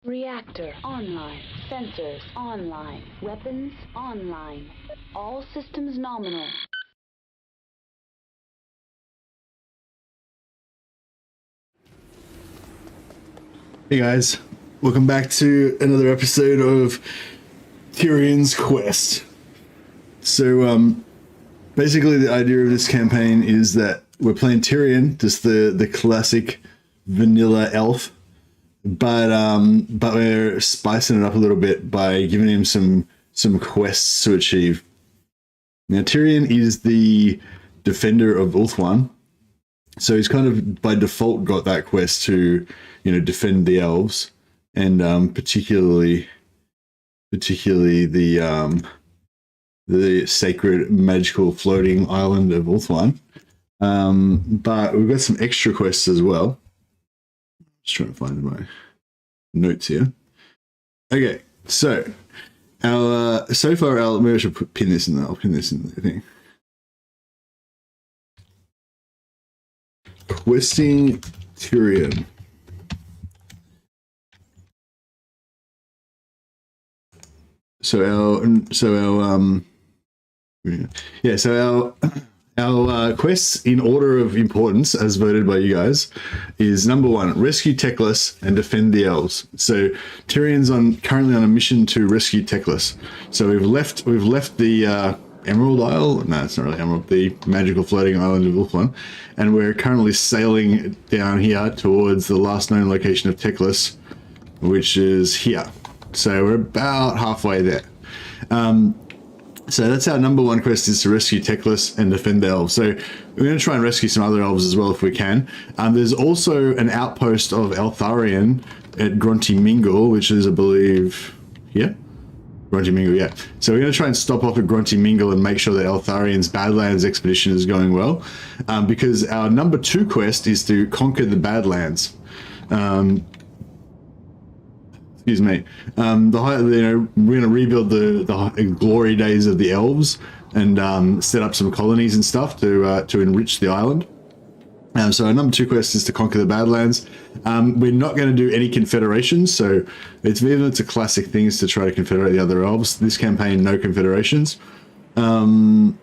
Reactor online. Sensors online. Weapons online. All systems nominal. Hey guys, welcome back to another episode of Tyrion's Quest. So basically the idea of this campaign is that we're playing Tyrion, just the classic vanilla elf, but we're spicing it up a little bit by giving him some quests to achieve. Now Tyrion is the defender of Ulthuan, so he's kind of by default got that quest to, you know, defend the elves, and particularly the sacred magical floating island of Ulthuan. But we've got some extra quests as well. Just trying to find my notes here. Okay, so our maybe I should pin this in there. I'll pin this in the thing. Questing Tyrion. So our quests in order of importance, as voted by you guys, is number 1, rescue Teclis and defend the elves. So Tyrion's currently on a mission to rescue Teclis. So we've left the Emerald Isle. No, it's not really Emerald. The magical floating island of Ulthuan, and we're currently sailing down here towards the last known location of Teclis, which is here. So we're about halfway there. So that's our number 1 quest, is to rescue Teclis and defend the elves. So we're going to try and rescue some other elves as well if we can. There's also an outpost of Eltharion at Grunty Mingle, which is, I believe, here. Grunty Mingle, yeah. So we're going to try and stop off at Grunty Mingle and make sure that Eltharion's Badlands expedition is going well, because our number 2 quest is to conquer the Badlands. Excuse me. We're going to rebuild the glory days of the elves and set up some colonies and stuff to enrich the island. So our number 2 quest is to conquer the Badlands. We're not going to do any confederations, so it's a classic thing is to try to confederate the other elves. This campaign, no confederations. Also,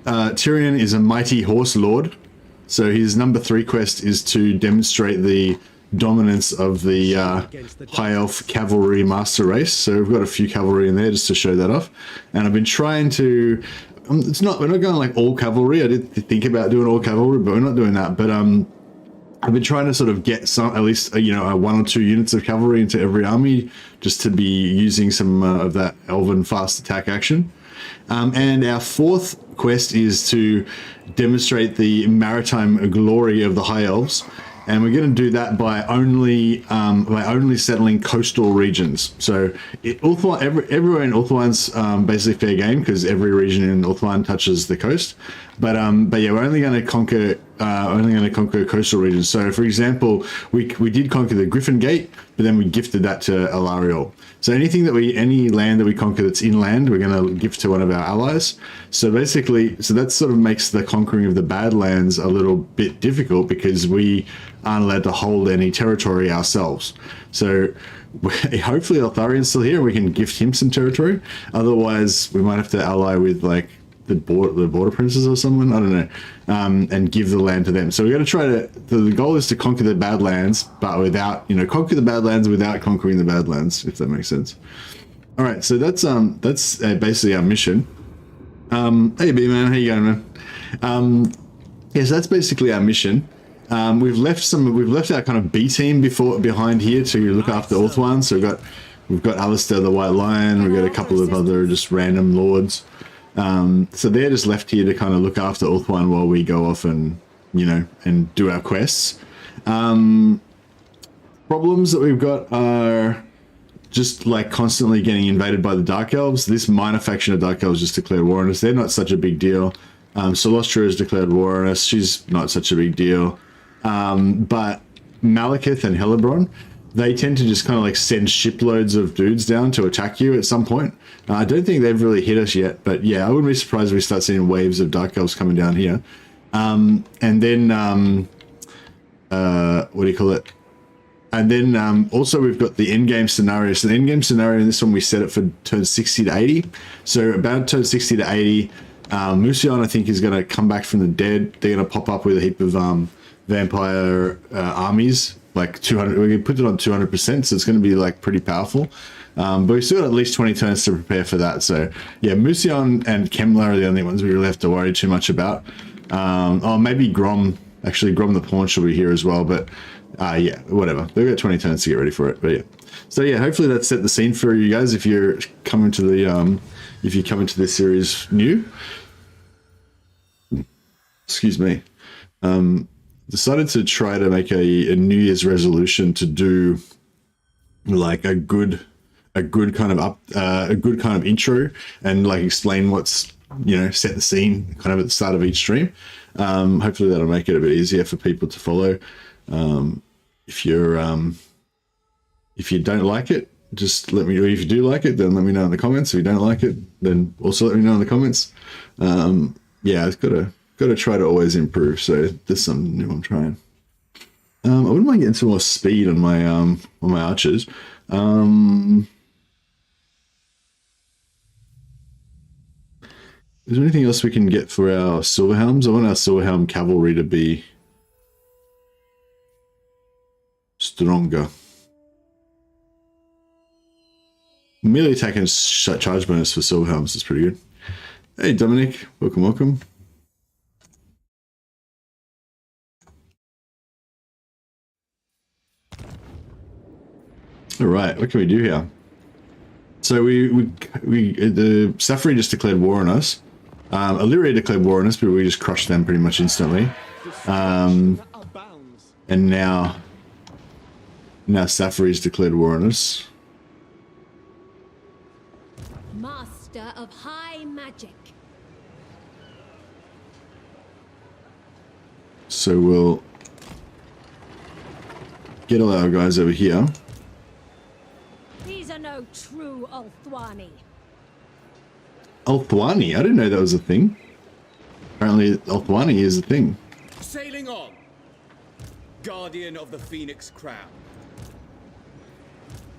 Tyrion is a mighty horse lord, so his number 3 quest is to demonstrate the dominance of the high elf cavalry master race. So we've got a few cavalry in there just to show that off, and I've been trying to we're not going like all cavalry. I did think about doing all cavalry, but we're not doing that. But I've been trying to sort of get at least 1 or 2 units of cavalry into every army, just to be using some of that elven fast attack action. And our 4th quest is to demonstrate the maritime glory of the high elves. And we're going to do that by only settling coastal regions. So everywhere in Ulthuan's basically fair game, because every region in Ulthuan touches the coast. But yeah, we're only going to conquer coastal regions. So for example, we did conquer the Griffin Gate, but then we gifted that to Alariol. So any land that we conquer that's inland, we're going to gift to one of our allies. So basically, that sort of makes the conquering of the Badlands a little bit difficult, because we aren't allowed to hold any territory ourselves. So hopefully Eltharion's still here and we can gift him some territory. Otherwise, we might have to ally with like the border princes or someone, I don't know, and give the land to them. So we're going to try to, the goal is to conquer the Badlands, but without, conquer the Badlands without conquering the Badlands, if that makes sense. All right, so that's basically our mission. Hey B-Man, how you going, man? Yeah, so that's basically our mission. We've left our kind of B team behind here to look after Ulthuan. So we've got Alistair the White Lion, we've got a couple of other just random lords. So they're just left here to kind of look after Ulthuan while we go off and do our quests. Problems that we've got are just like constantly getting invaded by the Dark Elves. This minor faction of Dark Elves just declared war on us. They're not such a big deal. Solostra has declared war on us. She's not such a big deal. But Malekith and Helebron, they tend to just kind of like send shiploads of dudes down to attack you at some point. I don't think they've really hit us yet, but yeah, I wouldn't be surprised if we start seeing waves of Dark Elves coming down here. And then, what do you call it? And then also we've got the endgame scenario. So the endgame scenario in this one, we set it for turn 60 to 80. So about turn 60 to 80, Musion, I think, is going to come back from the dead. They're going to pop up with a heap of vampire armies, like 200. We can put it on 200%, so it's going to be like pretty powerful. But we've still got at least 20 turns to prepare for that. So yeah, Musion and Kemmler are the only ones we really have to worry too much about. Oh, maybe Grom. Actually, Grom the Pawn should be here as well, but yeah, whatever. They've got 20 turns to get ready for it, but yeah. So yeah, hopefully that set the scene for you guys if you're coming to the if you come into this series new. Excuse me. Decided to try to make a New Year's resolution to do like a good kind of intro and like explain what's, you know, set the scene kind of at the start of each stream. Hopefully that'll make it a bit easier for people to follow. If you don't like it, just let me know. If you do like it, then let me know in the comments. If you don't like it, then also let me know in the comments. Yeah, I've got to try to always improve. So there's something new I'm trying. I wouldn't mind getting some more speed on my archers. Is there anything else we can get for our Silverhelms? I want our Silverhelm cavalry to be stronger. Melee attack and charge bonus for Silverhelms is pretty good. Hey Dominic, welcome, welcome. All right, what can we do here? So the Safari just declared war on us. Illyria declared war on us, but we just crushed them pretty much instantly. And now Safari's declared war on us. Master of high magic. So we'll get all our guys over here. These are no true Ulthwani. Ulthwani? I didn't know that was a thing. Apparently Ulthwani is a thing. Sailing on, guardian of the Phoenix Crown.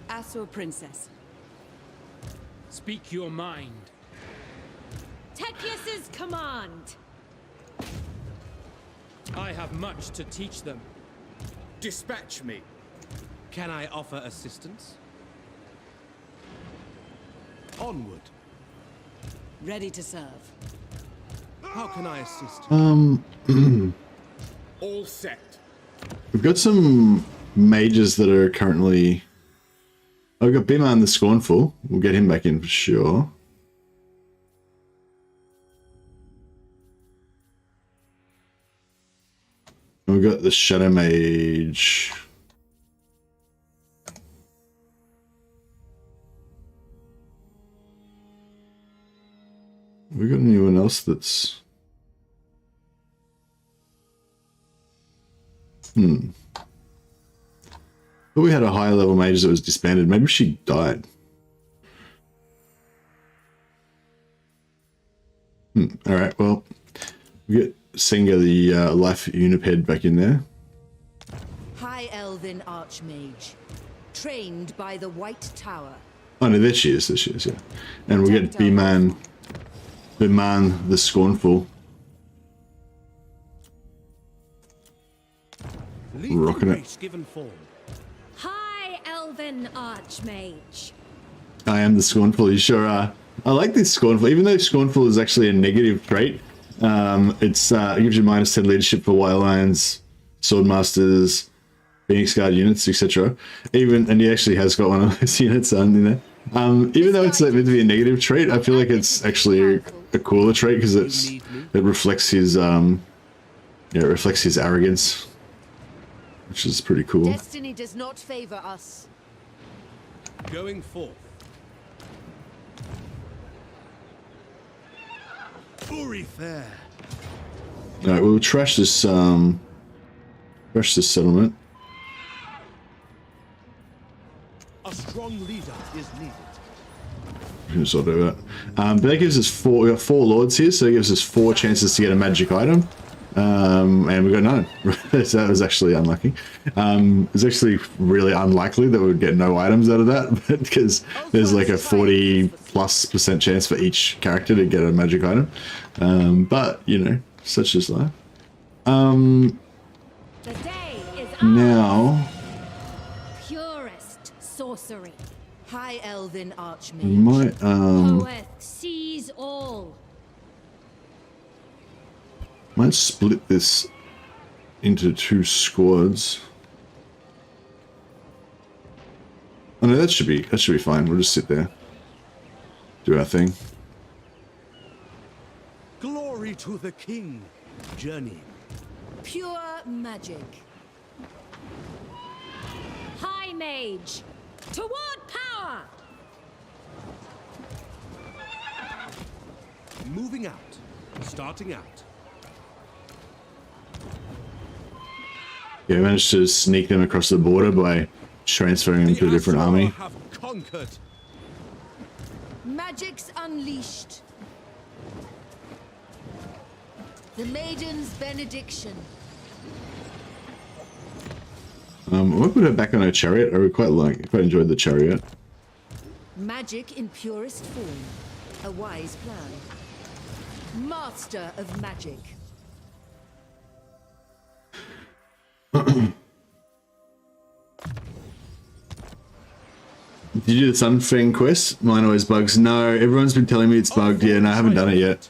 Asur Princess. Speak your mind. Teclis's command. I have much to teach them. Dispatch me. Can I offer assistance? Onward. Ready to serve. How can I assist? All set. We've got some mages that are currently... Oh, we've got Biman the Scornful. We'll get him back in for sure. And we've got the Shadow Mage. Have we got anyone else that's... But we had a higher level mage that was disbanded. Maybe she died. Alright, well, we get Senga, the life uniped, back in there. High Elven Archmage. Trained by the White Tower. Oh no, there she is, yeah. And we get Biman the Scornful. Rocking it. Given form. High Elven Archmage. I am the Scornful, you sure are. I like this Scornful, even though Scornful is actually a negative trait. It gives you -10 leadership for Wild Lions, Swordmasters, Phoenix Guard units, etc. And he actually has got one of those units in there. Even though it's meant to be a negative trait, I feel like it's actually a cooler trait because it reflects his arrogance, which is pretty cool. Destiny does not favor us. Going forth. Fury fair. Alright, we'll trash this settlement. A strong leader is needed. Sort of, but that gives us we got 4 lords here, so it gives us 4 chances to get a magic item. and we got none. So that was actually unlucky. It's actually really unlikely that we would get no items out of that, because there's like a 40+% chance for each character to get a magic item. But you know, such is life. The day is Now purest sorcery. High Elven Archmage. we might Poeth sees all. might split this into 2 squads. Oh no, that should be fine. We'll just sit there, do our thing. Glory to the king. Journey. Pure magic. High mage. Toward power. Moving out. Starting out. Yeah, we managed to sneak them across the border by transferring them to a different army. Have conquered. Magic's unleashed. The Maiden's benediction. I might put her back on her chariot. I quite enjoyed the chariot. Magic in purest form. A wise plan. Master of magic. Did you do the Sunfang quest? Mine always bugs. No, everyone's been telling me it's bugged. Yeah, no, I haven't done it yet.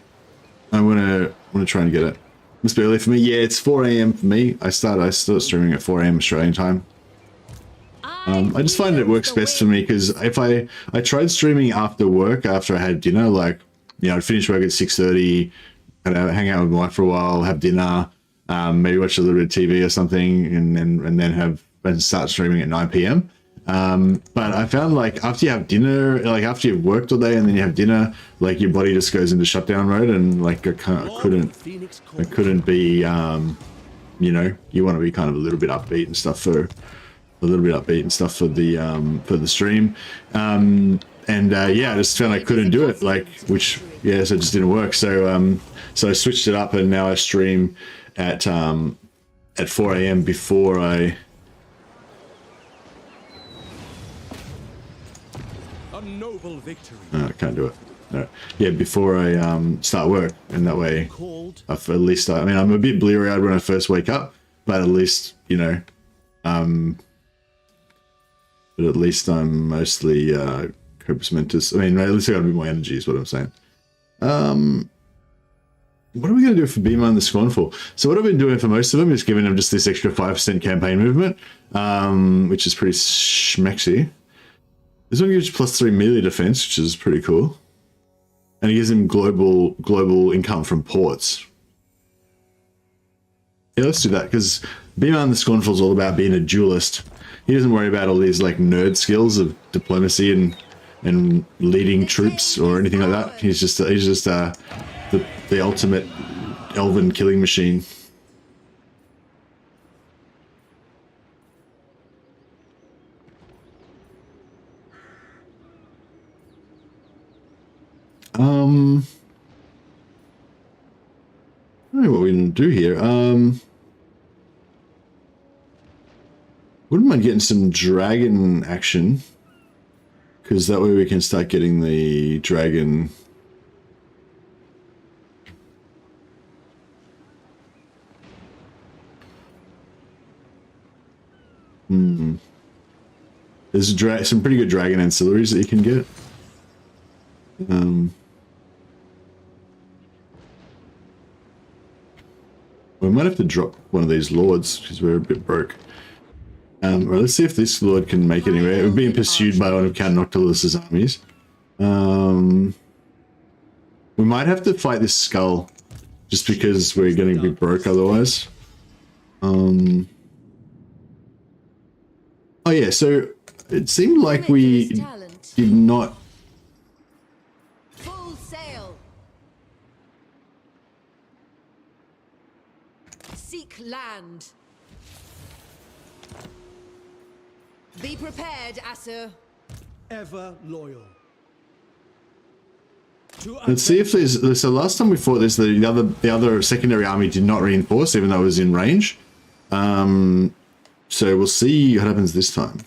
I'm gonna try and get it. Must be early for me. Yeah, it's 4 AM for me. I start streaming at 4 AM Australian time. I just find it works best for me, because if I tried streaming after work, after I had dinner, like, you know, I'd finish work at 6:30, and I'd hang out with my wife for a while, have dinner, maybe watch a little bit of TV or something, and then start streaming at 9 PM. But I found, like, after you have dinner, like after you've worked all day and then you have dinner, like your body just goes into shutdown mode, and like I couldn't be, you know, you want to be kind of a little bit upbeat and stuff for the stream. Yeah, I just found I couldn't do it, like, which, yeah, so it just didn't work. So so I switched it up, and now I stream at 4 AM before I. A noble victory. I can't do it. No. Yeah, before I start work, and that way, Called. at least I mean, I'm a bit bleary-eyed when I first wake up, but at least, you know, but at least I'm mostly corpus mentis. I mean, at least I got a bit more energy, is what I'm saying. What are we going to do for Beamer and the Scornful? So what I've been doing for most of them is giving them just this extra 5% campaign movement, which is pretty schmexy. This one gives you +3 melee defense, which is pretty cool. And it gives him global income from ports. Yeah, let's do that, because Beamer and the Scornful is all about being a duelist. He doesn't worry about all these like nerd skills of diplomacy and leading troops or anything like that. He's just the ultimate elven killing machine. I don't know what we're gonna do here. Wouldn't mind getting some dragon action, because that way we can start getting the dragon. There's some pretty good dragon ancillaries that you can get. We might have to drop one of these lords because we're a bit broke. Well, let's see if this lord can make it anywhere. We're being pursued by one of Count Noctilus's armies. We might have to fight this skull, just because we're getting a bit broke otherwise. Oh yeah, so it seemed like we did not. Full sail. Seek land. Be prepared, Asur. Ever loyal. Let's see if there's. So last time we fought this, the other secondary army did not reinforce, even though it was in range. So we'll see what happens this time.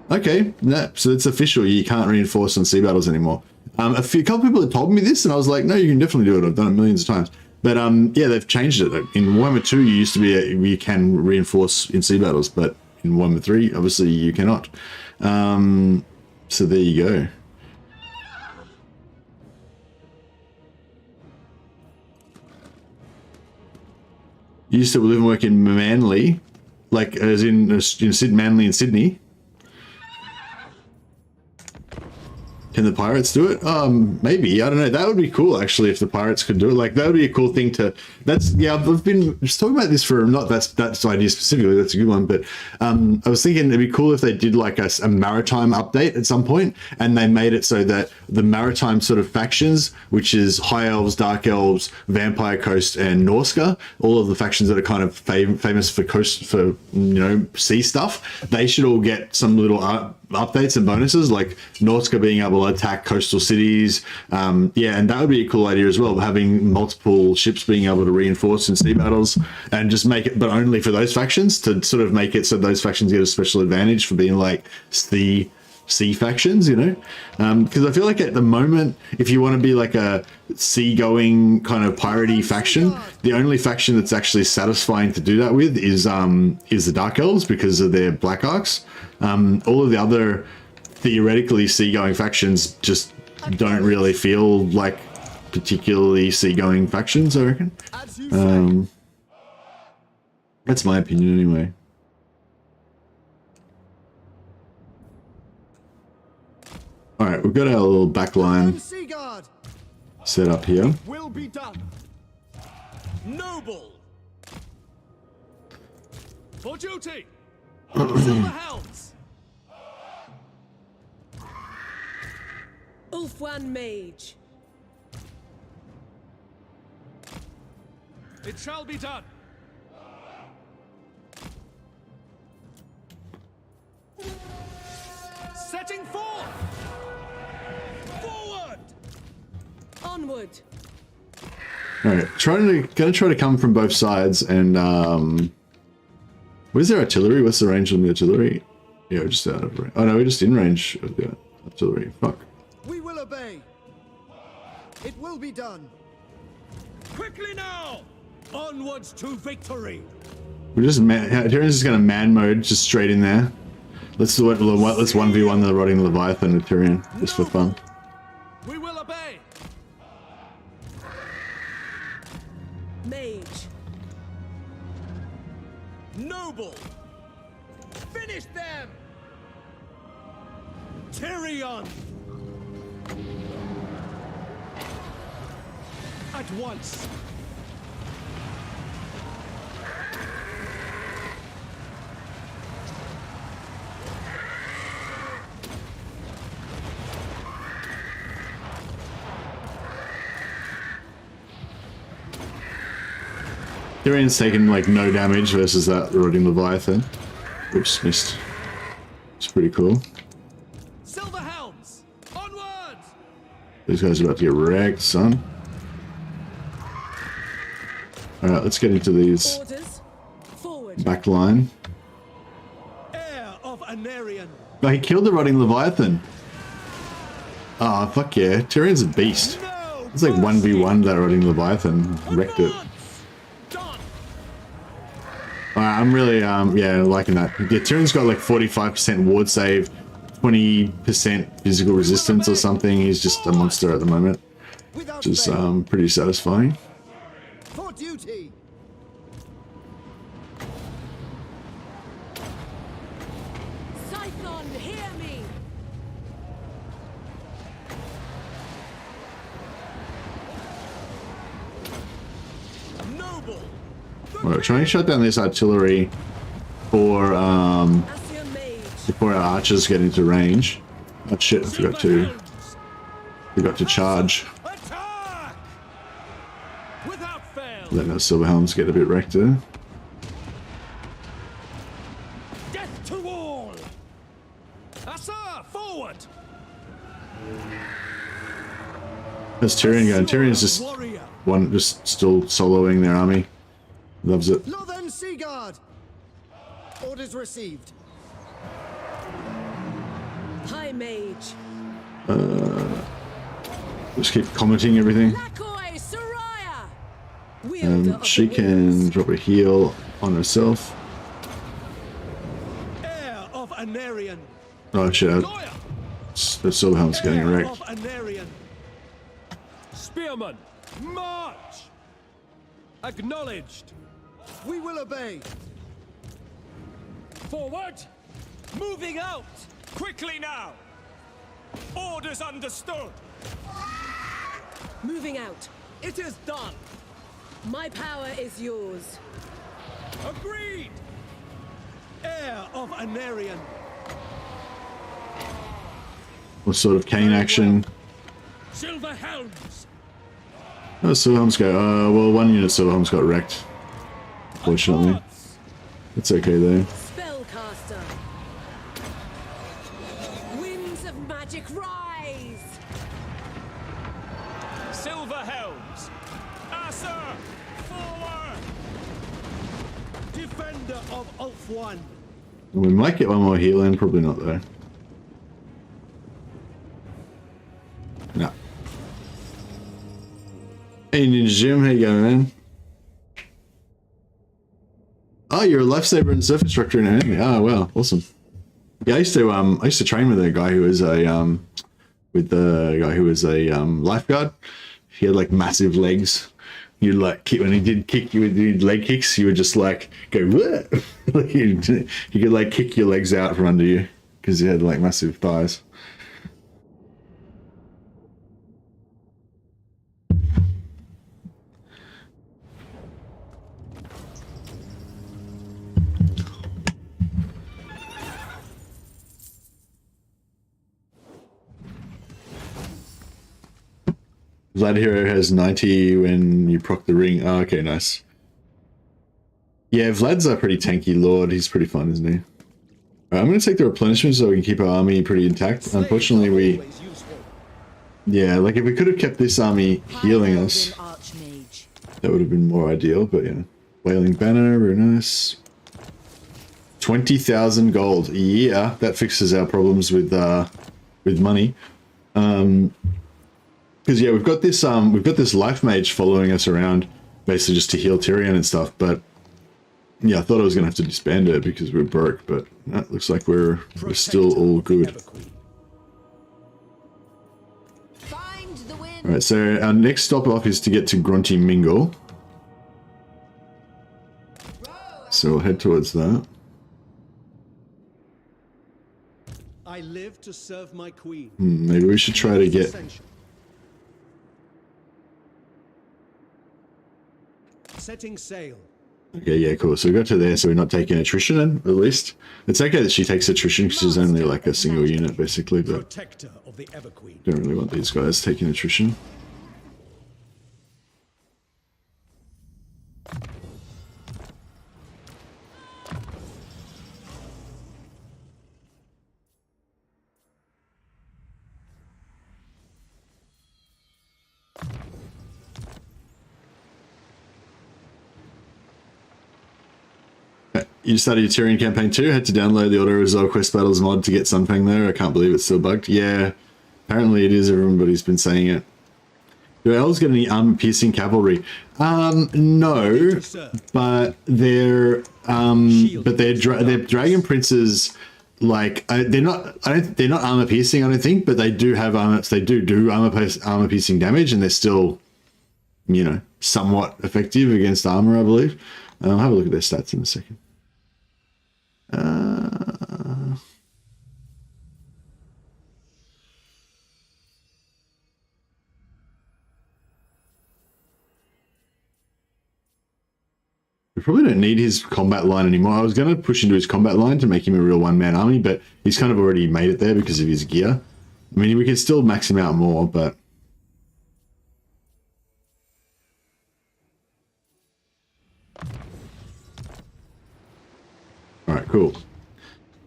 Okay, no, so it's official. You can't reinforce on sea battles anymore. A couple people had told me this, and I was like, no, you can definitely do it. I've done it millions of times. But yeah, they've changed it. In Warhammer 2, you used to be you can reinforce in sea battles, but in Warhammer 3, obviously you cannot. So there you go. You used to live and work in Manly, like as in Manly in Sydney. Can the pirates do it? Maybe, I don't know. That would be cool actually if the pirates could do it. Like that would be a cool thing to. I've been just talking about this for not that's idea specifically. That's a good one, but I was thinking it'd be cool if they did like a maritime update at some point, and they made it so that the maritime sort of factions, which is High Elves, Dark Elves, Vampire Coast, and Norska, all of the factions that are kind of famous for coast for sea stuff, they should all get some little updates and bonuses, like Norska being able to attack coastal cities. Yeah, and that would be a cool idea as well, having multiple ships being able to reinforce in sea battles, and just make it, but only for those factions, to sort of make it so those factions get a special advantage for being like the sea factions, because I feel like at the moment, if you want to be like a sea-going kind of piratey faction, the only faction that's actually satisfying to do that with is the Dark Elves, because of their Black Arcs. All of the other theoretically sea-going factions just don't really feel like particularly sea-going factions, I reckon. That's my opinion anyway. Alright, we've got our little back line set up here. Will be done. Noble. For duty. Silver helms. Ulfwan Mage. It shall be done. Setting forth. Forward. Onward. Alright, gonna try to come from both sides, and what is their artillery? What's the range on the artillery? Yeah, we're just out of range. Oh no, we're just in range of the artillery. Fuck. We will obey. It will be done. Quickly now. Onwards to victory. We're just Tyrion's just gonna man mode just straight in there. Let's 1v1 the Rotting Leviathan with Tyrion, just for fun. We will obey. Mage. Noble. Finish them. Tyrion. At once. Tyrion's taken like no damage versus that Rotting Leviathan. Oops, missed. It's pretty cool. Silver helms. Onwards. These guys are about to get wrecked, son. Alright, let's get into these. Orders. Forward. Back line. Heir of Anarion. Oh, he killed the Rotting Leviathan. Ah, oh, fuck yeah. Tyrion's a beast. No It's like 1v1 that Rotting Leviathan. Wrecked it. I'm really, yeah, liking that. Yeah, Tyrion's got like 45% ward save, 20% physical resistance or something. He's just a monster at the moment, which is pretty satisfying. For duty. Scython, hear me. Noble. We're trying to shut down this artillery for Assia Mage. before our archers get into range. Oh shit, I forgot to charge. Attack. Without fail. Letting our silver helms get a bit wrecked there. Death to all. Assa, forward. How's Tyrion going? Tyrion's just warrior. just still soloing their army. Loves it. Northern Sea Guard. Orders received. High Mage. Just keep commenting everything. Lakoi Soraya. Wielder of She the can winds. drop a heal on herself. Heir of Anarian. Oh shit, the Silverhelm's getting Heir wrecked. of Anarian. Spearman, march! Acknowledged. We will obey. Forward! Moving out! Quickly now! Orders understood! Moving out. It is done! My power is yours. Agreed! Heir of Anarian. What sort of Khaine action? Silver helms! Oh, Silverhelm's go. Well, one unit Silverhelm's got wrecked. Fortunately. Accords! It's okay though. Spellcaster. Winds of magic rise. Silver helms! Asser! Forward! Defender of Ulf One. We might get one more heal in, probably not though. No. Hey Ninja Jim, how you going, man? Oh, you're a lifesaver and surf instructor in anime. Oh wow, awesome. Yeah, I used to train with a guy who was a lifeguard. He had like massive legs. You'd like kick, when he did kick you with the leg kicks, you would just like go what? Like you could like kick your legs out from under you because you had like massive thighs. Vlad Hero has 90 when you proc the ring. Oh, okay, nice. Yeah, Vlad's a pretty tanky lord. He's pretty fun, isn't he? Alright, I'm going to take the replenishment so we can keep our army pretty intact. Unfortunately, we... Yeah, like if we could have kept this army healing us, Archmage. that would have been more ideal, but yeah. Wailing Banner, very nice. 20,000 gold. Yeah, that fixes our problems with money. Because yeah, we've got this life mage following us around, basically just to heal Tyrion and stuff. But yeah, I thought I was gonna have to disband it because we're broke, but that looks like we're still all good. Find the wind. All right, so our next stop off is to get to Grunty Mingle. So we'll head towards that. I live to serve my queen. Maybe we should try to get. Essential. Setting sail. Okay, yeah, cool. So we got to there, so we're not taking attrition in, at least. It's okay that she takes attrition because she's only like a single unit, basically, but Protector of the Everqueen. don't really want these guys taking attrition. You started your Tyrion campaign too? Had to download the auto-resolve quest battles mod to get Sunfang there. I can't believe it's still bugged. Yeah, apparently it is. Everybody's been saying it. Do Elves get any armor-piercing cavalry? No, but they're dragon princes. Like they're not. They're not armor-piercing. I don't think, but they do have armor. They do armor-piercing damage, and they're still, you know, somewhat effective against armor. I believe. I'll have a look at their stats in a second. We probably don't need his combat line anymore. I was going to push into his combat line to make him a real one-man army, but he's kind of already made it there because of his gear. I mean, we could still max him out more, but... Alright, cool.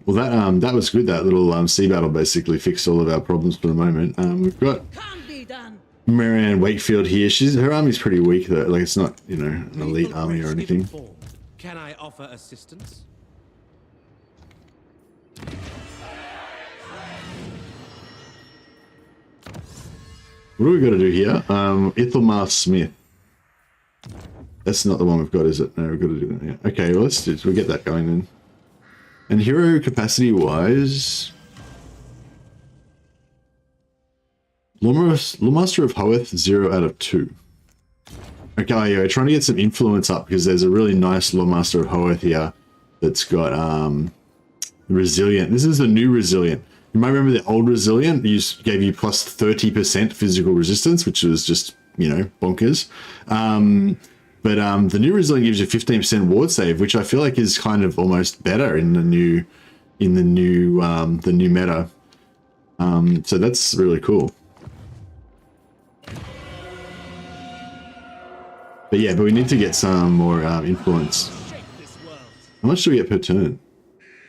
Well, that was good. That little sea battle basically fixed all of our problems for the moment. We've got Marianne Wakefield here. Her army's pretty weak though. Like it's not, you know, an elite army or anything. Can I offer assistance? What do we got to do here? Ithelmar Smith. That's not the one we've got, is it? No, we've got to do that. Yeah. Okay, well, we'll get that going then. And hero capacity wise, Lawmaster of Hoeth, 0 out of 2. Okay, yeah, trying to get some influence up because there's a really nice Lawmaster of Hoeth here that's got resilient. This is the new resilient. You might remember the old resilient gave you plus 30% physical resistance, which was just, you know, bonkers. But the new resilient gives you 15% ward save, which I feel like is kind of almost better in the new meta. So that's really cool. But yeah, but we need to get some more influence. How much do we get per turn?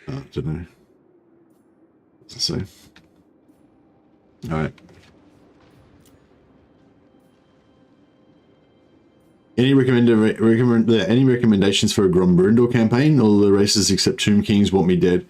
I don't know. What's it say? All right. Any recommendations for a Grombrindal campaign? All the races except Tomb Kings want me dead.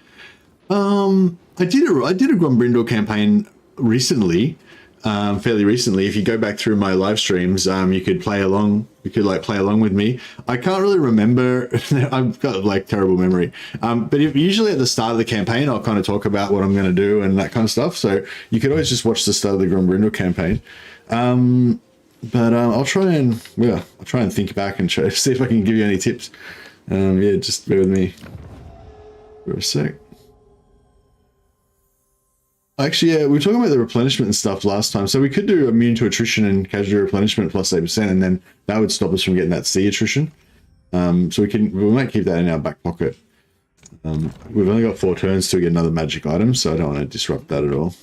I did a Grombrindal campaign recently, fairly recently. If you go back through my live streams, you could play along. You could like play along with me. I can't really remember. I've got like terrible memory. But usually at the start of the campaign, I'll kind of talk about what I'm going to do and that kind of stuff. So you could always just watch the start of the Grombrindal campaign. But I'll try and think back and try to see if I can give you any tips. Yeah, just bear with me for a sec. Actually, yeah, we were talking about the replenishment and stuff last time. So we could do immune to attrition and casualty replenishment plus 8%, and then that would stop us from getting that C attrition. So we might keep that in our back pocket. We've only got 4 turns to get another magic item, so I don't want to disrupt that at all.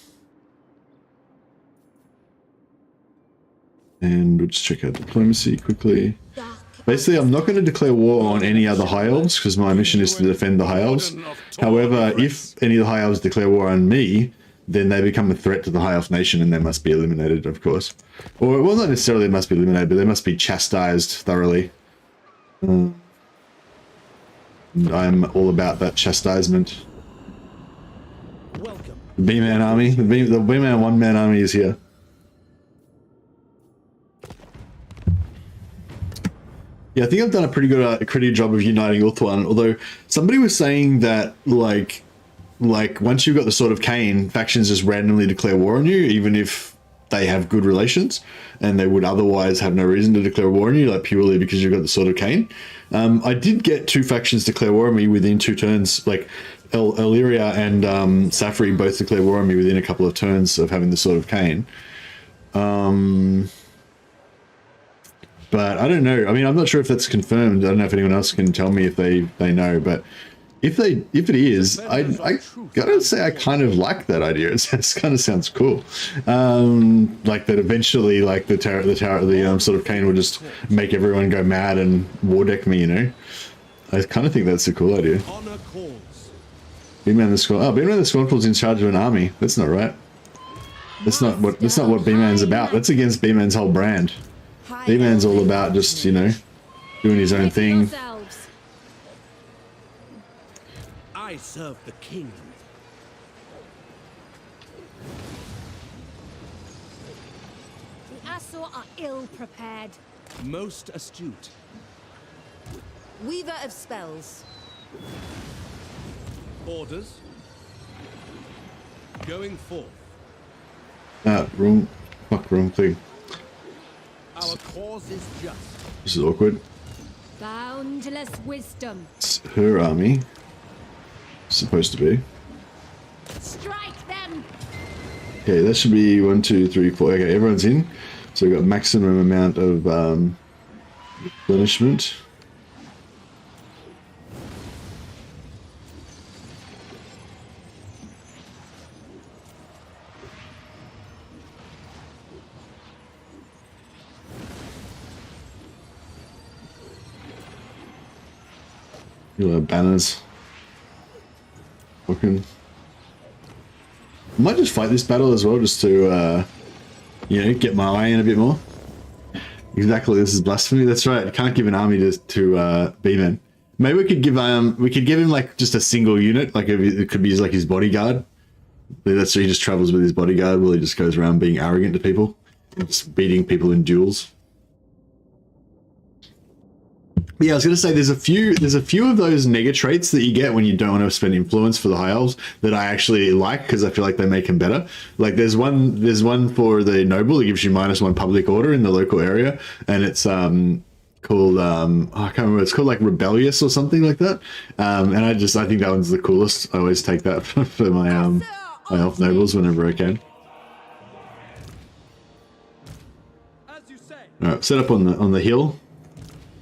And we'll just check out diplomacy quickly. Basically, I'm not going to declare war on any other High Elves because my mission is to defend the High Elves. However, if any of the High Elves declare war on me, then they become a threat to the High Elf Nation and they must be eliminated, of course. Or, well, not necessarily they must be eliminated, but they must be chastised thoroughly. I'm all about that chastisement. Welcome. The B-Man army, the B-Man one-man army is here. Yeah, I think I've done a pretty good job of uniting Ulthuan, although somebody was saying that, like once you've got the Sword of Khaine, factions just randomly declare war on you, even if they have good relations, and they would otherwise have no reason to declare war on you, like purely because you've got the Sword of Khaine. I did get 2 factions declare war on me within 2 turns, like Illyria and Safri both declare war on me within a couple of turns of having the Sword of Khaine. But I don't know. I mean, I'm not sure if that's confirmed. I don't know if anyone else can tell me if they know. But if it is, I gotta say I kind of like that idea. It kind of sounds cool. Like that eventually, like the Sword of Khaine will just make everyone go mad and war deck me. You know, I kind of think that's a cool idea. B-Man the Scornful. Oh, B-Man the Scornful's in charge of an army. That's not right. That's not what B-Man's about. That's against B-Man's whole brand. B-Man's all about just, you know, doing his own thing. I serve the king. The Asur are ill prepared. Most astute. Weaver of spells. Orders. Going forth. Wrong thing. Our cause is just. This is awkward. Boundless wisdom. It's her army. Supposed to be. Strike them. Okay, that should be 1, 2, 3, 4. Okay, everyone's in. So we've got maximum amount of replenishment. You'll have banners. Looking. I might just fight this battle as well, just to you know, get my way in a bit more. Exactly, this is blasphemy. That's right. You can't give an army to B-men. Maybe we could give him like just a single unit, like it could be like his bodyguard. That's so he just travels with his bodyguard while he just goes around being arrogant to people and just beating people in duels. But yeah, I was gonna say there's a few of those nega traits that you get when you don't want to spend influence for the high elves that I actually like because I feel like they make them better. Like there's one for the noble that gives you -1 public order in the local area, and it's called I can't remember. It's called like rebellious or something like that. And I think that one's the coolest. I always take that for my my elf nobles whenever I can. All right, set up on the hill.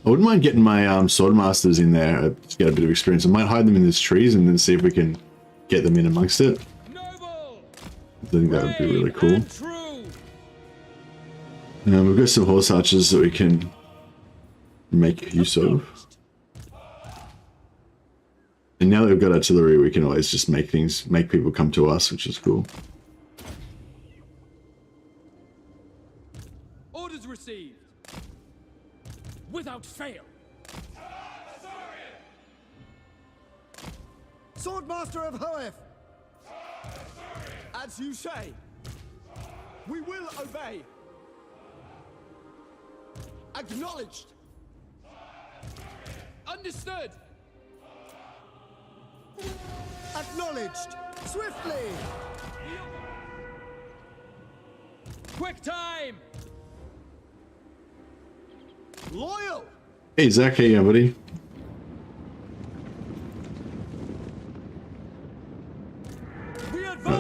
I wouldn't mind getting my swordmasters in there to get a bit of experience. I might hide them in these trees and then see if we can get them in amongst it. I think that would be really cool. We've got some horse archers that we can make use of. And now that we've got artillery, we can always just make people come to us, which is cool. Orders received. Without fail. Swordmaster of Hoeth! As you say. We will obey. Acknowledged. Understood. Acknowledged. Swiftly. Quick time. Loyal. Hey Zach, how you going, buddy?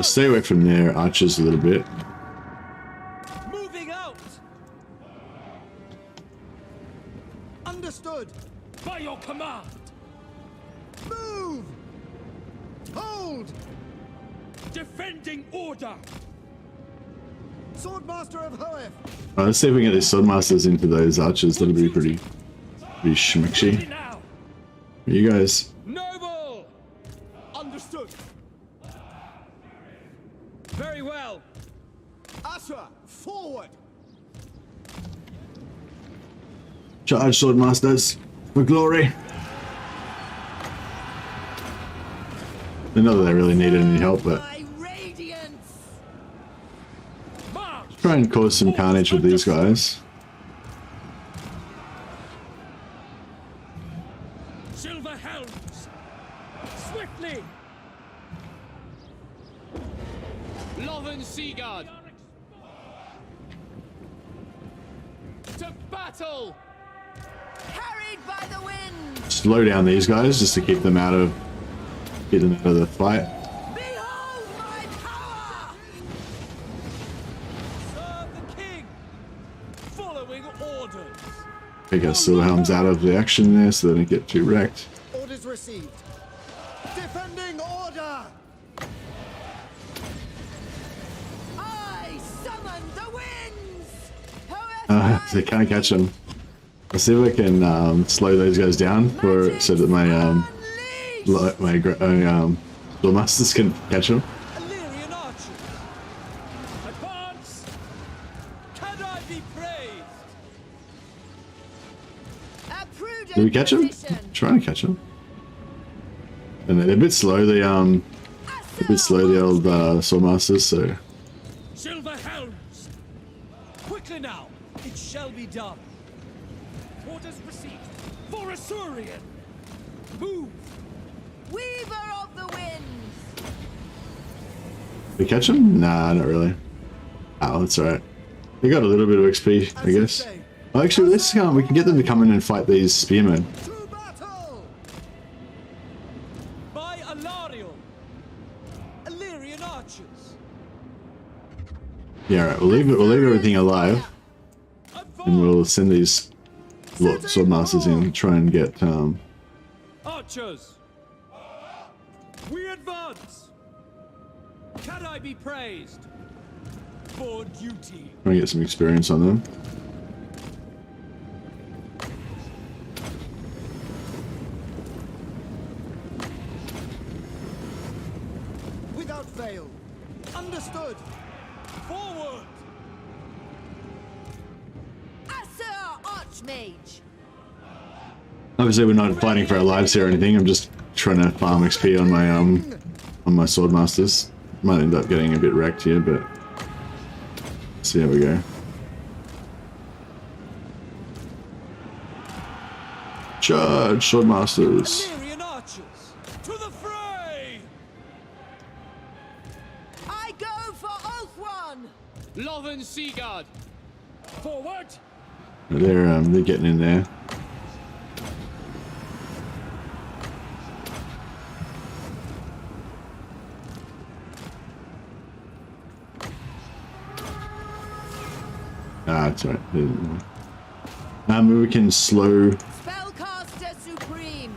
Stay away from their archers a little bit. Moving out. Understood. By your command. Move. Hold. Defending order. Swordmaster of Hoeth. Let's see if we can get these swordmasters into those archers. That'll be pretty schmicksy. You guys. Noble. Understood. Very well. Usher, forward. Charge swordmasters for glory. I know that they really needed any help, but try and cause some carnage with these guys. Silver helms. Swiftly. Loven Seaguard. To battle. Carried by the wind. Slow down these guys just to keep them out of the fight. Behold my power. Serve the king. Following orders. Take our Silverhelms out of the action there so they don't get too wrecked. Orders received. Defending order. I summon the winds. They can't catch them. I'll see if I can slow those guys down so that my swordmasters can catch them. Illyrian archers. Advance. Can I be praised? A prudent Did we catch them? position. Trying to catch them. And they're a bit slow. The old swordmasters. So Silver helms. Quickly now. It shall be done. Orders received. For Assyrian. Move. Weaver of the winds. did we catch them? Nah, not really. Oh, that's alright. We got a little bit of XP, I guess. Oh, actually, we can get them to come in and fight these spearmen. To battle. By Alariel. Illyrian archers. Yeah, alright. We'll leave everything alive, and we'll send these swordmasters in and try and get Archers. We advance. Can I be praised? For duty. try and get some experience on them. Without fail. Understood. Forward. Archmage. Obviously, we're not fighting for our lives here or anything. I'm just trying to farm XP on my swordmasters. Might end up getting a bit wrecked here, but let's see how we go. Charge, swordmasters. Illyrian archers, to the fray! I go for Oath One. Loven Seaguard, forward! They're getting in there. Ah, it's alright. We can slow Spellcaster Supreme.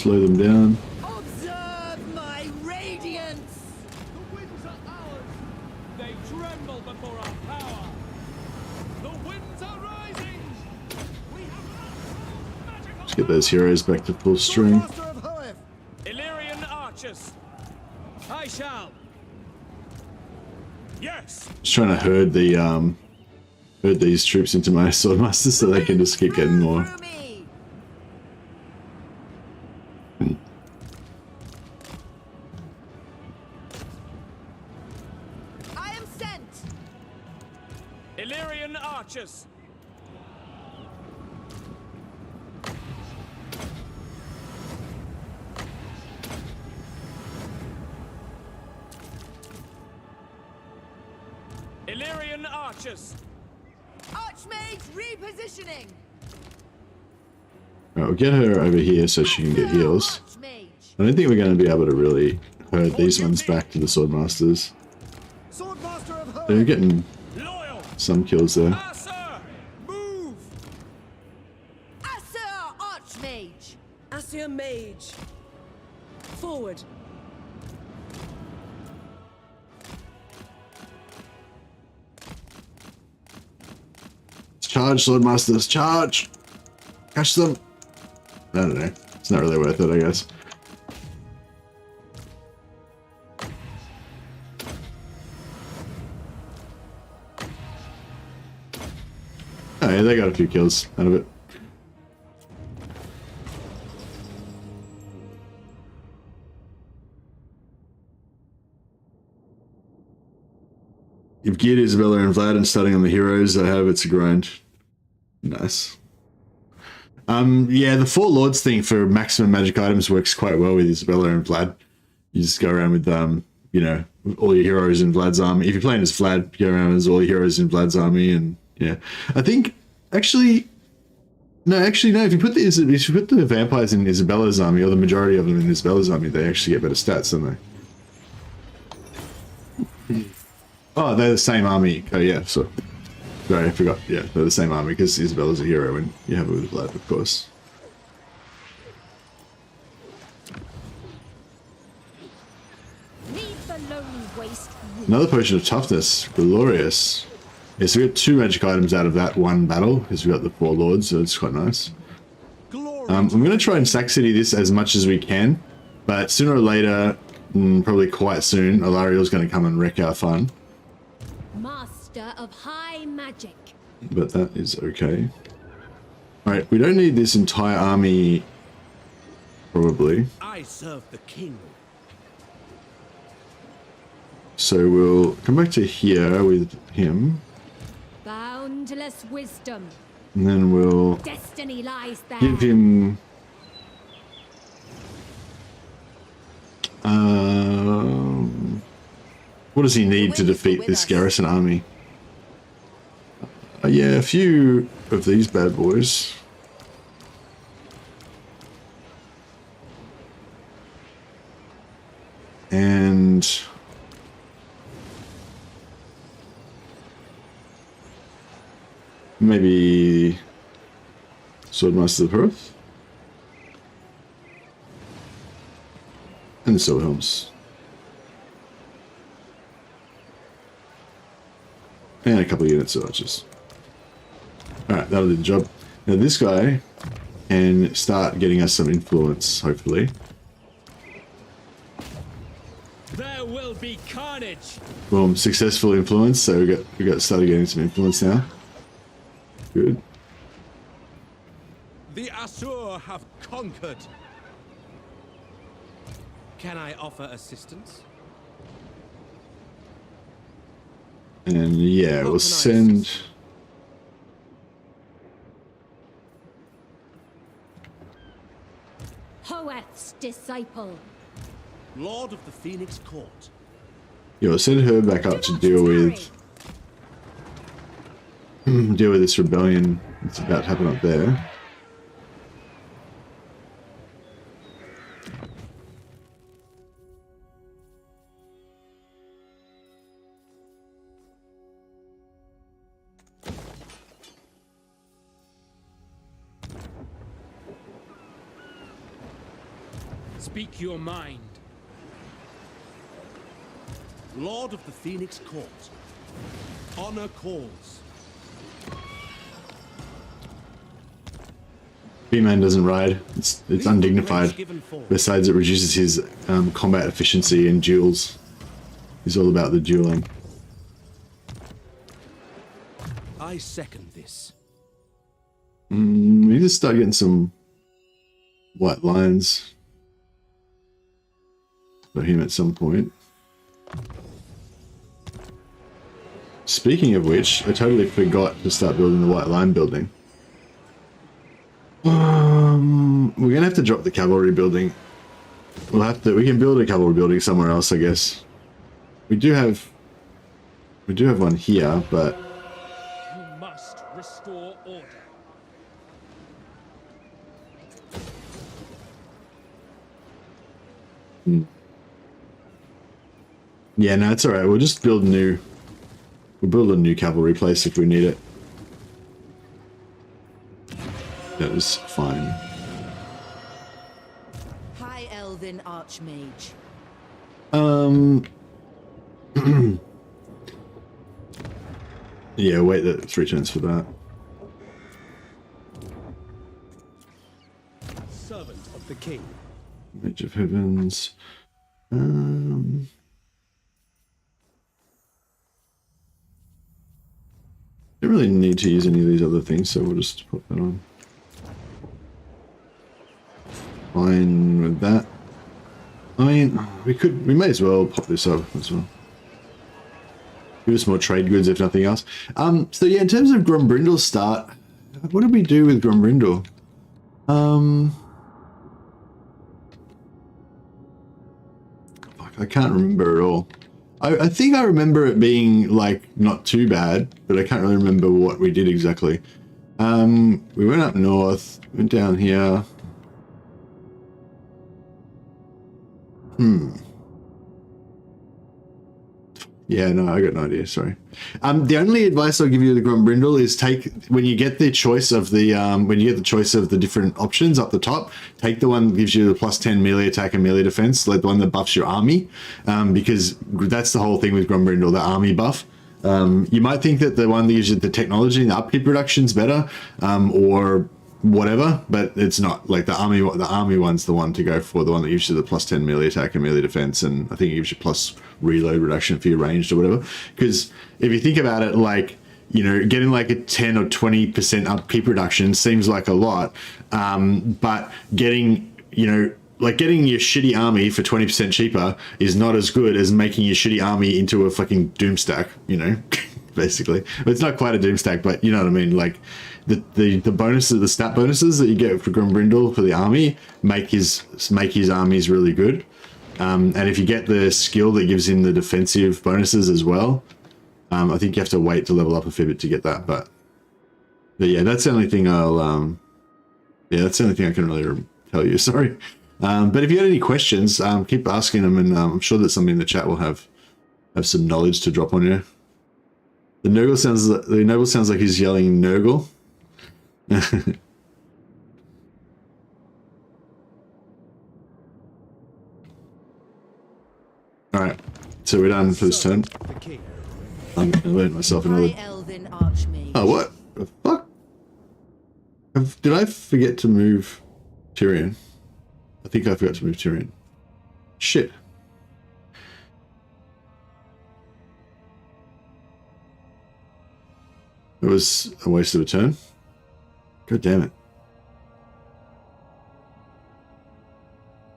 them down. Observe my radiance. The winds are ours! They tremble before our power! The winds are rising! We have magical... Let's get those heroes back to full strength. Master of Hoeth. Illyrian archers! I shall! Yes! Just trying to herd these troops into my swordmasters so they can just keep getting more. Through me. I am sent. Illyrian archers! Illyrian archers! Archmage repositioning. Alright, we'll get her over here so she can get heals. Archmage. I don't think we're going to be able to really herd these ones back to the swordmasters. Swordmaster of They're Hoeth. getting Loyal! some kills there. Ah, sir! Move! Asser Archmage. Asir Mage. Forward. Charge, swordmasters, charge! Catch them! I don't know. It's not really worth it, I guess. Oh yeah, they got a few kills out of it. You've geared Isabella and Vlad and starting on the heroes. I have. It's a grind. Nice. Yeah, the Four Lords thing for maximum magic items works quite well with Isabella and Vlad. You just go around with, you know, all your heroes in Vlad's army. If you're playing as Vlad, go around as all your heroes in Vlad's army, and yeah, I think actually, no. If you put the vampires in Isabella's army, or the majority of them in Isabella's army, they actually get better stats, don't they? Oh, they're the same army. Oh yeah, so sorry, I forgot. Yeah, they're the same army because Isabella's a hero and you have it with Vlad, of course. Leave the lonely waste. Another potion of toughness, glorious. Yeah, so we got 2 magic items out of that one battle because we got the Four Lords, so it's quite nice. I'm going to try and Sack City this as much as we can, but sooner or later, probably quite soon, Alariel's going to come and wreck our fun. Master of high magic. But that is okay. Alright, we don't need this entire army, probably. I serve the king. So we'll come back to here with him, Boundless wisdom. and then we'll Destiny lies there. give him... what does he need to defeat this garrison army? Yeah, a few of these bad boys. And maybe Swordmaster of Earth and the Silver Helms. And a couple of units of archers. Alright, that'll do the job. Now this guy can start getting us some influence, hopefully. There will be carnage! Boom, successful influence, so we got started getting some influence now. Good. The Asur have conquered. Can I offer assistance? And yeah, we'll send... Hoeth's disciple. Lord of the Phoenix Court. Yeah, we'll send her back up to deal with this rebellion that's about to happen up there. Speak your mind. Lord of the Phoenix Court. Honor calls. B-Man doesn't ride. It's undignified. Besides, it reduces his combat efficiency in duels. He's all about the dueling. I second this. We need to start getting some white lines for him at some point. Speaking of which, I totally forgot to start building the white line building. We're gonna have to drop the cavalry building. We can build a cavalry building somewhere else, I guess. We do have one here, but You must restore order. yeah, no, it's alright. We'll just build new. We'll build a new cavalry place if we need it. That was fine. High Elven Archmage. Yeah, wait 3 turns for that. Servant of the King. Mage of Heavens. Don't really need to use any of these other things, so we'll just put that on. Fine with that. I mean, we may as well pop this up as well. Give us more trade goods if nothing else. So yeah, in terms of Grombrindal's start, what did we do with Grombrindal? Fuck, I can't remember at all. I think I remember it being like not too bad, but I can't really remember what we did exactly. We went up north, went down here. Yeah, no, I got no idea. Sorry. The only advice I'll give you with the Grombrindal is when you get the choice of the different options up the top, take the one that gives you the +10 melee attack and melee defense, like the one that buffs your army, because that's the whole thing with Grombrindal, the army buff. You might think that the one that gives you the technology and the upkeep reduction is better, or whatever, but it's not. Like the army one's the one to go for, the one that gives you the +10 melee attack and melee defense, and I think it gives you plus reload reduction for your ranged or whatever. Because if you think about it, like, you know, getting like a 10 or 20% upkeep reduction seems like a lot, but getting, you know, like getting your shitty army for 20% cheaper is not as good as making your shitty army into a fucking doom stack, you know. Basically, it's not quite a doom stack, but you know what I mean. Like the bonuses, the stat bonuses that you get for Grombrindal for the army make his armies really good. And if you get the skill that gives him the defensive bonuses as well, I think you have to wait to level up a fair bit to get that. But yeah, that's the only thing that's the only thing I can really tell you. Sorry. But if you had any questions, keep asking them, and I'm sure that somebody in the chat will have some knowledge to drop on you. The noble sounds like he's yelling Nurgle. All right, so we're done for this turn. I'm gonna let myself another. Oh, what the fuck? Did I forget to move Tyrion? I think I forgot to move Tyrion. Shit. It was a waste of a turn. God damn it.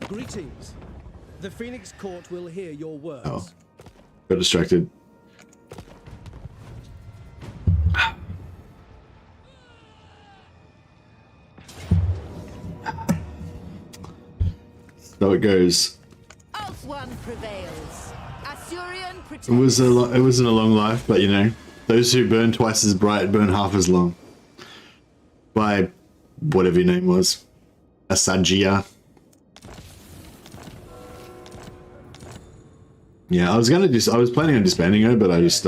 Greetings. The Phoenix Court will hear your words. Oh, got distracted. So it goes. Elf one prevails. Assyrian protects. It wasn't a long life, but you know, those who burn twice as bright burn half as long. By whatever your name was, Asagia. Yeah, I was planning on disbanding her, but I just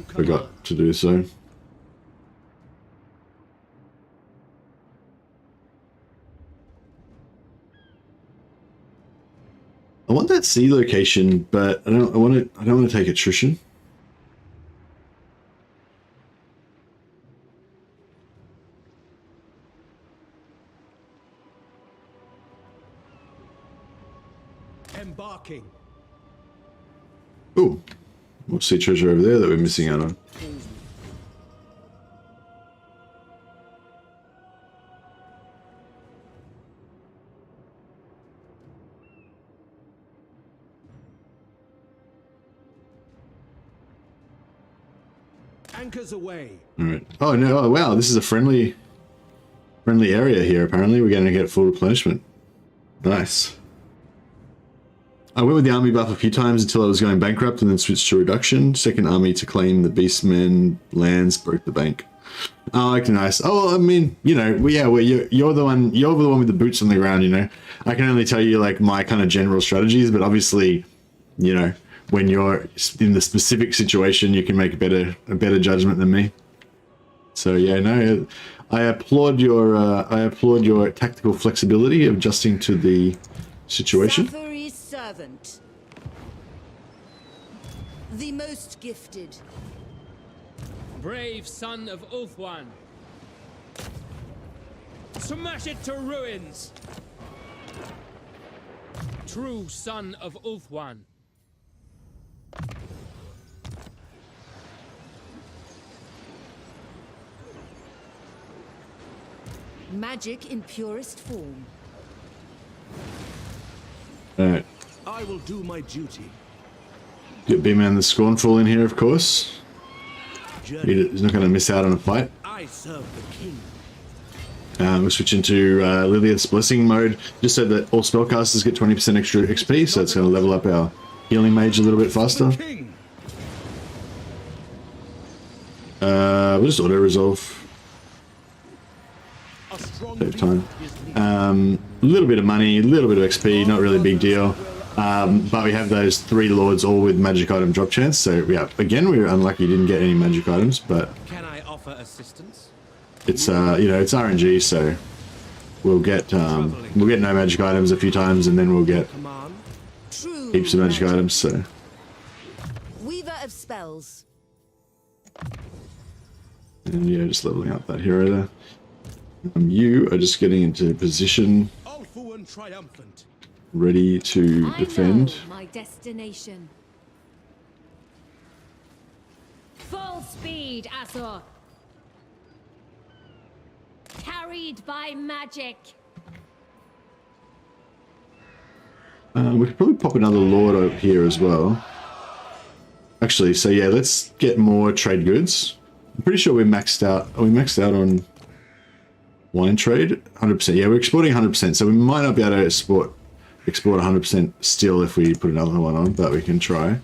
forgot to do so. I want that C location, but I don't want to take attrition. Embarking. Ooh, what's the treasure over there that we're missing out on? Anchors away. All right. Oh no! Oh wow! This is a friendly area here. Apparently, we're going to get full replenishment. Nice. I went with the army buff a few times until I was going bankrupt, and then switched to reduction. Second army to claim the beastmen lands, broke the bank. Oh, okay, nice. Oh, well, I mean, you know, you're the one with the boots on the ground. You know, I can only tell you like my kind of general strategies, but obviously, you know, when you're in the specific situation, you can make a better judgment than me. So yeah, no, I applaud your tactical flexibility of adjusting to the situation. Safari's servant. The most gifted. Brave son of Ulthuan. Smash it to ruins. True son of Ulthuan. Magic in purest form. Alright. I will do my duty. Get B-Man the Scornful in here, of course. He's not going to miss out on a fight. I serve the king. We're switching to Lilith's Blessing mode, just so that all spellcasters get 20% extra XP, so it's going to level up our healing mage a little bit faster. We'll just auto-resolve. Save time. A little bit of money, a little bit of XP, not really a big deal. But we have those 3 lords all with magic item drop chance, so yeah, again, we were unlucky didn't get any magic items, but can I offer assistance? It's you know, it's RNG, so we'll get no magic items a few times, and then we'll get heaps of magic items. So Weaver of spells. And yeah, just leveling up that hero there. You are just getting into position, Triumphant. ready to defend. I know my destination. Full speed, Azor. Carried by magic. We could probably pop another lord over here as well. Actually, so yeah, let's get more trade goods. I'm pretty sure we're maxed out. Are we maxed out on wine trade? 100%. Yeah, we're exporting 100%, so we might not be able to export 100% still if we put another one on, but we can try.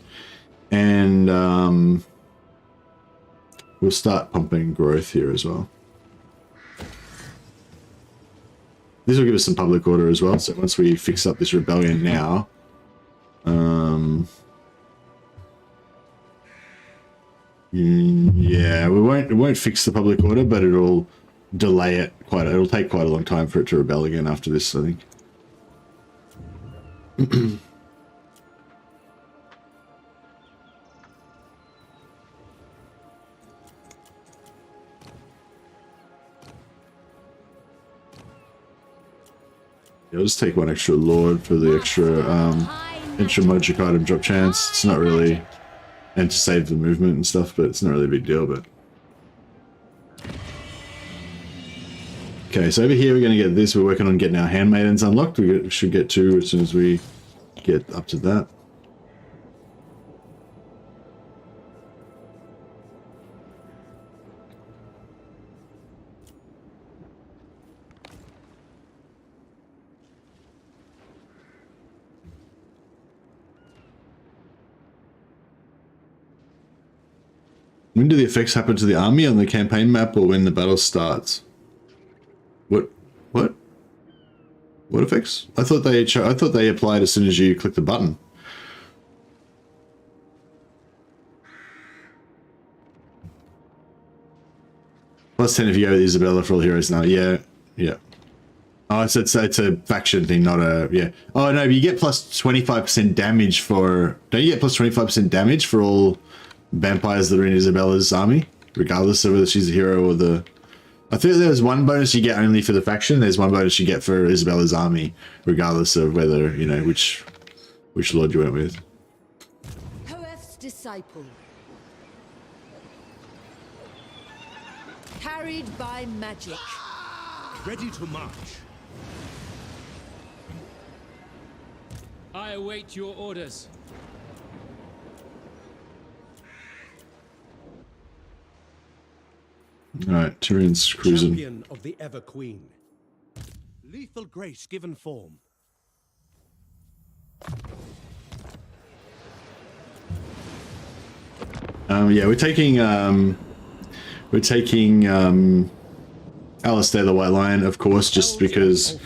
And we'll start pumping growth here as well. This will give us some public order as well, so once we fix up this rebellion now, yeah, it won't fix the public order, but it'll delay it it'll take quite a long time for it to rebel again after this, I think. I'll just take one extra lord for the extra magic item drop chance. It's not really, and to save the movement and stuff, but it's not really a big deal. But Okay, so over here we're going to get this. We're working on getting our handmaidens unlocked. We should get 2 as soon as we get up to that. When do the effects happen to the army on the campaign map, or when the battle starts? What? What effects? I thought they applied as soon as you click the button. Plus 10 if you go with Isabella for all heroes now. Yeah. Oh, it's a faction thing, not a... Yeah. Oh, no, but you get plus 25% damage for... Don't you get plus 25% damage for all vampires that are in Isabella's army? Regardless of whether she's a hero or the... I think there's one bonus you get only for the faction. There's one bonus you get for Isabella's army, regardless of whether, you know, which lord you went with. Hoeth's disciple. Carried by magic. Ready to march. I await your orders. Alright, Tyrion's cruising. Champion of the Ever Queen. Lethal grace given form. Yeah, we're taking Alistair the White Lion, of course, just because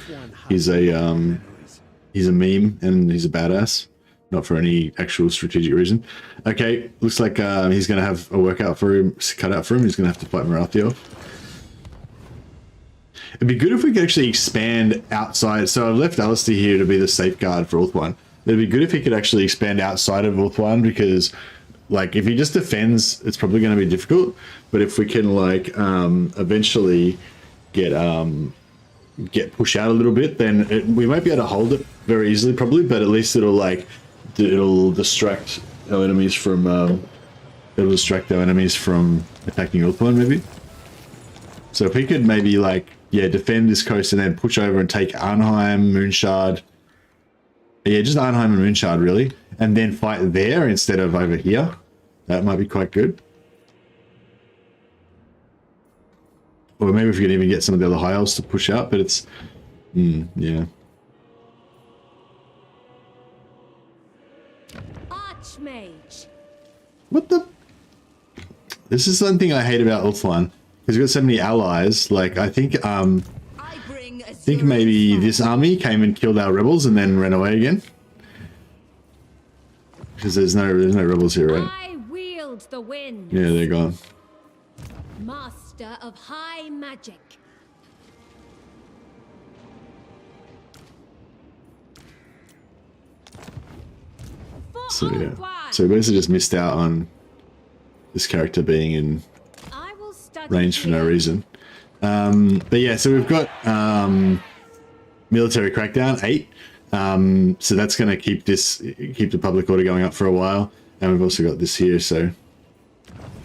he's a meme and he's a badass, not for any actual strategic reason. Okay, looks like he's gonna have a workout for him, cut out for him. He's gonna have to fight Maritime. It'd be good if we could actually expand outside. So I've left Alistair here to be the safeguard for Ulthuan. It'd be good if he could actually expand outside of Ulthuan, because like if he just defends, it's probably going to be difficult. But if we can like eventually get push out a little bit, then we might be able to hold it very easily, probably. But at least it'll distract our enemies from attacking Ulthuan, maybe. So if he could maybe like defend this coast and then push over and take Arnheim, Moonshard. Yeah, just Arnheim and Moonshard really, and then fight there instead of over here. That might be quite good. Or maybe if we could even get some of the other high elves to push out, but it's yeah. Archmage. What the? This is something I hate about Ulthuan. He's got so many allies. Like I think maybe this army came and killed our rebels and then ran away again. Because there's no rebels here, right? I wield the wind. Yeah, they're gone. Master of high magic. So yeah. So we basically just missed out on this character being in range for no reason. But yeah, so we've got military crackdown 8. So that's going to keep the public order going up for a while, and we've also got this here. So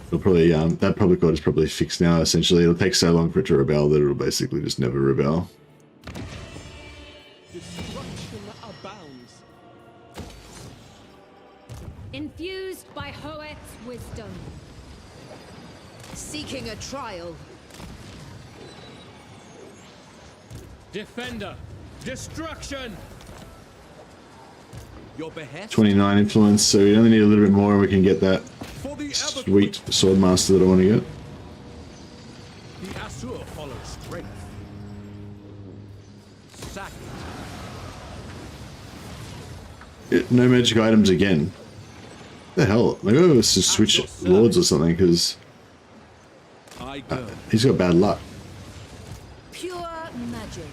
it'll probably that public order is probably fixed now. Essentially, it'll take so long for it to rebel that it'll basically just never rebel. Destruction abounds. Infused by Hoeth's wisdom. Seeking a trial. Defender. Destruction. Your behest. 29 influence, so we only need a little bit more and we can get that sweet swordmaster that I want to get. The Asur follows strength. Sack it. No magic items again. What the hell? Maybe I was to switch lords or something, because he's got bad luck. Pure magic.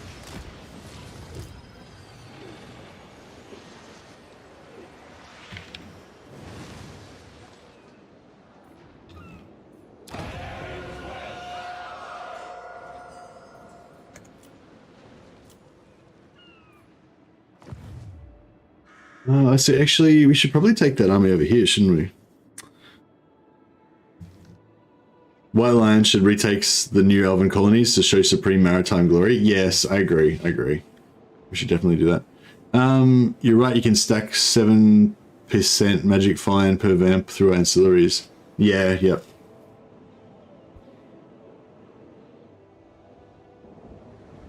Oh, I see. Actually, we should probably take that army over here, shouldn't we? White Alliance should retake the new elven colonies to show supreme maritime glory. Yes, I agree. We should definitely do that. You're right, you can stack 7% magic fine per vamp through ancillaries. Yeah, yep.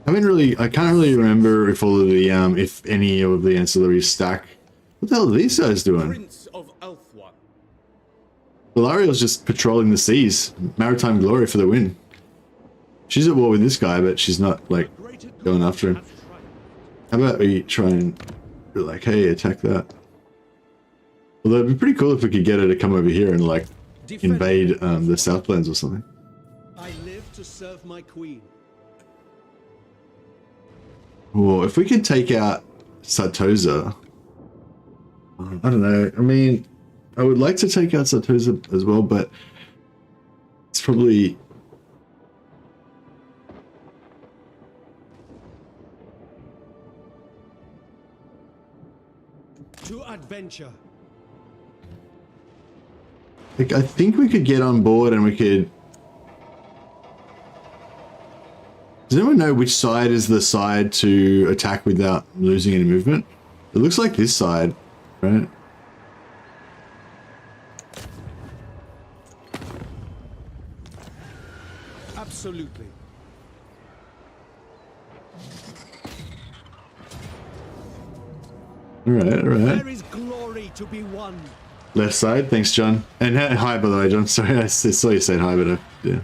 I can't really remember if all of the, if any of the ancillaries stack. What the hell are these guys doing? Prince of Elfwan. Valariel's just patrolling the seas. Maritime glory for the win. She's at war with this guy, but she's not, like, going after him. How about we try and be like, hey, attack that. Although it'd be pretty cool if we could get her to come over here and, like, invade the Southlands or something. I live to serve my queen. Well, if we could take out Sartosa, I don't know. I mean, I would like to take out Sartosa as well, but it's probably... To adventure. Like, I think we could get on board and we could... Does anyone know which side is the side to attack without losing any movement? It looks like this side, right? Absolutely. All right. There is glory to be won. Left side, thanks, John. And hi, by the way, John. Sorry, I saw you said hi, but yeah.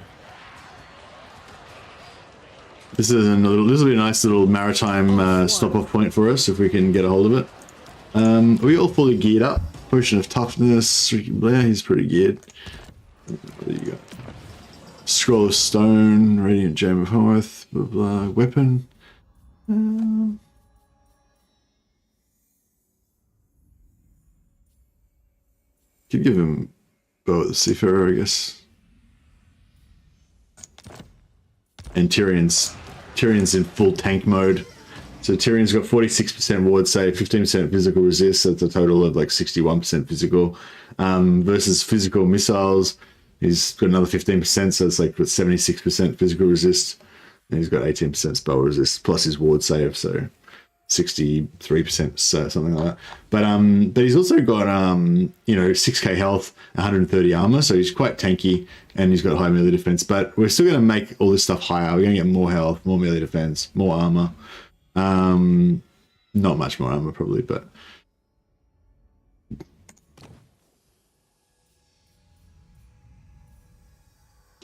This will be a nice little maritime stop-off point for us if we can get a hold of it. Are we all fully geared up? Potion of toughness. Blair, he's pretty geared. What do you got? Scroll of stone, radiant gem of hearth, blah blah. Weapon. Could give him bow at the seafarer, I guess. And Tyrion's in full tank mode. So Tyrion's got 46% ward save, 15% physical resist. That's a total of like 61% physical. Versus physical missiles, he's got another 15%, so it's like 76% physical resist. And he's got 18% spell resist plus his ward save, so 63%, so something like that. But he's also got 6k health, 130 armor, so he's quite tanky, and he's got high melee defense. But we're still going to make all this stuff higher. We're going to get more health, more melee defense, more armor. Not much more armor probably, but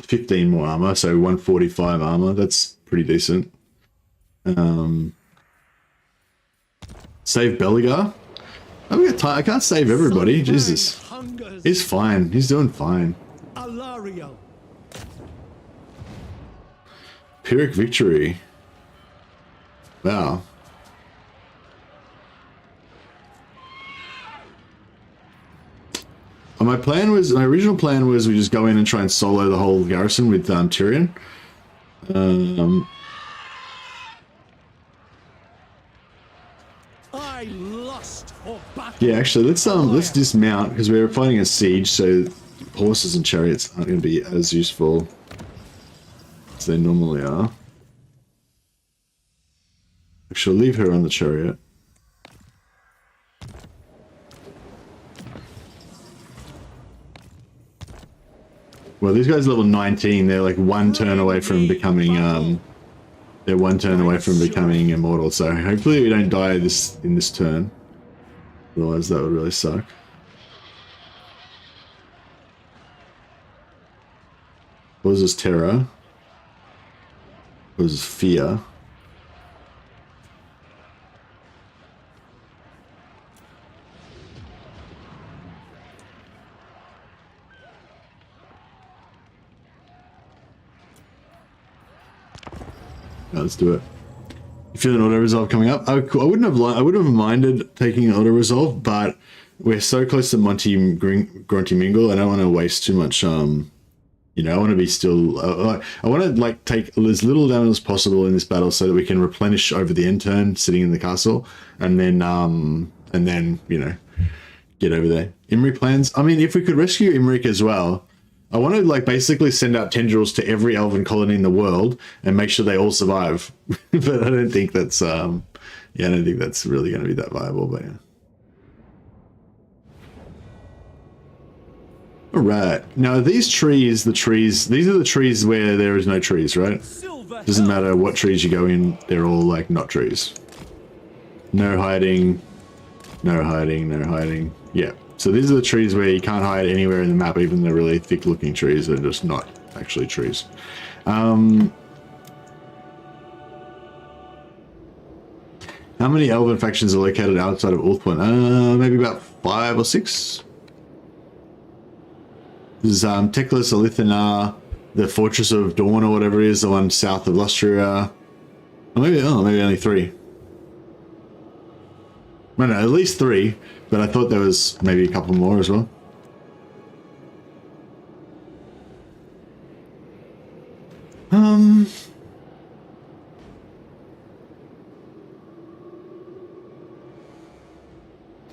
$15 more armor, so 145 armor. That's pretty decent. Save Beligar. I can't save everybody. Jesus. He's fine. He's doing fine. Alario. Pyrrhic victory. Wow. My original plan was we just go in and try and solo the whole garrison with Tyrion. I lust for battle. Yeah, actually, let's dismount because we're fighting a siege, so horses and chariots aren't going to be as useful as they normally are. Actually, I'll leave her on the chariot. Well, these guys are level 19. They're like one turn away from becoming immortal. So hopefully we don't die in this turn. Otherwise, that would really suck. What was this? Terror? What was this? Fear? Yeah, let's do it. You feel an auto resolve coming up? I wouldn't have minded taking an auto resolve, but we're so close to Monty Grunty Mingle. I don't want to waste too much. I want to be still. I want to like take as little damage as possible in this battle so that we can replenish over the end turn, sitting in the castle, and then get over there. Imri plans. I mean, if we could rescue Imric as well, I want to like basically send out tendrils to every elven colony in the world and make sure they all survive. But I don't think that's yeah, I don't think that's really going to be that viable. But yeah. All right, now these trees, these are the trees where there is no trees, right? Doesn't matter what trees you go in, they're all like not trees. No hiding, no hiding, no hiding. Yeah. So these are the trees where you can't hide anywhere in the map, even the really thick looking trees that are just not actually trees. How many elven factions are located outside of Ulthuan? Maybe about 5 or 6. There's Teclis, Alithanar, the Fortress of Dawn or whatever it is, the one south of Lustria. Or maybe only 3. No, at least 3. But I thought there was maybe a couple more as well.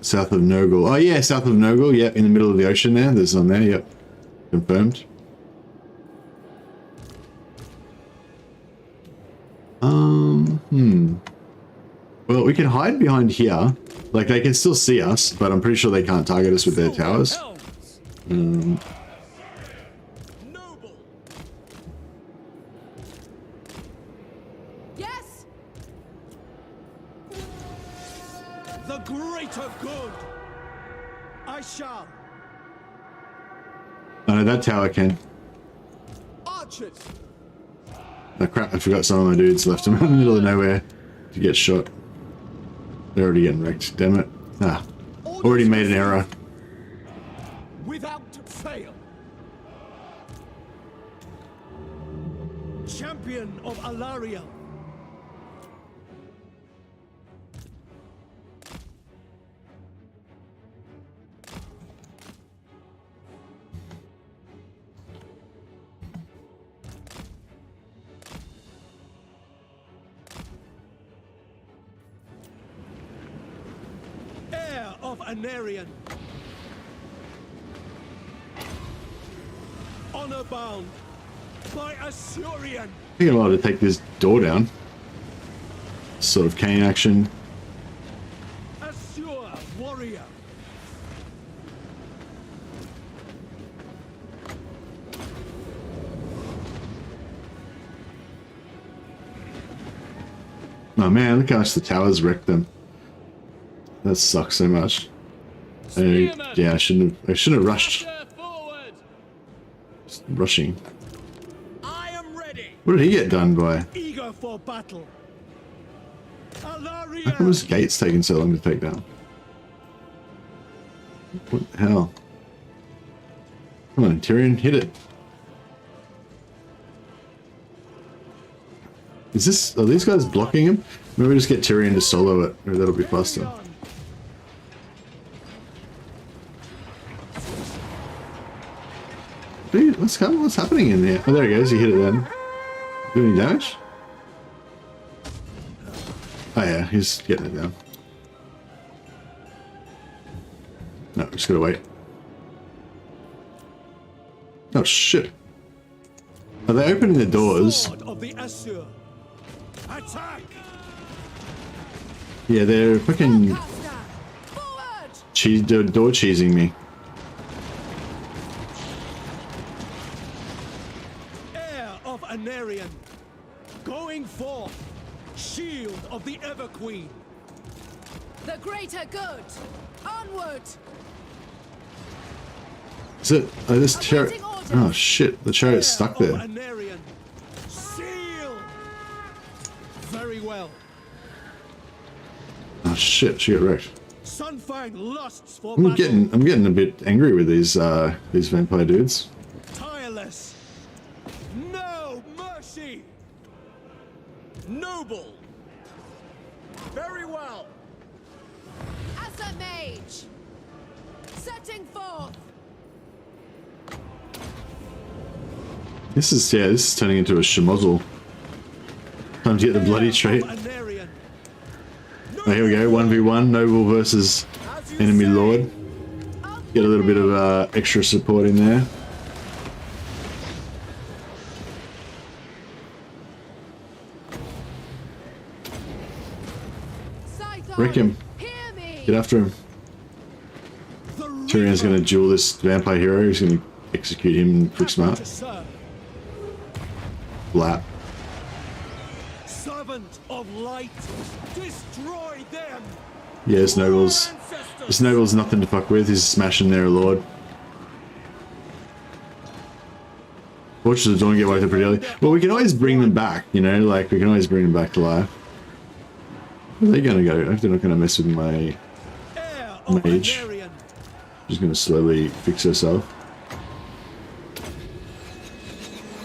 South of Nurgle. Oh yeah, south of Nurgle. Yep, in the middle of the ocean there. There's one there. Yep, confirmed. Well, we can hide behind here. Like, they can still see us, but I'm pretty sure they can't target us with their towers. Yes. The greater good. I shall. Oh no, that tower can. Archers. Oh crap, I forgot some of my dudes left them in the middle of nowhere to get shot. They're already getting wrecked, damn it. Ah, already made an error. Without fail. Champion of Alaria. Of Anarian. Honor bound by Assyrian. I think I'm allowed to take this door down. Sort of Khaine action. Assure warrior. Oh man, look how much the towers wrecked them. That sucks so much. Yeah, I shouldn't have rushed. Just rushing. I am ready. What did he get done by? Eager for battle. Alaria. How come his gate's taking so long to take down? What the hell? Come on, Tyrion, hit it. Are these guys blocking him? Maybe we just get Tyrion to solo it. Maybe that'll be faster. Dude, what's happening in there? Oh, there he goes. He hit it then. Do any damage? Oh yeah, he's getting it down. No, just gotta wait. Oh shit. Are they opening the doors? Of the Assur. Attack! Yeah, they're fucking door cheesing me. Heir of Anarian. Going forth. Shield of the Ever Queen. The greater good. Onward. Is it? Oh, this chariot. Oh shit, the chariot's stuck there. Anarian. Seal. Very well. Oh shit, she got wrecked. Sunfang lusts for I'm getting a bit angry with these vampire dudes. tireless. No mercy. Noble. Very well. As a mage. Setting forth. This is turning into a schmozzle. Time to get the bloody trait. Anarian. Oh, here we go, 1v1, noble versus enemy lord. Get a little bit of extra support in there. Wreck him. Hear me. Get after him. Tyrion's going to duel this vampire hero. He's going to execute him quick smart. Lap. Servant of light, destroy them. Yeah, this noble's nothing to fuck with. He's smashing their lord. Fortunes of Dawn get wiped up pretty early. Well, we can always bring them back, you know, like we can always bring them back to life. Where are they gonna go? If they're not gonna mess with my mage. Just gonna slowly fix herself.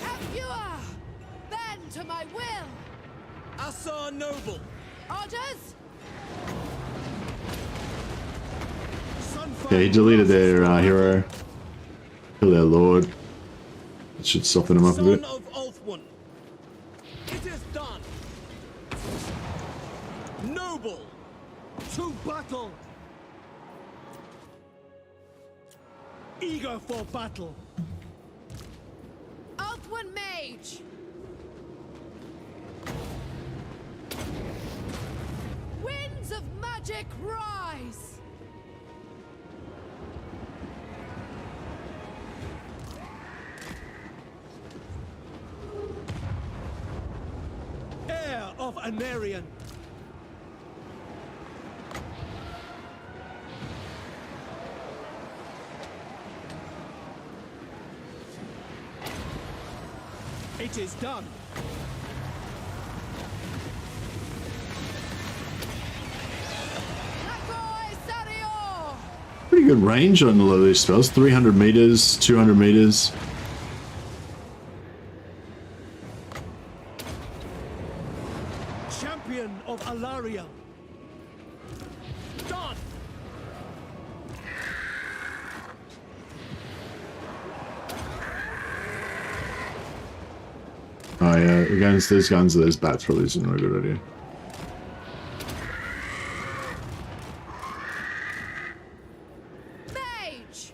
Have you bend to my will? Assar Noble. Orders? Yeah, he deleted their hero. Kill their lord. That should soften him up a bit. Son of Ulfwin. It is done. Noble. To battle. Eager for battle. Ulfwin Mage. Winds of magic rise. Heir of Anarion. It is done. Pretty good range on a lot of these spells. 300 meters, 200 meters. Champion of Alaria. Done. Oh yeah, against those guns, those bats probably isn't a good idea. Mage.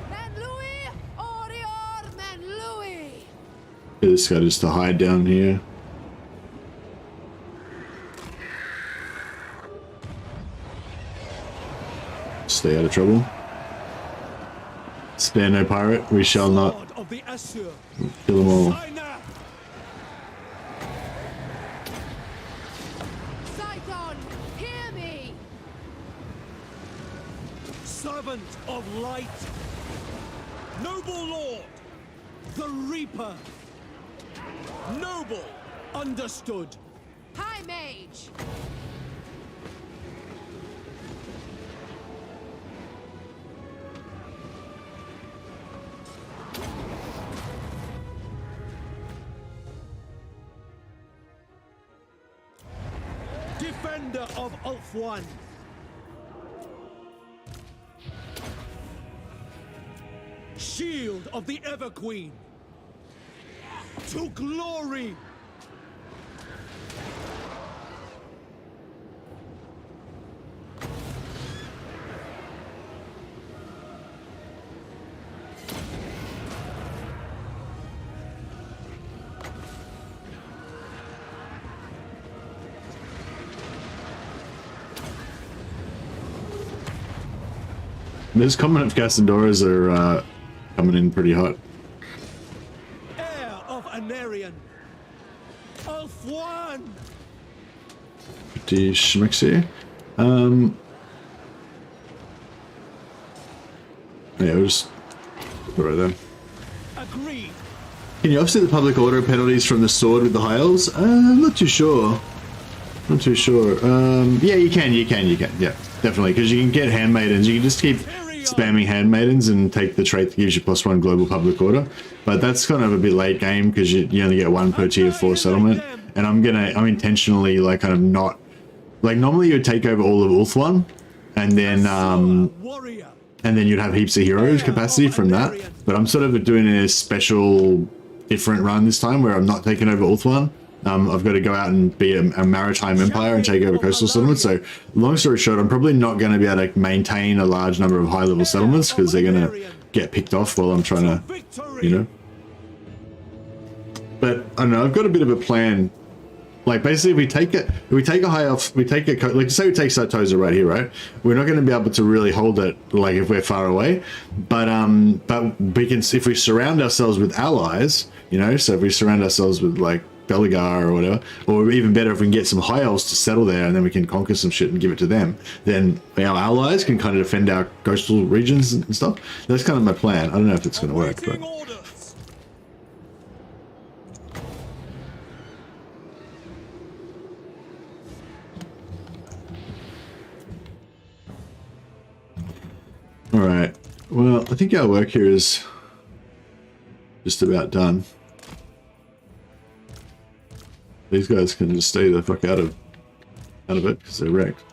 Men Louis, Orior, Men Louis. Get this guy just to hide down here. Stay out of trouble. Spare no pirate, we shall not kill them all. Scython, hear me. Servant of light. Noble Lord. The Reaper. Noble. Understood. High Mage. Defender of Ulfwan. Shield of the Everqueen. To glory. Those Covenant of Cassadoras are coming in pretty hot. Heir of Anarion. Ulfwan. Pretty schmicks here. Yeah, we'll just put it right there. Agreed. Can you offset the public order penalties from the sword with the high elves? I'm not too sure. Not too sure. Yeah, you can. Yeah, definitely. Because you can get handmaidens. You can just keep spamming handmaidens and take the trait that gives you +1 global public order. But that's kind of a bit late game because you only get 1 per tier 4 settlement. And I'm intentionally like kind of not like normally you would take over all of Ulthuan and then you'd have heaps of heroes capacity from that. But I'm sort of doing a special different run this time where I'm not taking over Ulthuan. I've got to go out and be a maritime empire and take over coastal settlements. So long story short, I'm probably not going to be able to maintain a large number of high level settlements because they're going to get picked off while I'm trying to, you know. But I don't know, I've got a bit of a plan Like basically, if we take a high elf, like say we take Sartosa right here, right? We're not going to be able to really hold it like if we're far away, but we can, if we surround ourselves with allies, you know. So if we surround ourselves with like Beligar or whatever, or even better if we can get some high elves to settle there and then we can conquer some shit and give it to them, then our allies can kind of defend our coastal regions and stuff. That's kind of my plan. I don't know if it's going to work, but all right, well, I think our work here is just about done. These guys can just stay the fuck out of it because they're wrecked.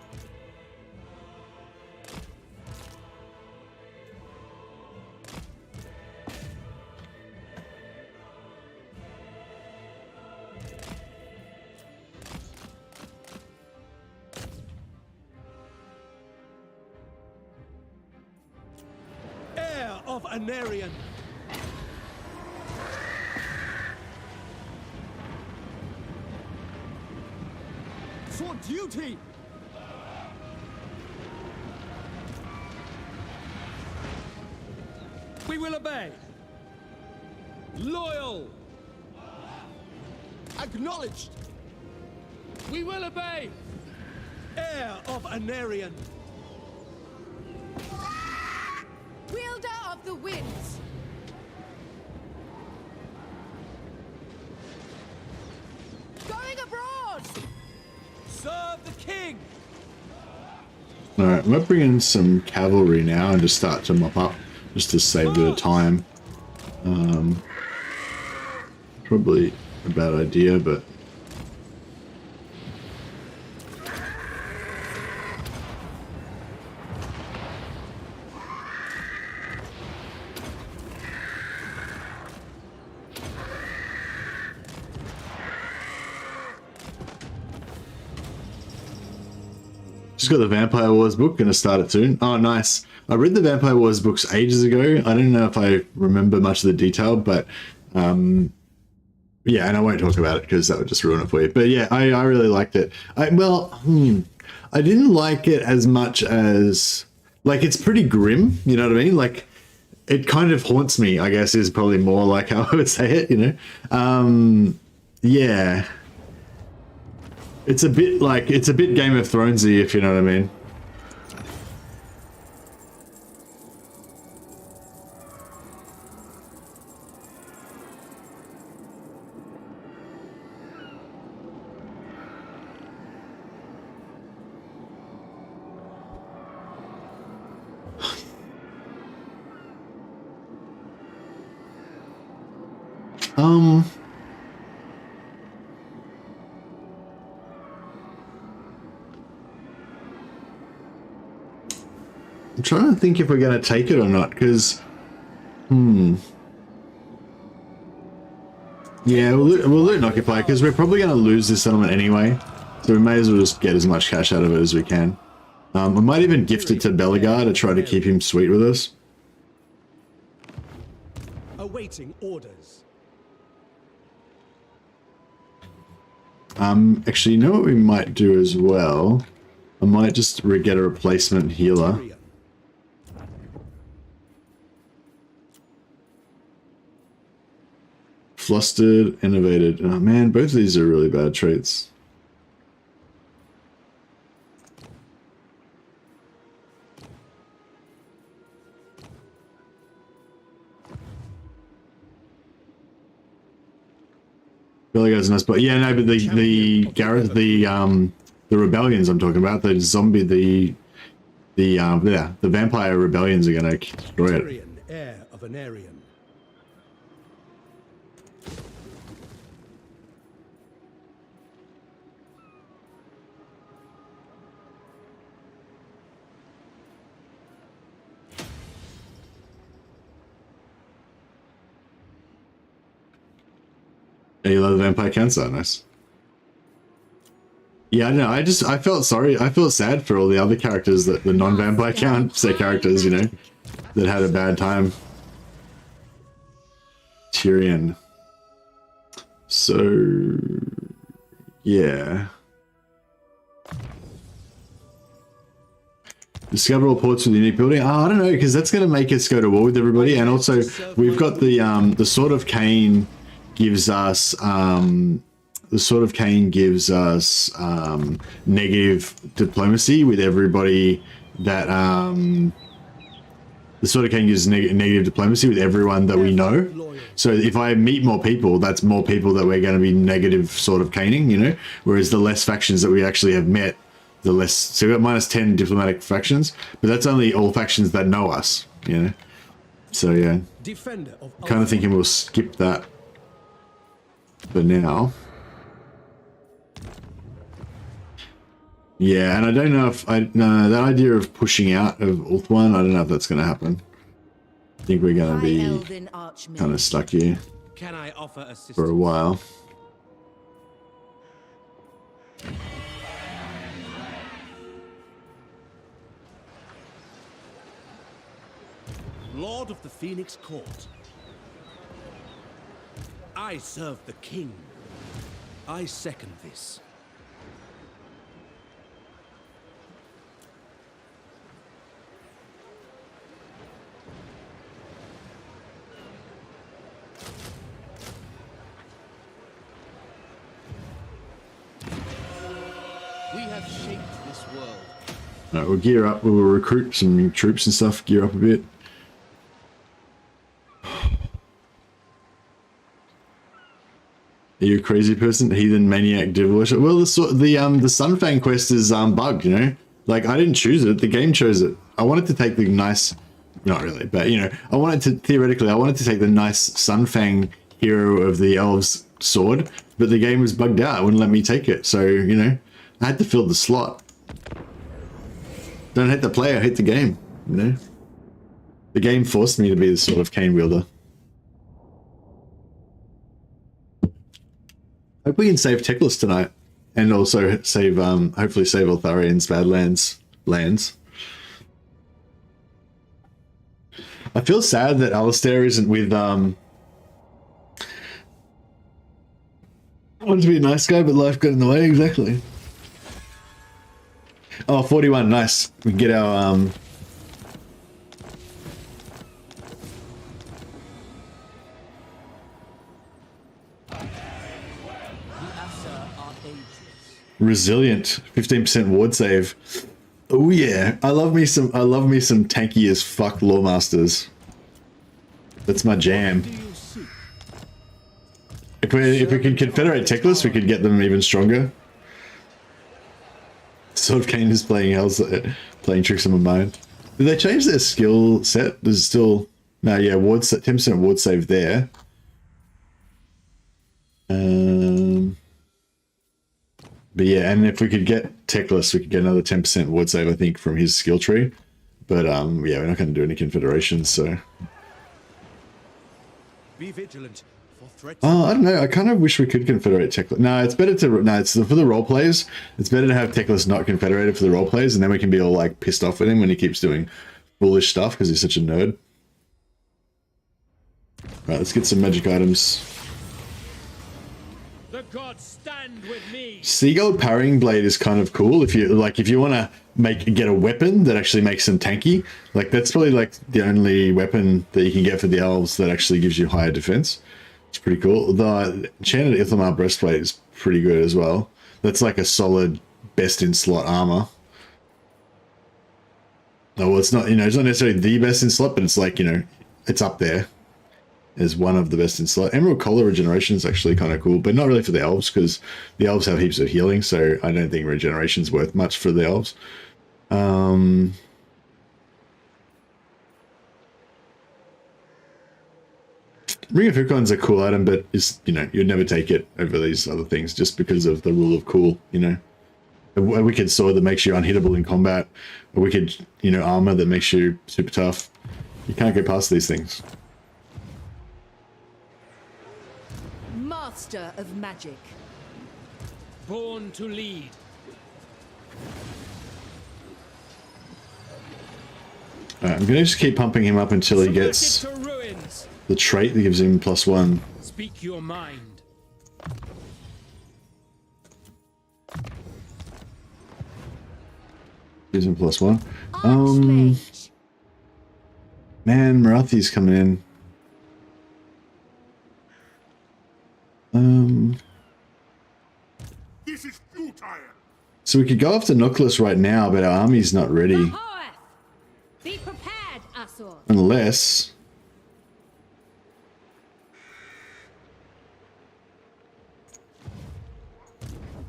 Heir of Anarian. For duty! We will obey. Loyal. Acknowledged! We will obey. Heir of Anarian. Wielder of the winds. Going abroad. Serve the king! Alright, I'm gonna bring in some cavalry now and just start to mop up, just to save a bit of time. Probably a bad idea, but... Just got the Vampire Wars book, gonna start it soon. Oh, nice. I read the Vampire Wars books ages ago. I don't know if I remember much of the detail, but yeah, and I won't talk about it because that would just ruin it for you. But yeah, I really liked it. I didn't like it as much as, like, it's pretty grim, you know what I mean? Like, it kind of haunts me, I guess, is probably more like how I would say it, you know? Yeah. It's a bit like, it's a bit Game of Thronesy, if you know what I mean. I'm trying to think if we're going to take it or not, because... Yeah, we'll loot and occupy, because we're probably going to lose this settlement anyway, so we may as well just get as much cash out of it as we can. We might even gift it to Beligar to try to keep him sweet with us. Awaiting orders. Actually, you know what we might do as well? I might just get a replacement healer. Flustered, innovated. Oh man, both of these are really bad traits. Beligar's nice, but yeah, no, but the rebellions I'm talking about, the zombie, the vampire rebellions are gonna destroy it. Tyrion, heir of Anarian. Yeah, you love the vampire cancer, nice. Yeah, I don't know. I felt sorry. I felt sad for all the other characters, that the non-vampire cancer characters, you know, that had a bad time. Tyrion. So Yeah. Discover all ports with unique building. Oh, I don't know, because that's going to make us go to war with everybody. And also, we've got the Sword of Khaine gives us negative diplomacy with everybody that the Sword of Khaine gives negative diplomacy with everyone that we know. So if I meet more people, that's more people that we're going to be negative Sword of Khaining, you know. Whereas the less factions that we actually have met, the less. So we've got -10 diplomatic factions, but that's only all factions that know us, you know. So yeah, kind of thinking we'll skip that for now. Yeah, and I don't know if that idea of pushing out of Ulthuan, I don't know if that's going to happen. I think we're going to be kind of stuck here for a while. Lord of the Phoenix Court. I serve the king. I second this. We have shaped this world. Alright, we'll gear up, we'll recruit some troops and stuff, gear up a bit. Are you a crazy person? Heathen, maniac, devil worship? Well, the Sunfang quest is bugged, you know? Like, I didn't choose it, the game chose it. I wanted to take the nice... Not really, but, you know, I wanted to take the nice Sunfang hero of the Elves sword, but the game was bugged out, it wouldn't let me take it, so, you know, I had to fill the slot. Don't hate the player, hate the game, you know? The game forced me to be the Sword of Khaine wielder. Hope we can save Teclis tonight, and also save, hopefully save Eltharian's Badlands lands. I feel sad that Alistair isn't with, I wanted to be a nice guy, but life got in the way, exactly. Oh, 41, nice. We can get our, resilient, 15% ward save. Oh yeah, I love me some tanky as fuck Lawmasters. That's my jam. If we can confederate Teclis, we could get them even stronger. Sword of Khaine is playing tricks on my mind. Did they change their skill set? There's still no, yeah, ward 10% ward save there. But yeah, and if we could get Teclis, we could get another 10% ward save, I think, from his skill tree. But yeah, we're not going to do any confederations, so. Be vigilant for threats. Oh, I don't know. I kind of wish we could confederate Teclis. No, it's better to. No, it's for the role players. It's better to have Teclis not confederated for the role players, and then we can be all like pissed off with him when he keeps doing foolish stuff because he's such a nerd. Right, let's get some magic items. The gods stand with me. Seagull parrying blade is kind of cool if you want to get a weapon that actually makes them tanky. Like that's probably like the only weapon that you can get for the elves that actually gives you higher defense. It's pretty cool. The enchanted Ithamar breastplate is pretty good as well. That's like a solid best in slot armor. Oh, well, it's not, you know, it's not necessarily the best in slot, but it's like, you know, it's up there as one of the best in slot. Emerald Collar regeneration is actually kind of cool, but not really for the elves because the elves have heaps of healing, so I don't think regeneration is worth much for the elves. Ring of Hukon's a cool item, but is, you know, you'd never take it over these other things just because of the rule of cool, you know. A wicked sword that makes you unhittable in combat, a wicked, you know, armor that makes you super tough. You can't go past these things. Master of magic. Born to lead. Alright, I'm gonna just keep pumping him up until he gets the trait that gives him +1. Speak your mind. Gives him +1. Archmage. Man, Marathi's coming in. This is futile. So we could go after Teclis right now, but our army's not ready. Hoeth. Be prepared, Asur. Unless...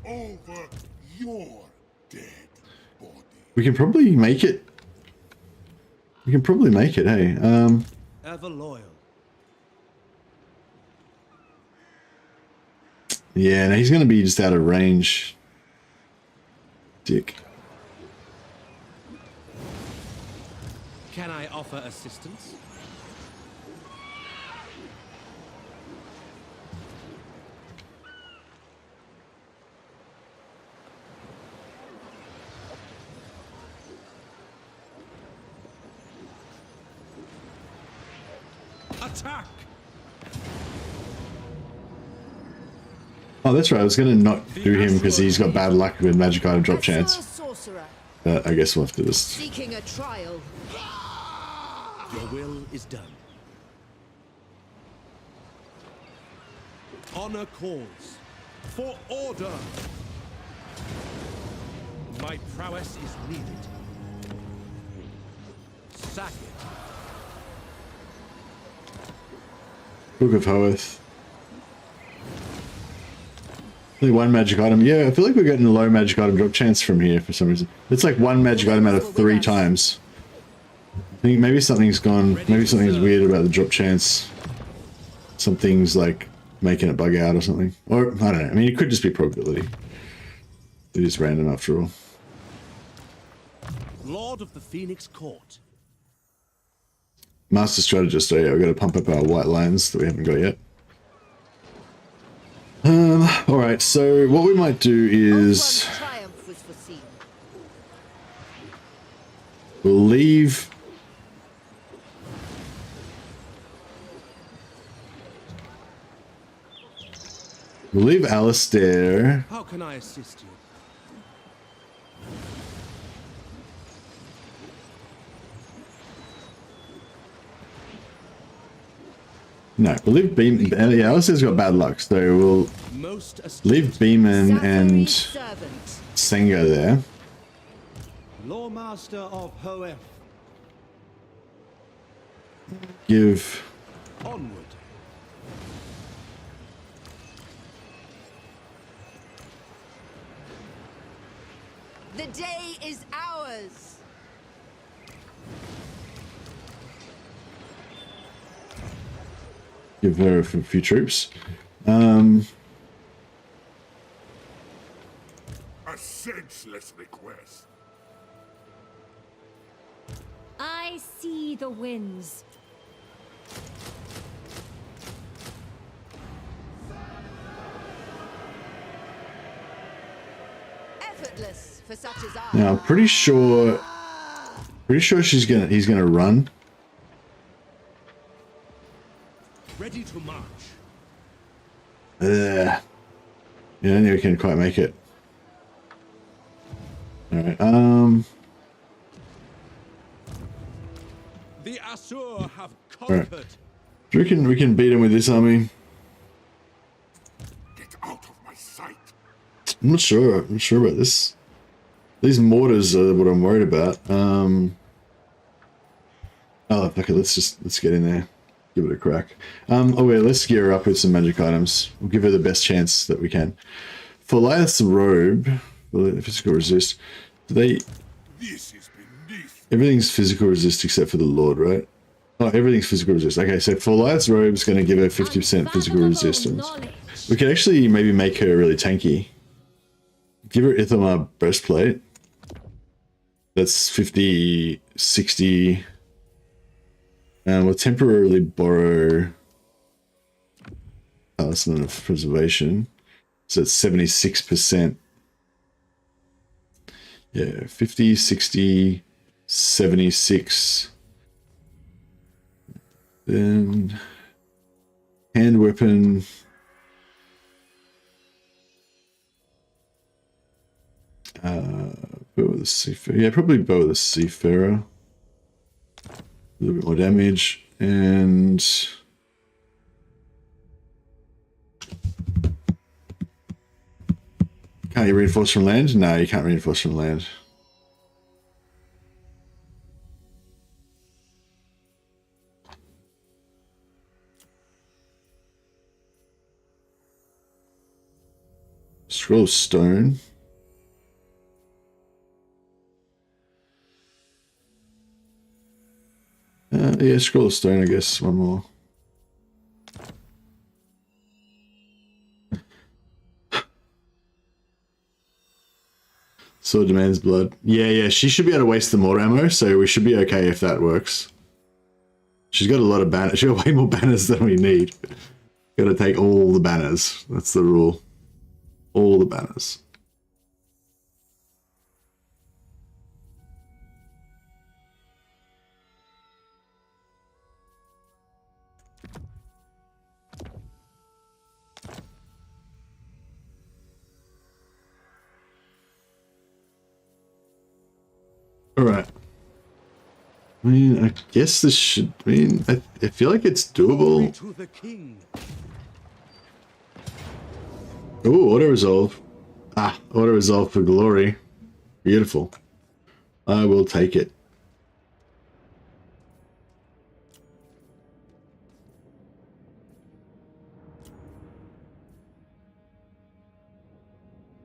Over your dead body. we can probably make it. We can probably make it, hey. Ever loyal. Yeah, no, he's going to be just out of range. Dick. Can I offer assistance? Attack! Oh, that's right. I was going to not do him because he's got bad luck with magic item drop Asur chance. sorcerer. I guess we'll have to just... Seeking a trial. Your will is done. Honor calls. For order! My prowess is needed. Sack it. Book of Hoeth. Only one magic item. Yeah, I feel like we're getting a low magic item drop chance from here for some reason. It's like one magic item out of 3 times. I think maybe something's gone. Maybe something's weird about the drop chance. Something's like making it bug out or something. Or, I don't know. I mean, it could just be probability. It is random after all. Lord of the Phoenix Court. Master Strategist. Oh yeah, we've got to pump up our white lines that we haven't got yet. Alright, so what we might do is... Triumph was foreseen. We'll leave... We'll leave Alistair. How can I assist you? No, we'll leave Beeman. Yeah, Alistair's got bad luck, so we'll Most astute. leave Beeman and Servant. Sengo there. Lawmaster of Hoeth. Give... Onward. The day is ours. Give her a few troops. A senseless request. I see the winds. Effortless for such as I. Now, I'm pretty sure he's gonna run. Ready to march. Yeah, I don't think we can quite make it. Alright, The Asur have conquered. do you reckon we can beat him with this army? Get out of my sight. I'm not sure. I'm not sure about this. These mortars are what I'm worried about. Oh, fuck it. Let's get in there. Give it a crack. Oh wait, let's gear her up with some magic items. We'll give her the best chance that we can. For Lyath's robe, physical resist. This is beneath. Everything's physical resist except for the Lord, right? Oh, everything's physical resist. Okay, so for Lyath's robe is going to give her 50% physical resistance. Knowledge. We could actually maybe make her really tanky. Give her Ithamar breastplate. That's 50, 60. And we'll temporarily borrow Talisman of Preservation. So it's 76%. Yeah, 50, 60, 76. Then hand weapon. with a seafarer. Yeah, probably bow with a seafarer. A little bit more damage. And can't you reinforce from land? No, you can't reinforce from land. Scroll of stone. Yeah, scroll of stone, I guess. One more. Sword demands blood. Yeah, she should be able to waste the more ammo, so we should be okay if that works. She's got a lot of banners. She's got way more banners than we need. Gotta take all the banners. That's the rule. All the banners. All right. I mean, I guess this should. I mean, I feel like it's doable. Oh, auto resolve. Ah, auto resolve for glory. Beautiful. I will take it.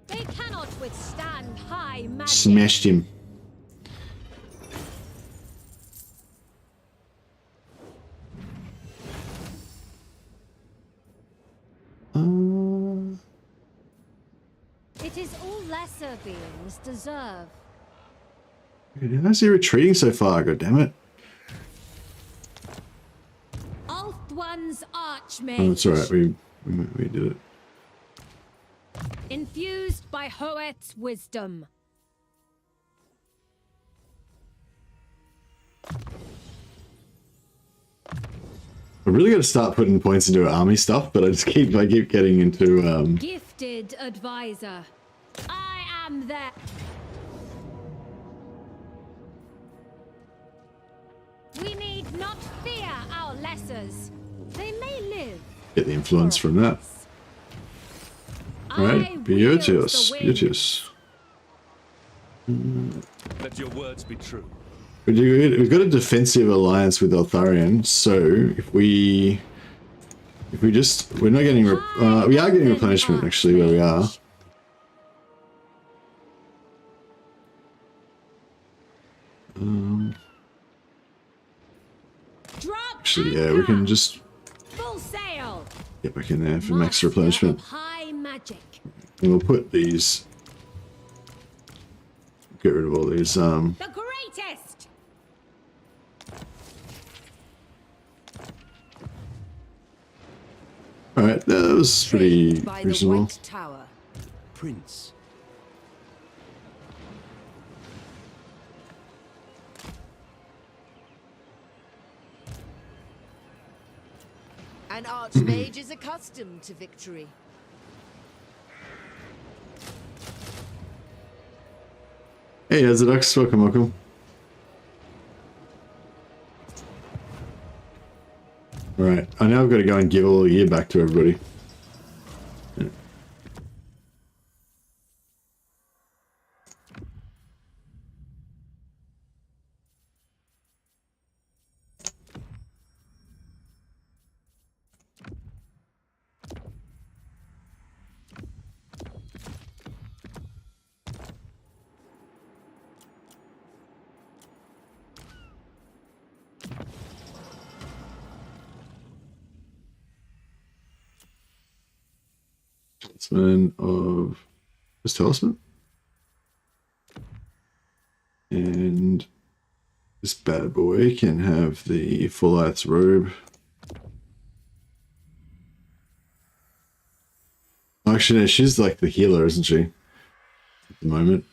They cannot withstand high magic. Smashed him. It is all lesser beings deserve. How is he retreating so far? God damn it. Ulthuan's Archmage. Oh, it's alright. We did it. Infused by Hoet's wisdom. I really got to start putting points into army stuff, but I keep getting into Gifted advisor. I am there. We need not fear our lessers. They may live. Get the influence from that. Alright, beauteous, beauteous. Let your words be true. We've got a defensive alliance with Eltharion, so if we just, we're not getting, we are getting replenishment actually where we are. Actually, yeah, we can just get back in there for max replenishment. And we'll put these, get rid of all these, The greatest. Alright, that was pretty reasonable. Tower. Prince. An archmage is accustomed to victory. Hey, how's the ducks? Welcome, welcome. Alright, I know I've got to go and give all the year back to everybody. Yeah. Talisman of this talisman. And this bad boy can have the Full Earth's robe. Actually, no, she's like the healer, isn't she? At the moment.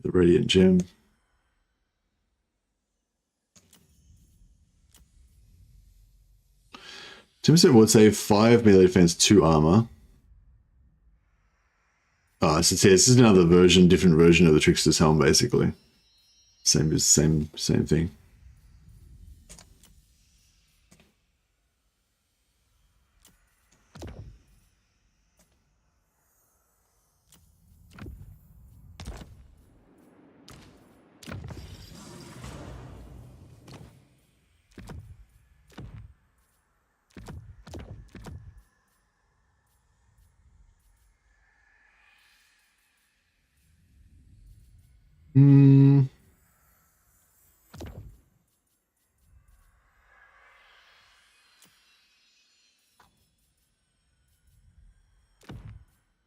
The Radiant Gem. Timson would say 5 melee defense, 2 armor. Oh, so this is another version, different version of the Trickster's Helm, basically. Same thing.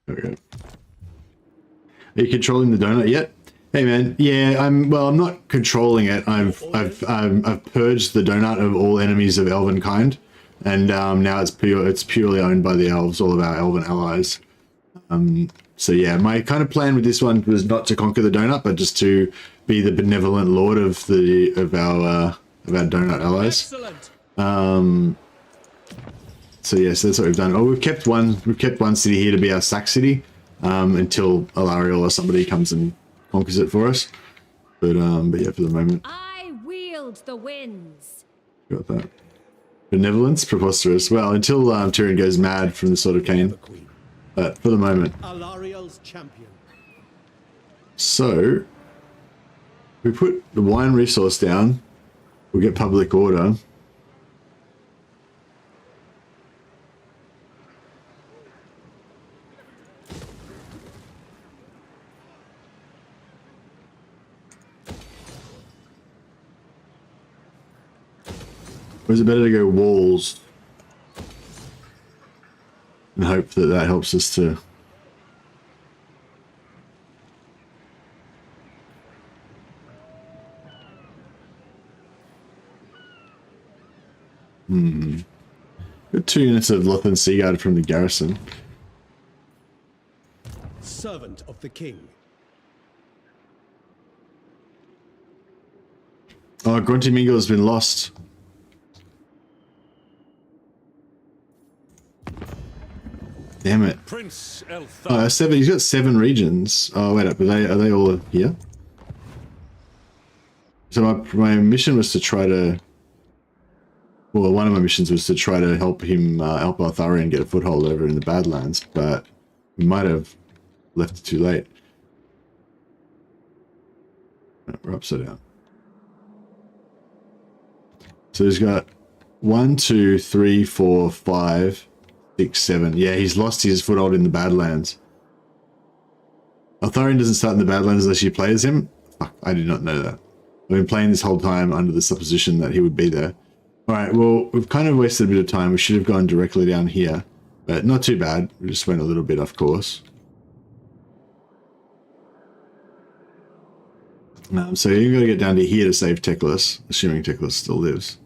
There we go. Are you controlling the donut yet? Hey man, yeah, I'm not controlling it. I've purged the donut of all enemies of elven kind, and now it's purely owned by the elves, all of our elven allies. So yeah, my kind of plan with this one was not to conquer the donut, but just to be the benevolent lord of our donut allies. Excellent. So yes, that's what we've done. Oh, we've kept one city here to be our sack city until Alariel or somebody comes and conquers it for us. But yeah, for the moment, I wield the winds. got that. Benevolence, preposterous. Well, until Tyrion goes mad from the sword of Khaine. But for the moment. Alariel's champion. So we put the wine resource down. We'll get public order. Or is it better to go walls and hope that that helps us to... Got 2 units of Lothan Seaguard from the garrison. Servant of the king. Oh, Grunty Mingo has been lost. Damn it. Prince Elth. Oh, he's got 7 regions. Oh, wait up. Are they all here? So my mission was to try to... Well, one of my missions was to try to help him, help Arthurian get a foothold over in the Badlands, but we might have left it too late. No, we're upside down. So he's got 1, 2, 3, 4, 5, 6, 7. Yeah, he's lost his foothold in the Badlands. Arthurian doesn't start in the Badlands unless you play as him? Fuck, I did not know that. I've been playing this whole time under the supposition that he would be there. Alright, well, we've kind of wasted a bit of time. We should have gone directly down here. But not too bad. We just went a little bit off course. So you've got to get down to here to save Teclis, assuming Teclis still lives.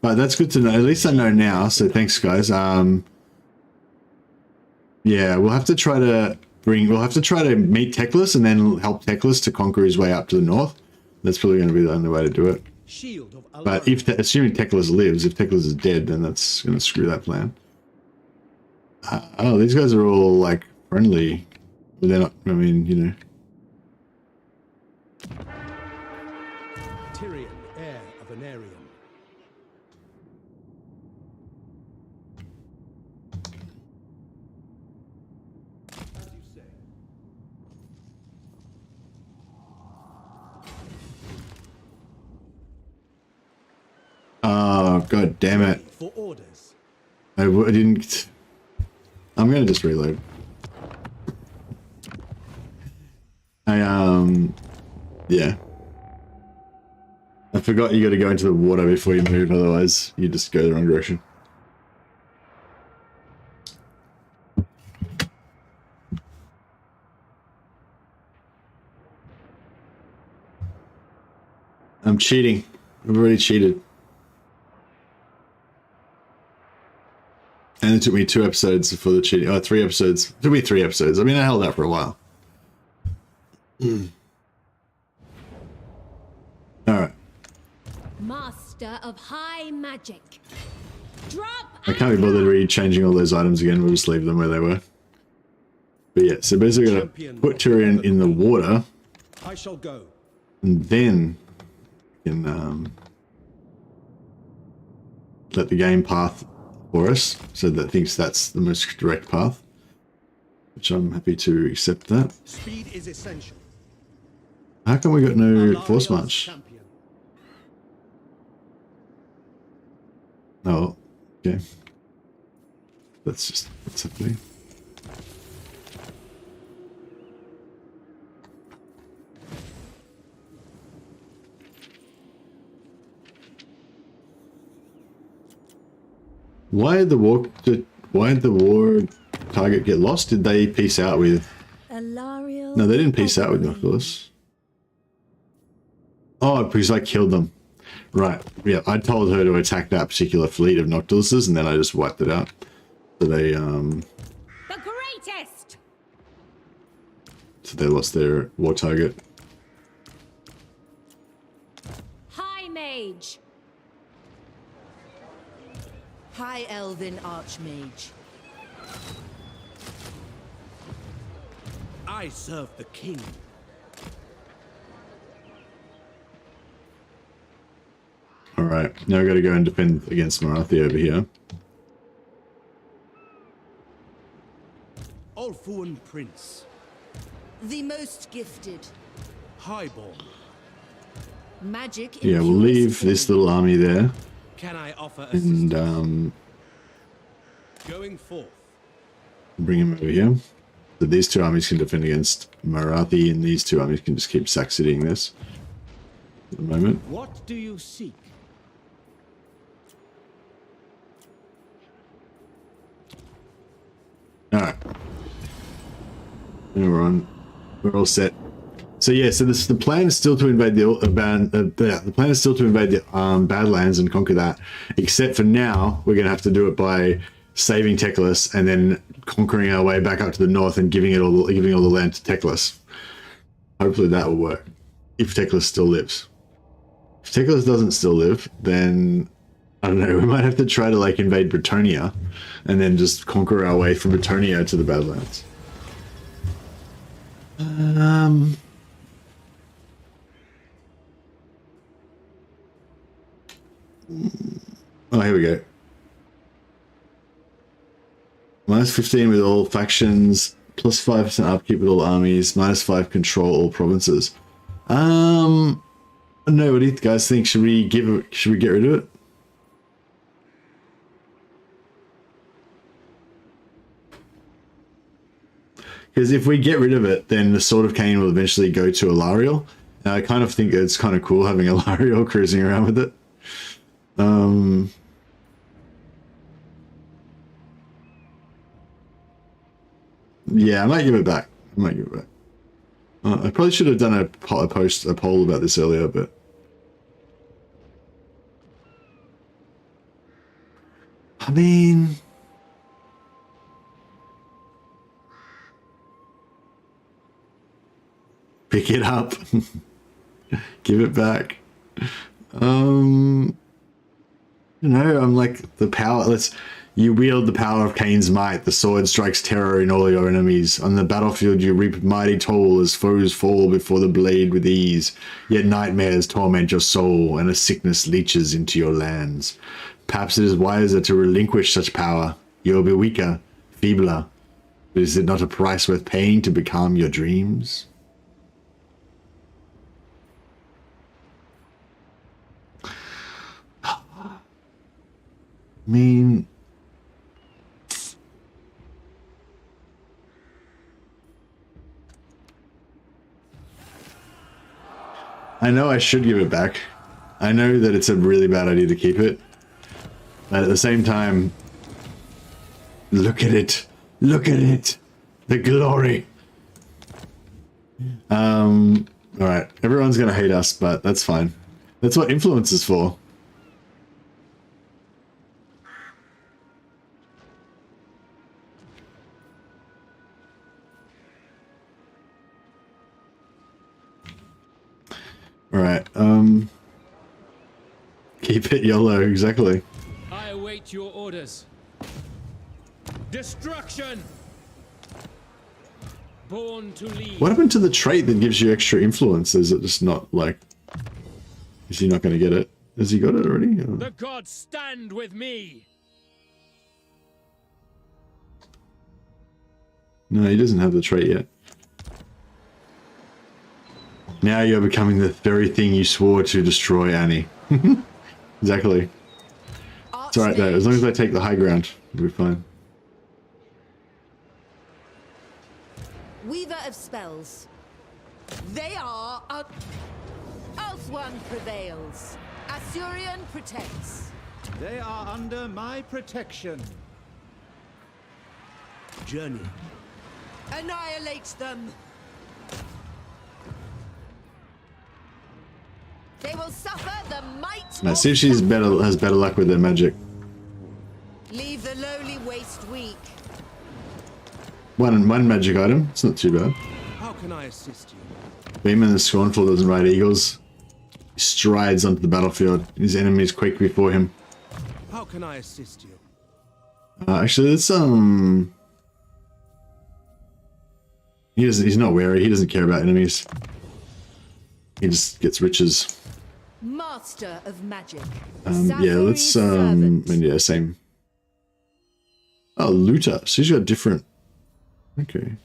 But that's good to know. At least I know now, so thanks, guys. Yeah, we'll have to try to meet Teclis and then help Teclis to conquer his way up to the north. That's probably going to be the only way to do it. Shield of But assuming Teclis lives, if Teclis is dead, then that's going to screw that plan. Oh, these guys are all, like, friendly. But they're not, I mean, you know. Tyrion, heir of Anarion. Oh, god damn it. For orders. I didn't... I'm going to just reload. Yeah. I forgot you got to go into the water before you move, otherwise you just go the wrong direction. I'm cheating. I've already cheated. And it took me 2 episodes for the cheating. Oh, 3 episodes. It took me 3 episodes. I mean, I held out for a while. Alright. Master of high magic. Drop. I can't be bothered changing all those items again. We'll just leave them where they were. But yeah, so basically we're gonna put Tyrion in the water. I shall go. And then we can let the game path for us, so that it thinks that's the most direct path. Which I'm happy to accept that. Speed is essential. How come we got no force march? Champion. Oh, okay. That's just what's happening. Why did the war target get lost? Did they peace out with? No, they didn't peace out with Noctilus. Oh, because I killed them. Right. Yeah, I told her to attack that particular fleet of Noctiluses, and then I just wiped it out. So they The greatest. So they lost their war target. High mage. High Elven Archmage. I serve the king. Alright, now we gotta go and defend against Marathi over here. Ulfuan Prince. The most gifted. Highborn. Magic. Yeah, we'll leave this little army there. Can I offer assistance? And Going forth. bring him over here. So these two armies can defend against Marathi, and these two armies can just keep sack-citying this at the moment. What do you seek? Alright. We're all set. So yeah, so the plan is still to invade the plan is still to invade the Badlands and conquer that. Except for now, we're gonna have to do it by saving Teclis and then conquering our way back up to the north and giving all the land to Teclis. Hopefully that will work. If Teclis still lives. If Teclis doesn't still live, then I don't know. We might have to try to like invade Bretonnia and then just conquer our way from Bretonnia to the Badlands. Oh, here we go. Minus 15 with all factions, plus 5% upkeep with all armies, minus 5 control all provinces. No, what do you guys think? Should we get rid of it? Because if we get rid of it, then the Sword of Khaine will eventually go to Alariel. And I kind of think it's kind of cool having Alariel cruising around with it. Yeah, I might give it back. I probably should have done a poll about this earlier, but I mean, pick it up, give it back. You know, I'm like the power. You wield the power of Khaine's might. The sword strikes terror in all your enemies. On the battlefield, you reap mighty toll as foes fall before the blade with ease. Yet nightmares torment your soul, and a sickness leeches into your lands. Perhaps it is wiser to relinquish such power. You will be weaker, feebler. But is it not a price worth paying to become your dreams? I mean, I know I should give it back. I know that it's a really bad idea to keep it. But at the same time, look at it. Look at it. The glory. Alright. Everyone's going to hate us, but that's fine. That's what influence is for. Alright, keep it YOLO, exactly. I await your orders. Destruction! Born to lead. What happened to the trait that gives you extra influence? Is it just not like... Is he not going to get it? Has he got it already? Or? The gods stand with me. No, he doesn't have the trait yet. Now you're becoming the very thing you swore to destroy, Annie. Exactly. It's alright though, as long as I take the high ground, we'll be fine. Weaver of spells. They are One prevails. Assyrian protects. They are under my protection. Journey. Annihilate them. They will suffer the might. Now see if she's has better luck with her magic. Leave the lowly waste weak. One magic item. It's not too bad. How can I assist you? Beeman the Scornful doesn't ride eagles. He strides onto the battlefield. His enemies quake before him. How can I assist you? Actually, let's He's not wary. He doesn't care about enemies. He just gets riches. Master of magic. Yeah, let's yeah, same. Oh, looter. So she's got different. Okay.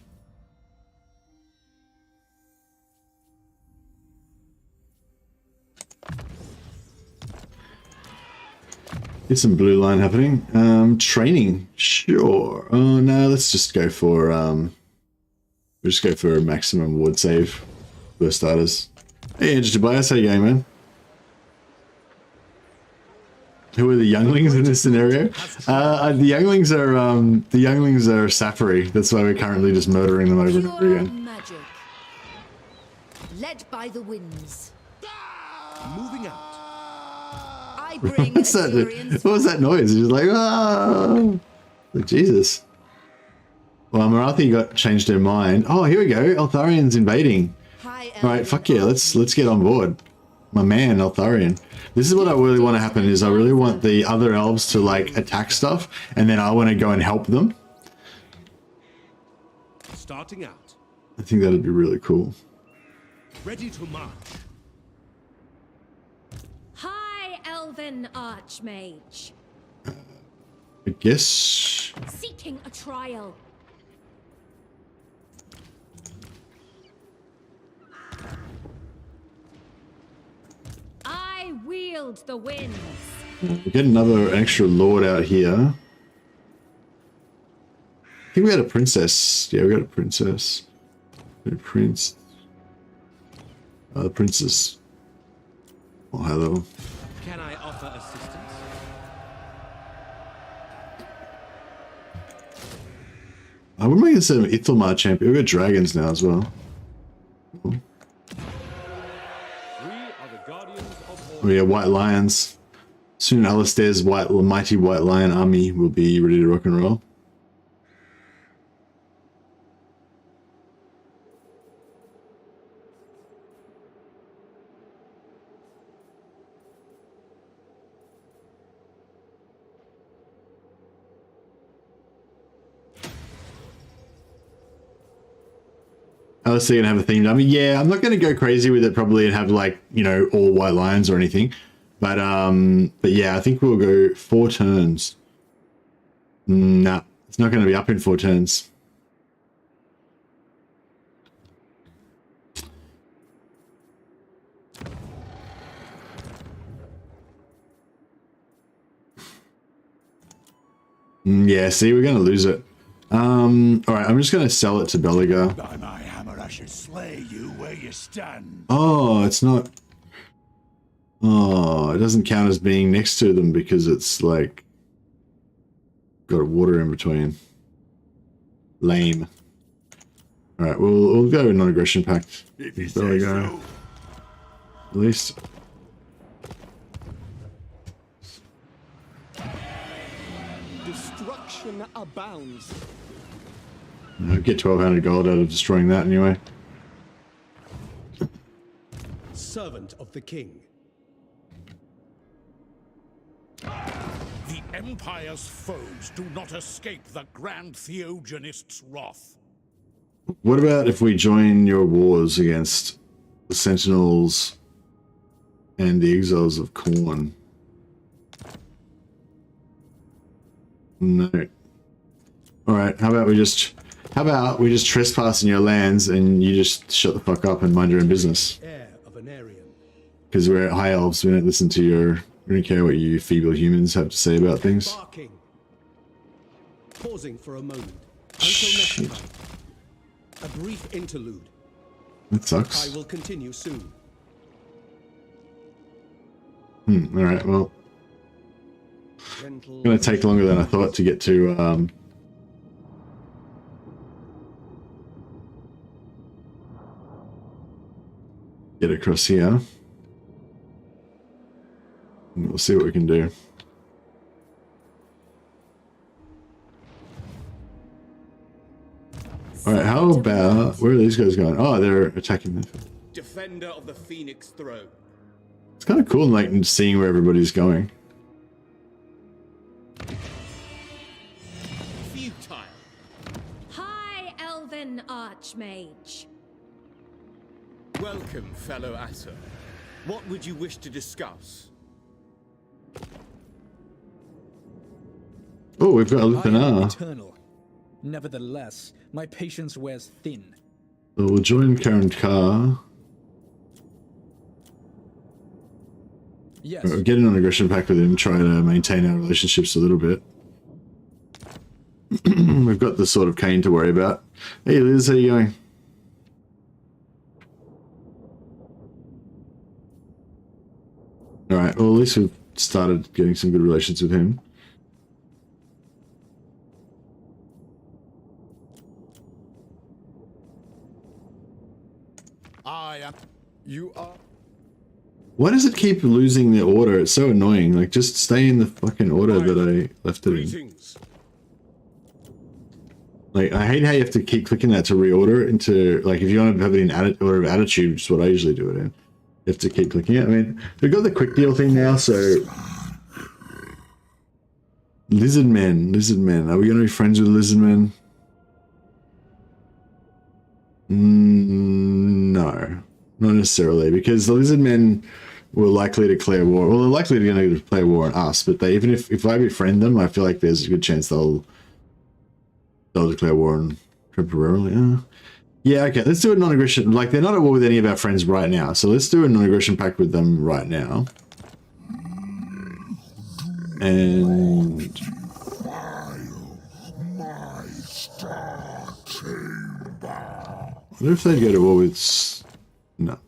There's some blue line happening. Training. Sure. Oh no, let's just go for we'll just go for a maximum ward save for starters. Hey, Tobias, how you going, man? Who are the younglings in this scenario? The younglings are Safari. That's why we're currently just murdering them over and over again. Magic. Led by the winds. Moving out. I bring What's that? What was that noise? He was like, oh, like, Jesus. Well, Marathi got changed her mind. Oh, here we go. Eltharian's invading. All right, fuck yeah, let's get on board. My man, Eltharian. This is what I really want to happen is I really want the other elves to like attack stuff, and then I want to go and help them. Starting out. I think that'd be really cool. Ready to march. High Elven Archmage. I guess. Seeking a trial. I wield the winds. We get an extra lord out here. I think we had a princess. Yeah, we got a princess. A prince. The princess. Oh, hello. Can I offer assistance? I wouldn't make instead of Ithalmar champion. We've got dragons now as well. Oh. We have white lions. Soon Alistair's mighty white lion army will be ready to rock and roll. Alistair gonna have a themed army. Yeah, I'm not gonna go crazy with it probably and have like, you know, all white lions or anything. But yeah, I think we'll go 4 turns. Nah, it's not gonna be up in 4 turns. Yeah, see, we're gonna lose it. Alright, I'm just gonna sell it to Belagar. By my hammer, I should slay you where you stand. Oh, it's not. Oh, it doesn't count as being next to them because it's like got water in between. Lame. All right, we'll go non-aggression pact. There we go. At least. Destruction abounds. I'll get 1,200 gold out of destroying that anyway. Servant of the king. The Empire's foes do not escape the Grand Theogenist's wrath. What about if we join your wars against the Sentinels and the Exiles of Khorne? No. Alright, how about we just trespass in your lands and you just shut the fuck up and mind your own business? Heir of an Aryan. Because we're High Elves, we don't listen to your... We don't care what you feeble humans have to say about things. Barking. Pausing for a moment. Until next time. A brief interlude. That sucks. I will continue soon. Alright, well... It's gonna take longer than I thought to get to, get across here. We'll see what we can do. Alright, how about... Where are these guys going? Oh, they're attacking the... Defender of the Phoenix Throne. It's kind of cool, like, seeing where everybody's going. Futile. High Elven Archmage. Welcome, fellow Asser. What would you wish to discuss? Oh, we've got a I am Luthanar. eternal. Nevertheless, my patience wears thin. So we'll join Karen Carr. Yes. Get in an aggression pact with him, try to maintain our relationships a little bit. We've got the sort of Khaine to worry about. Hey Liz, how you going? Alright, well at least we've started getting some good relations with him. You are. Why does it keep losing the order? It's so annoying. Like, just stay in the fucking order that I left it in. Like, I hate how you have to keep clicking that to reorder it into, like, if you want to have it in order of attitude, which is what I usually do it in. You have to keep clicking it. I mean, we've got the quick deal thing now, so... Lizard men. Are we going to be friends with lizard men? No. Not necessarily, because the lizard men were likely to declare war. Well, they're likely to going to declare war on us, but they, even if I befriend them, I feel like there's a good chance they'll declare war on temporarily. Yeah, okay, let's do a non-aggression. Like, they're not at war with any of our friends right now, so let's do a non-aggression pact with them right now. And... I wonder if they'd go to war with... No.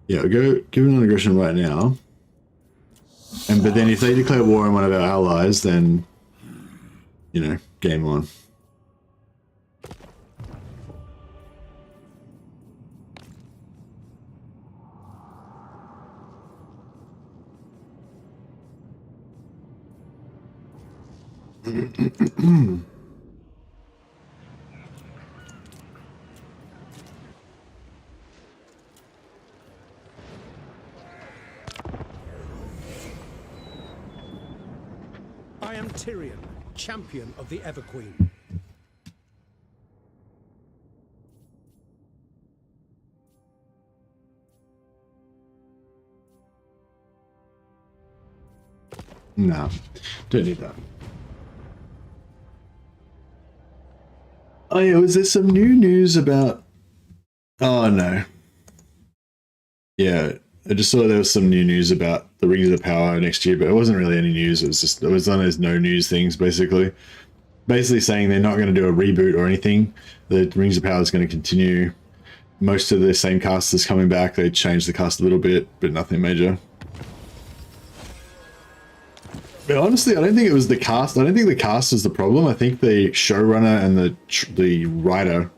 Yeah, go give them an aggression right now. But then if they declare war on one of our allies, then, you know, game on. I am Tyrion, champion of the Everqueen. No, don't need that. Oh yeah, was there some new news about... Oh no. Yeah, I just saw there was some new news about the Rings of Power next year, but it wasn't really any news. It was one of those no news things, basically. Basically saying they're not going to do a reboot or anything. The Rings of Power is going to continue. Most of the same cast is coming back. They changed the cast a little bit, but nothing major. But honestly, I don't think it was the cast. I don't think the cast is the problem. I think the showrunner and the writer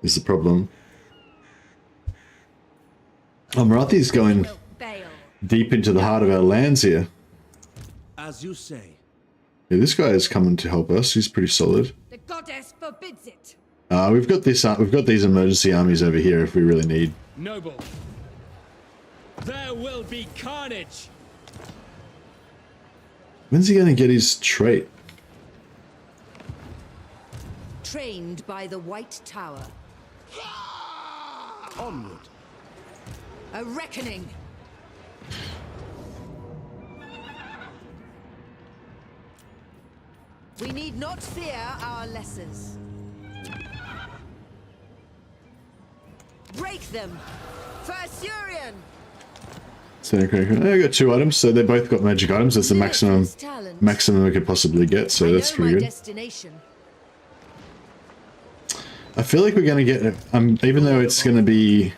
is the problem. Oh, Marathi's going deep into the heart of our lands here. As you say. Yeah, this guy is coming to help us. He's pretty solid. The goddess forbids it. We've got this. We've got these emergency armies over here if we really need. Noble. There will be carnage. When's he going to get his trait? Trained by the White Tower. Onward. A reckoning. We need not fear our lessers. Break them! Firsturion! So I got 2 items, so they both got magic items. That's the maximum we could possibly get, so that's pretty good. I feel like we're going to get, even though it's going to be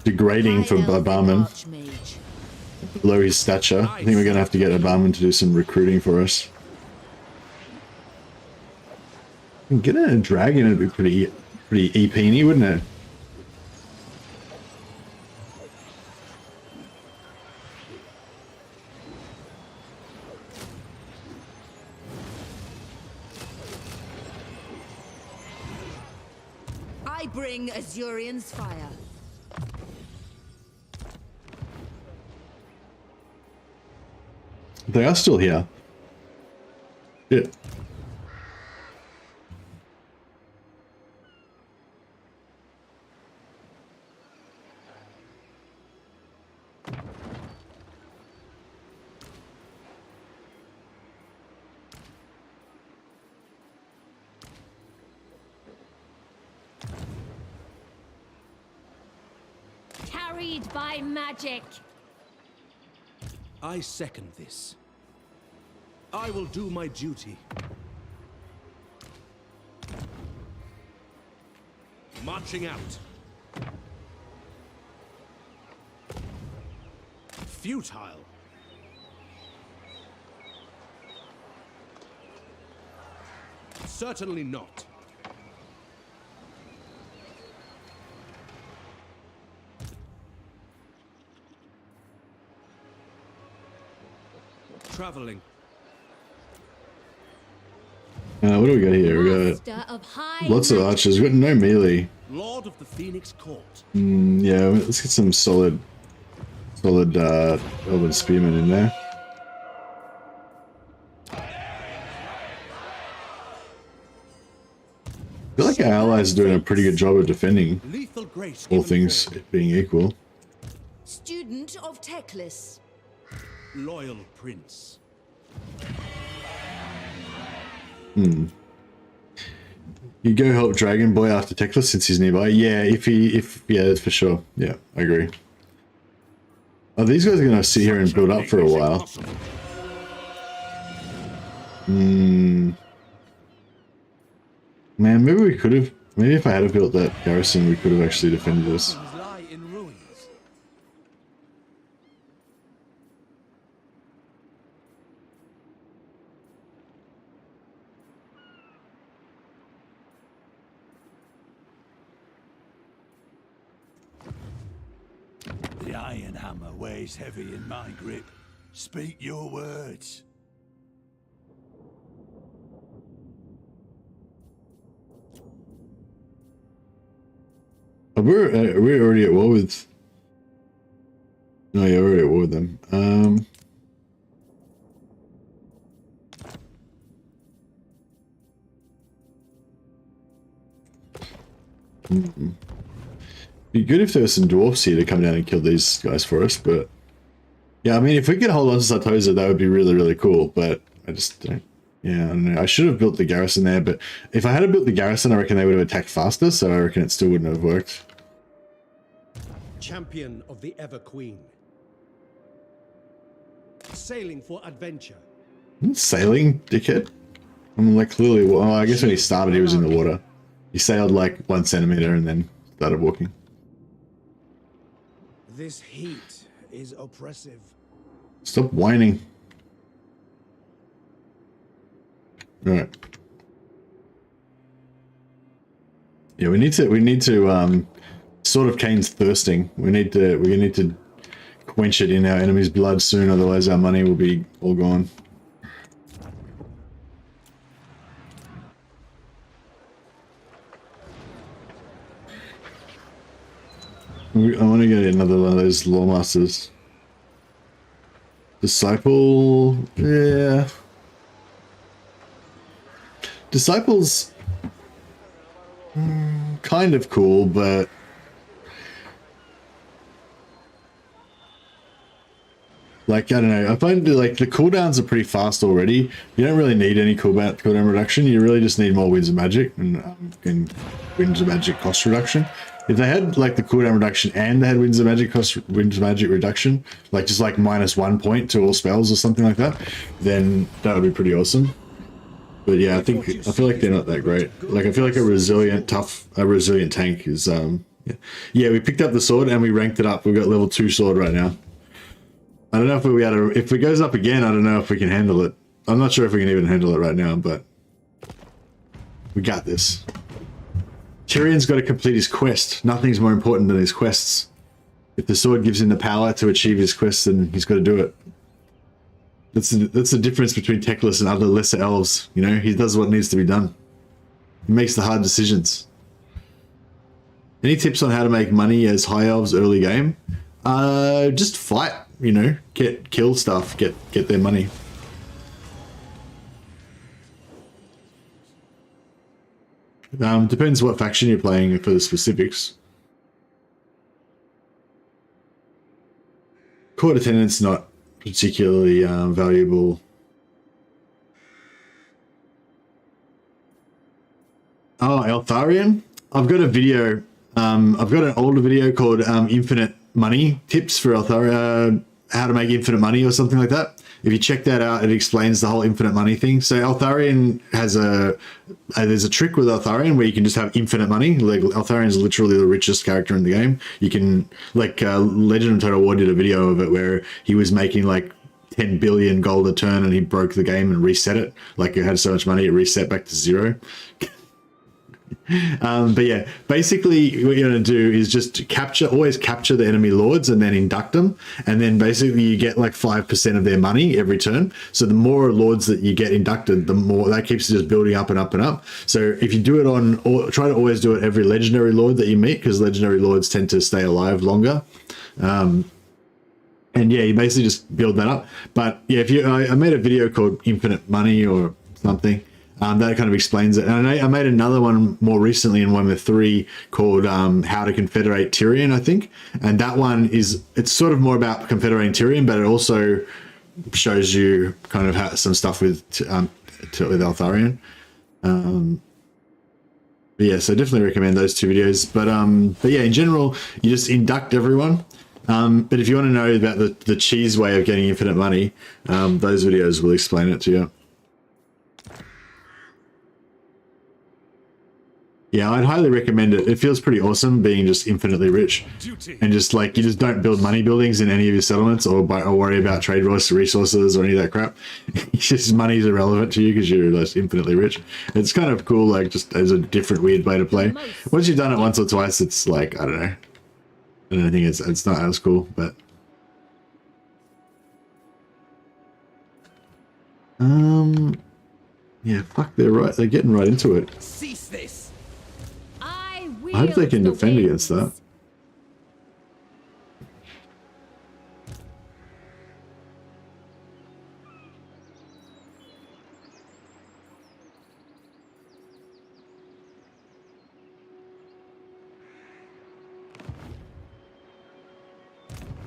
degrading for Barman, below his stature, I think we're going to have to get a Barman to do some recruiting for us. Getting a dragon would be pretty EP-y, wouldn't it? I bring Azurion's fire. They are still here. Yeah. Carried by magic. I second this. I will do my duty. Marching out. Futile. Certainly not. Traveling. What do we got here? We got lots of archers. We got no melee. Lord of the Phoenix Court. Yeah, let's get some solid Elven spearmen in there. I feel like our allies are doing a pretty good job of defending, all things being equal. Student of Teclis. Loyal prince. You go help Dragon Boy after Teclis since he's nearby. Yeah, yeah, for sure. Yeah, I agree. Oh, these guys are gonna sit here and build up for a while. Man, maybe we could have. Maybe if I had built that garrison, we could have actually defended this. The iron hammer weighs heavy in my grip. Speak your words. We're already at war with... No, yeah, we're already at war with them. Be good if there were some dwarfs here to come down and kill these guys for us, but... Yeah, I mean, if we could hold on to Sartosa, that would be really, really cool, but I just don't... Yeah, I don't know. I should have built the garrison there, but if I had built the garrison, I reckon they would have attacked faster, so I reckon it still wouldn't have worked. Champion of the Ever Queen. Sailing for adventure. Sailing, dickhead? I'm like, clearly... Well, I guess when he started, he was in the water. He sailed like 1 centimeter and then started walking. This heat is oppressive. Stop whining. Right. Yeah, we need to sort of Khaine's thirsting. We need to quench it in our enemy's blood soon, otherwise our money will be all gone. I want to get another one of those lawmasters. Disciple, yeah. Disciples, kind of cool, but Like, I don't know, I find like the cooldowns are pretty fast already. You don't really need any cooldown reduction. You really just need more Winds of Magic and Winds of Magic cost reduction. If they had like the cooldown reduction and they had Winds of Magic reduction, like just like -1 point to all spells or something like that, then that would be pretty awesome. But yeah, I feel like they're not that great. Like, I feel like a resilient tank is yeah. We picked up the sword and we ranked it up. We've got level 2 sword right now. I don't know if if it goes up again, I don't know if we can handle it. I'm not sure if we can even handle it right now, but we got this. Tyrion's got to complete his quest. Nothing's more important than his quests. If the sword gives him the power to achieve his quest, then he's got to do it. That's the difference between Teclis and other lesser elves. You know, he does what needs to be done. He makes the hard decisions. Any tips on how to make money as high elves early game? Just fight. You know, kill stuff, get their money. Depends what faction you're playing for the specifics. Court attendance not particularly valuable. Oh, Eltharion? I've got a video. I've got an older video called Infinite Money Tips for Eltharion. How to make infinite money or something like that. If you check that out, it explains the whole infinite money thing. So Eltharion has there's a trick with Eltharion where you can just have infinite money. Like, Eltharion is literally the richest character in the game. You can, like, Legend of Total War did a video of it where he was making like 10 billion gold a turn and he broke the game and reset it. Like, it had so much money, it reset back to 0. But yeah, basically what you're going to do is just always capture the enemy lords and then induct them, and then basically you get like 5% of their money every turn. So the more lords that you get inducted, the more that keeps just building up and up and up. So if you do it try to always do it every legendary lord that you meet, because legendary lords tend to stay alive longer. And yeah, you basically just build that up. But yeah, I made a video called Infinite Money or something. That kind of explains it. And I made another one more recently in Warhammer 3 called How to Confederate Tyrion, I think. And that one it's sort of more about confederating Tyrion, but it also shows you kind of some stuff with Eltharion. But yeah, so definitely recommend those 2 videos. But yeah, in general, you just induct everyone. But if you want to know about the cheese way of getting infinite money, those videos will explain it to you. Yeah, I'd highly recommend it. It feels pretty awesome being just infinitely rich. And just like, you just don't build money buildings in any of your settlements or worry about trade resources or any of that crap. It's just, money's irrelevant to you because you're just infinitely rich. It's kind of cool, like, just as a different weird way to play. Once you've done it once or twice, it's like, I don't know. I don't think it's not as cool, but yeah, fuck, they're getting right into it. Cease this. I hope they can defend against that.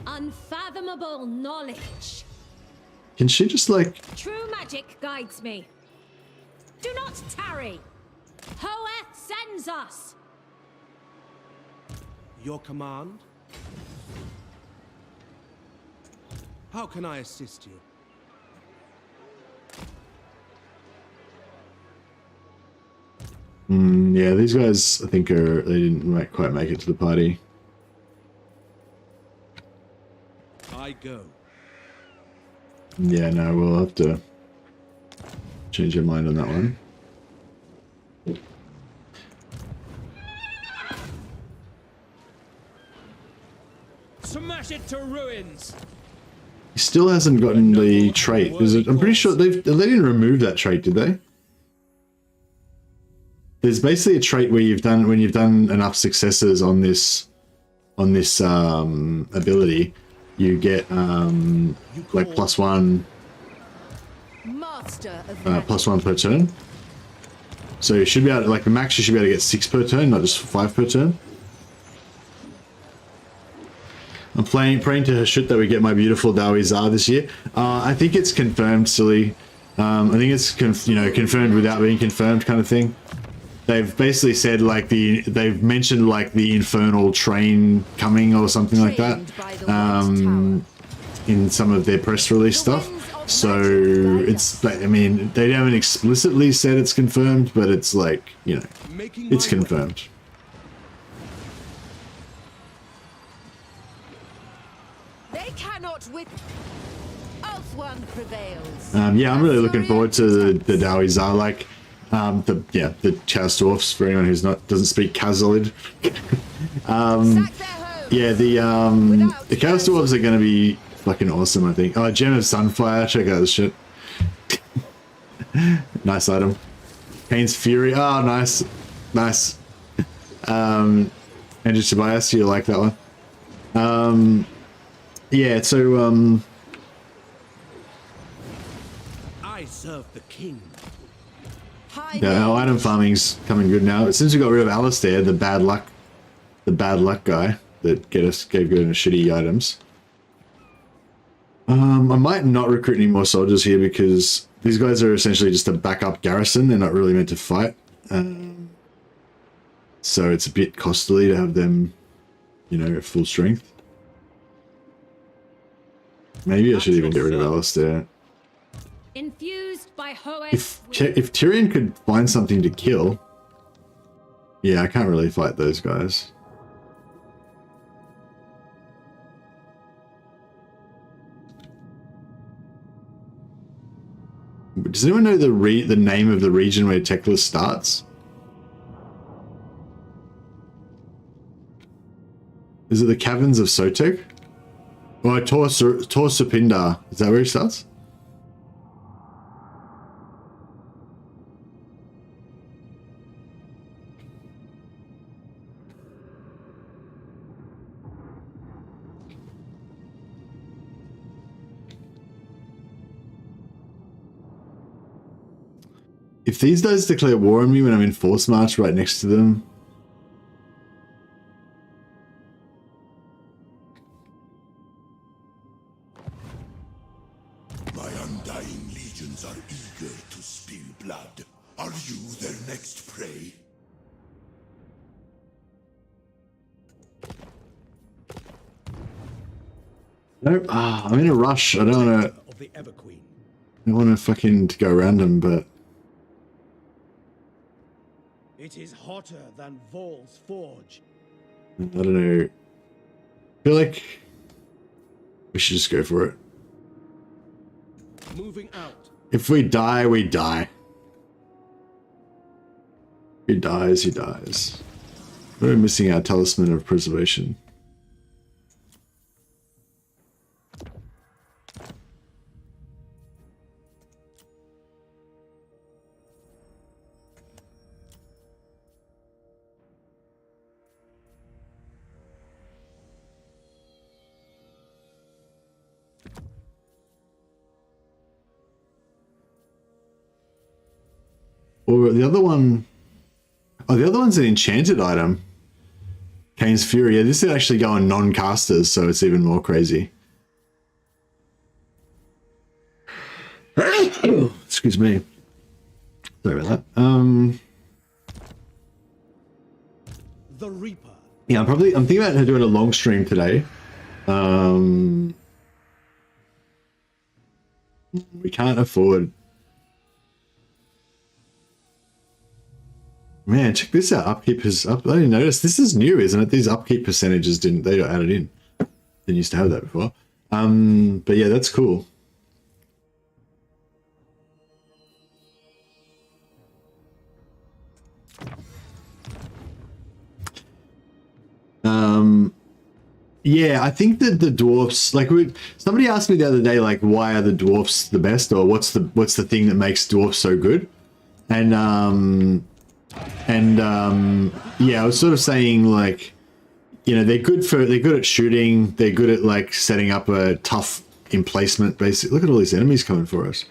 Unfathomable knowledge. Can she just like... True magic guides me. Do not tarry. Hoeth sends us. Your command? How can I assist you? Yeah, these guys, I think, they didn't quite make it to the party. I go. Yeah, no, we'll have to change your mind on that one. Smash it to ruins. He still hasn't gotten the trait. I'm pretty sure they didn't remove that trait, did they? There's basically a trait where when you've done enough successes on this ability, you get like +1 +1 per turn. So you should be able to, like, the max you should be able to get 6 per turn, not just 5 per turn. I'm praying to Hashut that we get my beautiful Dawi Zar this year. I think it's confirmed, silly. I think it's confirmed without being confirmed kind of thing. They've basically said like they've mentioned like the infernal train coming or something like that in some of their press release stuff. So it's, I mean, they haven't explicitly said it's confirmed, but it's like, you know, it's confirmed. They cannot with one prevails. Yeah, I'm really looking forward to the Dawi Zar, like the Chaos Dwarfs for anyone who's doesn't speak Khazalid. Yeah, the Chaos Dwarfs are gonna be fucking awesome, I think. Oh, Gem of Sunfire, check out this shit. Nice item. Khaine's Fury, oh nice. Nice. Andrew Tobias, you like that one? Yeah, so I serve the king. yeah, our item farming's coming good now. Since we got rid of Alistair, the bad luck guy that gave good and shitty items. I might not recruit any more soldiers here because these guys are essentially just a backup garrison. They're not really meant to fight. So it's a bit costly to have them, you know, at full strength. Maybe I should even get rid of Alistair. Infused by If Tyrion could find something to kill, yeah, I can't really fight those guys. Does anyone know the name of the region where Teclis starts? Is it the Caverns of Sotek? Or Tor Supindar? Is that where he starts? If these guys declare war on me when I'm in force march right next to them... My undying legions are eager to spill blood. Are you their next prey? No, I'm in a rush. I don't want to fucking go around them, but... It is hotter than Vol's forge. I don't know. I feel like we should just go for it. Moving out. If we die, we die. He dies, he dies. We're missing our talisman of preservation. Or the other one... Oh, the other one's an enchanted item. Khaine's Fury. Yeah, this is actually going non-casters, so it's even more crazy. Excuse me. Sorry about that. The Reaper. Yeah, I'm thinking about doing a long stream today. We can't afford... Man, check this out. Upkeep is up. I didn't notice. This is new, isn't it? These upkeep percentages they got added in. Didn't used to have that before. But yeah, that's cool. Yeah, I think that the dwarfs, like somebody asked me the other day, like, why are the dwarfs the best, or what's the thing that makes dwarfs so good? And yeah, I was sort of saying, like, you know, they're good at shooting, they're good at like setting up a tough emplacement. Basically, look at all these enemies coming for us.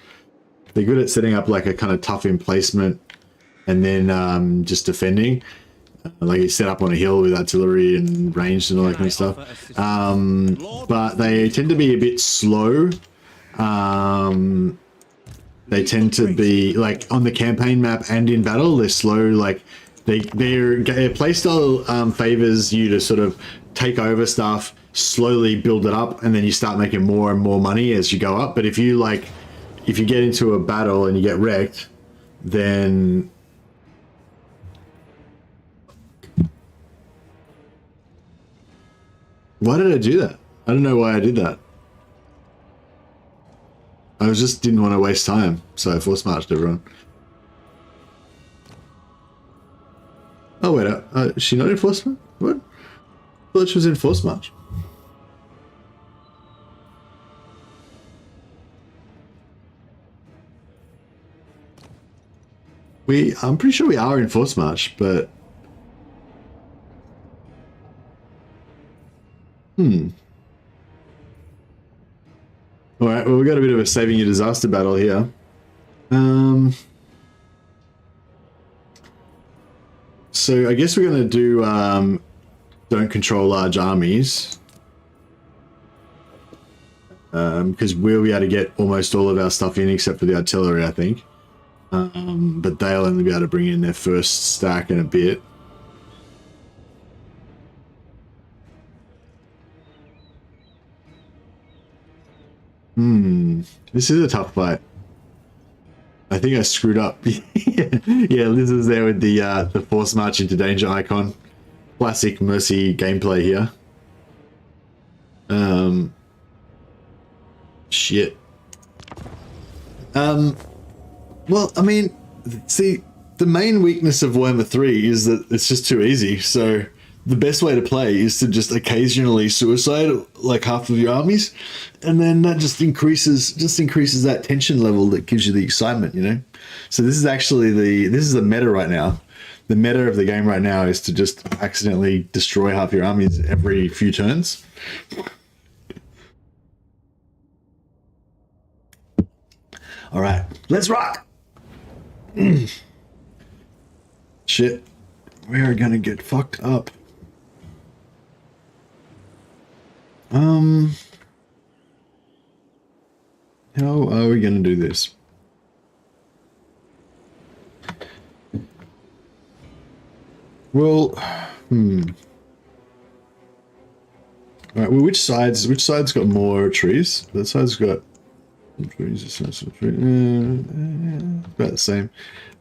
They're good at setting up like a kind of tough emplacement, and then just defending. Like he's set up on a hill with artillery and ranged and all that kind of stuff. But they tend to be a bit slow. They tend to be like on the campaign map and in battle, they're slow. Like their playstyle favors you to sort of take over stuff, slowly build it up, and then you start making more and more money as you go up. But if you get into a battle and you get wrecked, then why did I do that? I don't know why I did that. I just didn't want to waste time, so I force marched everyone. Oh wait, is she not in force march? What? I thought she was in force march. I'm pretty sure we are in force march, but Alright, well, we got a bit of a saving your disaster battle here. So I guess we're going to do don't control large armies. Because we'll be able to get almost all of our stuff in except for the artillery, I think. But they'll only be able to bring in their first stack in a bit. This is a tough fight. I think I screwed up. Yeah, Liz is there with the force march into danger icon. Classic Mercy gameplay here. Shit. Well, I mean, see, the main weakness of Warhammer 3 is that it's just too easy. So the best way to play is to just occasionally suicide like half of your armies, and then that just increases that tension level that gives you the excitement, you know. So this is actually the meta right now. The meta of the game right now is to just accidentally destroy half your armies every few turns. All right, let's rock. Shit, we are gonna get fucked up. How are we gonna do this? Well, Alright, well, which side's got more trees? That side's got trees, this side's got trees. About the same.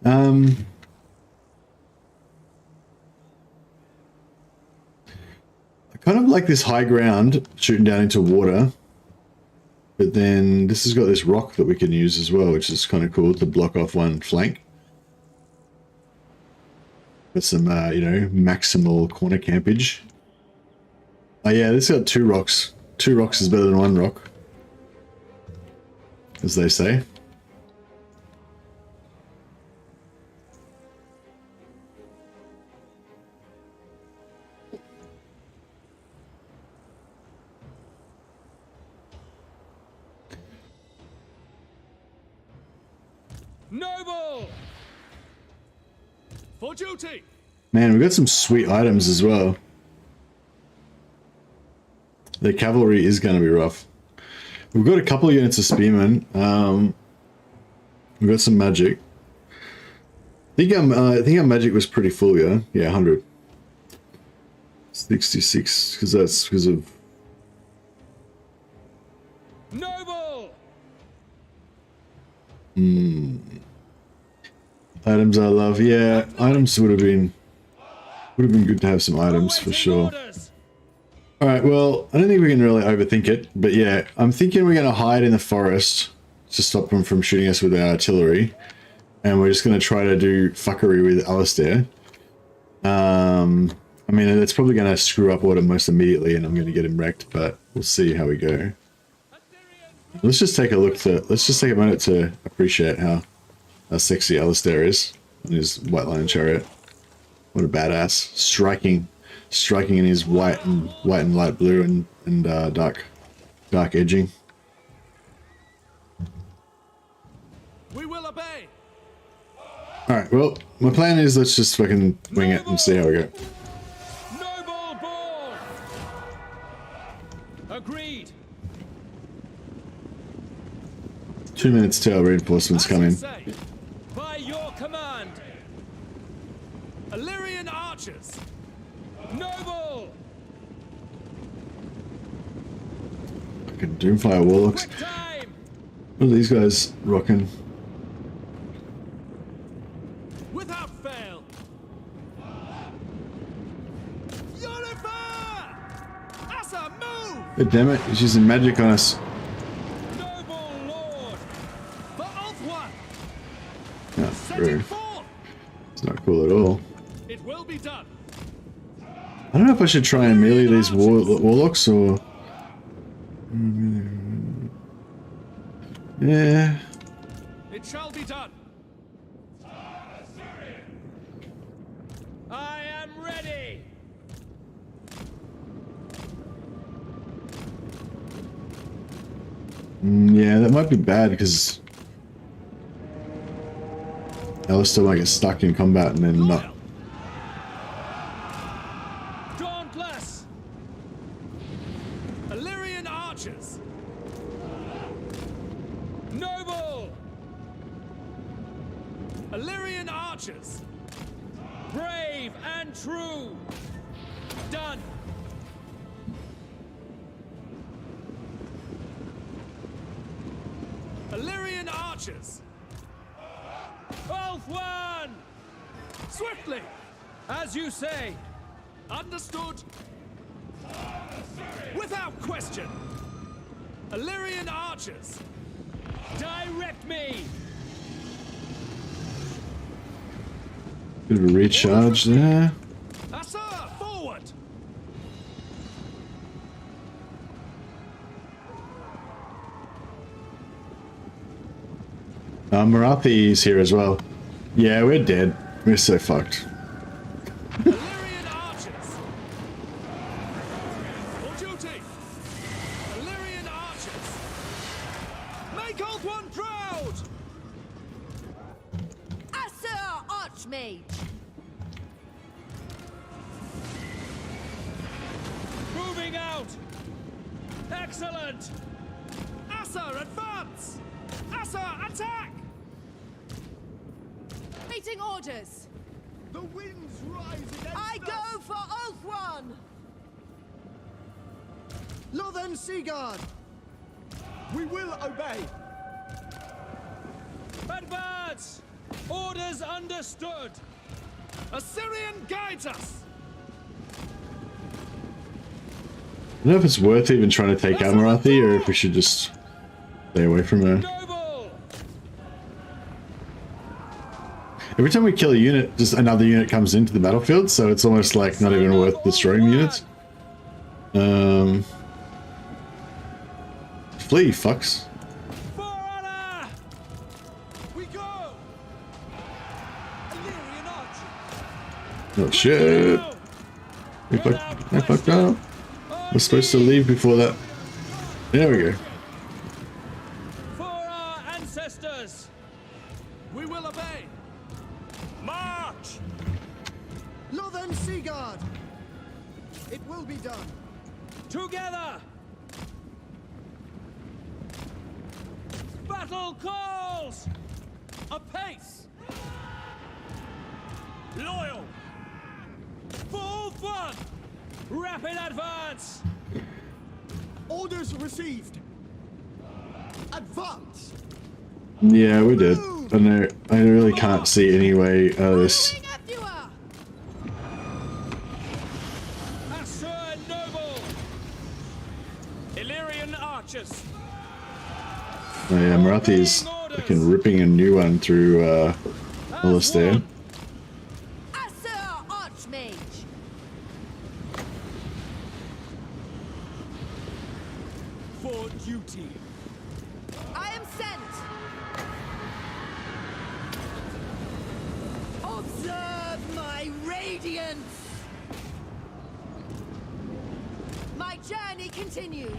I kind of like this high ground shooting down into water, but then this has got this rock that we can use as well, which is kind of cool to block off one flank. With some, you know, maximal corner campage. Oh yeah, this has got 2 rocks. 2 rocks is better than 1 rock, as they say. Noble! For duty! Man, we've got some sweet items as well. The cavalry is going to be rough. We've got a couple of units of spearmen. We've got some magic. I think our magic was pretty full, yeah? Yeah, 100. 66, because that's because of... Noble! Items I love. Yeah, items would have been good to have some items for sure. Alright, well, I don't think we can really overthink it, but yeah, I'm thinking we're going to hide in the forest to stop them from shooting us with our artillery, and we're just going to try to do fuckery with Alistair. I mean, it's probably going to screw up order most immediately, and I'm going to get him wrecked, but we'll see how we go. Let's just take a minute to appreciate how sexy Alistair is in his white lion chariot. What a badass. Striking in his white and light blue and dark edging. We will obey. Alright, well, my plan is let's just fucking wing it and see how we go. Noble ball. Agreed. 2 minutes till our reinforcements come in. By your command. Illyrian archers. Noble. Fucking Doomfire Warlocks. What are these guys rocking? Without fail. Unify! Asa, move! God damn it, he's using magic on us. Noble Lord! For Oath One! Oh, rude. It's not cool at all. It will be done. I don't know if I should try and melee these warlocks or... Yeah. It shall be done. I am ready. Yeah, that might be bad because Alistair might get stuck in combat and then not. Dauntless. Illyrian archers. Noble. Illyrian archers. Brave and true. Done. Illyrian archers. Oath One. Swiftly. As you say. Understood. Without question. Illyrian archers. Direct me. Bit of a recharge there. Asa, forward. Marathi is here as well. Yeah, we're dead. We're so fucked. Illyrian archers. For duty. Illyrian archers. Make Oath One proud. Asa, Archmage. Moving out. Excellent. Asa, advance. Asa, attack. Waiting orders. The winds rise against I go for Oath One. Northern Seaguard. We will obey. Advance. Orders understood. Assyrian guides us. I don't know if it's worth even trying to take Marathi or if we should just stay away from her. Noble. Every time we kill a unit, just another unit comes into the battlefield, so it's almost like not even worth destroying units. Flee, fucks. For honor. We go. Illyrian archers. Oh shit. I fucked up. We're supposed to leave before that. There we go. For our ancestors. We will obey. March. Northern Seaguard. It will be done. Together. Battle calls. Apace. Loyal. Full fun. Rapid advance. Orders received. Advance. Yeah, we did. I know. I really can't see any way out of this. Assur Noble. Illyrian archers. Oh yeah, Marathi's fucking ripping a new one through Alistair. Asa, Archmage. For duty. I am sent. Observe my radiance. My journey continues.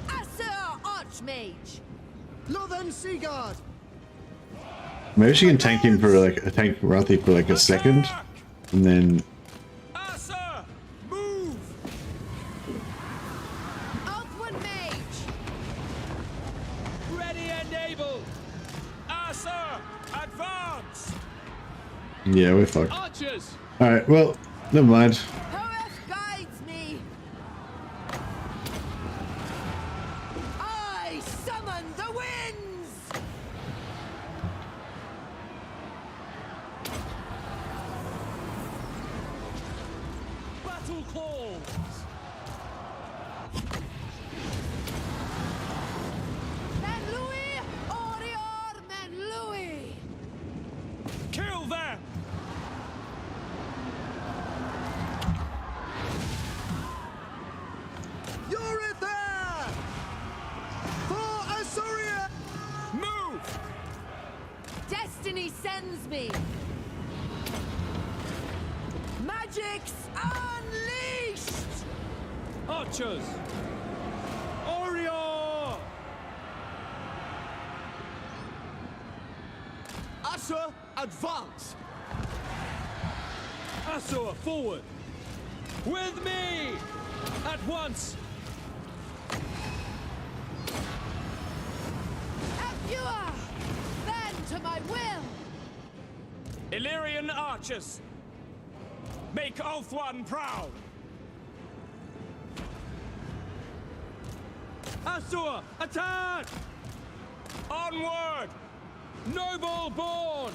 Asa, Archmage. Northern Seaguard. Maybe she can tank him for like a tank Marathi for like a second, and then. Asa, move. Outward mage. Ready and able. Asa, advance. Yeah, we're fucked. Archers. All right, well, never mind. Hoeth guides me. I summon the winds. Battle calls. Men Louis, Orior, Men Louis. Kill them. Eurytha! For Asuria! Move. Destiny sends me. Magic's unleashed. Archers. Orior. Asa, advance! Asa, forward. With me. At once. Apua, bend to my will. Illyrian archers. Make Ulthuan proud. Asur, attack! Onward! Noble born!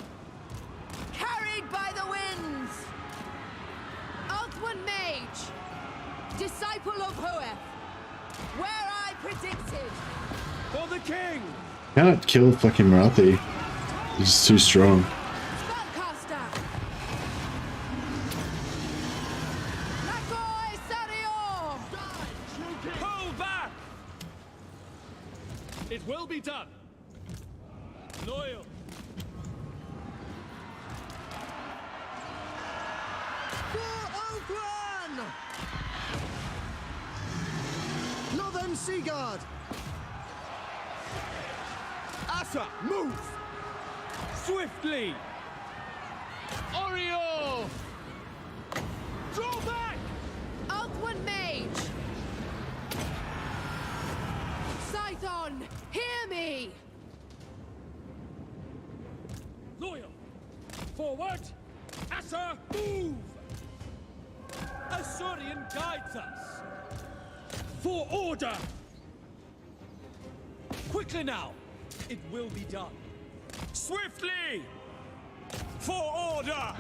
Carried by the winds. Ulthuan mage. Disciple of Hoeth. Where I predicted. For the king! Cannot kill fucking Marathi. He's just too strong. Spellcaster. Nakoi Sario. Pull back! It will be done. Loyal. For Ulthuan! Northern Seaguard! Asa, move! Swiftly! Oriole! Draw back! Ulthuan mage. Scython, hear me. Loyal! Forward! Asa, move! Asurian guides us! For order! Quickly now! It will be done. Swiftly! For order!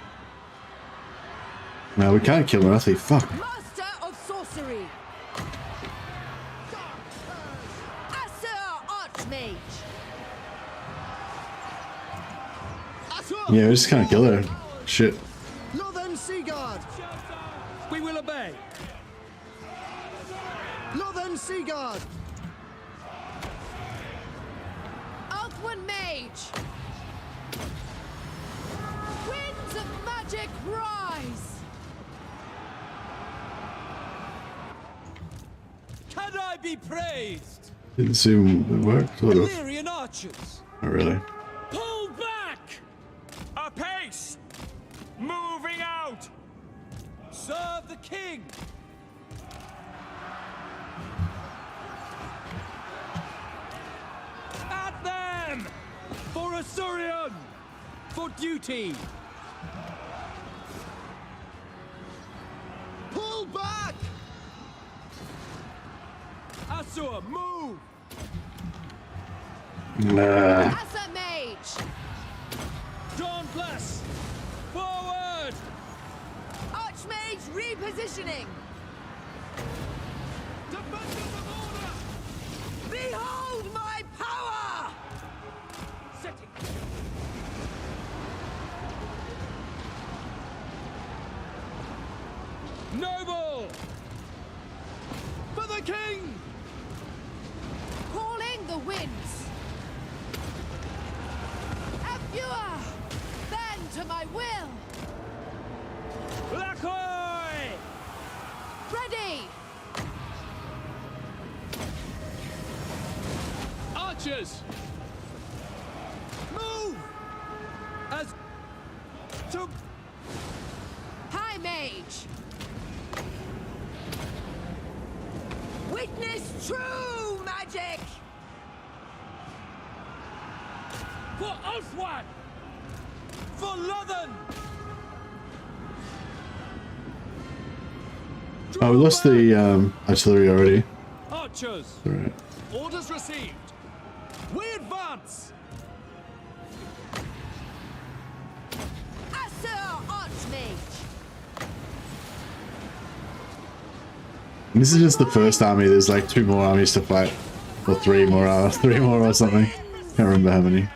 No, we can't kill Marathi. Fuck. Master of sorcery. Asur Archmage. Yeah, we just can't kill her. Shit. Northern Seaguard! We will obey. Northern Seaguard! Ulthuan mage. Winds of magic rise. Can I be praised? Didn't seem to work, sort of. Illyrian archers! Not really. Pull back! Apace! Moving out! Serve the king! At them! For Asurion! For duty! Pull back! Asur, move! Nah. Asa mage. Dawn bless! Forward! Archmage repositioning. Defenders of order! Behold my power! Setting! Noble! For the king! Calling the winds. Apua, bend to my will. Lakoi! Ready. Archers! Move! Witness true magic! For Oswan! For Lothen! Oh, we lost the artillery already. Archers! Alright. Orders received! We advance! Assur Archmage! And this is just the first army. There's like 2 more armies to fight. Or 3 more, 3 more or something. Can't remember how many.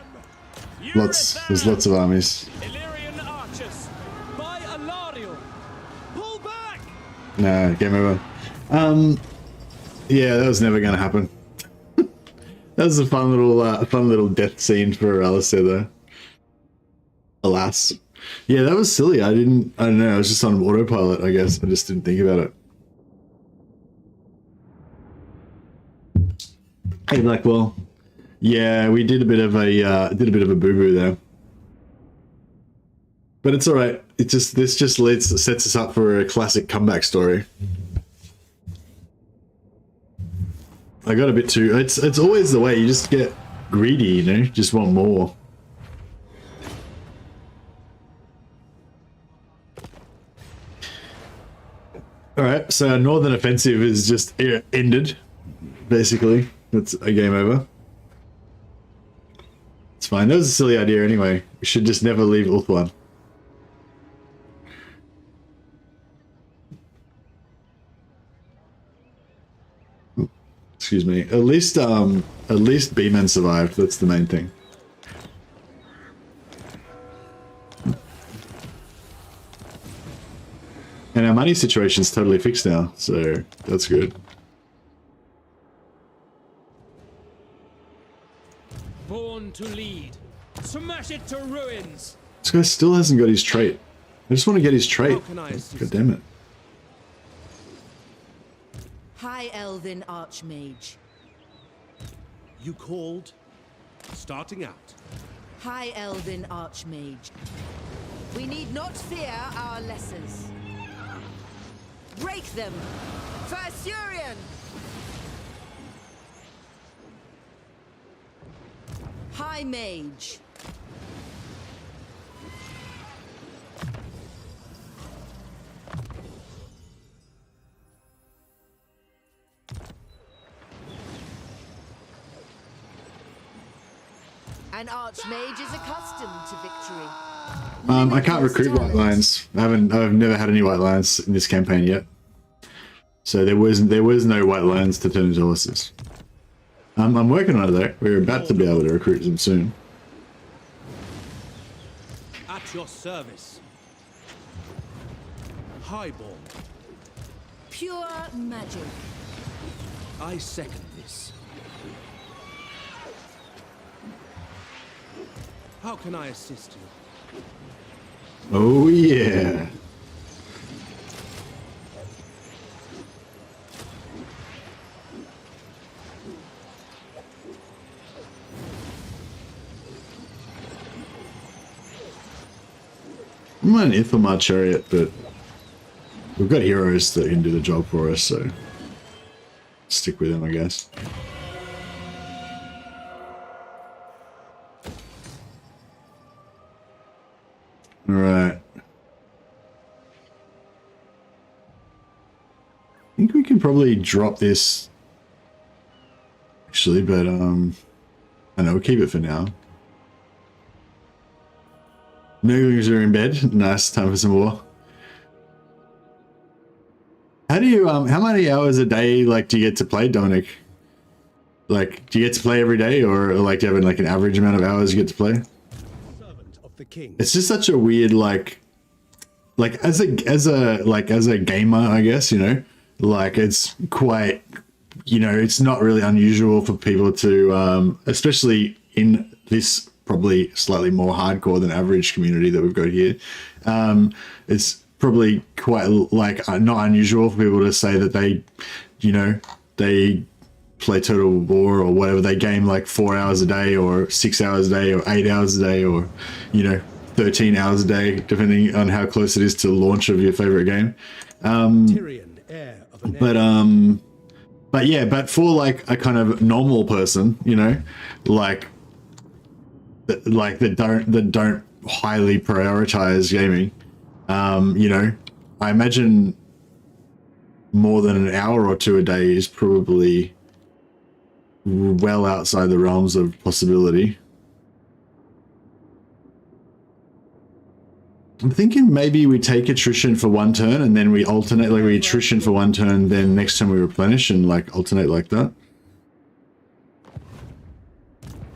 There's lots of armies. Illyrian archers! By Alariel! Pull back! No, game over. Yeah, that was never gonna happen. That was a fun little death scene for Alistair though. Alas. Yeah, that was silly. I don't know, I was just on autopilot, I guess. I just didn't think about it. Hey Blackwell. Yeah, we did a bit of a boo-boo there. But it's alright. This just sets us up for a classic comeback story. I got a bit too... It's always the way, you just get greedy, you know? Just want more. Alright, so our northern offensive is just ended, basically. That's a game over. It's fine, that was a silly idea anyway. We should just never leave Ulthuan. Excuse me. At least B-men survived. That's the main thing. And our money situation's totally fixed now, so that's good. Born to lead. Smash it to ruins. This guy still hasn't got his trait. I just want to get his trait. How can I assist? God damn it. High Elven Archmage. You called? Starting out. High Elven Archmage. We need not fear our lessers. Break them! For Assyrian! High Mage. An Archmage is accustomed to victory. I can't recruit white lions. I've never had any white lions in this campaign yet. So there was no white lions to turn into horses. I'm working on it though. We're about to be able to recruit them soon. At your service. Highborn. Pure magic. I second this. How can I assist you? Oh yeah. I'm an Ithamar chariot, but we've got heroes that can do the job for us, so stick with them, I guess. All right. I think we can probably drop this actually, but I know we'll keep it for now. Noobs are in bed. Nice, time for some more. How do you how many hours a day like do you get to play, Dominic? Like, do you get to play every day, or like do you have like an average amount of hours you get to play? Servant of the king. It's just such a weird like as a gamer, I guess, you know, like it's quite, you know, it's not really unusual for people to especially in this probably slightly more hardcore than average community that we've got here. It's probably quite like not unusual for people to say that they, you know, they play Total War or whatever, they game like 4 hours a day or 6 hours a day or 8 hours a day, or, you know, 13 hours a day, depending on how close it is to launch of your favorite game. Tyrion, heir of But for like a kind of normal person, you know, like that don't highly prioritize gaming, you know, I imagine more than an hour or two a day is probably well outside the realms of possibility. I'm thinking maybe we take attrition for one turn and then we alternate, like we attrition for one turn, then next time we replenish and like alternate like that.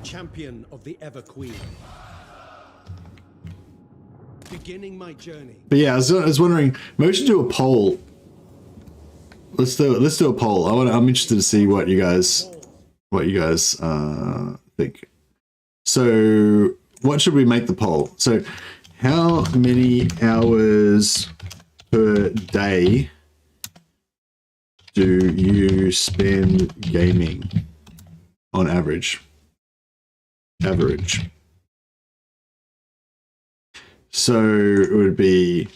Champion of the Ever Queen. Beginning my journey. But yeah, I was wondering, maybe we should do a poll. Let's do a poll. I'm interested to see what you guys think. So what should we make the poll? So how many hours per day do you spend gaming on average? Average. So it would be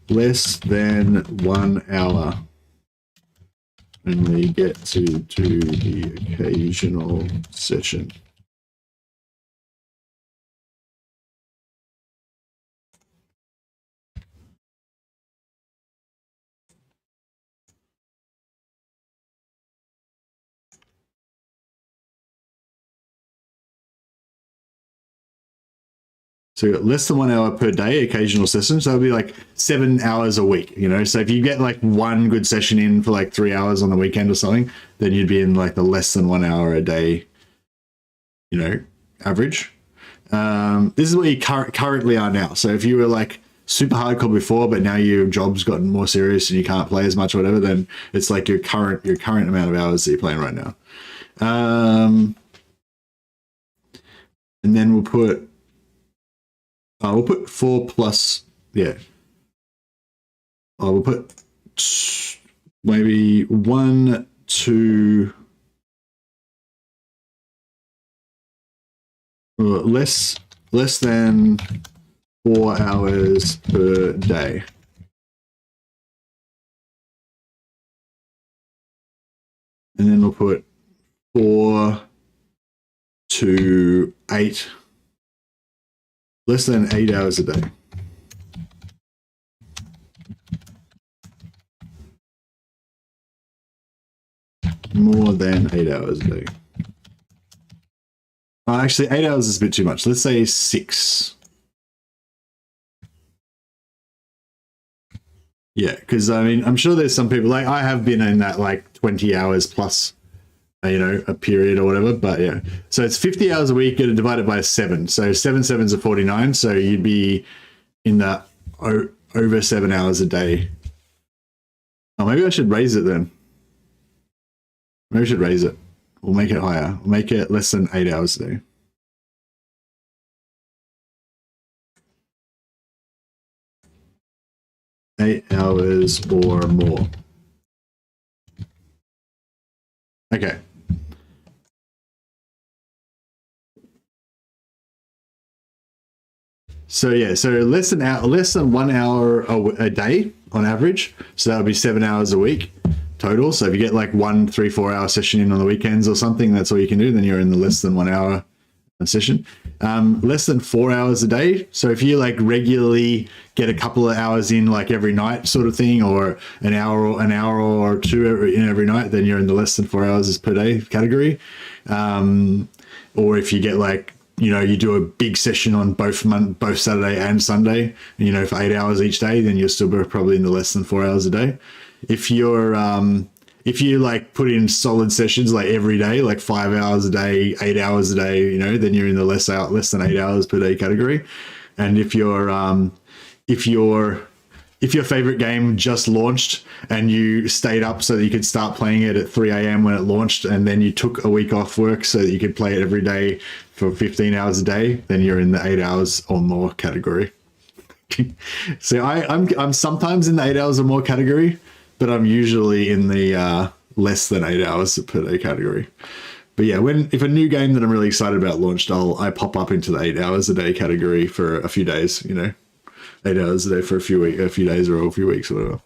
less than 1 hour. And we get to do the occasional session. So you got less than 1 hour per day, occasional sessions. So it'll be like 7 hours a week, you know? So if you get like one good session in for like 3 hours on the weekend or something, then you'd be in like the less than 1 hour a day, you know, average. This is where you currently are now. So if you were like super hardcore before, but now your job's gotten more serious and you can't play as much or whatever, then it's like your current amount of hours that you're playing right now. And then we'll put 4 plus, yeah. We'll put maybe 1, 2, less than 4 hours per day. And then we'll put 4 to 8. Less than 8 hours a day. More than 8 hours a day. Actually, 8 hours is a bit too much. Let's say 6. Yeah, because I mean, I'm sure there's some people, like I have been in that like 20 hours plus, you know, a period or whatever, but yeah. So it's 50 hours a week, get it divided by 7. So 7 sevens are 49. So you'd be in the over 7 hours a day. Oh, maybe I should raise it then. Maybe I should raise it. We'll make it higher. We'll make it less than 8 hours a day. Eight hours or more. Okay. So yeah, so less than 1 hour a day on average. So that would be 7 hours a week total. So if you get like 1 3-4 hour session in on the weekends or something, that's all you can do. Then you're in the less than 1 hour session. Less than 4 hours a day. So if you like regularly get a couple of hours in like every night sort of thing, or an hour or two every night, then you're in the less than 4 hours per day category. Or if you get like, you know, you do a big session on both Saturday and Sunday, you know, for 8 hours each day, then you're still probably in the less than 4 hours a day. If you like put in solid sessions like every day, like 5 hours a day, 8 hours a day, you know, then you're in the less than 8 hours per day category. And if your favorite game just launched and you stayed up so that you could start playing it at 3 a.m. when it launched, and then you took a week off work so that you could play it every day for 15 hours a day, then you're in the 8 hours or more category. So I'm sometimes in the 8 hours or more category, but I'm usually in the less than 8 hours per day category. But yeah, if a new game that I'm really excited about launched, I pop up into the 8 hours a day category for a few days, you know, 8 hours a day for a few days or a few weeks or whatever.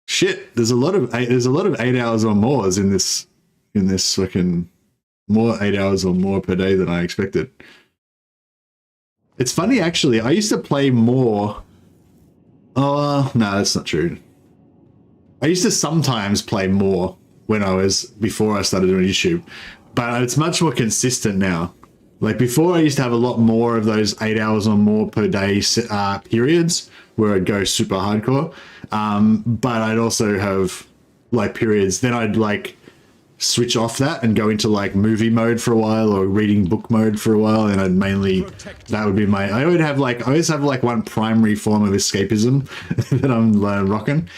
Shit, there's a lot of 8 hours or more in this fucking more 8 hours or more per day than I expected. It's funny actually. I used to play more. Oh no, that's not true. I used to sometimes play more before I started doing YouTube, but it's much more consistent now. Like before, I used to have a lot more of those 8 hours or more per day periods where I'd go super hardcore. But I'd also have like periods. Then I'd like switch off that and go into like movie mode for a while or reading book mode for a while. And I'd mainly, that would be I always have like one primary form of escapism that I'm rocking.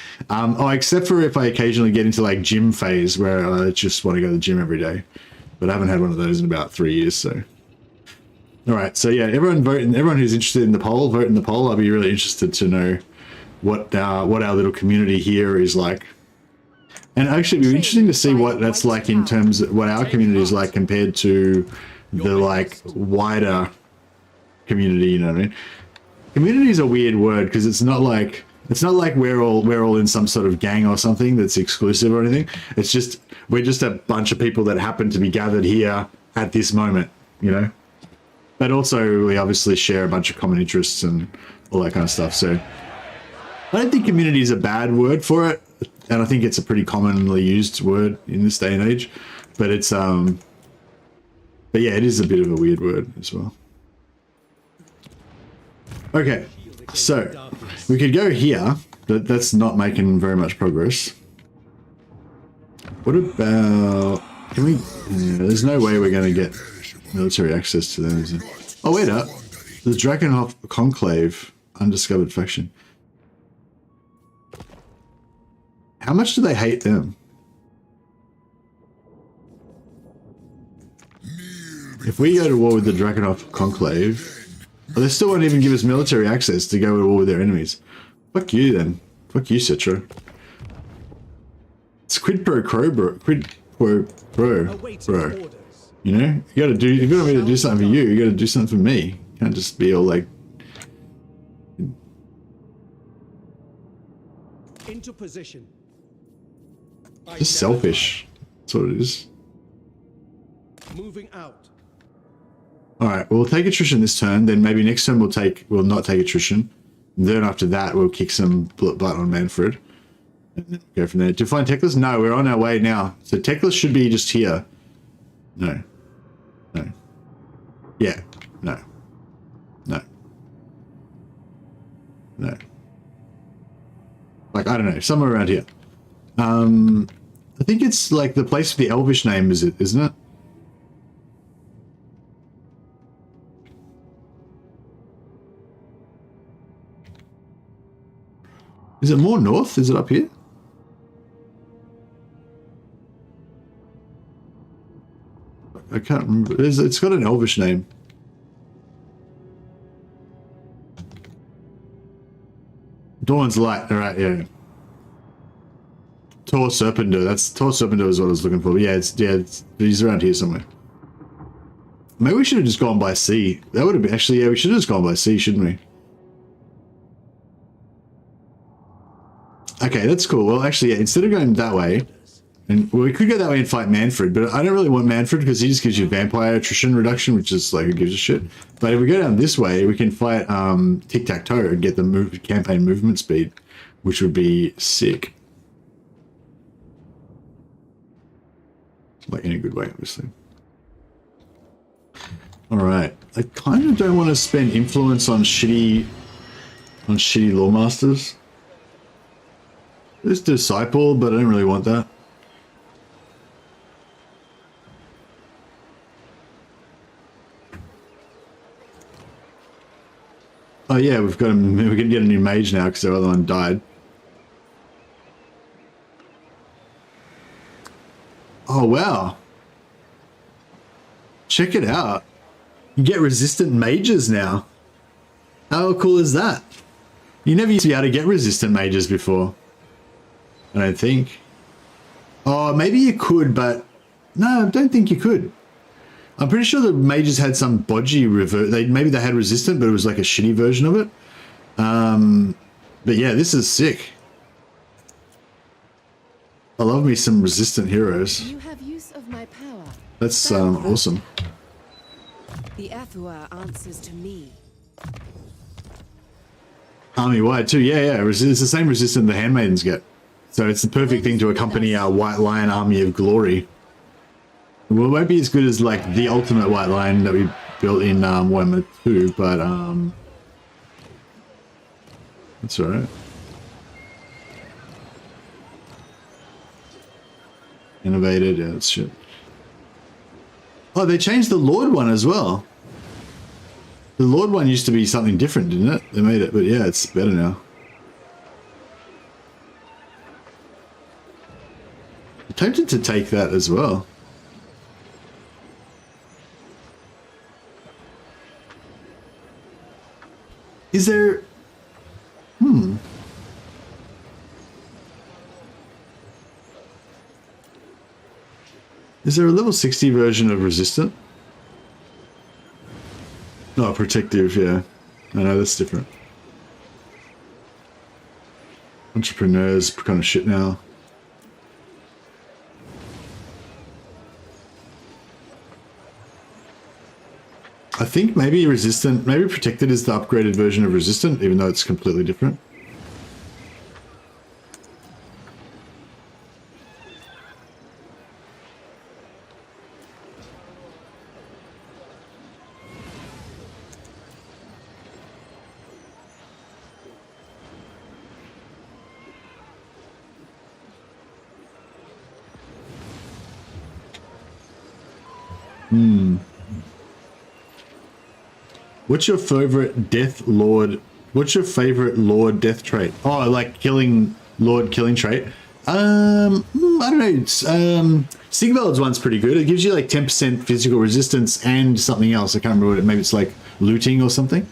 Except for if I occasionally get into like gym phase where I just want to go to the gym every day. But I haven't had one of those in about 3 years, so. All right, so yeah, everyone who's interested in the poll, vote in the poll. I'll be really interested to know what our little community here is like. And actually, it'd be interesting to see what that's like in terms of what our community is like compared to the like wider community. You know what I mean? Community is a weird word because it's not like we're all in some sort of gang or something that's exclusive or anything. It's just we're just a bunch of people that happen to be gathered here at this moment. You know, but also we obviously share a bunch of common interests and all that kind of stuff. So I don't think community is a bad word for it. And I think it's a pretty commonly used word in this day and age, but it's but yeah, it is a bit of a weird word as well. Okay, so we could go here, but that's not making very much progress. What about, can we, there's no way we're going to get military access to them, is there? Oh, wait up, the Drakenhof Conclave, undiscovered faction. How much do they hate them? If we go to war with the Drakenhof Conclave, well, they still won't even give us military access to go to war with their enemies. Fuck you then. Fuck you, Citra. It's quid pro quo, bro. Quid pro quo, bro. You know, you gotta do. If you want me to do something for you, you gotta do something for me. You can't just be all like. Into position. Just selfish. That's what it is. Moving out. All right, we'll take attrition this turn. Then maybe next turn we'll not take attrition. And then after that, we'll kick some butt on Manfred. And then go from there. To find Teclis? No, we're on our way now. So Teclis should be just here. No. No. Yeah. No. No. No. Like, I don't know. Somewhere around here. I think it's like the place with the Elvish name, isn't it? Is it more north? Is it up here? I can't remember. It's got an Elvish name. Dawn's Light. All right, yeah. Tor Serpenter. Tor Serpenter is what I was looking for. But yeah, he's around here somewhere. Maybe we should have just gone by sea. That would have been actually, yeah, we should have just gone by sea, shouldn't we? Okay, that's cool. Well, actually, yeah, instead of going that way, and well, we could go that way and fight Manfred, but I don't really want Manfred because he just gives you vampire attrition reduction, which is like, who gives a shit. But if we go down this way, we can fight Tic-Tac-Toe and get the campaign movement speed, which would be sick. Like in a good way, obviously. All right, I kind of don't want to spend influence on shitty lawmasters. There's Disciple, but I don't really want that. Oh yeah, we can get a new mage now because our other one died. Oh wow. Check it out. You get resistant mages now. How cool is that? You never used to be able to get resistant mages before. I don't think. Oh, maybe you could, but no, I don't think you could. I'm pretty sure the mages had some bodgy revert. Maybe they had resistant, but it was like a shitty version of it. But yeah, this is sick. I love me some resistant heroes. You have use of my power. That's awesome. The Athua answers to me. Army wide too, yeah. It's the same resistant the handmaidens get. So it's the perfect thing to accompany our White Lion army of glory. Well, it won't be as good as like the ultimate White Lion that we built in Warhammer 2, but that's alright. Innovated, yeah, that's shit. Oh, they changed the Lord one as well. The Lord one used to be something different, didn't it? They made it, but yeah, it's better now. I'm tempted to take that as well. Is there... Is there a level 60 version of Resistant? No, Protective, yeah. I know, that's different. Entrepreneurs, kind of shit now. I think maybe Resistant, maybe Protected is the upgraded version of Resistant, even though it's completely different. What's your favorite Death Lord? What's your favorite Lord Death trait? Oh, like killing Lord killing trait. I don't know. Sigvald's one's pretty good. It gives you like 10% physical resistance and something else. I can't remember what it. Maybe it's like looting or something.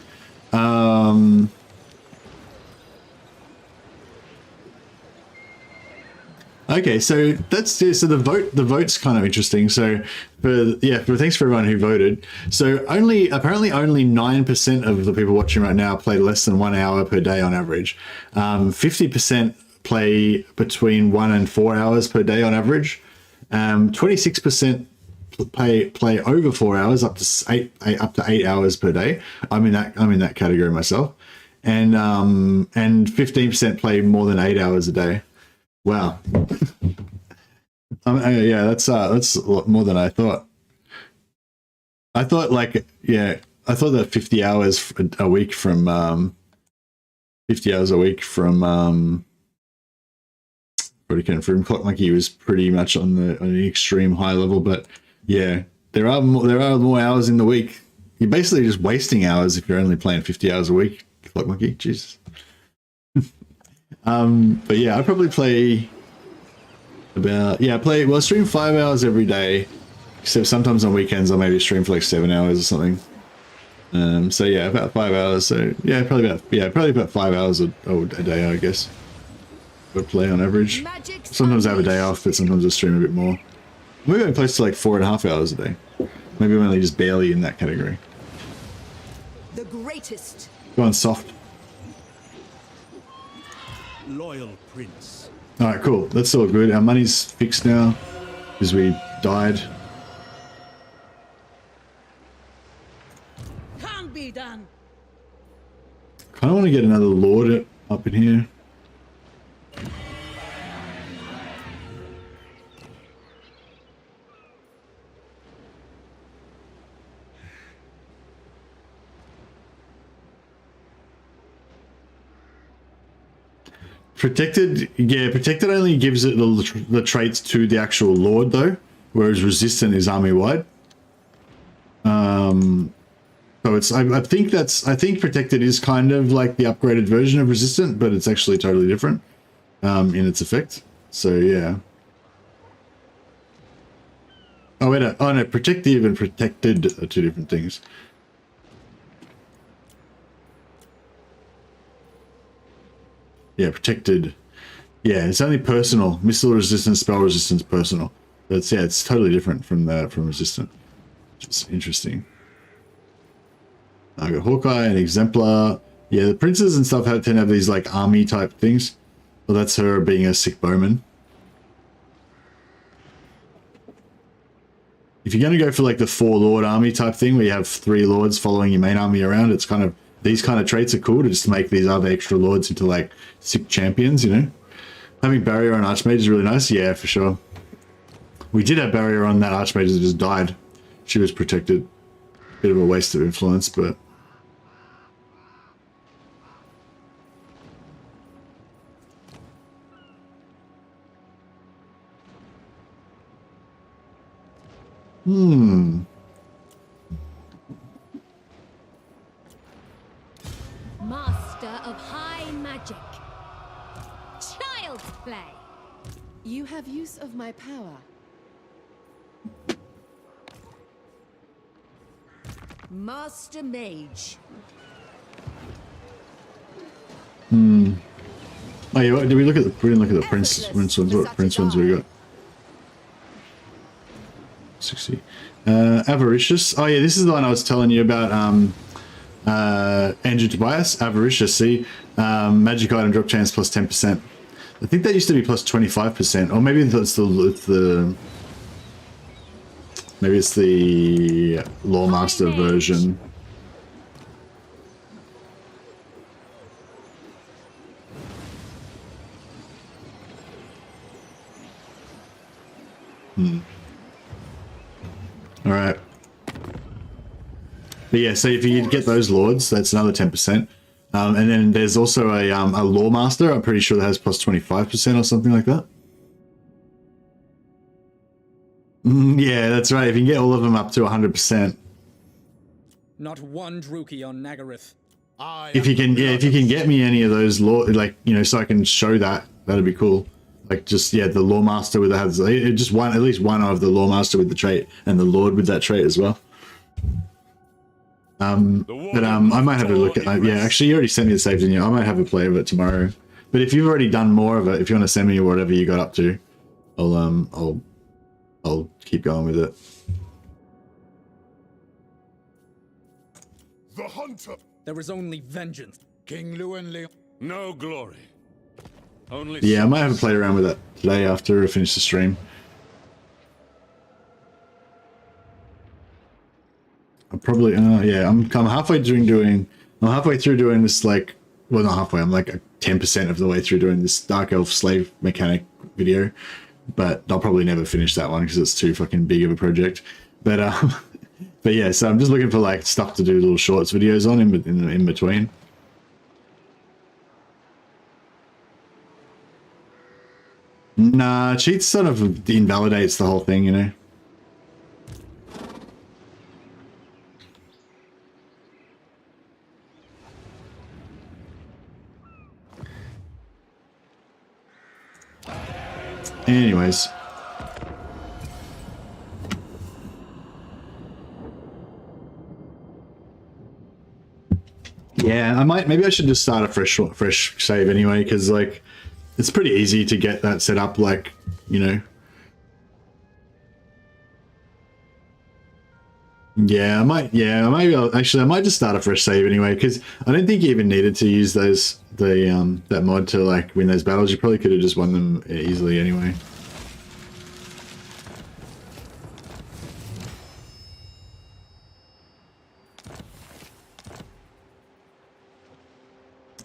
Okay, so that's so the vote's kind of interesting. So thanks for everyone who voted. So apparently only 9% of the people watching right now play less than 1 hour per day on average. 50% play between 1 and 4 hours per day on average. 26% play over 4 hours, up to 8 hours per day. I'm in that category myself. And 15% play more than 8 hours a day. Wow. Yeah, that's a lot more than I thought. I thought that 50 hours a week from Clock Monkey was pretty much on the extreme high level, but yeah, there are more hours in the week. You're basically just wasting hours if you're only playing 50 hours a week, Clock Monkey. Jesus. But yeah, I probably play I stream 5 hours every day, except sometimes on weekends I'll maybe stream for like 7 hours or something. So yeah, about 5 hours. So yeah, probably about 5 hours a day, I guess. I play on average. Sometimes I have a day off, but sometimes I stream a bit more. Maybe I'm close to like 4.5 hours a day. Maybe I'm only just barely in that category. The greatest. Go on soft. Loyal Prince. All right, cool. That's all good. Our money's fixed now because we died. Can't be done. Kind of want to get another Lord up in here. Protected only gives it the traits to the actual Lord though, whereas Resistant is army wide. So it's I think Protected is kind of like the upgraded version of Resistant, but it's actually totally different in its effect. So yeah. Oh no, Protective and Protected are two different things. Yeah, Protected Yeah, it's only personal. Missile resistance, spell resistance, personal. But yeah, it's totally different from resistant. It's interesting. I got Hawkeye and Exemplar. Yeah, the princes and stuff tend to have these like army type things. Well, that's her being a sick bowman. If you're going to go for like the 4-lord army type thing where you have 3 lords following your main army around, it's kind of, these kind of traits are cool to just make these other extra lords into like sick champions, you know? Having barrier on Archmage is really nice. Yeah, for sure. We did have barrier on that Archmage that just died. She was protected. Bit of a waste of influence, but... Master of high magic. Child's play. You have use of my power. Master Mage. Oh yeah, did we look at the? We didn't look at the prince ones. What prince ones we got? 60. Avaricious. Oh yeah, this is the one I was telling you about. Andrew Tobias. Avaricious. See, magic item drop chance plus 10%. I think that used to be plus 25%, or maybe it's the maybe it's the Lawmaster version. All right. But yeah, so if you get those lords, that's another 10%. And then there's also a Lawmaster, I'm pretty sure that has plus 25% or something like that. Yeah, that's right. If you can get all of them up to 100%. Not one Druki on Nagaryth. If you can, yeah, if you can get me any of those lord, like, you know, so I can show that, that'd be cool. Like, just, yeah, the Lawmaster with has just one, at least one of the Lawmaster with the trait and the Lord with that trait as well. I might have a look at, yeah, actually you already sent me the save, didn't you? I might have a play of it tomorrow. But if you've already done more of it, if you want to send me whatever you got up to, I'll keep going with it. The hunter. There is only vengeance. King Llewellyn Leon. No glory. Only. Yeah, I might have a play around with that today after I finish the stream. I'm probably, yeah, I'm halfway through doing this, like, well, not halfway, I'm like 10% of the way through doing this Dark Elf slave mechanic video, but I'll probably never finish that one because it's too fucking big of a project. But but yeah, so I'm just looking for like stuff to do little shorts videos on in between. Nah, cheats sort of invalidates the whole thing, you know. Anyways. Yeah, maybe I should just start a fresh save anyway, because like it's pretty easy to get that set up, like, you know. Yeah, I might just start a fresh save anyway, because I don't think you even needed to use that mod to like win those battles. You probably could have just won them easily anyway.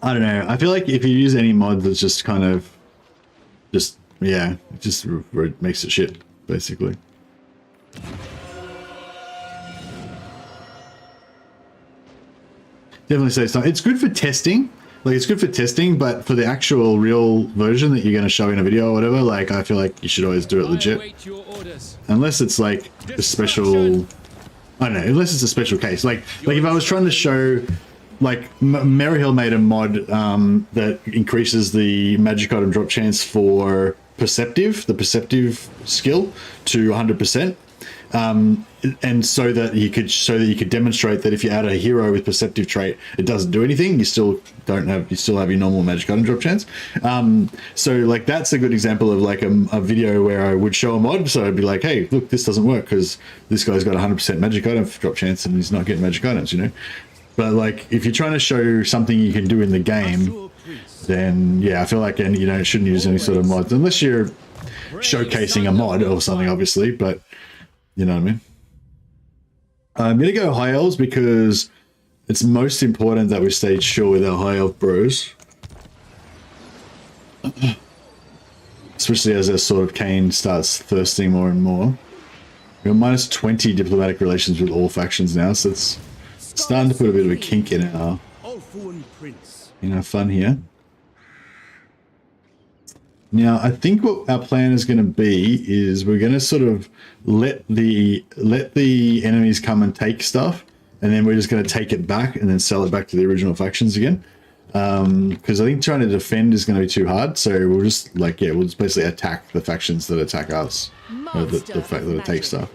I don't know. I feel like if you use any mod that's just kind of yeah, it just makes it shit, basically. Definitely say something. It's good for testing. Like, it's good for testing, but for the actual real version that you're going to show in a video or whatever, like, I feel like you should always do it legit. Unless it's like a special, I don't know, unless it's a special case. Like if I was trying to show, like, Maryhill made a mod that increases the magic item drop chance for the perceptive skill to 100%. and so that you could demonstrate that if you add a hero with perceptive trait, it doesn't do anything. You still have your normal magic item drop chance. So like that's a good example of like a video where I would show a mod. So I'd be like, hey, look, this doesn't work because this guy's got 100% magic item drop chance and he's not getting magic items, you know. But like if you're trying to show something you can do in the game, then yeah, I feel like you shouldn't use any sort of mods unless you're showcasing a mod or something, obviously. But you know what I mean. I'm gonna go high elves because it's most important that we stay chill with our high elf bros, especially as our Sword of Khaine starts thirsting more and more. We're minus 20 diplomatic relations with all factions now, so it's starting to put a bit of a kink in our fun here. Now, I think what our plan is going to be is we're going to sort of let the enemies come and take stuff, and then we're just going to take it back and then sell it back to the original factions again. Because I think trying to defend is going to be too hard, so we'll just we'll just basically attack the factions that attack us, or the fact that it takes stuff.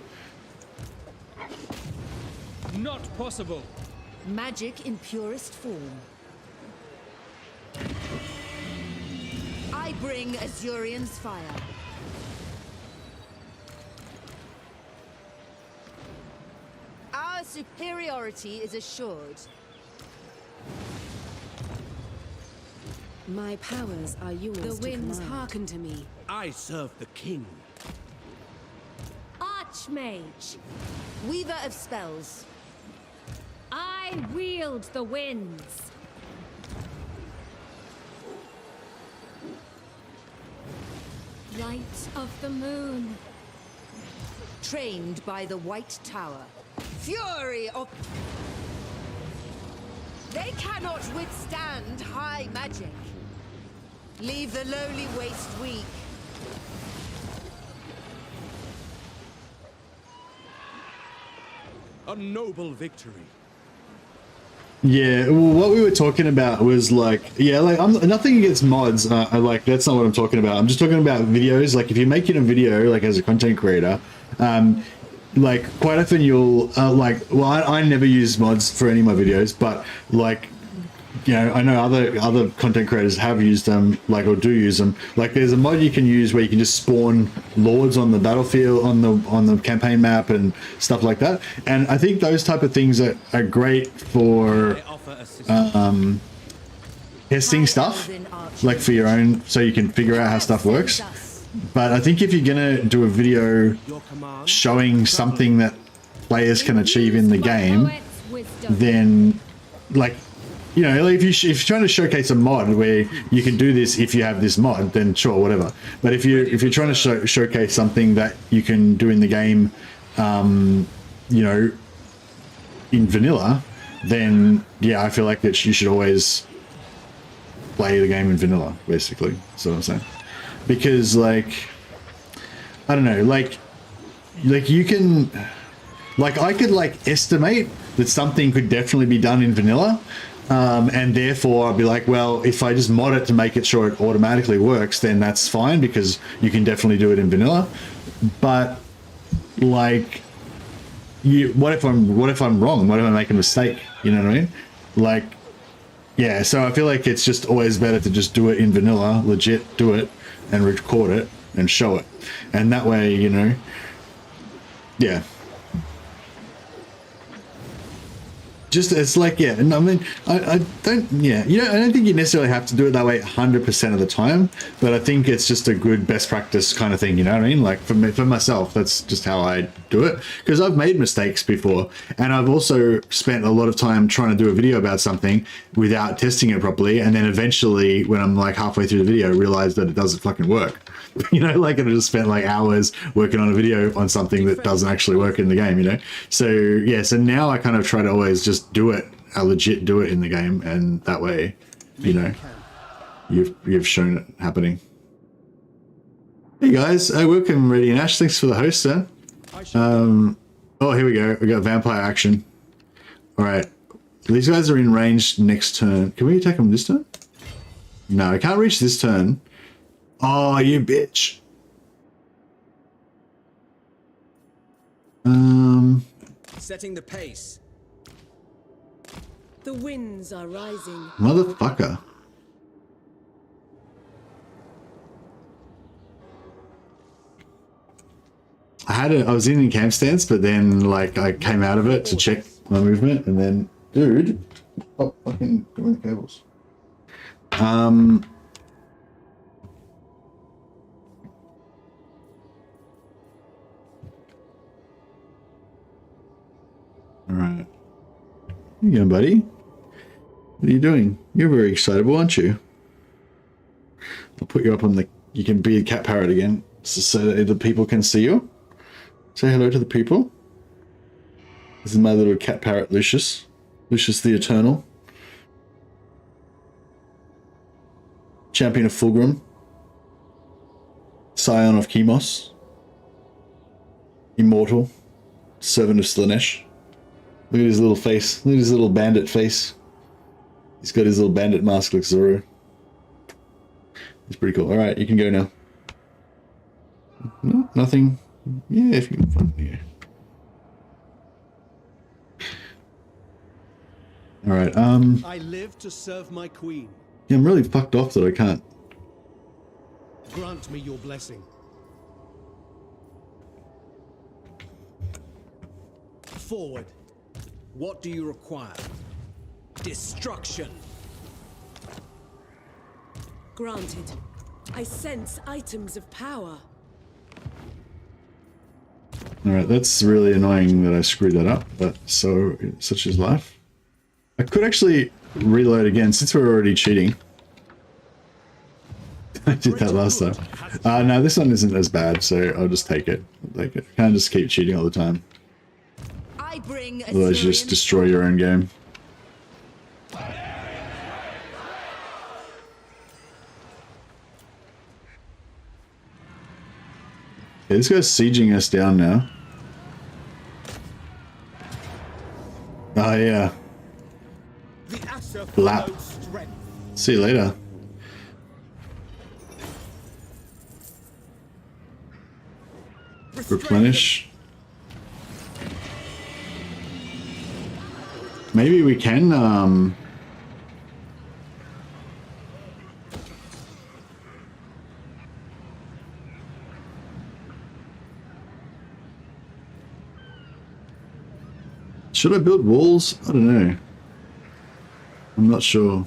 Not possible. Magic in purest form. I bring Azurian's fire. Our superiority is assured. My powers are yours. The winds hearken to me. I serve the king. Archmage. Weaver of spells. I wield the winds. Light of the moon. Trained by the White Tower. Fury of... They cannot withstand high magic. Leave the lowly waste weak. A noble victory. Yeah, well, what we were talking about was I'm nothing against mods. That's not what I'm talking about. I'm just talking about videos. Like if you're making a video, like as a content creator, quite often you'll I never use mods for any of my videos, but I know other content creators have used them, or do use them. Like there's a mod you can use where you can just spawn lords on the battlefield, on the campaign map and stuff like that. And I think those type of things are great for testing stuff, like for your own, so you can figure out how stuff works. But I think if you're gonna do a video showing something that players can achieve in the game, then if you're trying to showcase a mod where you can do this if you have this mod, then sure, whatever. But if you're trying to showcase something that you can do in the game, in vanilla, then yeah, I feel like that you should always play the game in vanilla, basically. That's what I'm saying. Because I don't know, you can, I could estimate that something could definitely be done in vanilla. And therefore I'll be like, well, if I just mod it to make it sure it automatically works, then that's fine because you can definitely do it in vanilla. But what if I'm wrong? What if I make a mistake? You know what I mean? Yeah, so I feel like it's just always better to just do it in vanilla, legit do it and record it and show it. And that way, yeah. Just it's and I mean I don't think you necessarily have to do it that way 100% of the time, but I think it's just a good best practice kind of thing, you know what I mean? For myself, that's just how I do it, because I've made mistakes before, and I've also spent a lot of time trying to do a video about something without testing it properly, and then eventually when I'm halfway through the video realize that it doesn't fucking work. I just spent hours working on a video on something that doesn't actually work in the game, So yeah, so now I kind of try to always just do it, legit do it in the game, and that way, you've shown it happening. Hey guys, welcome Ready and Ash, thanks for the host, sir. Oh, here we go, we got vampire action. Alright, these guys are in range next turn. Can we attack them this turn? No, I can't reach this turn. Oh, you bitch. Setting the pace. The winds are rising. Motherfucker. I was in camp stance, but then like I came out of it to check my movement, and then, dude, oh, fucking doing the cables. All right. How you going, buddy? What are you doing? You're very excitable, aren't you? I'll put you up on the... You can be a cat parrot again, so that the people can see you. Say hello to the people. This is my little cat parrot, Lucius. Lucius the Eternal. Champion of Fulgrim. Scion of Chemos. Immortal. Servant of Slanesh. Look at his little face. Look at his little bandit face. He's got his little bandit mask like Zoro. It's pretty cool. Alright, you can go now. No, nothing. Yeah, if you can find here. Alright, I live to serve my queen. yeah, I'm really fucked off that I can't. Grant me your blessing. Forward. What do you require? Destruction. Granted. I sense items of power. Alright, that's really annoying that I screwed that up, but so, such is life. I could actually reload again since we're already cheating. I did that last time. No, this one isn't as bad, so I'll just take it. I can't just keep cheating all the time. I bring Otherwise you just destroy your own game. Okay, this guy's sieging us down now. Oh yeah. Lap. See you later. Replenish. Maybe we can should I build walls? I don't know. I'm not sure.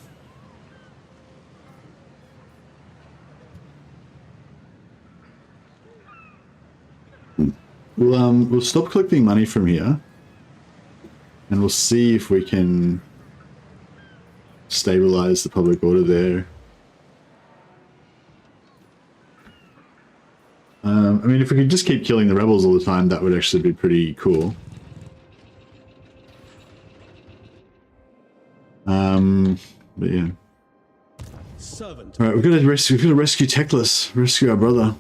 We'll stop collecting money from here, and we'll see if we can stabilize the public order there. I mean, if we could just keep killing the rebels all the time, that would actually be pretty cool. But yeah. All right, we've got to rescue Teclis, rescue our brother.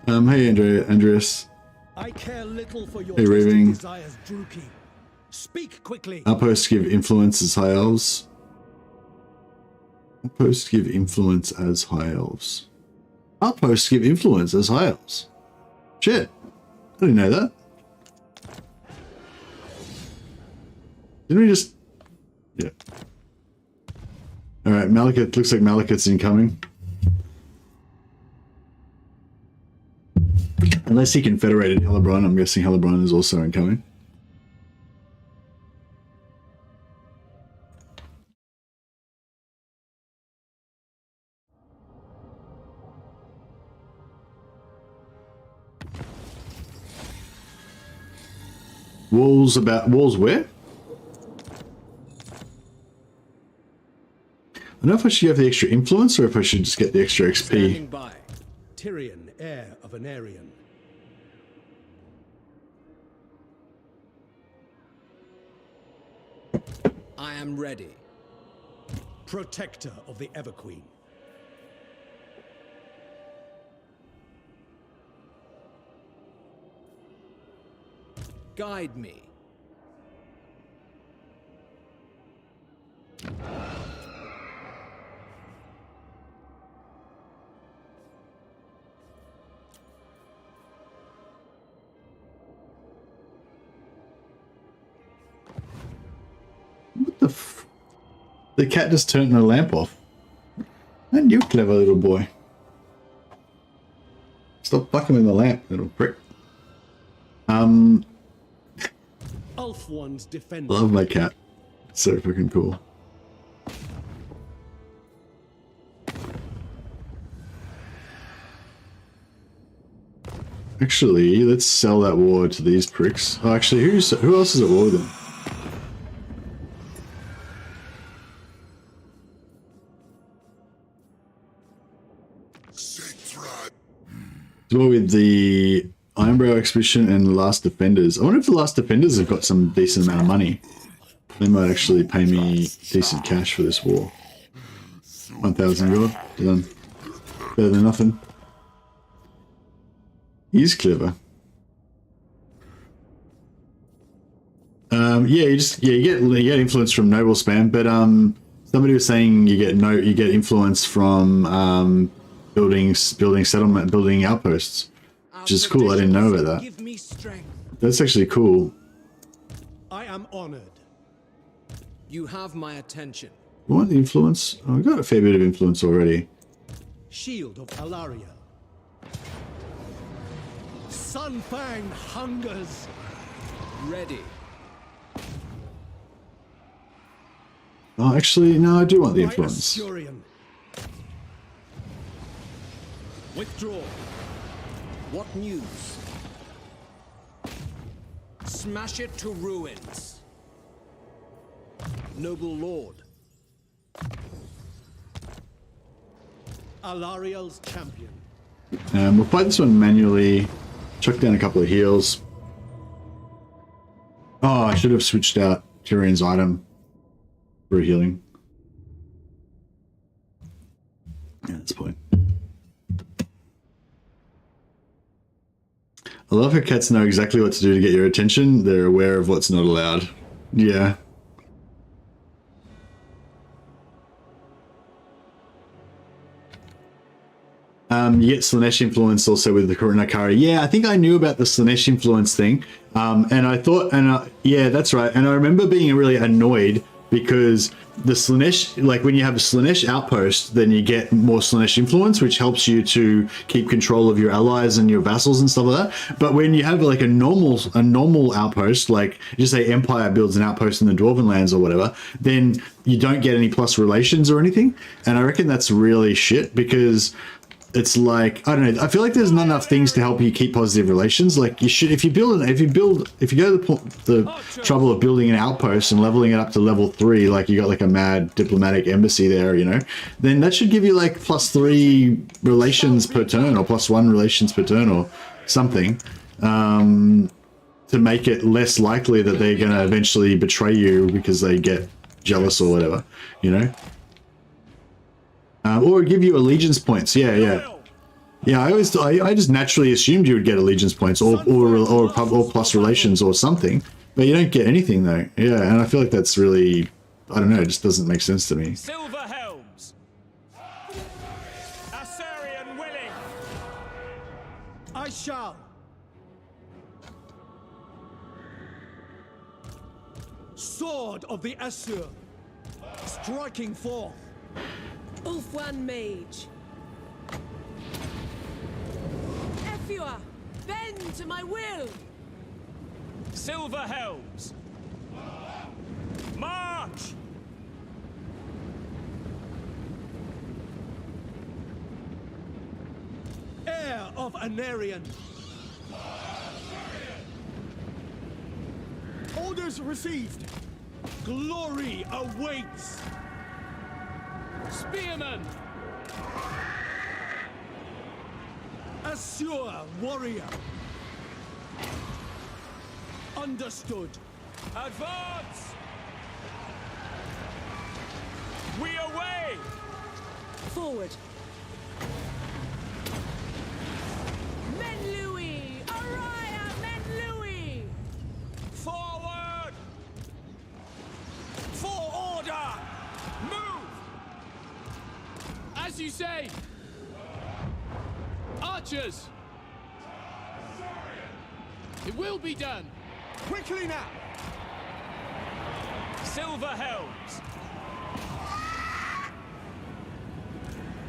Hey Andreas. I care little for your hey Raving. Desires, Druki. Speak quickly. Outposts give influence as high elves. Outposts give influence as high elves. Outposts give influence as high elves. Shit. I didn't know that. Didn't we just... Yeah. Alright, Malekith. Looks like Malekith's incoming. Unless he confederated Hellebrand, I'm guessing Hellebrand is also incoming. Walls where? I don't know if I should have the extra influence or if I should just get the extra XP. Standing by. Tyrion, heir of Anarion. I am ready. Protector of the Everqueen. Guide me. The cat just turned the lamp off. And you clever little boy. Stop fucking with the lamp, little prick. Elf ones defend. Love my cat. So fucking cool. Actually, let's sell that war to these pricks. Oh, actually, who else is at war with them? War with the Ironbrow Expedition and Last Defenders. I wonder if the Last Defenders have got some decent amount of money. They might actually pay me decent cash for this war. 1,000 gold. Done. Better than nothing. He's clever. Yeah, you get influence from noble spam, but somebody was saying you get influence from building settlement, building outposts, which is cool. I didn't know about that. Give me strength. That's actually cool. I am honored. You have my attention. What influence? Oh, we got a fair bit of influence already. Shield of Alaria. Sunfang hungers. Ready. Oh, actually, no, I do want the influence. Withdraw. What news? Smash it to ruins. Noble Lord. Alariel's champion. We'll fight this one manually. Chuck down a couple of heals. Oh, I should have switched out Tyrion's item for healing. Yeah, that's the point. I love how cats know exactly what to do to get your attention. They're aware of what's not allowed. Yeah. You get Slanesh influence also with the Kuranakari. Yeah, I think I knew about the Slanesh influence thing. And I thought, yeah, that's right. And I remember being really annoyed because the Slanesh, like when you have a Slanesh outpost, then you get more Slanesh influence, which helps you to keep control of your allies and your vassals and stuff like that. But when you have like a normal outpost, like just say Empire builds an outpost in the Dwarven lands or whatever, then you don't get any plus relations or anything. And I reckon that's really shit because it's like, I don't know, I feel like there's not enough things to help you keep positive relations. Like you should, if you go to the trouble of building an outpost and leveling it up to level 3, like you got like a mad diplomatic embassy there, you know, then that should give you like +3 relations per turn or +1 relations per turn or something, to make it less likely that they're going to eventually betray you because they get jealous or whatever, you know. Or give you allegiance points. Yeah. I just naturally assumed you would get allegiance points or plus relations or something, but you don't get anything though. Yeah, and I feel like that's really, I don't know, it just doesn't make sense to me. Silver helms. Assyrian willing. I shall. Sword of the Assur, striking forth. Ulfwan Mage. Efua, bend to my will. Silver helms. March. Heir of Anarian. Orders received. Glory awaits. Spearman. Assur warrior. Understood. Advance. We away. Forward. Men Louis! Araya Men Louis! Forward. For order. Move. As you say. Archers. It will be done. Quickly now. Silver helms.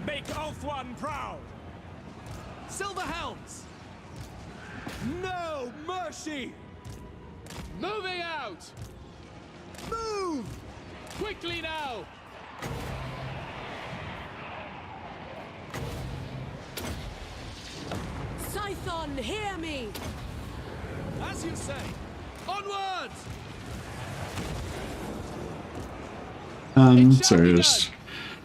Make Ulthuan proud! Silver helms! No mercy! Moving out! Move! Quickly now! Scython, hear me! As you say! Onwards! Sorry, just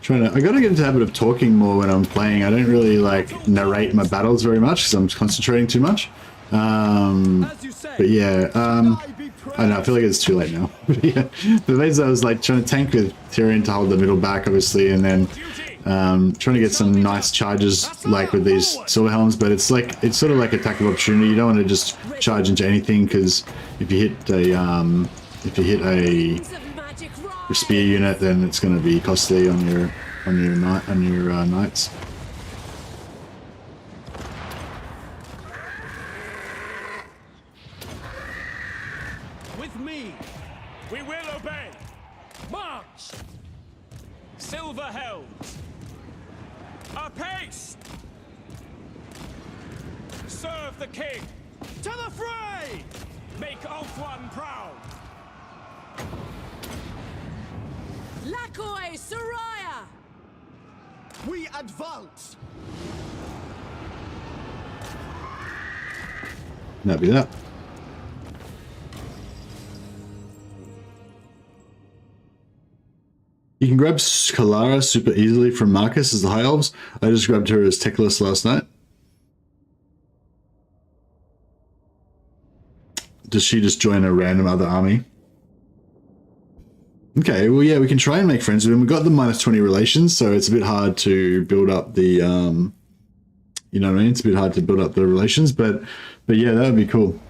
trying to. I gotta get into the habit of talking more when I'm playing. I don't really like narrate my battles very much because I'm concentrating too much. But yeah, I know, I feel like it's too late now. Yeah, the ways I was like trying to tank with Tyrion to hold the middle back, obviously, and then trying to get some nice charges like with these silver helms. But it's like it's sort of like a tactical opportunity. You don't want to just charge into anything because if you hit a spear unit, then it's going to be costly on your knights. With me! We will obey! March! Silver helms! Apace! Serve the king! To the fray! Make Ulthuan proud! Lakoi, Soraya! We advance! That'd be that. You can grab Kalara super easily from Marcus as the High Elves. I just grabbed her as Teclis last night. Does she just join a random other army? Okay, well, yeah, we can try and make friends with him. We've got the -20 relations, so it's a bit hard to build up the, you know what I mean? It's a bit hard to build up the relations, but yeah, that would be cool.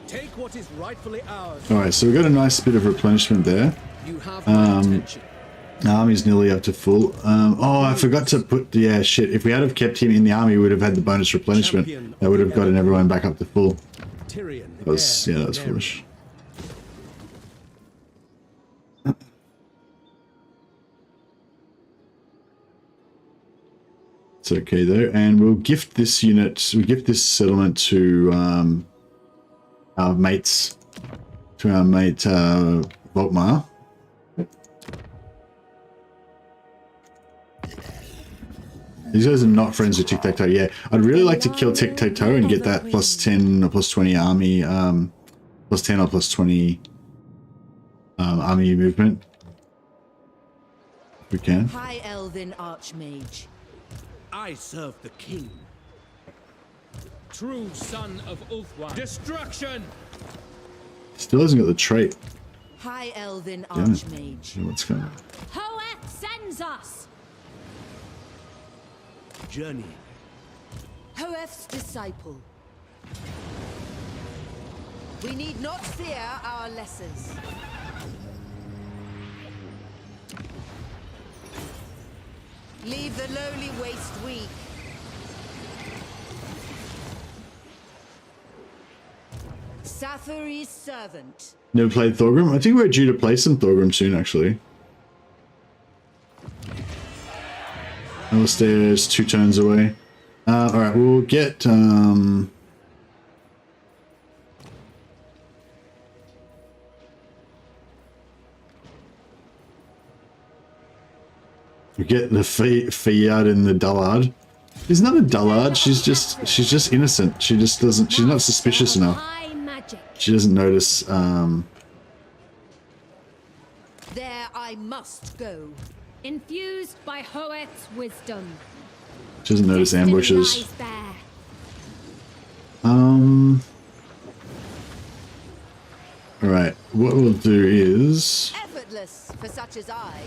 Take what is rightfully ours. All right, so we've got a nice bit of replenishment there. You have my attention. The army's nearly up to full. Oh, I forgot to put... Yeah, shit. If we had have kept him in the army, we would have had the bonus replenishment. That would have gotten everyone back up to full. Tyrion, That was, yeah, that was foolish. It's okay, though. And we'll gift this unit... We'll gift this settlement to our mates. To our mate, Volkmar. These guys are not friends with Tic-Tac-Toe. Yeah, I'd really like to kill Tic-Tac-Toe and get that +10 or +20 army, +10 or +20 army movement. If we can. High Elven Archmage. I serve the king. True son of Ulthuan. Destruction! Still hasn't got the trait. High Elven Damn it. Archmage. What's going on? Hoeth sends us! Journey. Hoeth's disciple. We need not fear our lessers. Leave the lowly waste weak. Sathari's servant. Never played Thorgrim? I think we're due to play some Thorgrim soon, actually. Alistair's 2 turns away. Alright, we'll get... we get the Fiat and the Dullard. She's not a dullard, she's just innocent. She just doesn't... She's not suspicious enough. She doesn't notice, There I must go. Infused by Hoeth's wisdom. She doesn't notice ambushes. Alright, what we'll do is... Effortless for such as I.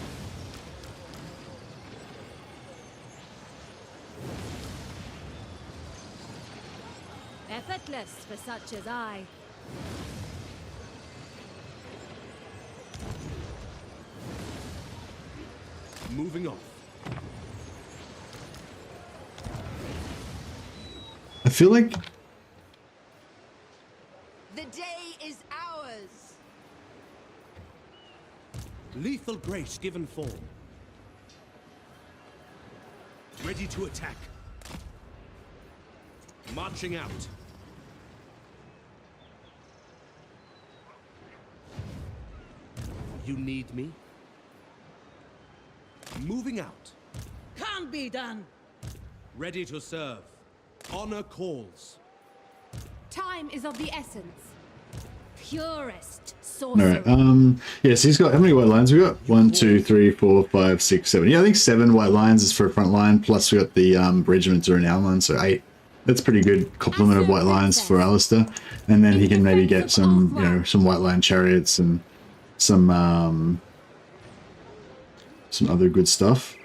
Effortless for such as I. Moving on. I feel like... The day is ours. Lethal grace given form. Ready to attack. Marching out. You need me? Moving out. Can't be done. Ready to serve. Honor calls. Time is of the essence. Purest All sorcery. right. Yes, he's got how many white lines we got? 1, 2, 3, 4, 5, 6, 7. Yeah, I think 7 white lines is for a front line. Plus we got the regiments are in our line, so 8. That's pretty good complement of white lines for Alistair. And then he can maybe get some, you know, some white line chariots and some other good stuff.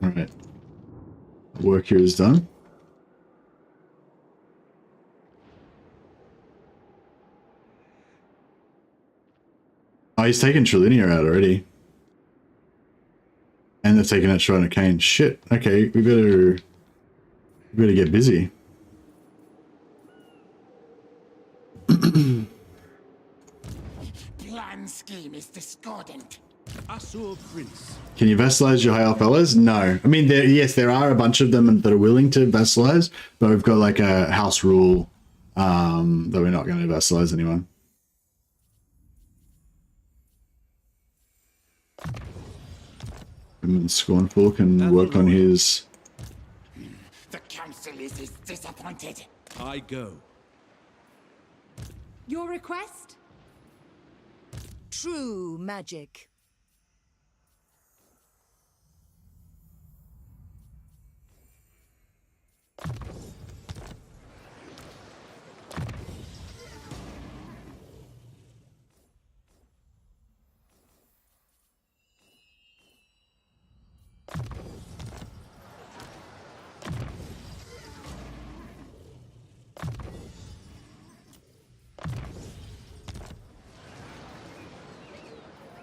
All right, work here is done. Oh, he's taken Trilinia out already. And they've taken out Shrine of Khaine. Shit. Okay, we better get busy. Plan scheme is discordant. Asur Prince. Can you vassalize your high elf allies? No. I mean, yes, there are a bunch of them that are willing to vassalize, but we've got like a house rule that we're not going to vassalize anyone. And Scornful can work on his... The council is disappointed. I go. Your request? True magic.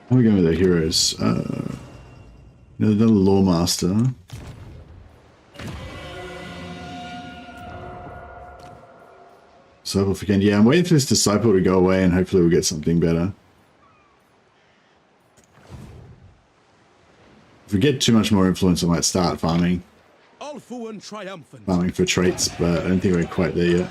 How are we going with the heroes? The Lawmaster. Disciple for Ken. Yeah, I'm waiting for this Disciple to go away and hopefully we'll get something better. If we get too much more influence, I might start farming. Ulfuan triumphant. Farming for traits, but I don't think we're quite there yet.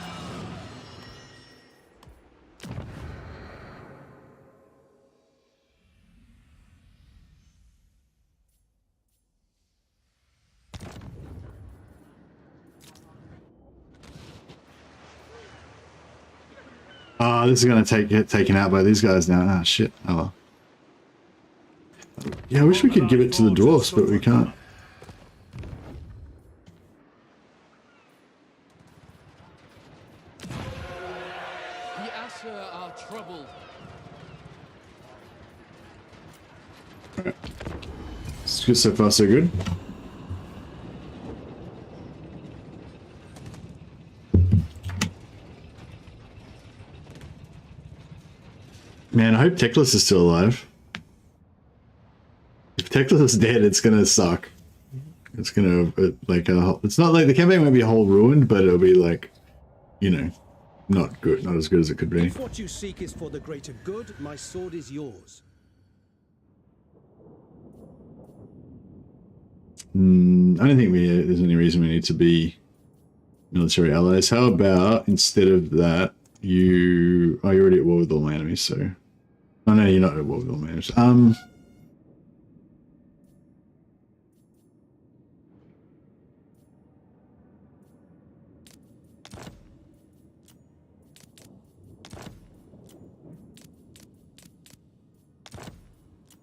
Oh, this is going to get taken out by these guys now. Ah, shit. Oh, well. Yeah, I wish we could give it to the dwarfs, but we can't. The Asher are troubled. Alright. It's good so far, so good. Man, I hope Teclis is still alive. If Teclis is dead, it's gonna suck. It's gonna, it's not like the campaign won't be a whole ruined, but it'll be like, you know, not good, not as good as it could be. If what you seek is for the greater good, my sword is yours. I don't think there's any reason we need to be military allies. How about, instead of that, you're already at war with all my enemies, so... Oh no, you're not at war with all my enemies.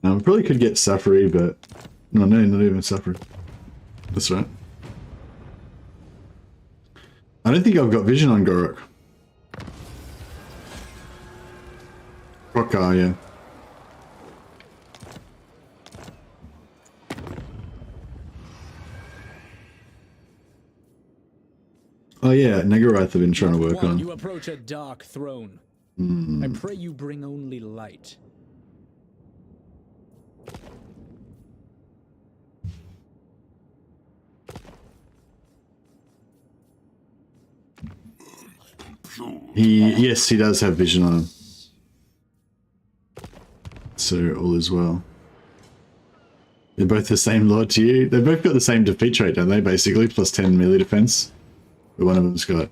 We probably could get Safari, but... No, not even Safari. That's right. I don't think I've got vision on Gorok. Rockar, yeah. Oh yeah, Negarath I've been trying to work on. You approach a dark throne. I pray you bring only light. Yes, he does have vision on him. So all is well. They're both the same lord to you. They've both got the same defeat trait, don't they? Basically, plus 10 melee defense. But one of them's got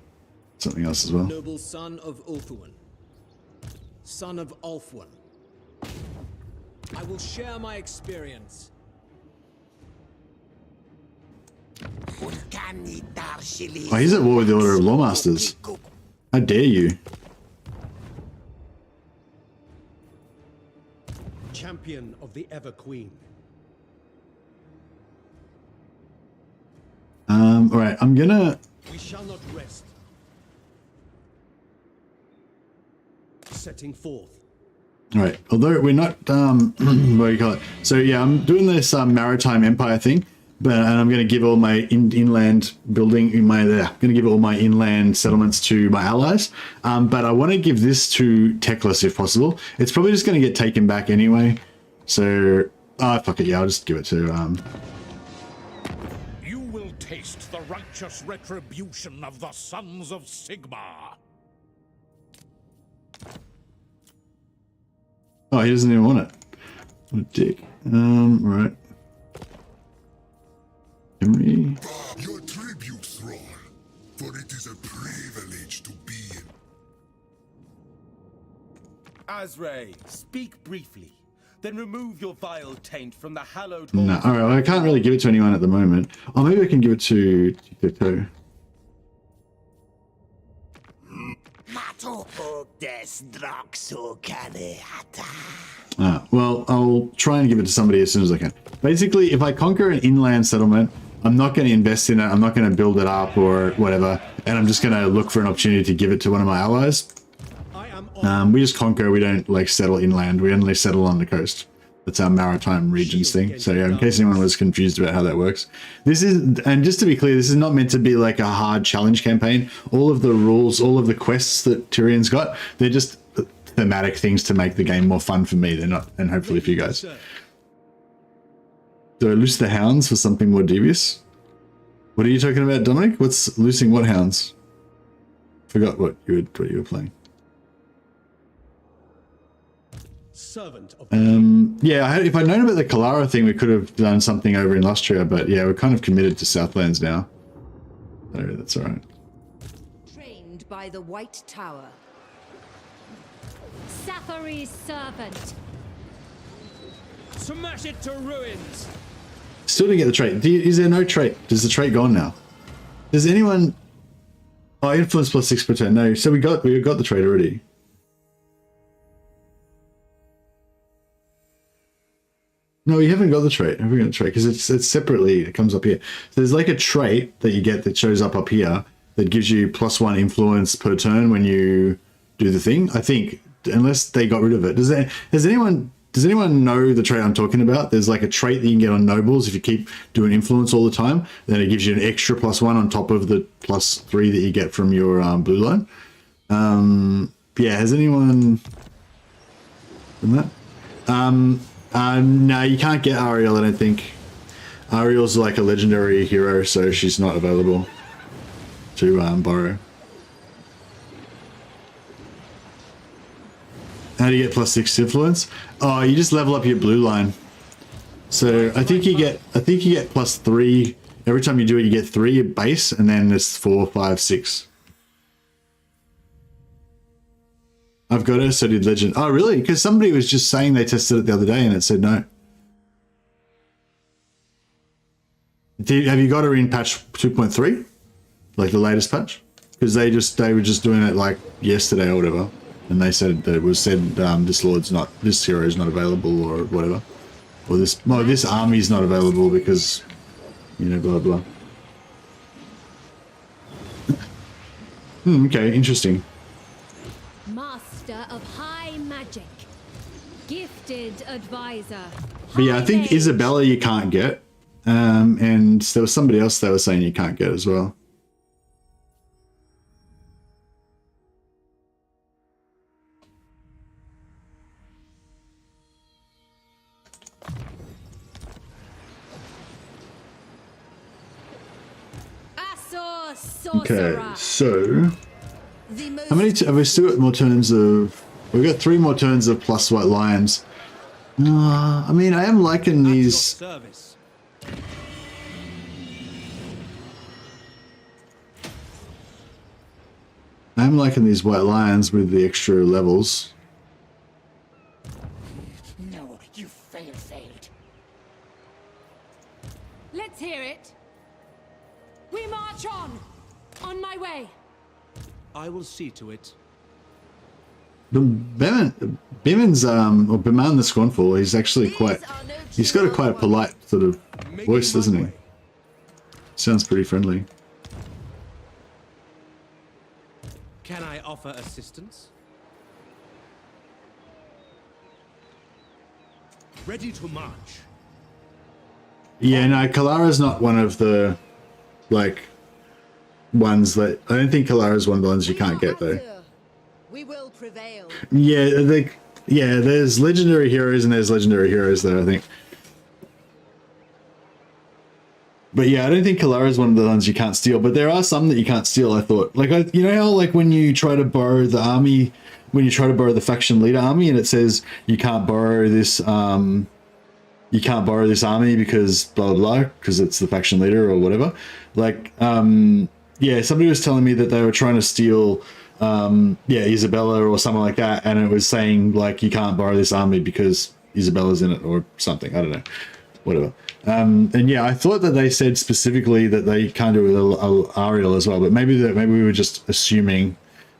something else as well. Noble son of Ulthuan, son of Ulthuan, I will share my experience. Oh, he's at war with the Order of Lawmasters. How dare you? Champion of the Ever Queen. Alright, I'm gonna... We shall not rest. Setting forth. Alright, although we're not, what do you call it? So yeah, I'm doing this Maritime Empire thing, and I'm going to give all my inland building, going to give all my inland settlements to my allies, but I want to give this to Teclis if possible. It's probably just going to get taken back anyway, so, fuck it, yeah, I'll just give it to, You will taste the righteous retribution of the sons of Sigmar. Oh, he doesn't even want it. What a dick. Right. Henry. Your tribute, Thrall, for it is a privilege to be in. Azray, speak briefly. Then remove your vile taint from the hallowed... No, alright, well, I can't really give it to anyone at the moment. Oh, maybe I can give it to Tito. Well, I'll try and give it to somebody as soon as I can. Basically, if I conquer an inland settlement, I'm not going to invest in it, I'm not going to build it up or whatever, and I'm just going to look for an opportunity to give it to one of my allies. We just conquer, we don't like settle inland, we only settle on the coast. That's our maritime regions thing. So yeah, in case anyone was confused about how that works. This is, and just to be clear, this is not meant to be like a hard challenge campaign. All of the rules, all of the quests that Tyrion's got, they're just thematic things to make the game more fun for me. They're not, and hopefully for you guys. Do I loose the hounds for something more devious? What are you talking about, Dominic? What's loosing what hounds? Forgot what you were playing. Servant of yeah, if I'd known about the Kalara thing, we could have done something over in Lustria, but yeah, we're kind of committed to Southlands now. So that's alright. Trained by the White Tower. Sathari's servant. Smash it to ruins. Still didn't get the trait. Is there no trait? Does the trait gone now? Does anyone... Oh, influence plus 6 per turn. No, so we got the trait already. No, you haven't got the trait. Have we got the trait? Because it's separately, it comes up here. So there's like a trait that you get that shows up here that gives you +1 influence per turn when you do the thing. I think, unless they got rid of it. Does anyone know the trait I'm talking about? There's like a trait that you can get on nobles if you keep doing influence all the time. Then it gives you an extra +1 on top of the +3 that you get from your blue line. Yeah, has anyone done that? No, you can't get Ariel, I don't think. Ariel's like a legendary hero, so she's not available to borrow. How do you get +6 influence? Oh, you just level up your blue line. So I think you get +3 every time you do it. You get 3 base, and then there's 4, 5, 6. I've got it, so did Legend. Oh, really? Because somebody was just saying they tested it the other day and it said no. Have you got her in patch 2.3? Like the latest patch? Because they were just doing it like yesterday or whatever. And they said that it was said this hero is not available or whatever. Or this army is not available because, you know, blah, blah. Okay, interesting. Master of high magic. Gifted advisor. But yeah, I think Isabella you can't get. And there was somebody else they were saying you can't get as well. Okay, so how many have we still got more turns of? We've got 3 more turns of plus white lions. I mean, I am liking these. I'm liking these white lions with the extra levels. No, you failed. Let's hear it. We march on. On my way. I will see to it. Bimon's or Biman the Scornful, he's actually quite, he's got a quite a polite sort of voice, doesn't he? Sounds pretty friendly. Can I offer assistance? Ready to march. Yeah, no, Kalara's not one of the, like, ones that, I don't think Kalara's one of the ones you can't get though. We will prevail. Yeah, there's legendary heroes and there's legendary heroes though, I think. But yeah, I don't think Kalara is one of the ones you can't steal, but there are some that you can't steal, I thought. Like, you know how, like, when you try to borrow the army, when you try to borrow the faction leader army and it says you can't borrow this, army because blah, blah, blah, because it's the faction leader or whatever. Like, yeah, somebody was telling me that they were trying to steal, Isabella or something like that, and it was saying, like, you can't borrow this army because Isabella's in it or something. I don't know. Whatever. And yeah, I thought that they said specifically that they can't do it with Ariel as well, but maybe we were just assuming.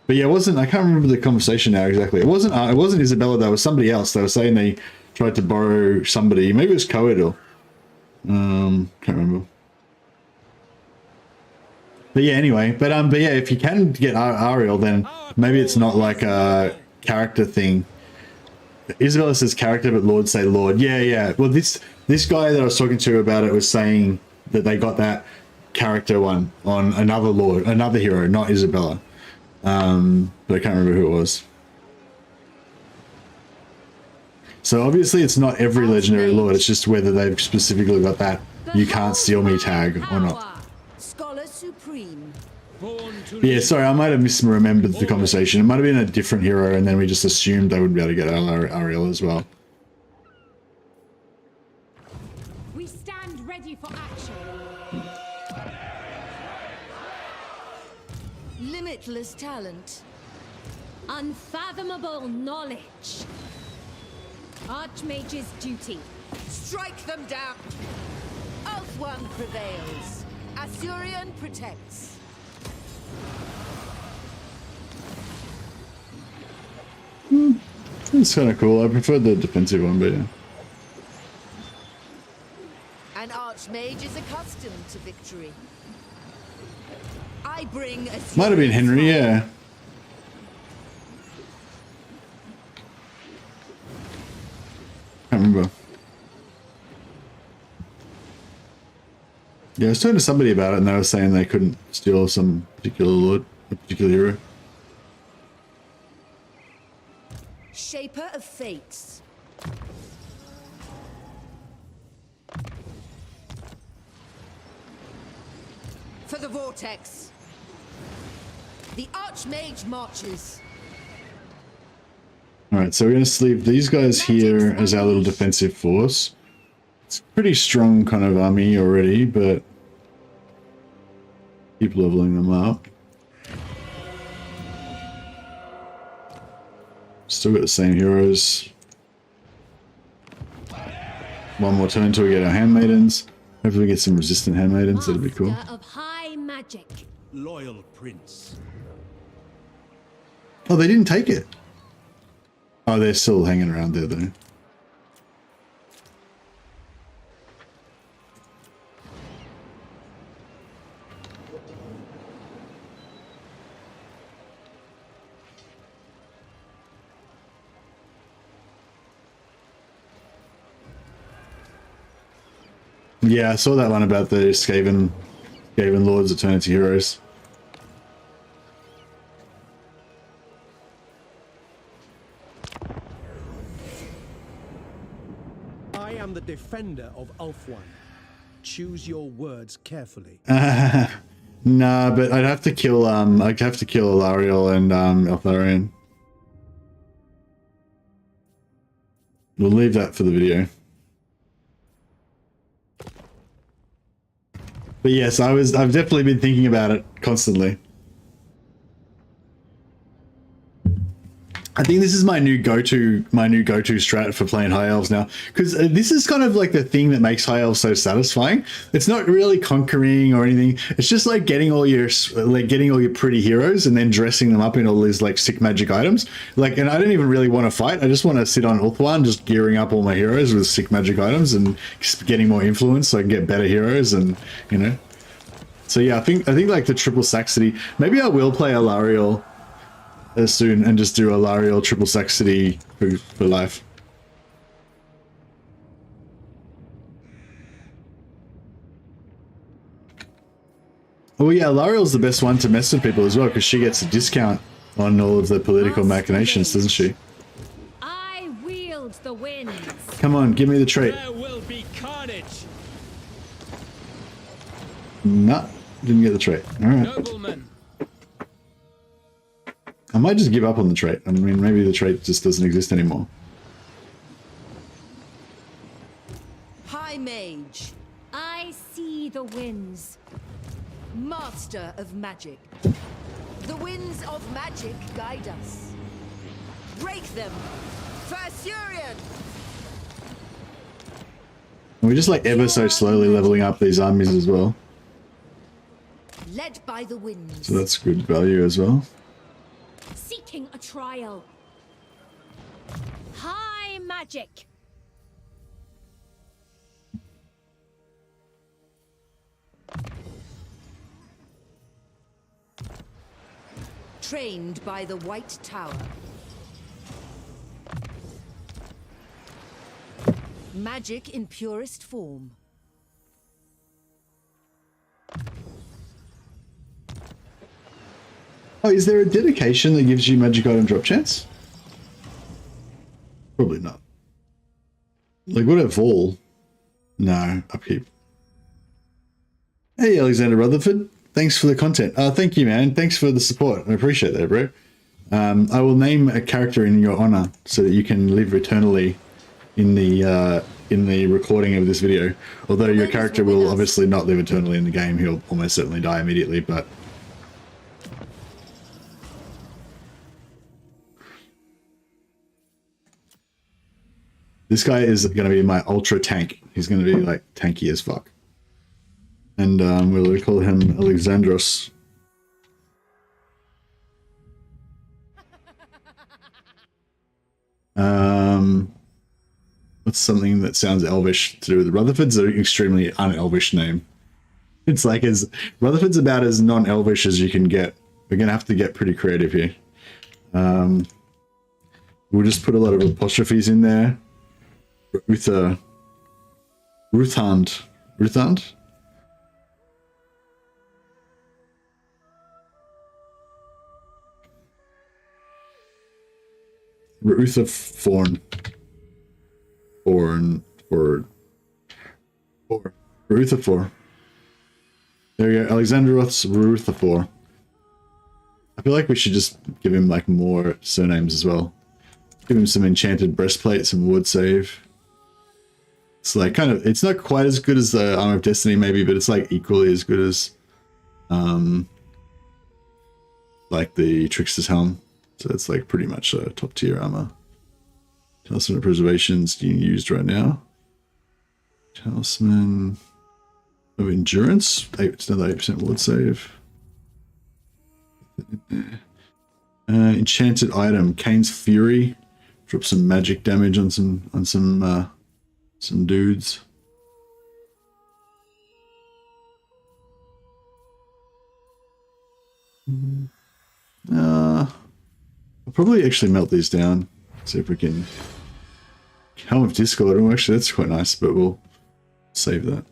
But yeah, it wasn't. I can't remember the conversation now exactly. It wasn't Isabella. That was somebody else. They were saying they tried to borrow somebody. Maybe it was Coed or can't remember. But yeah, anyway. But yeah, if you can get Ariel, then maybe it's not like a character thing. Isabella says character, but Lord say Lord. Yeah. Well, this guy that I was talking to about it was saying that they got that character one on another hero, not Isabella. But I can't remember who it was. So obviously it's not every legendary lord, it's just whether they've specifically got that you can't steal me tag or not. Scholar Supreme. Yeah, sorry, I might have misremembered the conversation. It might have been a different hero and then we just assumed they would be able to get Ariel as well. We stand ready for action. Limitless talent. Unfathomable knowledge. Archmage's duty. Strike them down. Elf one prevails. Assyrian protects. It's kind of cool. I prefer the defensive one, but yeah. An archmage is accustomed to victory. I bring a might have been Henry, yeah. Can't remember. Yeah, I was talking to somebody about it and they were saying they couldn't steal some particular lord, a particular hero. Shaper of fates. For the vortex. The archmage marches. Alright, so we're going to leave these guys here as our little defensive force. It's a pretty strong kind of army already, but keep leveling them up. Still got the same heroes. One more turn until we get our handmaidens. Hopefully we get some resistant handmaidens, that'd be cool. Of high magic. Loyal prince. Oh, they didn't take it. Oh, they're still hanging around there though. Yeah, I saw that one about the Skaven Lords that turn into heroes. I am the defender of Ulfwan. Choose your words carefully. No, Nah, but I'd have to kill Alariel and Eltharion. We'll leave that for the video. But yes, I've definitely been thinking about it constantly. I think this is my new go-to strat for playing High Elves now, because this is kind of like the thing that makes High Elves so satisfying. It's not really conquering or anything. It's just like getting all your pretty heroes and then dressing them up in all these like sick magic items. Like, and I don't even really want to fight. I just want to sit on Ulthuan, just gearing up all my heroes with sick magic items and just getting more influence so I can get better heroes, and you know. So yeah, I think like the triple Saxony. Maybe I will play Alariel soon and just do Alariel triple Saxony for life. Oh yeah, Alariel's the best one to mess with people as well, because she gets a discount on all of the political machinations, doesn't she? I wield the winds. Come on, give me the trait. There will be carnage. Nah, didn't get the trait. All right. Noblemen. I might just give up on the trait. I mean, maybe the trait just doesn't exist anymore. High Mage. I see the winds. Master of Magic. The winds of magic guide us. Break them. Fasturion. We're just like ever so slowly leveling up these armies as well. Led by the winds. So that's good value as well. Seeking a trial. High magic. Trained by the White Tower. Magic in purest form. Oh, is there a dedication that gives you magic item drop chance? Probably not. Like, what at Vol? No, upkeep. Hey, Alexander Rutherford. Thanks for the content. Thank you, man. Thanks for the support. I appreciate that, bro. I will name a character in your honor so that you can live eternally in the recording of this video. Although your character will obviously not live eternally in the game. He'll almost certainly die immediately, but... This guy is going to be my ultra tank. He's going to be like tanky as fuck. And we'll call him Alexandros. What's something that sounds elvish to do with Rutherford's an extremely un-elvish name. It's like Rutherford's about as non-elvish as you can get. We're going to have to get pretty creative here. We'll just put a lot of apostrophes in there. Ruthand. Rutherforn. Rutherfor. There you go. Alexandros Rutherfor. I feel like we should just give him like more surnames as well. Give him some enchanted breastplate, some wood save. It's like kind of, it's not quite as good as the Armor of Destiny maybe, but it's like equally as good as like the Trickster's Helm. So it's like pretty much a top tier armor. Talisman of Preservation's being used right now. Talisman of Endurance. It's another 8% wood save. Enchanted item, Khaine's Fury. Drop some magic damage on some dudes. I'll probably actually melt these down. See if we can. Helm of Discord. Oh, actually, that's quite nice, but we'll save that.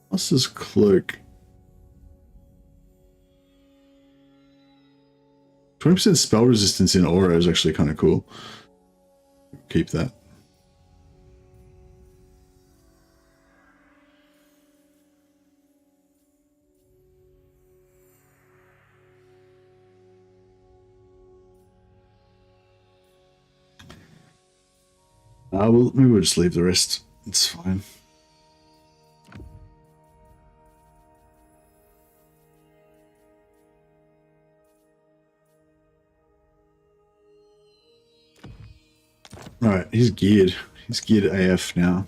What's this cloak? 20% spell resistance in aura is actually kind of cool. Keep that. Maybe we'll just leave the rest. It's fine. Alright, he's geared. He's geared AF now.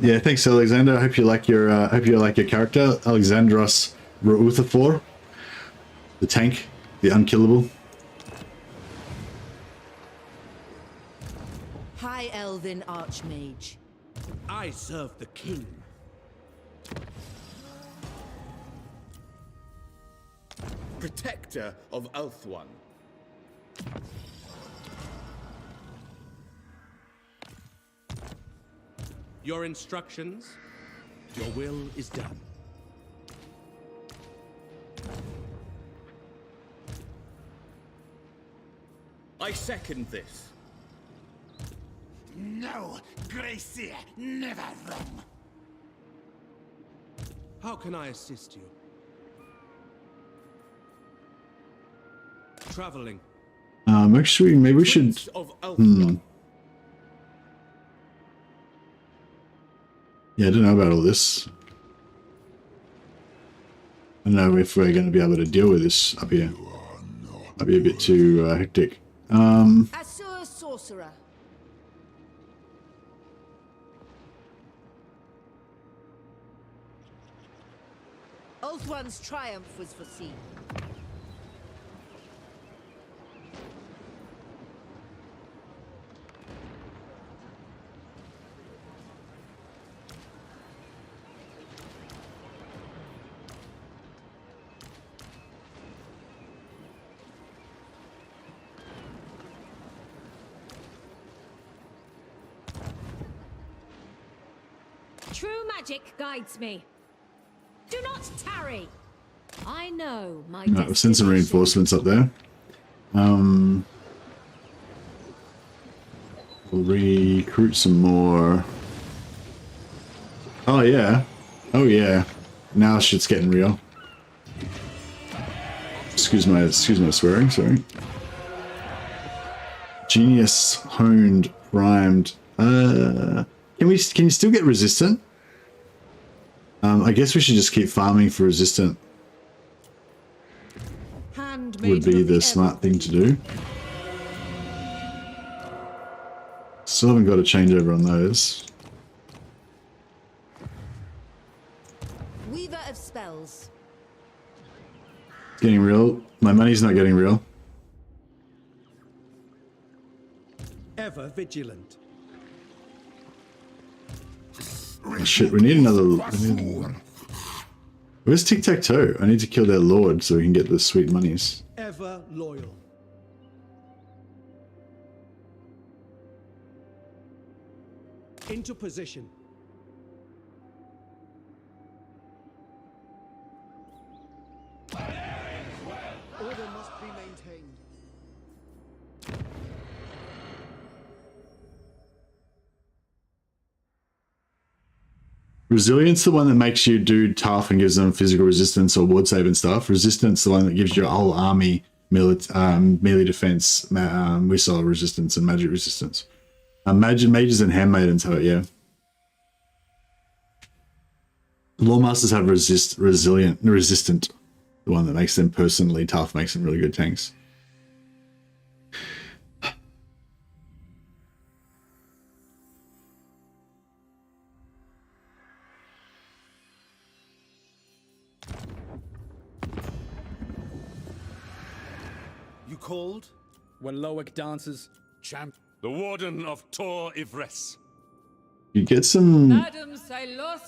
Yeah, thanks, Alexander. I hope you like your character, Alexandros Rauthafor, the tank, the unkillable. High Elven Archmage. I serve the king. Protector of Ulthuan. Your instructions, your will is done. I second this. No, Gracie, never wrong. How can I assist you? Traveling. Actually, maybe we should. Yeah, I don't know about all this. I don't know if we're going to be able to deal with this up here. Might be a bit too hectic. Assur Sorcerer. Ulthuan's triumph was foreseen. True magic guides me. Do not tarry. I know my Right, we'll send some reinforcements up there. We'll recruit some more. Oh yeah. Oh yeah. Now shit's getting real. Excuse my swearing, sorry. Genius, honed, primed. Can you still get resistant? I guess we should just keep farming for resistant. Would be the smart thing to do. Still haven't got a changeover on those. Weaver of spells. It's getting real. My money's not getting real. Ever vigilant. Oh, shit, we need another. Where's Tic-Tac-Toe? I need to kill their lord so we can get the sweet monies. Ever loyal. Into position. Order must be maintained. Resilience, the one that makes you do tough and gives them physical resistance or ward save and stuff. Resistance, the one that gives your whole army melee defense, missile resistance, and magic resistance. Mages and handmaidens have it, yeah. Lawmasters have resistant, the one that makes them personally tough, makes them really good tanks. Called? When Loic dances, champ, the warden of Tor Ivres. You get some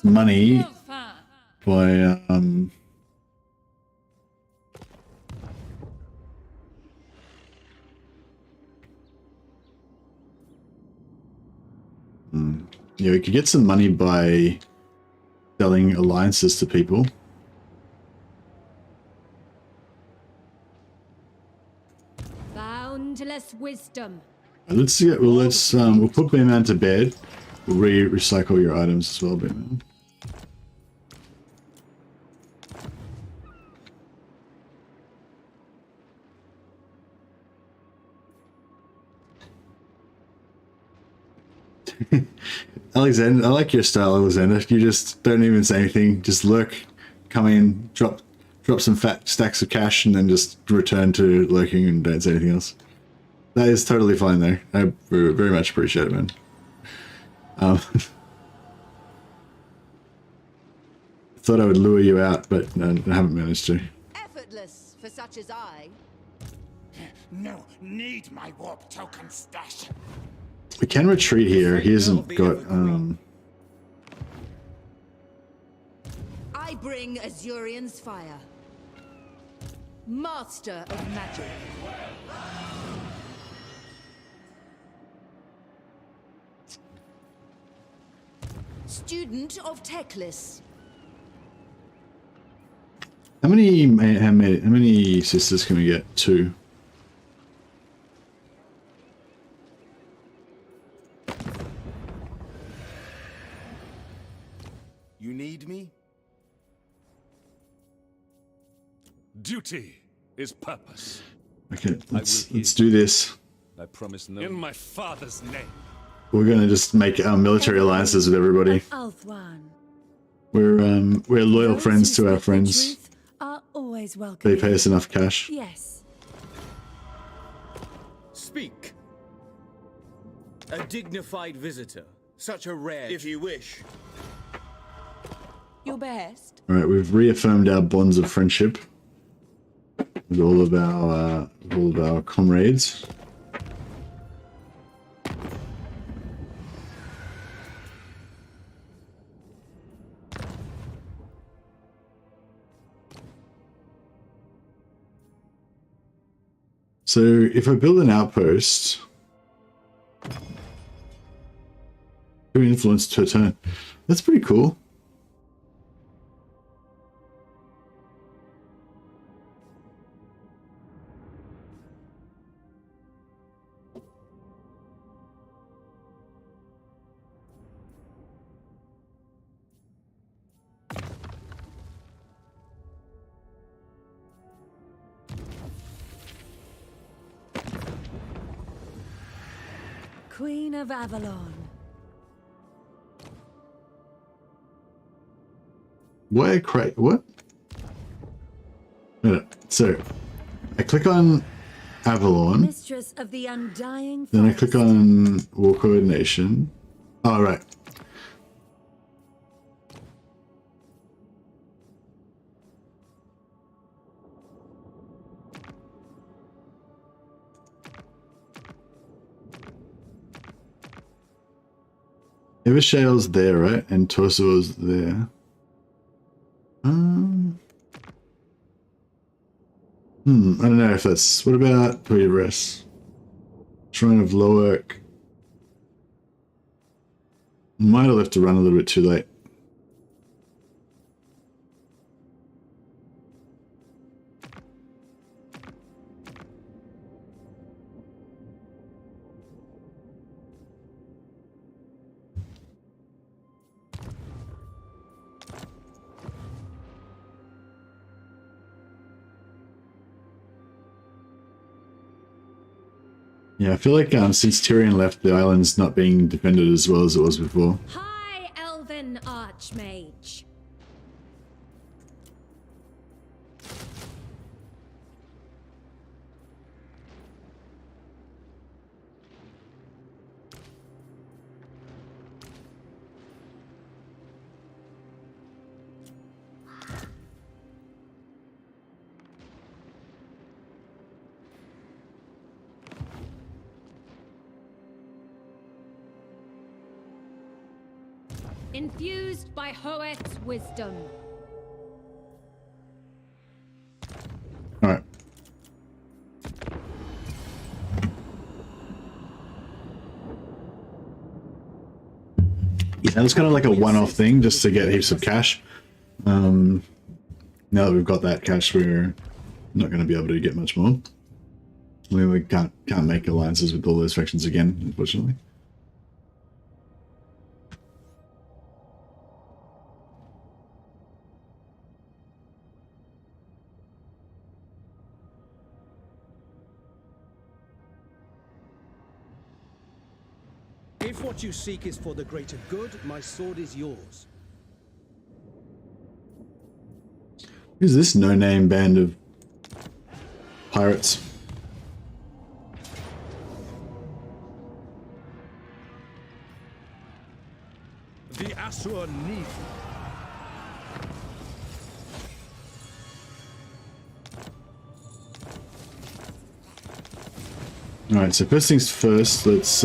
money by yeah, we could get some money by selling alliances to people. boundless wisdom. Let's see. Well, we'll put Bearman to bed. We'll recycle your items as well, Bearman. Alexander, I like your style, Alexander. You just don't even say anything. Just lurk, come in, drop some fat stacks of cash, and then just return to lurking and don't say anything else. That is totally fine, though. I very much appreciate it, man. Thought I would lure you out, but no, I haven't managed to. Effortless for such as I. No, need my warp token stash. We can retreat here. He hasn't got. I bring Azurian's fire. Master of magic. Student of Teclis. How many sisters can we get? 2. You need me? Duty is purpose. Okay, let's do this. I promise no. In my father's name. We're gonna just make our military alliances with everybody. We're loyal friends to our friends. Are always welcome. They pay us enough cash. Yes. Speak. A dignified visitor. Such a rare, if you wish. Your best. All right, we've reaffirmed our bonds of friendship with all of our comrades. So if I build an outpost, 2 influence per turn. That's pretty cool. Queen of Avalon. What? So, I click on Avalon. Mistress of the Undying Forest. Then I click on War Coordination. Oh, right. Evershale's there, right? And Torso's there. I don't know if that's... What about Rest? Shrine of Lowerk. Might have left to run a little bit too late. Yeah, I feel like since Tyrion left, the island's not being defended as well as it was before. High Elven Archmage. Infused by Hoeth's wisdom. Alright. Yeah, that was kind of like a one-off thing just to get heaps of cash. Now that we've got that cash, we're not going to be able to get much more. I mean, we can't make alliances with all those factions again, unfortunately. If what you seek is for the greater good, my sword is yours. Who's this no-name band of pirates? The Asura Neath. Alright, so first things first, let's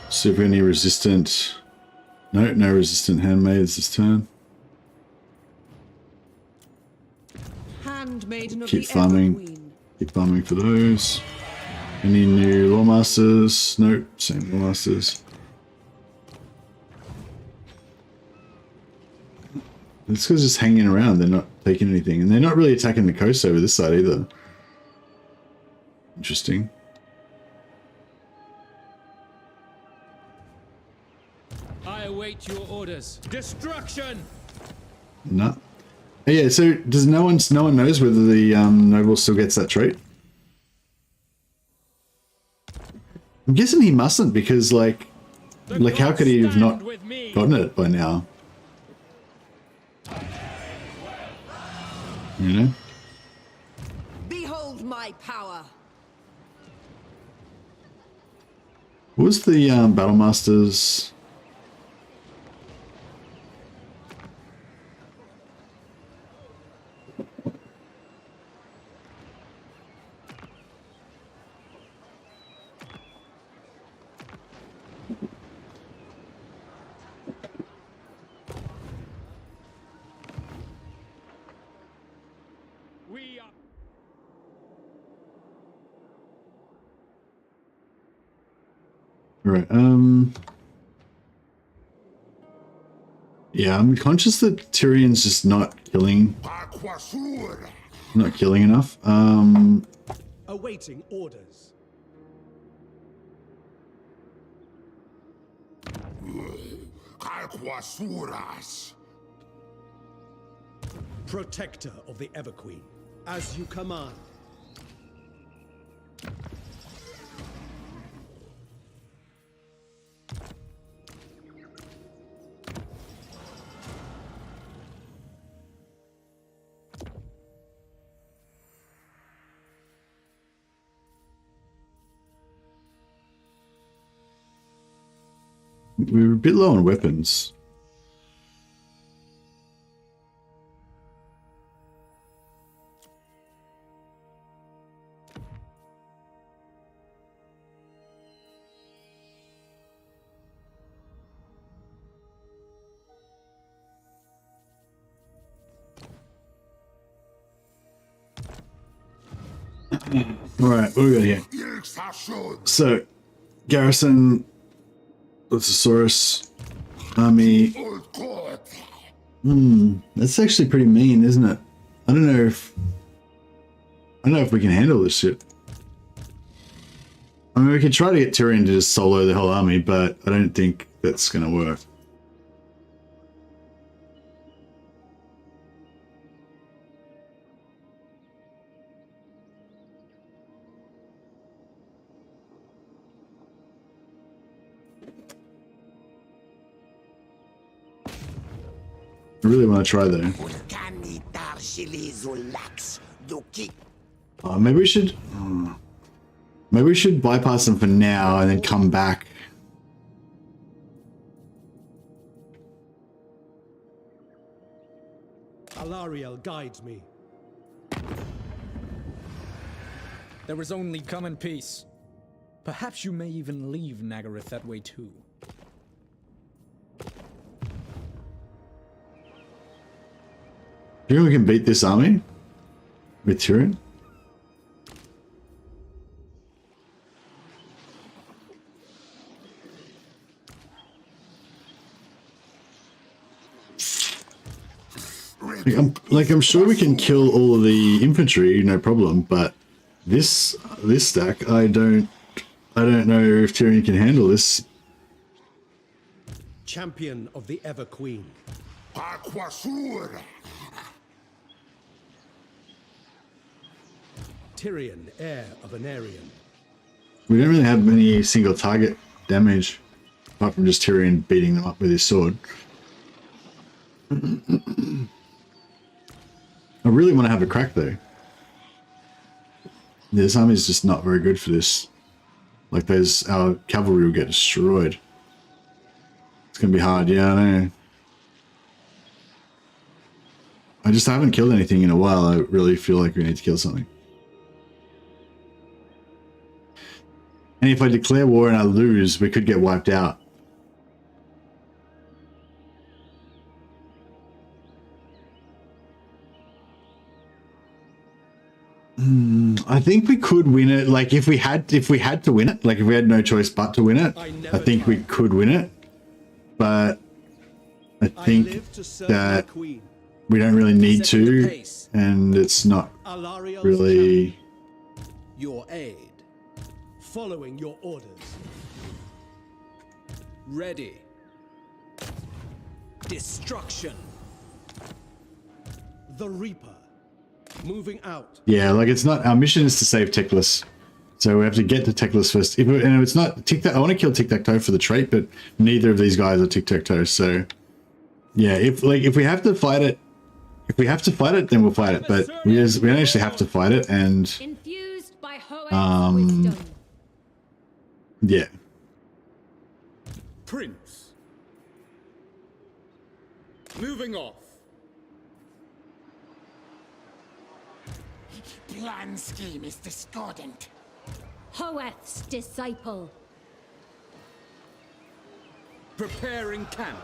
see if any resistant. No, no resistant handmaids this turn. Handmaiden of Keep the farming. Everqueen. Keep farming for those. Any new lawmasters? Nope, same lawmasters. This guy's just hanging around, they're not taking anything. And they're not really attacking the coast over this side either. Interesting. I await your orders. Destruction! No. Yeah, so does no one knows whether the noble still gets that trait? I'm guessing he mustn't because like how could he have not gotten it by now? You know? Behold my power. What was the Battlemaster's? Right, yeah, I'm conscious that Tyrion's just not killing enough. Awaiting orders. Protector of the Everqueen, as you command. We were a bit low on weapons. Alright, what do we got here? So, garrison, Lysosaurus, army. That's actually pretty mean, isn't it? I don't know if we can handle this shit. I mean, we could try to get Tyrion to just solo the whole army, but I don't think that's gonna work. I really want to try though. Maybe we should. Maybe we should bypass them for now and then come back. Alariel guides me. There is only common peace. Perhaps you may even leave Nagaroth that way too. Do you think we can beat this army with Tyrion? I'm sure we can kill all of the infantry, no problem. But this stack, I don't know if Tyrion can handle this. Champion of the Everqueen. Tyrion, heir of an Aryan. We don't really have many single target damage, apart from just Tyrion beating them up with his sword. I really want to have a crack though. Yeah, this army is just not very good for this. Like our cavalry will get destroyed. It's gonna be hard, yeah, I know. I just haven't killed anything in a while. I really feel like we need to kill something. And if I declare war and I lose, we could get wiped out. I think we could win it. Like if we had to win it, like if we had no choice but to win it, I think we could win it. But I think that we don't really need to, and it's not really your aid. Following your orders. Ready. Destruction. The Reaper. Moving out. Yeah, like it's not, our mission is to save Teclis. So we have to get to Teclis first. And if it's not tic-tac, I want to kill tic-tac-toe for the trait, but neither of these guys are tic-tac-toe. So yeah, if we have to fight it, then we'll fight it. But we don't actually have to fight it, and Infused by wisdom. Yeah. Prince. Moving off. Plan scheme is discordant. Hoeth's disciple. Preparing camp.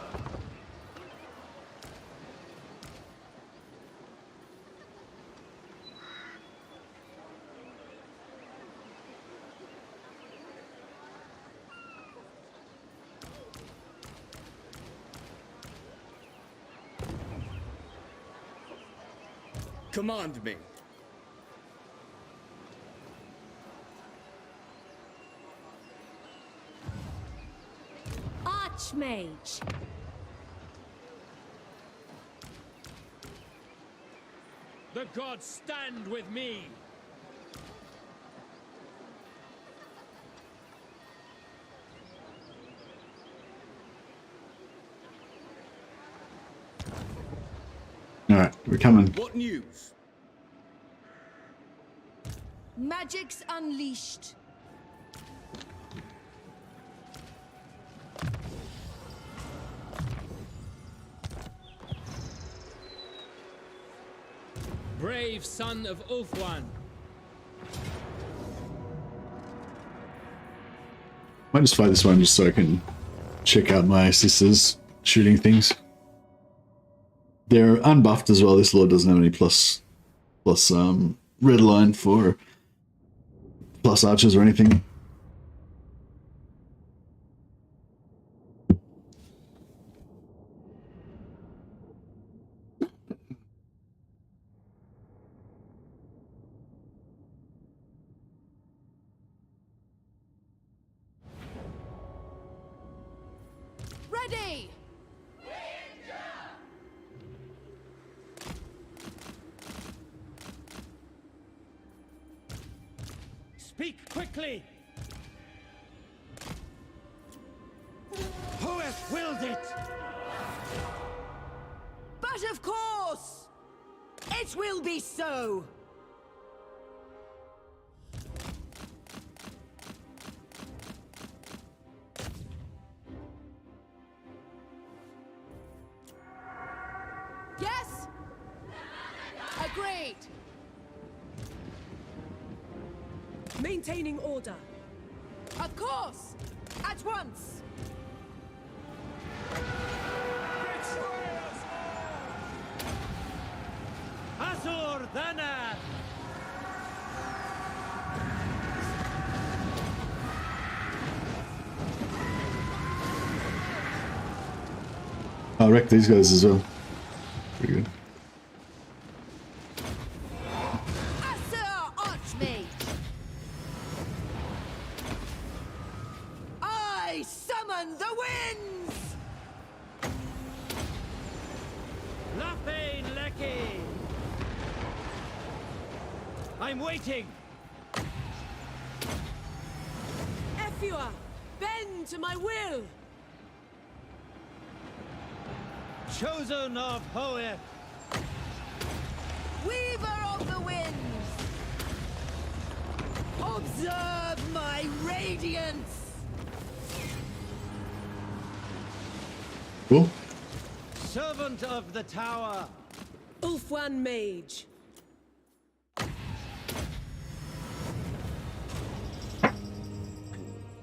Command me. Archmage. The gods stand with me. All right, we're coming. What news? Magic's unleashed. Brave son of Ulthuan. Might just fight this one just so I can check out my sisters shooting things. They're unbuffed as well. This lord doesn't have any plus red line for plus archers or anything. Ready! Speak quickly! Who has willed it? But of course! It will be so! Yes? Agreed! Maintaining order. Of course! At once! Azur Dana! I'll wreck these guys as well. Pretty good. I summon the winds! Lafane Lecky! I'm waiting! Efua, bend to my will! Chosen of Hoeth! Weaver of the winds! Observe my radiance! Cool. Servant of the tower! Ulfwan Mage.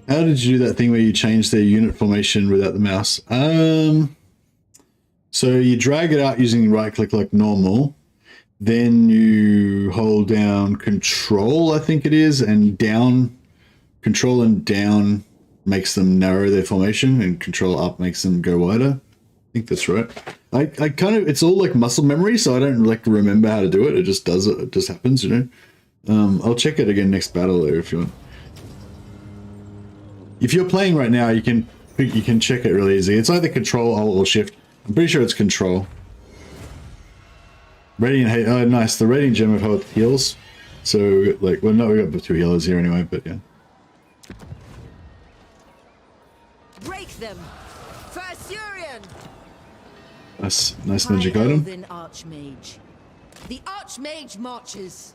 How did you do that thing where you change their unit formation without the mouse? So you drag it out using right click like normal. Then you hold down control, I think it is, and down. Control and down makes them narrow their formation, and control up makes them go wider. I think that's right. I kind of, it's all like muscle memory, so I don't like remember how to do it. It just does it. It just happens, you know. I'll check it again next battle there if you want. If you're playing right now, you can check it really easy. It's either control, alt, or shift. I'm pretty sure it's control. Radiant, oh nice, the Radiant Gem of Health heals. So, like, well no, we got the 2 healers here anyway, but yeah. Break them! First Urian! Nice magic item. Archmage. The Archmage marches.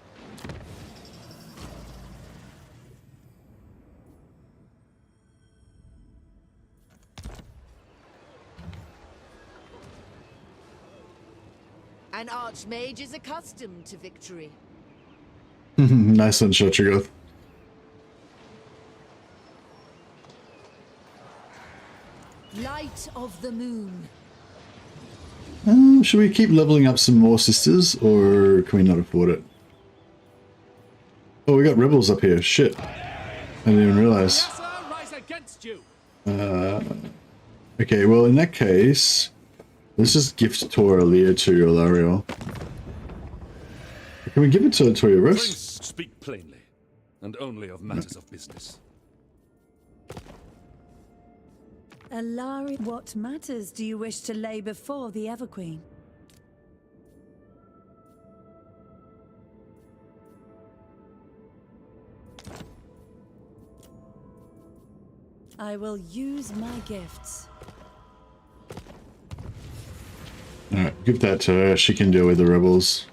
An Archmage is accustomed to victory. Nice one, Shotrigoth. Light of the moon. Should we keep leveling up some more sisters, or can we not afford it? Oh, we got rebels up here. Shit. I didn't even realize. Okay, well in that case, let's just gift Tor Alia to Ilariel. Can we give it to Toyaris? Speak plainly, and only of matters of business. Alari, what matters do you wish to lay before the Everqueen? I will use my gifts. Alright, give that to her. She can deal with the rebels.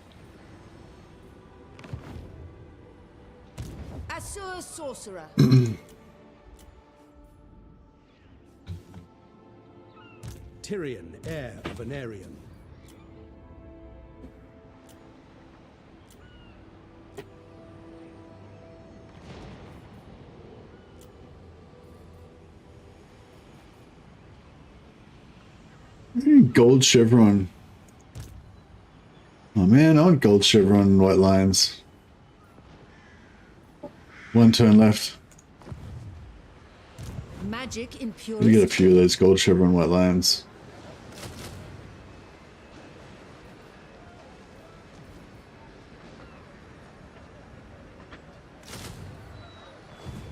Assur Sorcerer. Tyrion, heir of an Aryan. Gold chevron. Oh man, I want gold chevron white lions. 1 turn left. Magic in pure. We get a few of those gold chevron white lions.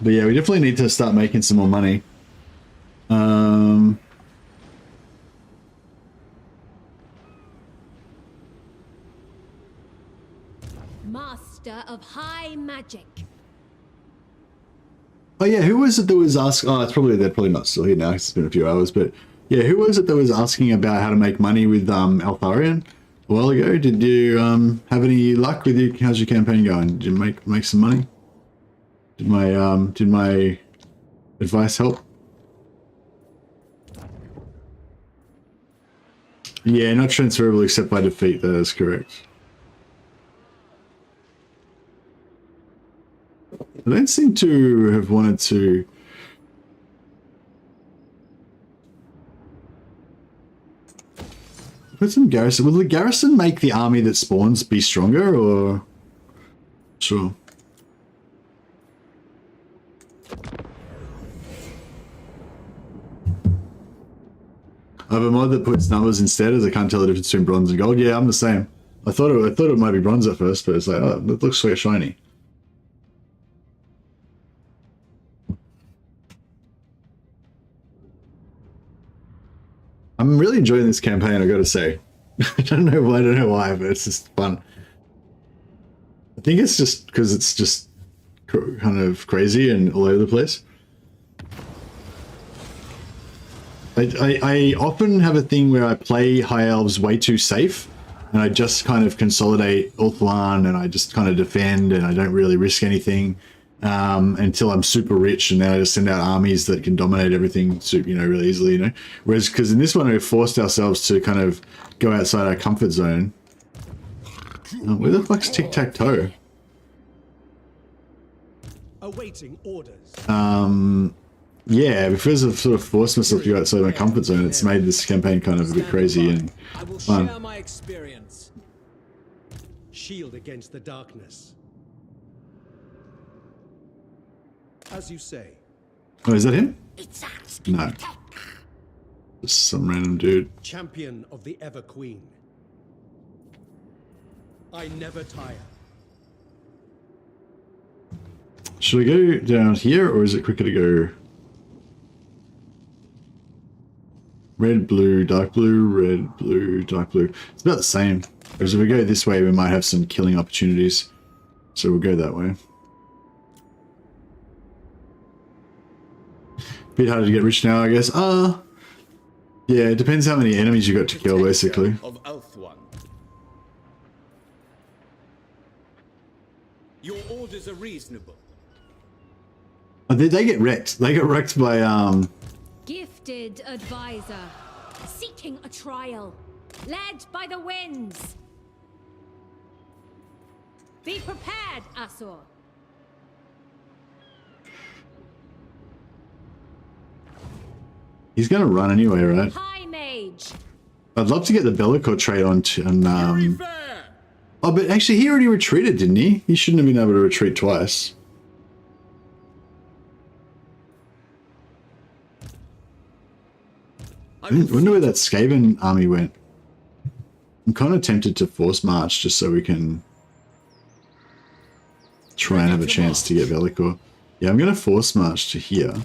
But yeah, we definitely need to start making some more money. Master of high magic. Oh yeah, who was it that was asking? Oh, they're probably not still here now. It's been a few hours, but yeah, who was it that was asking about how to make money with Altharion a while ago? Did you have any luck with you? How's your campaign going? Did you make some money? Did my advice help? Yeah, not transferable except by defeat. That is correct. I don't seem to have wanted to. Put some garrison. Will the garrison make the army that spawns be stronger, or? Sure. I have a mod that puts numbers instead, as I can't tell the difference between bronze and gold. Yeah, I'm the same. I thought it might be bronze at first, but it's like, oh, it looks so shiny. I'm really enjoying this campaign, I gotta say. I don't know why, but it's just fun. I think it's just because it's just kind of crazy and all over the place. I often have a thing where I play High Elves way too safe, and I just kind of consolidate Ulthuan, and I just kind of defend, and I don't really risk anything until I'm super rich, and then I just send out armies that can dominate everything, really easily, Whereas, because in this one we've forced ourselves to kind of go outside our comfort zone. Where the fuck's tic-tac-toe? Awaiting orders. Yeah, because I've sort of forced myself to go outside my comfort zone, it's made this campaign kind of a bit crazy and I will fun. share my experience. Shield against the darkness. As you say. Oh, is that him? No. Just some random dude. Champion of the Ever Queen. I never tire. Should I go down here, or is it quicker to go red, blue, dark blue, red, blue, dark blue? It's about the same. Whereas if we go this way, we might have some killing opportunities. So we'll go that way. Bit harder to get rich now, I guess. Yeah, it depends how many enemies you got to kill, basically. Of Ulthuan. Your orders are reasonable. Oh, did they get wrecked? They got wrecked by Gifted advisor, seeking a trial, led by the winds. Be prepared, Asur. He's gonna run anyway, right? High mage. I'd love to get the Bellicor trait on oh, but actually he already retreated, didn't he? He shouldn't have been able to retreat twice. I wonder where that Skaven army went. I'm kind of tempted to force march just so we can try and have a chance to get Bellicor. Yeah, I'm going to force march to here.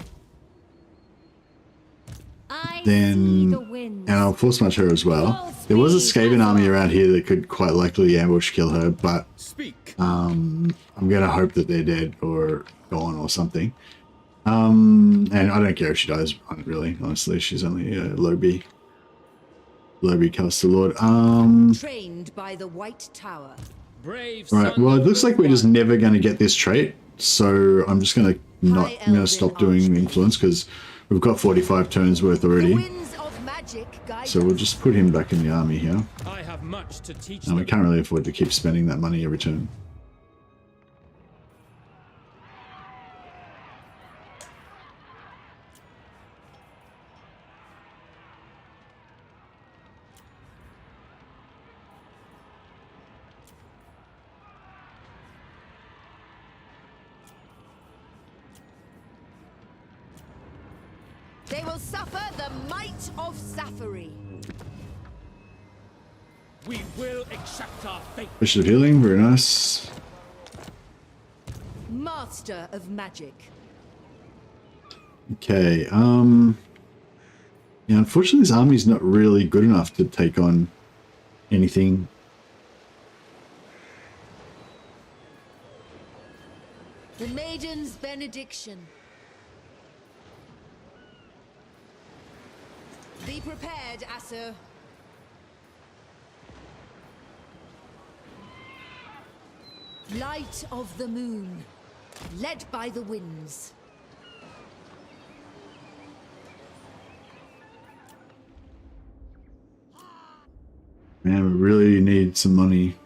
Then, and I'll force march her as well. There was a Skaven army around here that could quite likely ambush kill her, but I'm going to hope that they're dead or gone or something. And I don't care if she dies, really, honestly. She's only a low B caster lord. Trained by the White Tower. Right, well, it looks like we're just never going to get this trait, so I'm just going to stop doing influence because we've got 45 turns worth already. So we'll just put him back in the army here. I have much to teach and we can't really afford to keep spending that money every turn. They will suffer the might of Safari. We will accept our fate. Bishop of Healing, very nice. Master of Magic. Okay, yeah, unfortunately this army's not really good enough to take on anything. The Maiden's Benediction. Be prepared, Asur. Light of the moon, led by the winds. Man, we really need some money.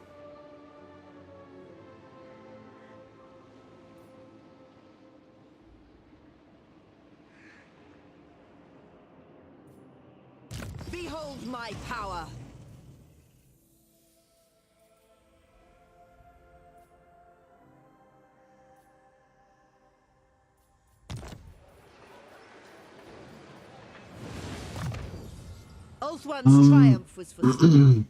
Behold my power. Ulthuan's triumph was for I feel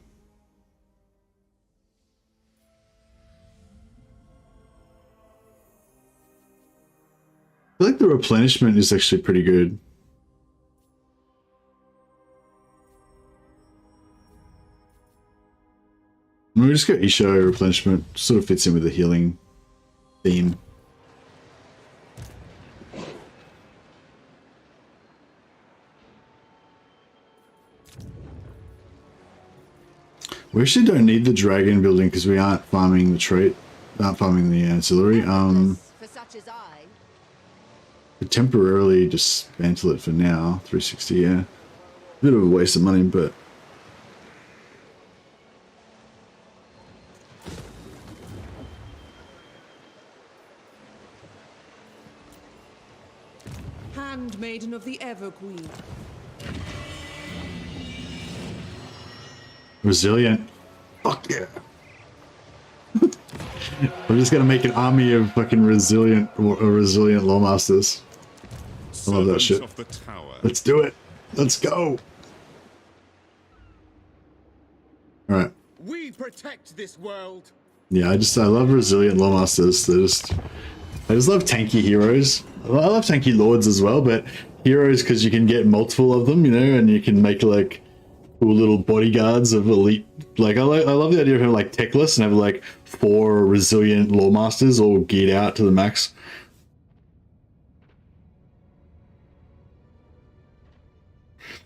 like the replenishment is actually pretty good. We just got Isho replenishment, sort of fits in with the healing theme. We actually don't need the dragon building because we aren't farming the trait, not farming the ancillary. For such as I. Could temporarily dismantle it for now. 360, yeah. Bit of a waste of money, but Handmaiden of the Everqueen. resilient. Fuck yeah. We're just gonna make an army of fucking resilient lawmasters. I love that shit. Let's do it. Let's go. Alright. We protect this world. Yeah, I love resilient lawmasters. I just love tanky heroes. I love tanky lords as well, but heroes because you can get multiple of them, you know, and you can make like cool little bodyguards of elite. Like I love the idea of having like Teclis and have like 4 resilient lawmasters all geared out to the max.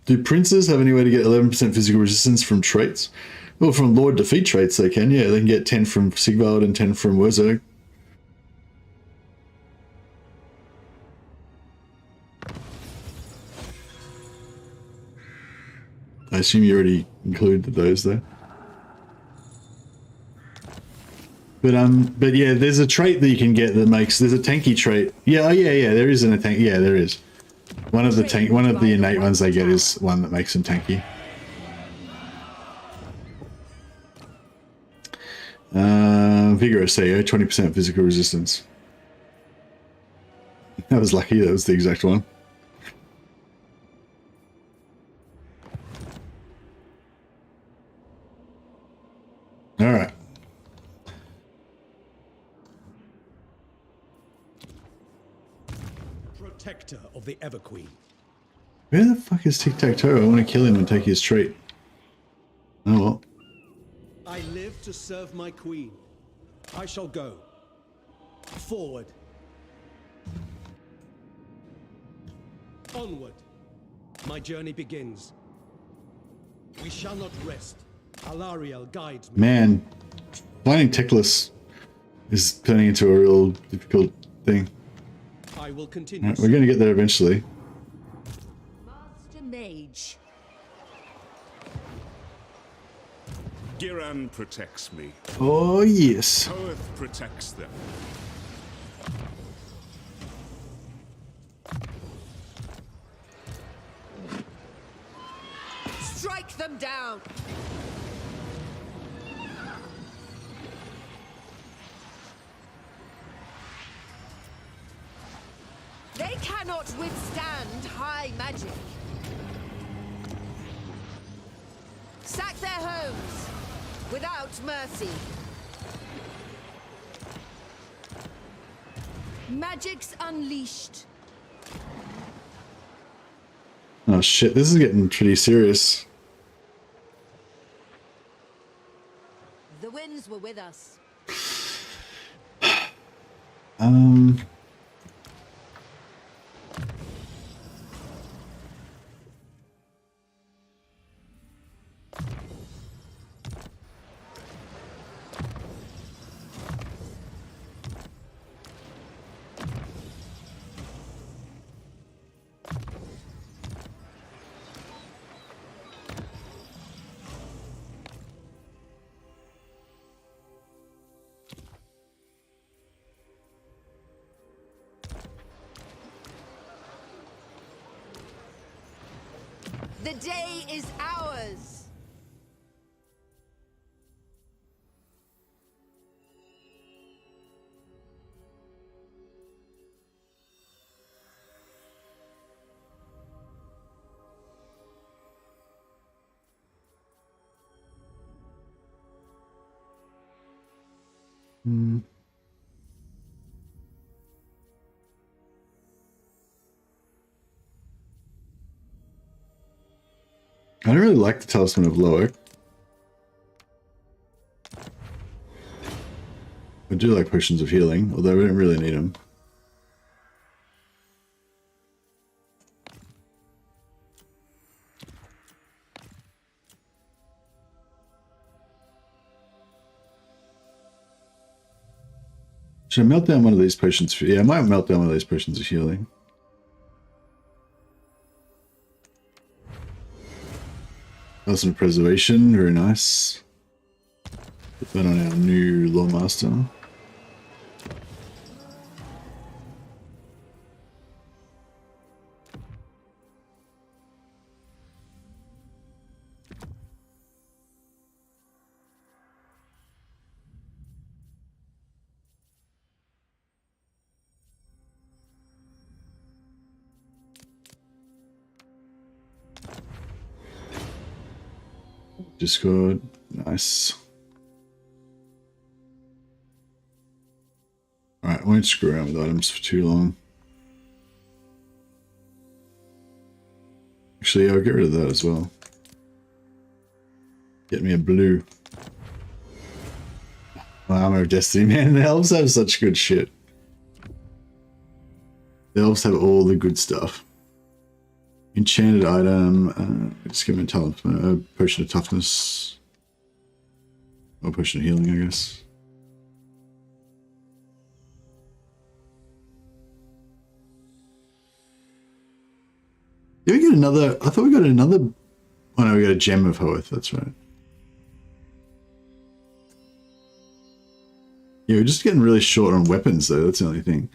Do princes have any way to get 11% physical resistance from traits? Well, from Lord defeat traits they can, yeah. They can get 10 from Sigvald and 10 from Wurzo. I assume you already included those there. But yeah, there's a trait that you can get that makes, there's a tanky trait. Yeah, there is a tank. Yeah, there is. One of the innate ones they get is one that makes them tanky. Vigorous, there you go, 20% physical resistance. That was lucky, that was the exact one. Alright. Protector of the Everqueen. Where the fuck is Tic-Tac-Toe? I want to kill him and take his trait. Oh well. I live to serve my queen. I shall go. Forward. Onward. My journey begins. We shall not rest. Alariel guides me. Man, finding Teclis is turning into a real difficult thing. I will continue. Right, we're going to get there eventually. Master Mage. Giran protects me. Oh yes. Hoeth protects them. Strike them down. They cannot withstand high magic. Sack their homes without mercy. Magic's unleashed. Oh shit, this is getting pretty serious. The winds were with us. The day is ours. I don't really like the Talisman of Loic. I do like potions of healing, although we don't really need them. Should I melt down one of these potions for... Yeah, I might melt down one of these potions of healing. Awesome preservation, very nice. Put that on our new Lawmaster. Discord, nice. Alright, I won't screw around with items for too long. Actually, I'll get rid of that as well. Get me a blue. Armor of Destiny, man. The elves have such good shit. The elves have all the good stuff. Enchanted item, just give me a potion of toughness. Or potion of healing, I guess. Did we get another? I thought we got another. Oh no, we got a gem of Hoeth, that's right. Yeah, we're just getting really short on weapons though, that's the only thing.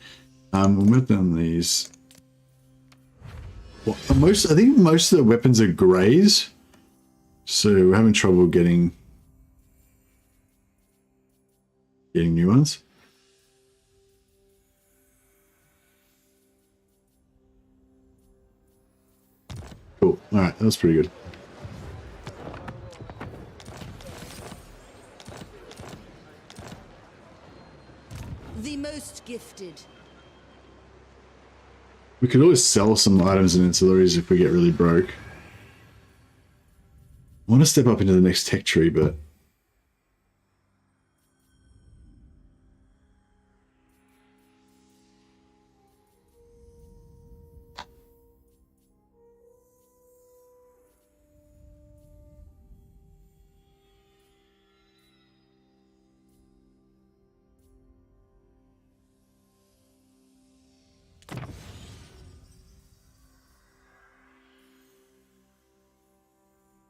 We'll move down these. Well, I think most of the weapons are greys, so we're having trouble getting new ones. Cool. All right, that was pretty good. The most gifted. We could always sell some items and ancillaries if we get really broke. I want to step up into the next tech tree, but...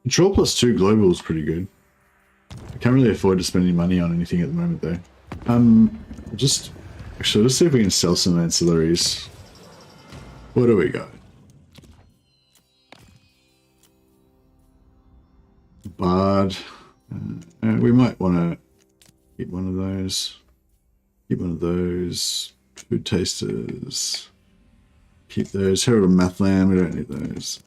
Control +2 global is pretty good. I can't really afford to spend any money on anything at the moment though. Actually, let's see if we can sell some ancillaries. What do we got? Bard. We might want to keep one of those. Keep one of those. Food tasters. Keep those. Herald of Mathland, we don't need those.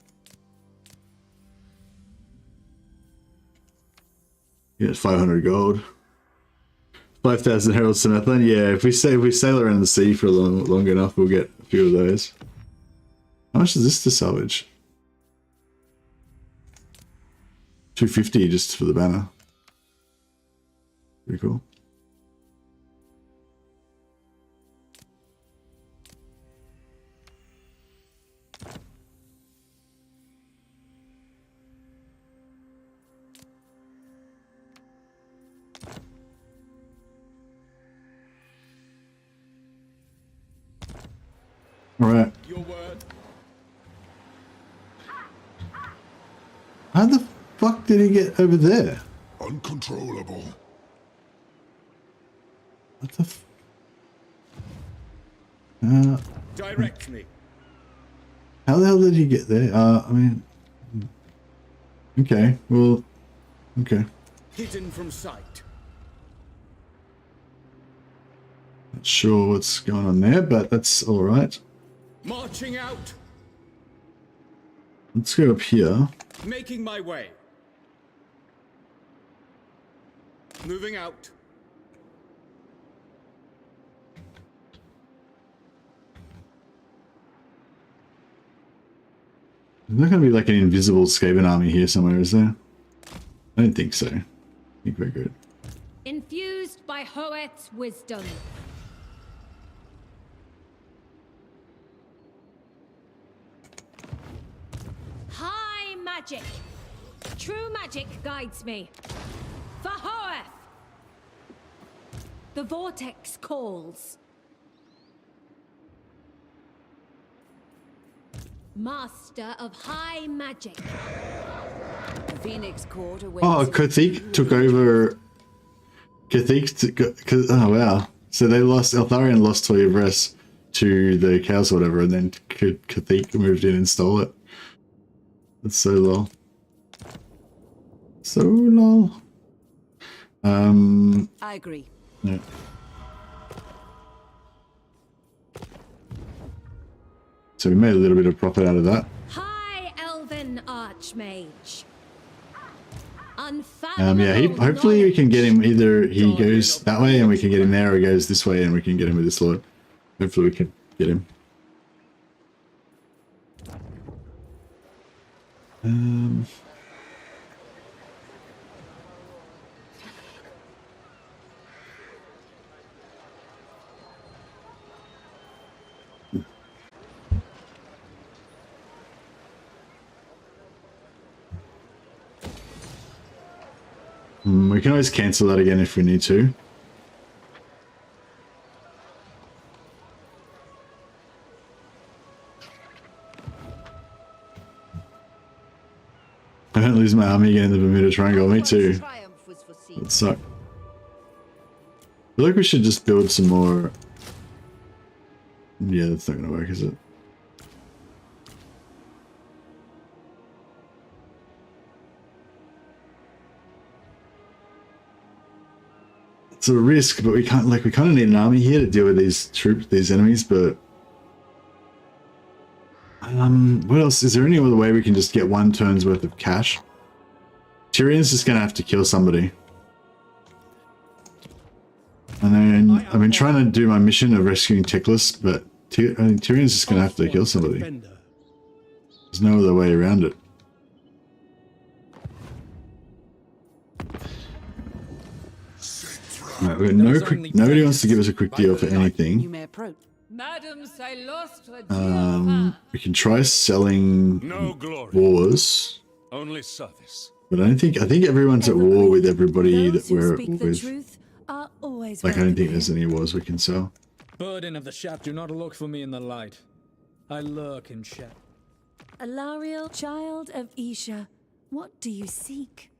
Yeah, 500 gold. 5,000 heralds to Mathland. Yeah, if we sail around the sea for long enough, we'll get a few of those. How much is this to salvage? 250 just for the banner. Pretty cool. All right. Your word. How the fuck did he get over there? Uncontrollable. What the Direct me. How the hell did he get there? I mean... Okay, well... Okay. Hidden from sight. Not sure what's going on there, but that's alright. Marching out. Let's go up here. Making my way. Moving out. There's not going to be like an invisible Skaven army here somewhere, is there? I don't think so. I think we're good. Infused by Hoeth's wisdom. High magic. True magic guides me. For Hoeth. The vortex calls. Master of high magic. The Phoenix Court awaits. Oh, Kathik took over. Oh wow! So they lost. Eltharion lost Toya Vress to the cows or whatever, and then Kathik moved in and stole it. That's so lol. So lol. I agree. Yeah. So we made a little bit of profit out of that. High Elven Archmage. Yeah, hopefully we can get him, either he goes that way and we can get him there, or he goes this way and we can get him with this lord. Hopefully we can get him. We can always cancel that again if we need to. I don't lose my army again in the Bermuda Triangle. Me too. That suck. I feel like we should just build some more. Yeah, that's not gonna work, is it? It's a risk, but we can't, like, we kind of need an army here to deal with these troops, these enemies, but what else? Is there any other way we can just get one turn's worth of cash? Tyrion's just gonna have to kill somebody. And then I've been trying to do my mission of rescuing Teclis, but Tyrion's just gonna have to kill somebody. There's no other way around it. Right, we got nobody wants to give us a quick deal for anything. We can try selling wars. Only service. But I think everyone's at war with everybody that we're with. Like, I don't think there's any wars we can sell. Burden of the shaft, do not look for me in the light. I lurk in shadow. Alariel, child of Isha, what do you seek?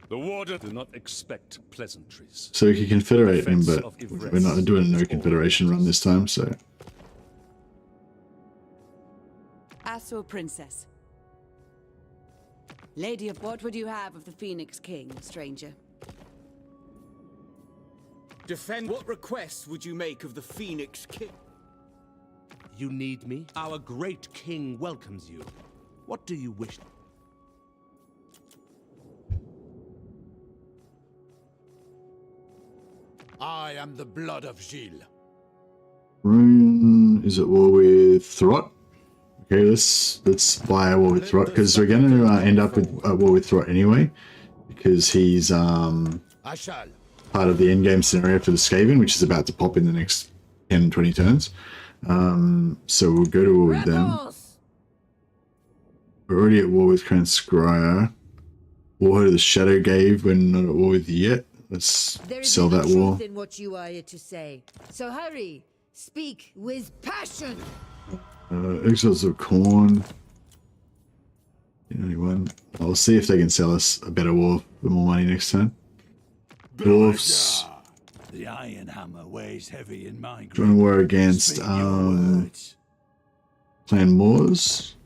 The warder do not expect pleasantries. So we can confederate him, but we're not doing a no confederation run this time, so. Asur Princess. Lady of what would you have of the Phoenix King, stranger? Defend. What requests would you make of the Phoenix King? You need me? Our great king welcomes you. What do you wish? I am the blood of Gilles. Rune is at war with Throt. Okay, let's buy a war with Throt, because we're going to end up with a war with Throt anyway, because he's part of the endgame scenario for the Skaven, which is about to pop in the next 10-20 turns. So we'll go to war with them. We're already at war with Kranskrier. War of the Shadow Gave, we're not at war with yet. Let's sell that war. There is truth in what you are to say. So hurry, speak with passion. Exiles of Corn. Anyone? I'll see if they can sell us a better war for more money next time. Dwarfs. The iron hammer weighs heavy in my grip. Join war against Clan Moors.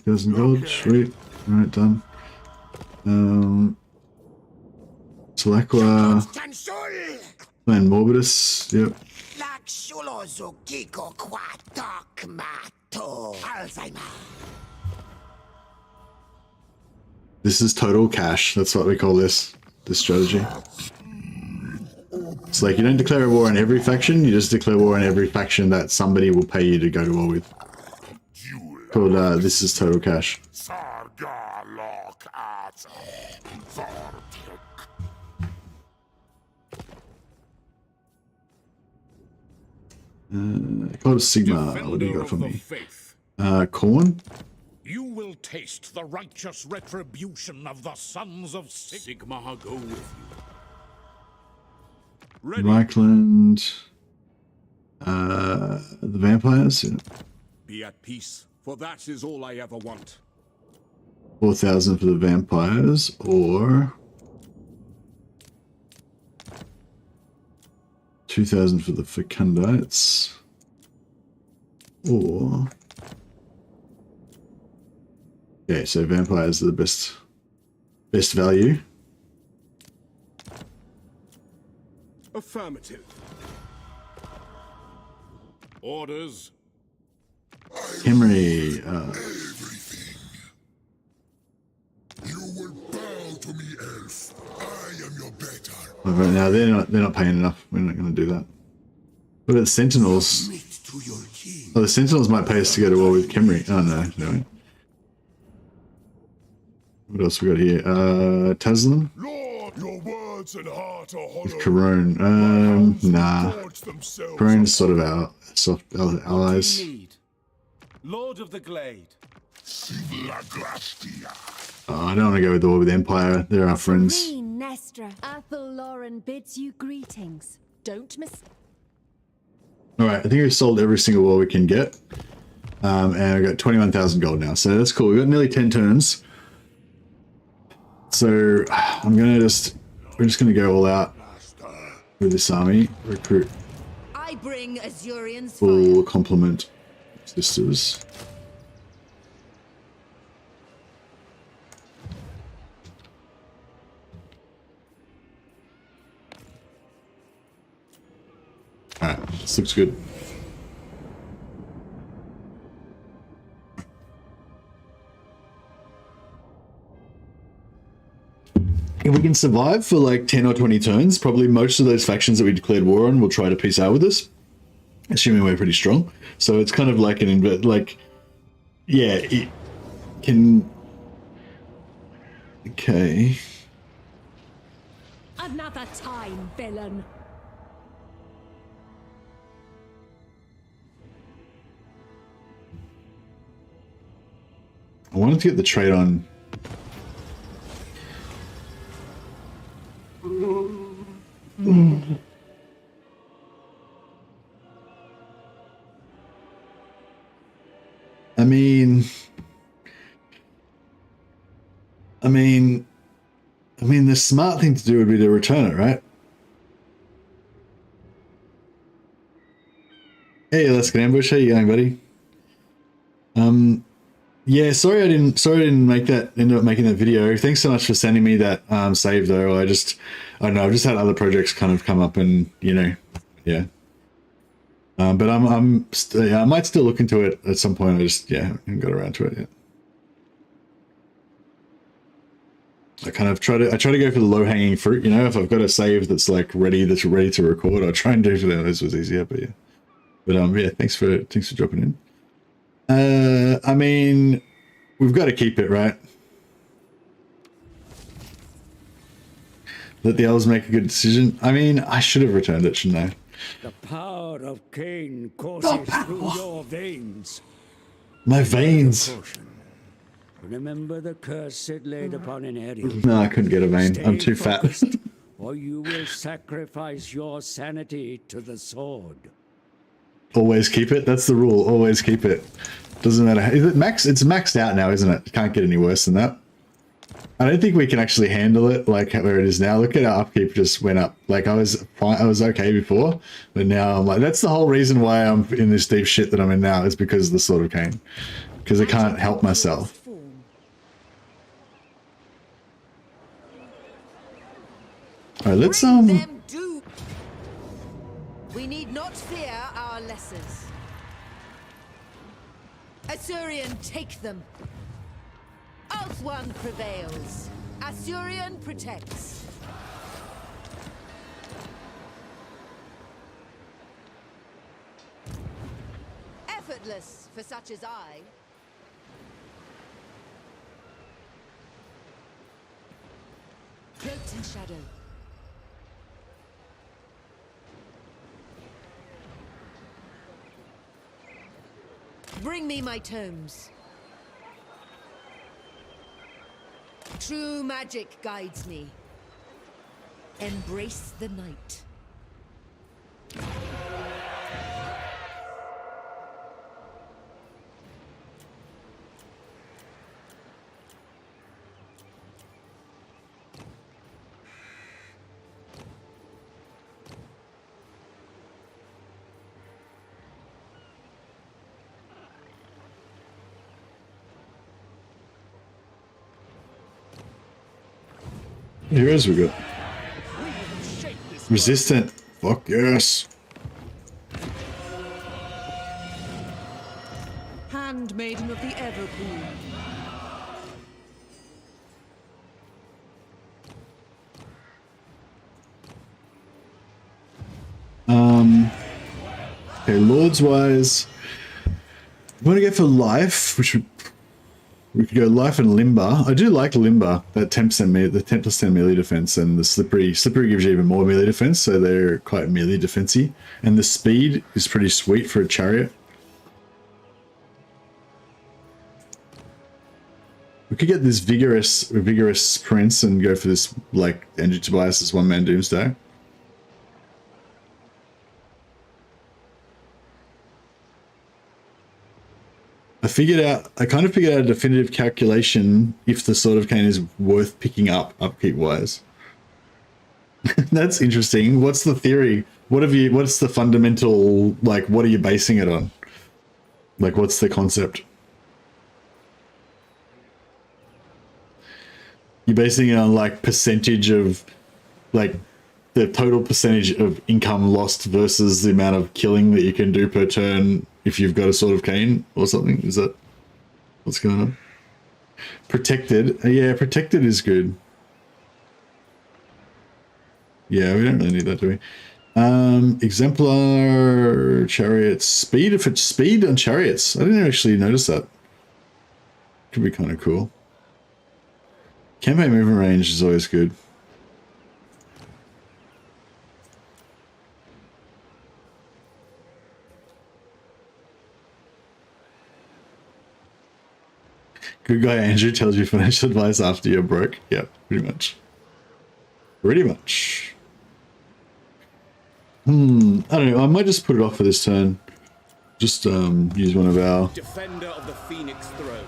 1,000 gold. Sweet. Alright, done. Selaqua. Clan Morbidus. Yep. This is total cash. That's what we call this strategy. It's like you don't declare a war on every faction, you just declare war on every faction that somebody will pay you to go to war with. Called this is total cash. Called Sigma. What do you got for me? Corn? You will taste the righteous retribution of the sons of Sigma. Go with you. Reichland. The vampires. Yeah. Be at peace, for that is all I ever want. 4,000 for the vampires, or 2,000 for the fecundites, or okay, so vampires are the best value. Affirmative. Orders. Henry. You will bow to me, elf. I am your better. Right now they're not paying enough. We're not going to do that. What about the Sentinels? Oh, the Sentinels might pay us to go to war with Khemri. Oh no. What else we got here? Taslim? Lord, your words and heart are hollow. With Corone. Nah. Corone's sort of our soft allies. Lord of the Glade. Oh, I don't want to go with the war with Empire. They're our friends. Queen Nestra, Athel Lauren bids you greetings. Don't miss. Alright, I think we've sold every single war we can get. And I've got 21,000 gold now, so that's cool. We've got nearly 10 turns. So we're just gonna go all out with this army. Recruit I bring Azurian's full complement sisters. Alright, this looks good. If we can survive for like 10 or 20 turns, probably most of those factions that we declared war on will try to peace out with us, assuming we're pretty strong. So it's kind of like yeah, it can. Okay. Another time, villain. I wanted to get the trade on. I mean, the smart thing to do would be to return it, right? Hey, let's get ambush. How you going, buddy? Yeah, sorry I didn't end up making that video. Thanks so much for sending me that save though. I don't know, I've just had other projects kind of come up and, you know, yeah. But I might still look into it at some point. I just haven't got around to it yet. I try to go for the low hanging fruit, you know. If I've got a save that's like ready to record, I'll try and do it for them. This was easier, but yeah. But yeah, thanks for dropping in. I mean, we've got to keep it, right? Let the elves make a good decision. I mean, I should have returned it, shouldn't I? The power of Khaine courses through your veins. My veins. Remember the curse it laid upon an area. No, I couldn't get a vein. I'm too fat. Or you will sacrifice your sanity to the sword. Always keep it. That's the rule. Always keep it. Doesn't matter. Is it max? It's maxed out now, isn't it? It can't get any worse than that. I don't think we can actually handle it like where it is now. Look at our upkeep just went up. Like I was okay before, but now I'm like, that's the whole reason why I'm in this deep shit that I'm in now, is because of the Sword of Khaine. Because I can't help myself. Alright, let's We need not fear our lessers. Assyrian, take them. Ulthuan prevails. Assyrian protects. Effortless for such as I. Cloaked in shadow. Bring me my tomes. True magic guides me. Embrace the night. Heroes we got. Resistant. Fuck yes. Handmaiden of the Everqueen. Okay, Lords wise, I'm gonna go for life, which we could go life and limber. I do like limber, that 10% melee, the 10% melee defense, and the slippery. Slippery gives you even more melee defense, so they're quite melee defensy. And the speed is pretty sweet for a chariot. We could get this vigorous prince and go for this, like Andrew Tobias's one-man doomsday. I kind of figured out a definitive calculation if the Sword of Khaine is worth picking up upkeep wise. That's interesting. What's the theory? What's the fundamental, like, what are you basing it on? Like, what's the concept? You're basing it on, like, percentage of, like, the total percentage of income lost versus the amount of killing that you can do per turn if you've got a Sword of Khaine or something. Is that what's going on? Protected. Yeah, protected is good. Yeah, we don't really need that, do we? Exemplar chariots. Speed. If it's speed on chariots, I didn't actually notice that. Could be kind of cool. Campaign movement range is always good. Good guy Andrew tells you financial advice after you're broke. Yeah, pretty much. Pretty much. I don't know. I might just put it off for this turn. Just use one of our Defender of the Phoenix Throne.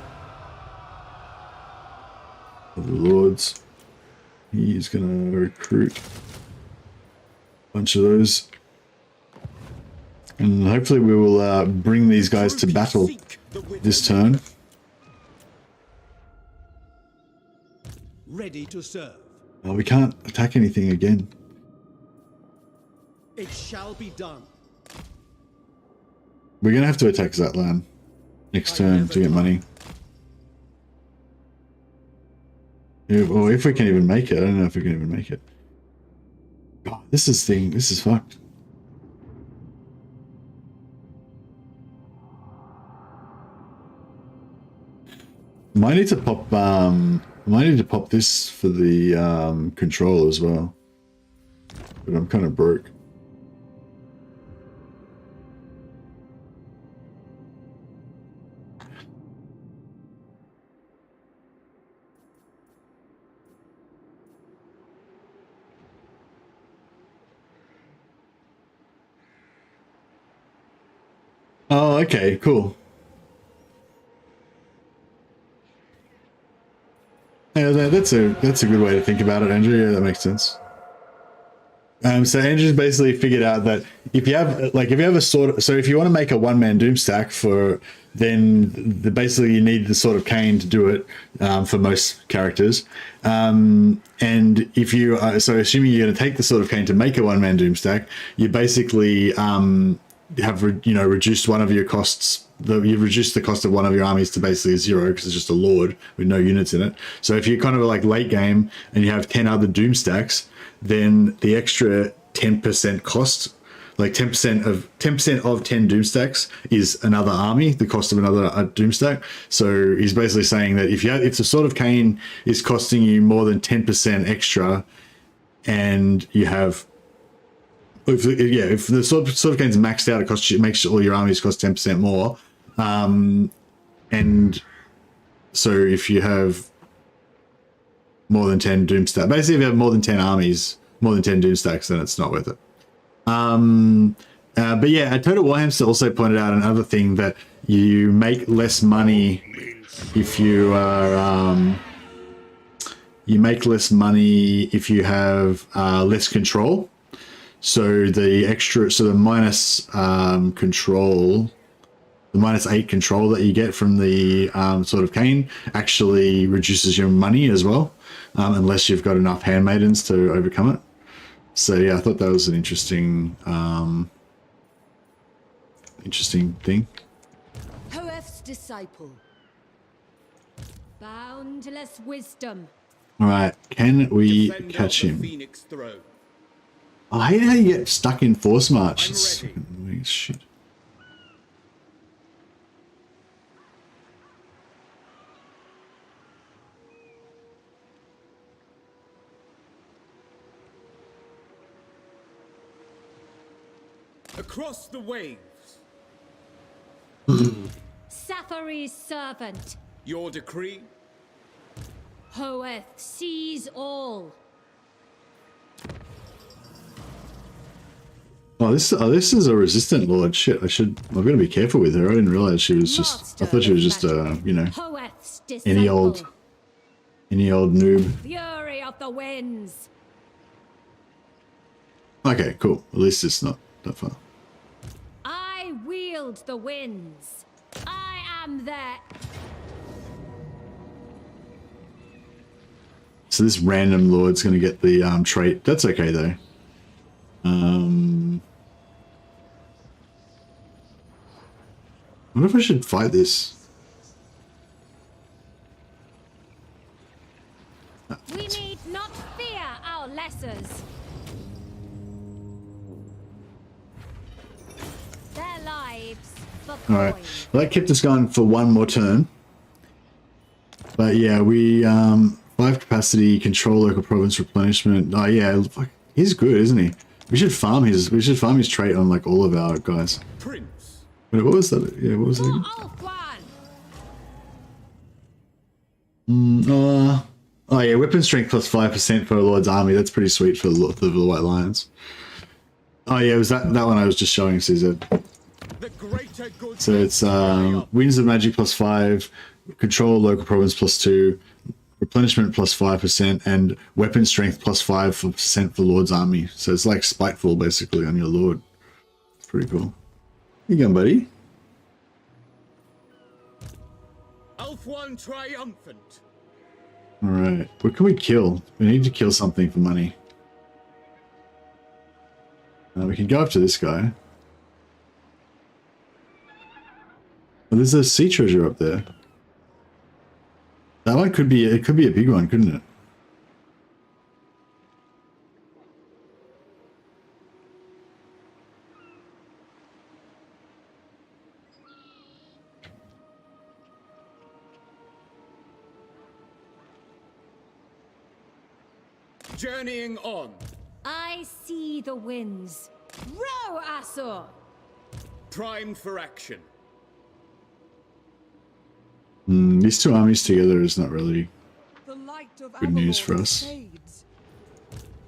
Of the Lords. He's gonna recruit a bunch of those. And hopefully we will bring these guys to battle this turn. Ready to serve. Oh, we can't attack anything again. It shall be done. We're gonna have to attack Zatlan next turn to get money. Or if we can even make it. I don't know if we can even make it. God, this is fucked. Might need to pop this for the control as well. But I'm kind of broke. Oh, okay, cool. Yeah, that's a good way to think about it, Andrew. Yeah, that makes sense. So Andrew's basically figured out that if you have a sword, so if you want to make a one-man doom stack then basically you need the Sword of Khaine to do it for most characters. And if you so assuming you're going to take the Sword of Khaine to make a one-man doom stack, you basically have reduced one of your costs. You've reduced the cost of one of your armies to basically 0 because it's just a lord with no units in it. So if you're kind of like late game and you have 10 other doom stacks, then the extra 10% cost, like 10% of 10 doom stacks is another army, the cost of another doom stack. So he's basically saying that if the Sword of Khaine is costing you more than 10% extra, and you have if the Sword of Khaine's maxed out, it makes all your armies cost 10% more. And so if you have more than 10 doom stacks, basically if you have more than 10 armies, more than 10 doom stacks, then it's not worth it. But yeah, Total Warhamster also pointed out another thing, that you make less money if you are you have less control. So the minus control the -8 control that you get from the sort of Khaine actually reduces your money as well, unless you've got enough handmaidens to overcome it. So yeah, I thought that was an interesting interesting thing. Hoef's disciple. Boundless wisdom. All right, can we catch him? I hate how you get stuck in force march. It's fucking shit. Across the waves. Safari's servant. Your decree? Hoeth sees all. Oh, this is a resistant lord. Shit, I'm gonna be careful with her. I didn't realize she was just. I thought she was just you know, any old noob. Fury of the winds. Okay, cool. At least it's not that far. I wield the winds. I am there. So this random lord's gonna get the trait. That's okay though. I wonder if I should fight this. We need not fear our lessers. Their lives for coin. Alright, well, that kept us going for one more turn. But yeah, we 5 capacity, control local province replenishment. Oh yeah, he's good, isn't he? We should farm his trait on like all of our guys. Prince. Wait, what was that? Yeah, what was that again? Oh yeah, weapon strength plus 5% for a lord's army. That's pretty sweet for the White Lions. Oh yeah, it was that one I was just showing Caesar. So it's winds of magic plus 5, control local province plus 2, replenishment plus 5%, and weapon strength plus 5% for lord's army. So it's like spiteful basically on your lord. It's pretty cool. You going, buddy? Elf one triumphant. Alright, what can we kill? We need to kill something for money. We can go after this guy. Oh, there's a sea treasure up there. That one could be a big one, couldn't it? Journeying on. I see the winds. Row, Asur! Primed for action. These two armies together is not really good news for us.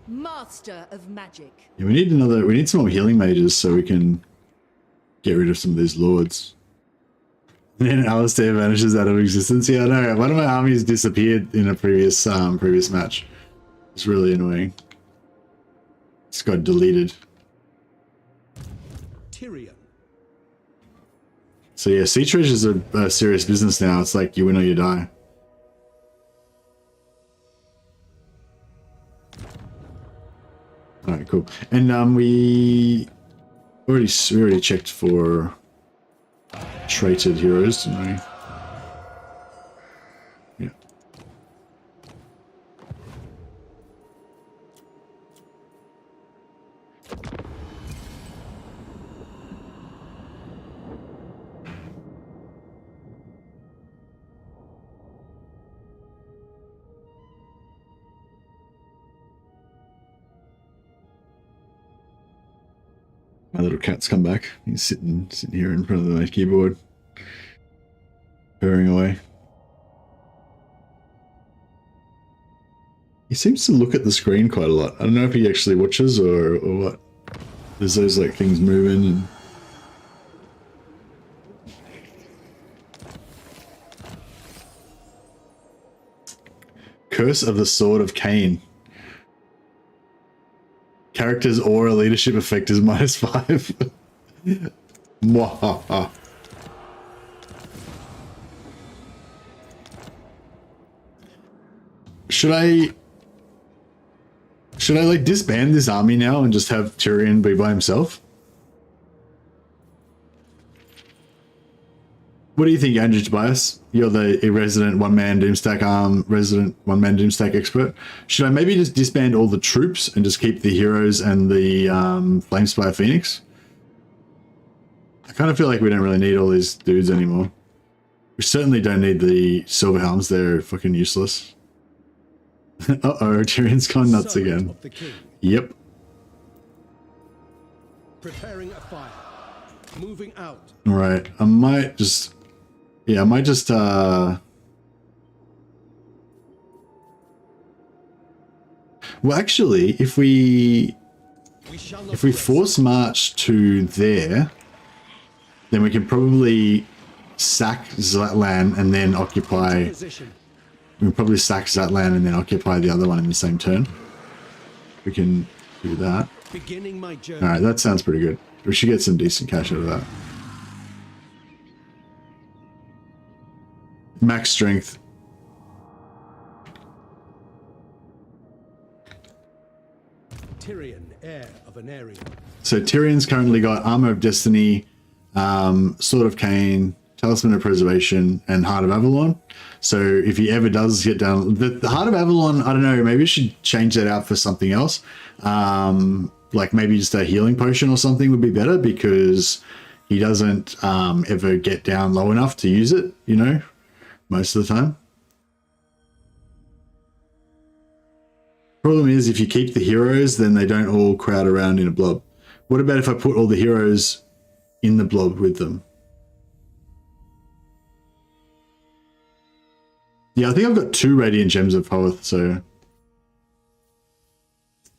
Master of magic. Yeah, we need some more healing mages so we can get rid of some of these lords. And then Alistair vanishes out of existence. Yeah, I know. One of my armies disappeared in a previous match. It's really annoying. It's got deleted. Tyrion. So yeah, sea treasures are a serious business now. It's like you win or you die. Alright, cool. And we already checked for traded heroes, didn't we? Yeah. My little cat's come back. He's sitting here in front of my keyboard, purring away. He seems to look at the screen quite a lot. I don't know if he actually watches or what. There's those like things moving and... Curse of the Sword of Khaine. Character's aura leadership effect is -5. Mwahaha. Should I like disband this army now and just have Tyrion be by himself? What do you think, Andrew Tobias? You're the resident one-man doomstack expert. Should I maybe just disband all the troops and just keep the heroes and the Flamespire Phoenix? I kind of feel like we don't really need all these dudes anymore. We certainly don't need the Silver Helms. They're fucking useless. Uh-oh, Tyrion's gone nuts again. Yep. Preparing a fire. Moving out. All right, I might just... Yeah, I might just, Well, actually, if we force march to there, then we can probably sack Zlatlan and then occupy... We can probably sack Zlatlan and then occupy the other one in the same turn. We can do that. Alright, that sounds pretty good. We should get some decent cash out of that. Max strength. Tyrion, heir of an area. So Tyrion's currently got Armor of Destiny, Sword of Khaine, Talisman of Preservation, and Heart of Avalon. So if he ever does get down... The Heart of Avalon, I don't know, maybe we should change that out for something else. Like maybe just a healing potion or something would be better, because he doesn't ever get down low enough to use it, you know, most of the time. Problem is, if you keep the heroes, then they don't all crowd around in a blob. What about if I put all the heroes in the blob with them? Yeah, I think I've got 2 Radiant Gems of Hoth, so...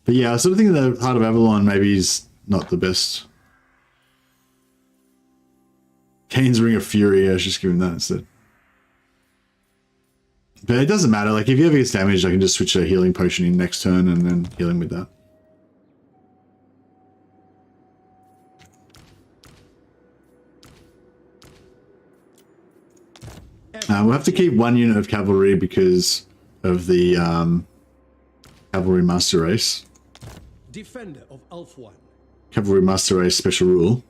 But yeah, I sort of think the Heart of Avalon maybe is not the best. Khaine's Ring of Fury, I was just giving that instead. But it doesn't matter, like if he ever gets damaged, I can just switch a healing potion in next turn and then heal him with that. We'll have to keep 1 unit of cavalry because of the Cavalry Master Race. Defender of Ulf-1. Cavalry Master Race special rule.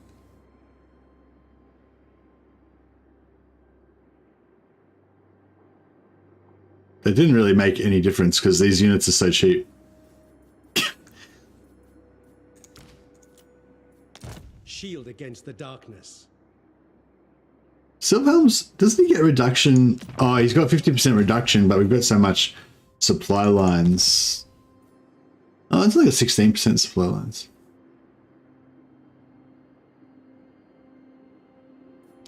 It didn't really make any difference because these units are so cheap. Shield against the darkness. Silverhelms, doesn't he get reduction? Oh, he's got 50% reduction, but we've got so much supply lines. Oh, it's like a 16% supply lines.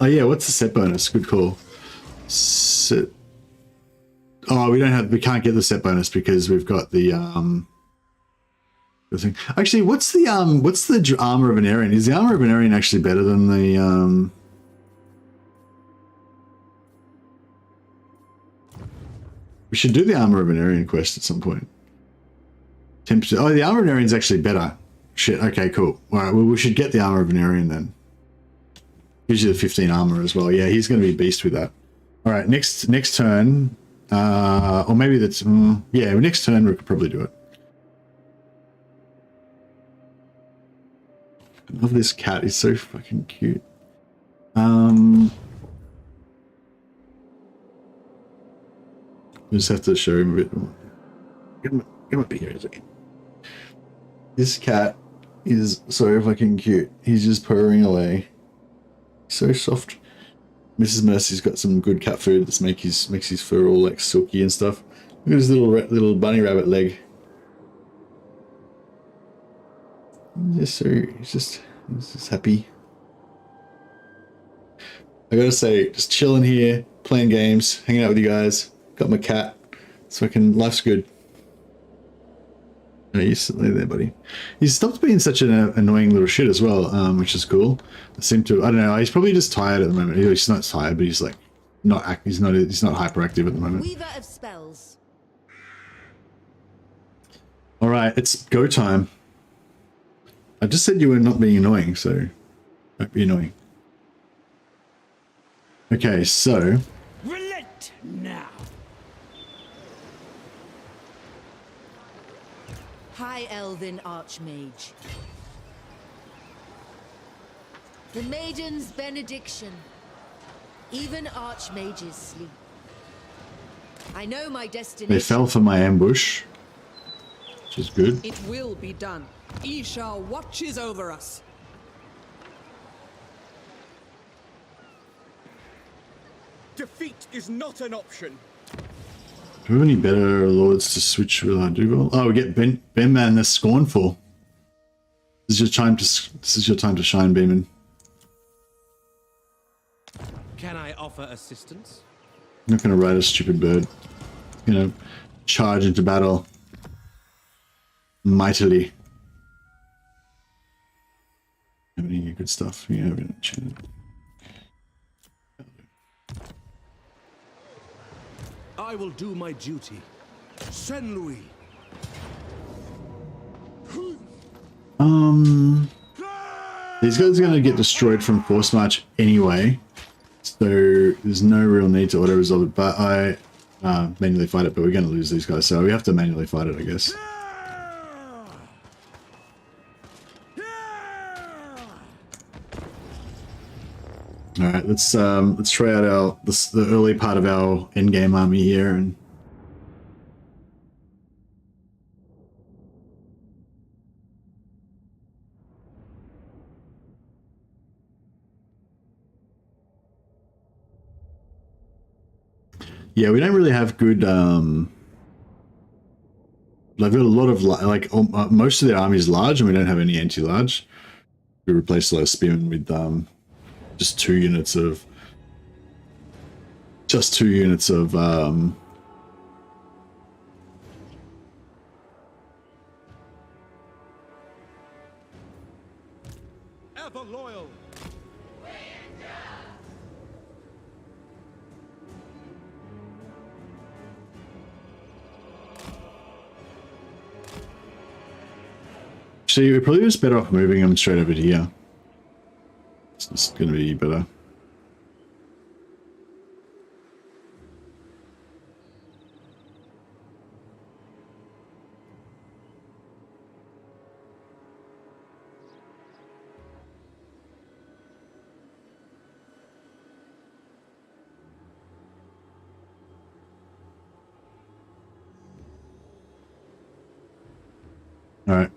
Oh yeah, what's the set bonus? Good call. Set. Oh, we can't get the set bonus because we've got the thing. Actually, what's the armor of an Aryan? Is the armor of an Aryan actually better than the We should do the armor of an Aryan quest at some point. 10%. Oh, the armor of an Aryan is actually better. Shit. Okay, cool. All right. Well, we should get the armor of an Aryan then. Gives you the 15 armor as well. Yeah, he's going to be a beast with that. All right. Next turn, or maybe that's yeah. Next turn we could probably do it. I love this cat. He's so fucking cute. We just have to show him a bit more. Get him up here a second. This cat is so fucking cute. He's just purring away. So soft. Mrs. Mercy's got some good cat food that makes his fur all like silky and stuff. Look at his little bunny rabbit leg. He's just happy. I gotta say, just chilling here, playing games, hanging out with you guys. Got my cat, so life's good. No, you sit there, buddy. He's stopped being such an annoying little shit as well, which is cool. I don't know, he's probably just tired at the moment. He's not tired, but he's like, he's not hyperactive at the moment. Weaver of spells. All right, it's go time. I just said you were not being annoying, so don't be annoying. Okay, so relent now. High Elven Archmage. The Maiden's benediction. Even Archmages sleep. I know my destiny. They fell for my ambush, which is good. It will be done. Isha watches over us. Defeat is not an option. Do we have any better lords to switch with our Dougal? Oh, we get Benman the Scornful. This is your time to shine, Beeman. Can I offer assistance? I'm not going to ride a stupid bird. I'm going to charge into battle mightily. Have any good stuff? Yeah, we haven't changed. I will do my duty. Saint Louis. These guys are going to get destroyed from force march anyway, so there's no real need to auto resolve it. But I manually fight it, but we're going to lose these guys, so we have to manually fight it, I guess. All right, let's try out the early part of our endgame army here, and yeah, we don't really have good. I've got a lot of like most of the army is large, and we don't have any anti-large. We replaced a lot of spearmen with just two units of Ever loyal. See, we're probably just better off moving them straight over here. It's going to be better. All right.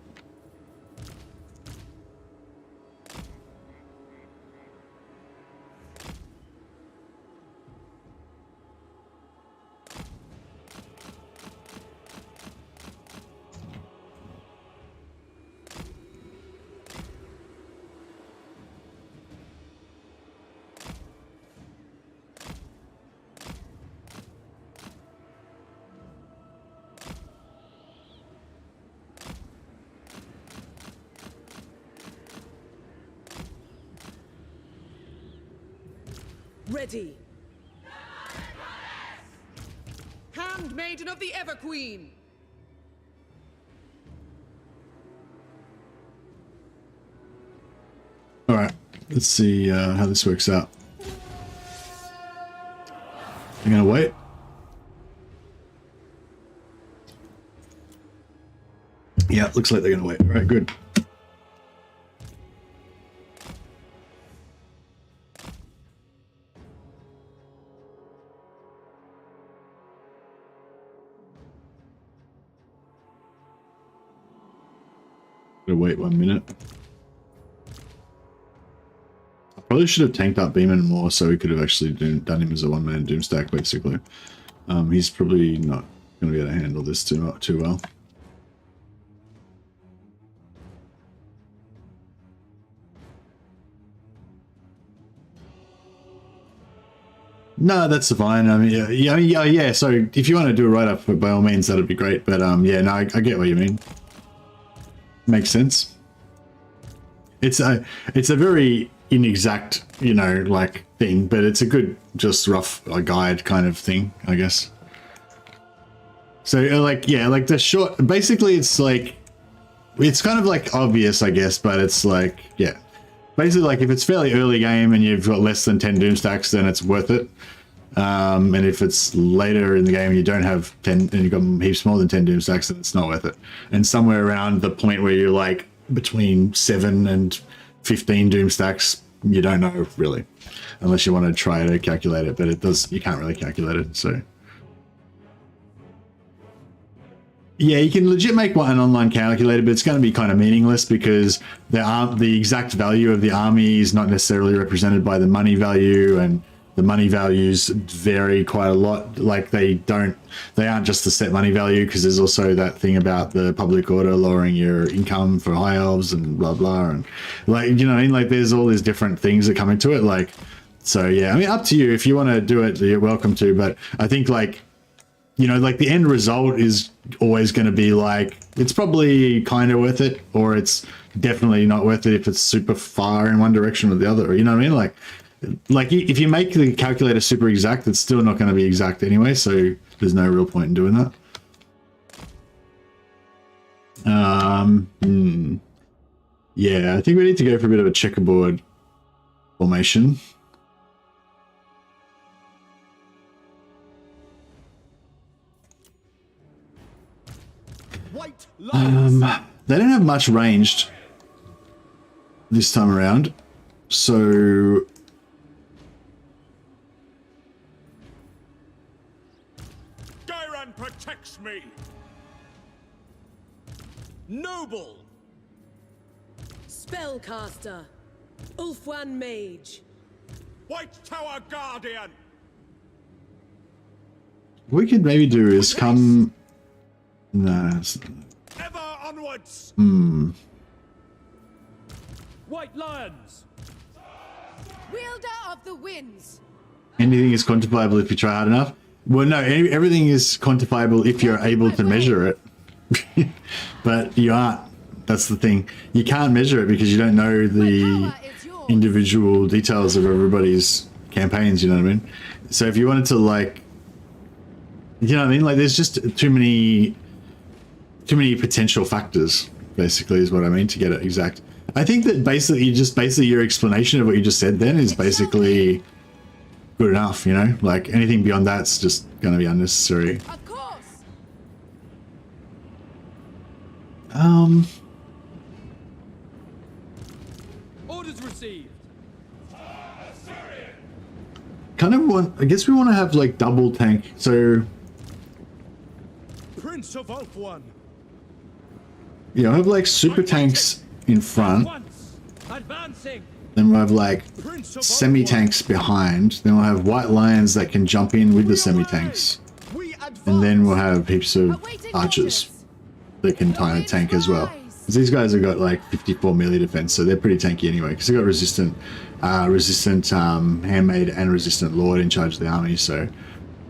Ready. Handmaiden of the Everqueen. All right, let's see how this works out. I'm gonna wait. Yeah, looks like they're gonna wait. All right, good. Wait 1 minute. I probably should have tanked up Beeman more so we could have actually done him as a one-man doom stack, basically. He's probably not going to be able to handle this too well. No, that's fine. I mean, yeah. So if you want to do a write-up, by all means, that'd be great. But yeah, no, I get what you mean. Makes sense. It's a very inexact, like thing, but it's a good, just rough guide kind of thing, I guess. So like, yeah, like the short, basically it's like, it's kind of like obvious, I guess, but it's like, yeah, basically like if it's fairly early game and you've got less than 10 doom stacks, then it's worth it. And if it's later in the game and you don't have 10 and you've got heaps more than 10 doom stacks, then it's not worth it. And somewhere around the point where you're like between 7 and 15 doom stacks, you don't know really, unless you want to try to calculate it, but you can't really calculate it. So yeah, you can legit make an online calculator, but it's going to be kind of meaningless because the exact value of the army is not necessarily represented by the money value, and the money values vary quite a lot. Like they aren't just the set money value, because there's also that thing about the public order lowering your income for high elves and blah blah, and like, you know what I mean, like there's all these different things that come into it. Like, so yeah, I mean, up to you. If you want to do it, you're welcome to, but I think, like, you know, like the end result is always going to be like, it's probably kind of worth it, or it's definitely not worth it if it's super far in one direction or the other, you know what I mean? Like if you make the calculator super exact, it's still not going to be exact anyway, so there's no real point in doing that. Yeah, I think we need to go for a bit of a checkerboard formation. They don't have much ranged this time around, so Tyrion protects me. Noble. Spellcaster. Ulfwan Mage. White Tower Guardian. what we could maybe do is come. Nah. Ever onwards. White Lions. Wielder of the winds. Anything is quantifiable if you try hard enough. Well, no, everything is quantifiable if you're able to measure it. But you aren't. That's the thing. You can't measure it because you don't know the individual details of everybody's campaigns, you know what I mean? So if you wanted to, like, you know what I mean? Like, there's just too many potential factors, basically, is what I mean, to get it exact. I think that basically your explanation of what you just said then is basically good enough, you know? Like, anything beyond that's just going to be unnecessary. Of course. Orders received. Kind of want, I guess we want to have, like, double tank, so... Prince of Ulfwan. Yeah, I'll have, like, super tanks in front. Advancing. Then we'll have, like, semi-tanks behind. Then we'll have white lions that can jump in with the semi-tanks. And then we'll have heaps of archers that can kind of tank as well. Because these guys have got, like, 54 melee defense, so they're pretty tanky anyway. Because they've got resistant handmaid and resistant lord in charge of the army, so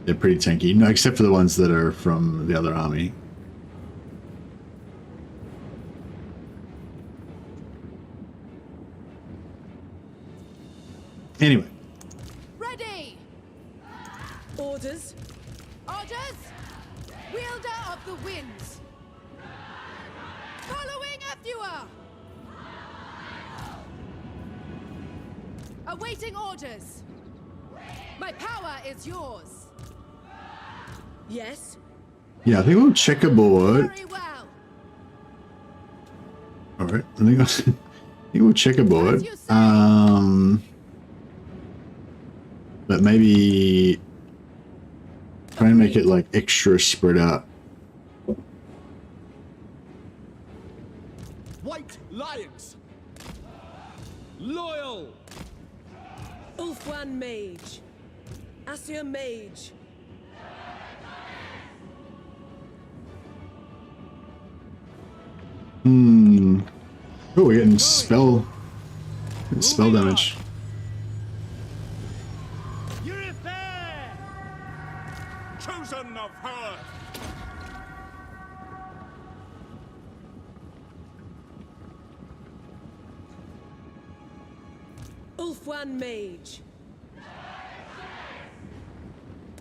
they're pretty tanky. No, except for the ones that are from the other army. Anyway. Ready. Orders. Orders. Wielder of the winds. Following a viewer. Awaiting orders. My power is yours. Yes. Yeah, I think we'll checkerboard. Very well. Alright, I think we'll checkerboard. But maybe try and make it like extra spread out. White Lions. Loyal. Ulfwan Mage. Asir Mage. Oh, we're getting spell damage. Chosen of her. Ulfwan Mage.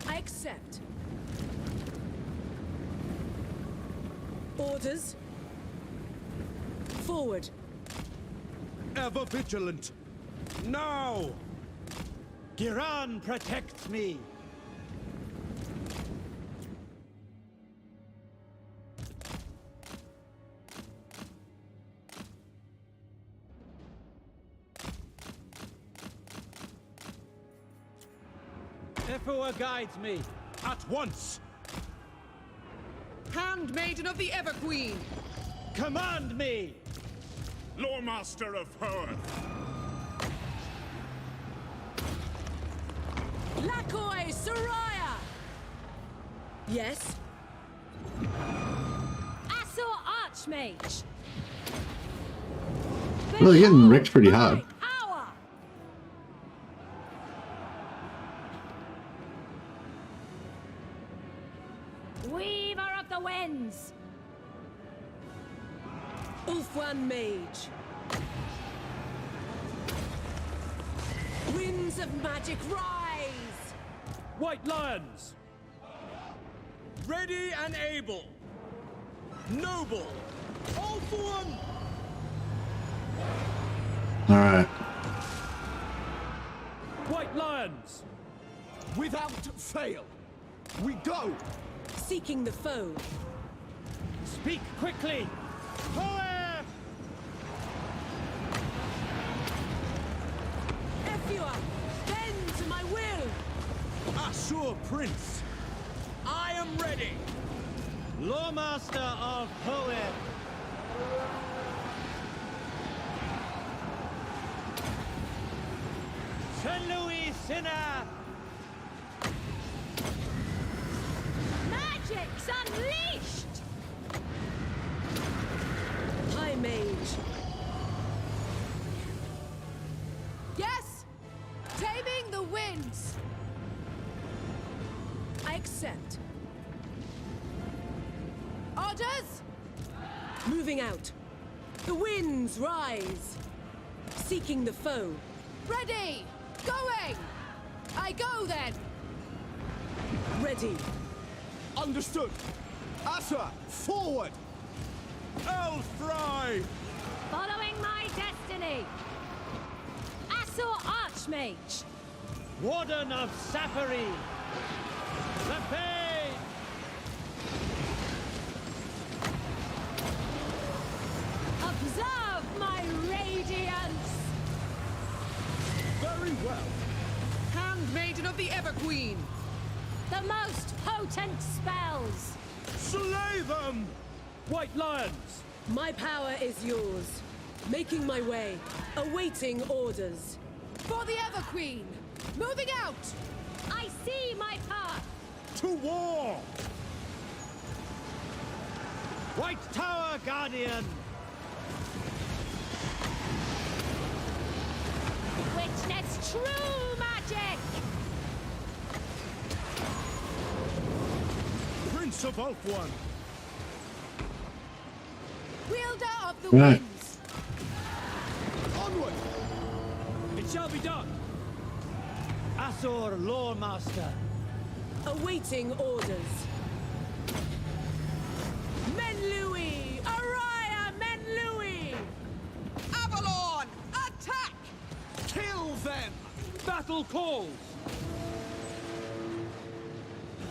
I accept. Orders. Forward. Ever vigilant. Now. Giran protects me. Tefua guides me. At once. Handmaiden of the Everqueen. Command me. Loremaster of Hoeth. Lakoi Soraya! Yes? Asor Archmage! Well, they're getting wrecked pretty hard. Power! Weaver of the Winds! Ulfwan Mage. Winds of magic rise! White Lions! Ready and able! Noble! All for one! Alright. White Lions! Without fail! We go! Seeking the foe. Speak quickly! Hoeth! Efua, bend to my will! Ashur Prince! I am ready! Lawmaster of Hoeth! St. Louis Sinner! Magic's unleashed! High Mage. Yes! Taming the winds! I accept. Orders? Moving out. The winds rise. Seeking the foe. Ready! Going! I go then! Ready. Understood! Asa, forward! Elf thrive! Following my destiny! Asor Archmage! Warden of Safari! The Bay! Observe my radiance! Very well. Handmaiden of the Everqueen! The most potent spells! Slay them! White Lions! My power is yours. Making my way. Awaiting orders. For the Everqueen! Moving out! I see my path! To war! White Tower Guardian! Witness true magic! Prince of Ulfwan! Wielder of the Right. winds! Onward! It shall be done! Asor Lawmaster! Awaiting orders. Menlui! Araya Menlui! Avalon! Attack! Kill them! Battle calls!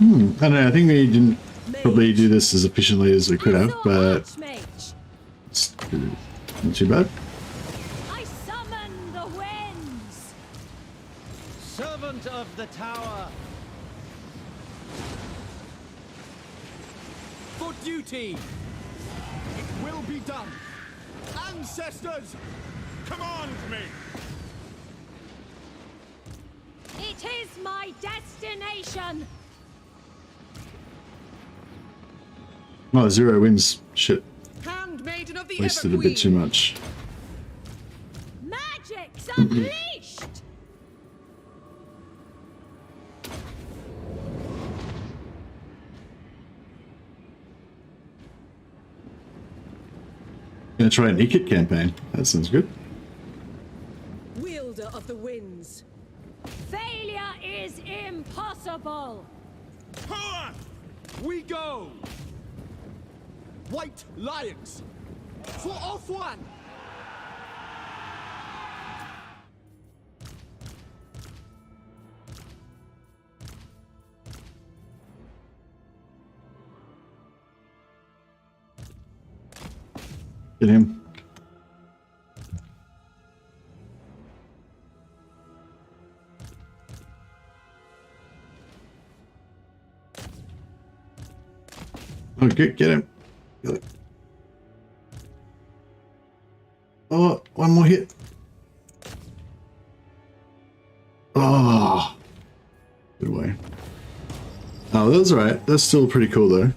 I don't know, I think we didn't probably do this as efficiently as we could have, but Archmage! it's not too bad. I summon the winds! Servant of the Tower! For duty! It will be done! Ancestors! Command me! It is my destination! Oh, 0 wins. Shit. Handmaiden of the Wasted a Everqueen! bit too much. Magic's unleashed! Gonna try an Ikit campaign. That sounds good. Wielder of the winds. Failure is impossible! Hoeth! We go! White Lions! For Ulfwan! Get him. get him. Oh, one more hit. Oh, good way. Oh, that was alright. That's still pretty cool though.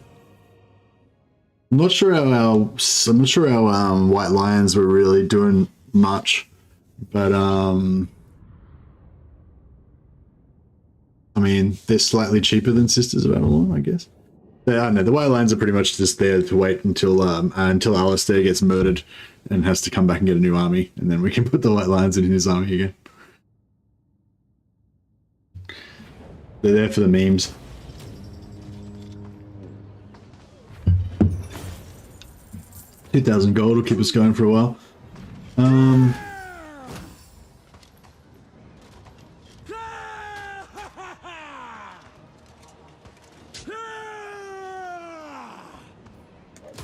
I'm not sure our White Lions were really doing much, but I mean, they're slightly cheaper than Sisters of Avalon, I guess. I don't know, the White Lions are pretty much just there to wait until Alistair gets murdered and has to come back and get a new army, and then we can put the White Lions in his army again. They're there for the memes. $2,000 gold will keep us going for a while.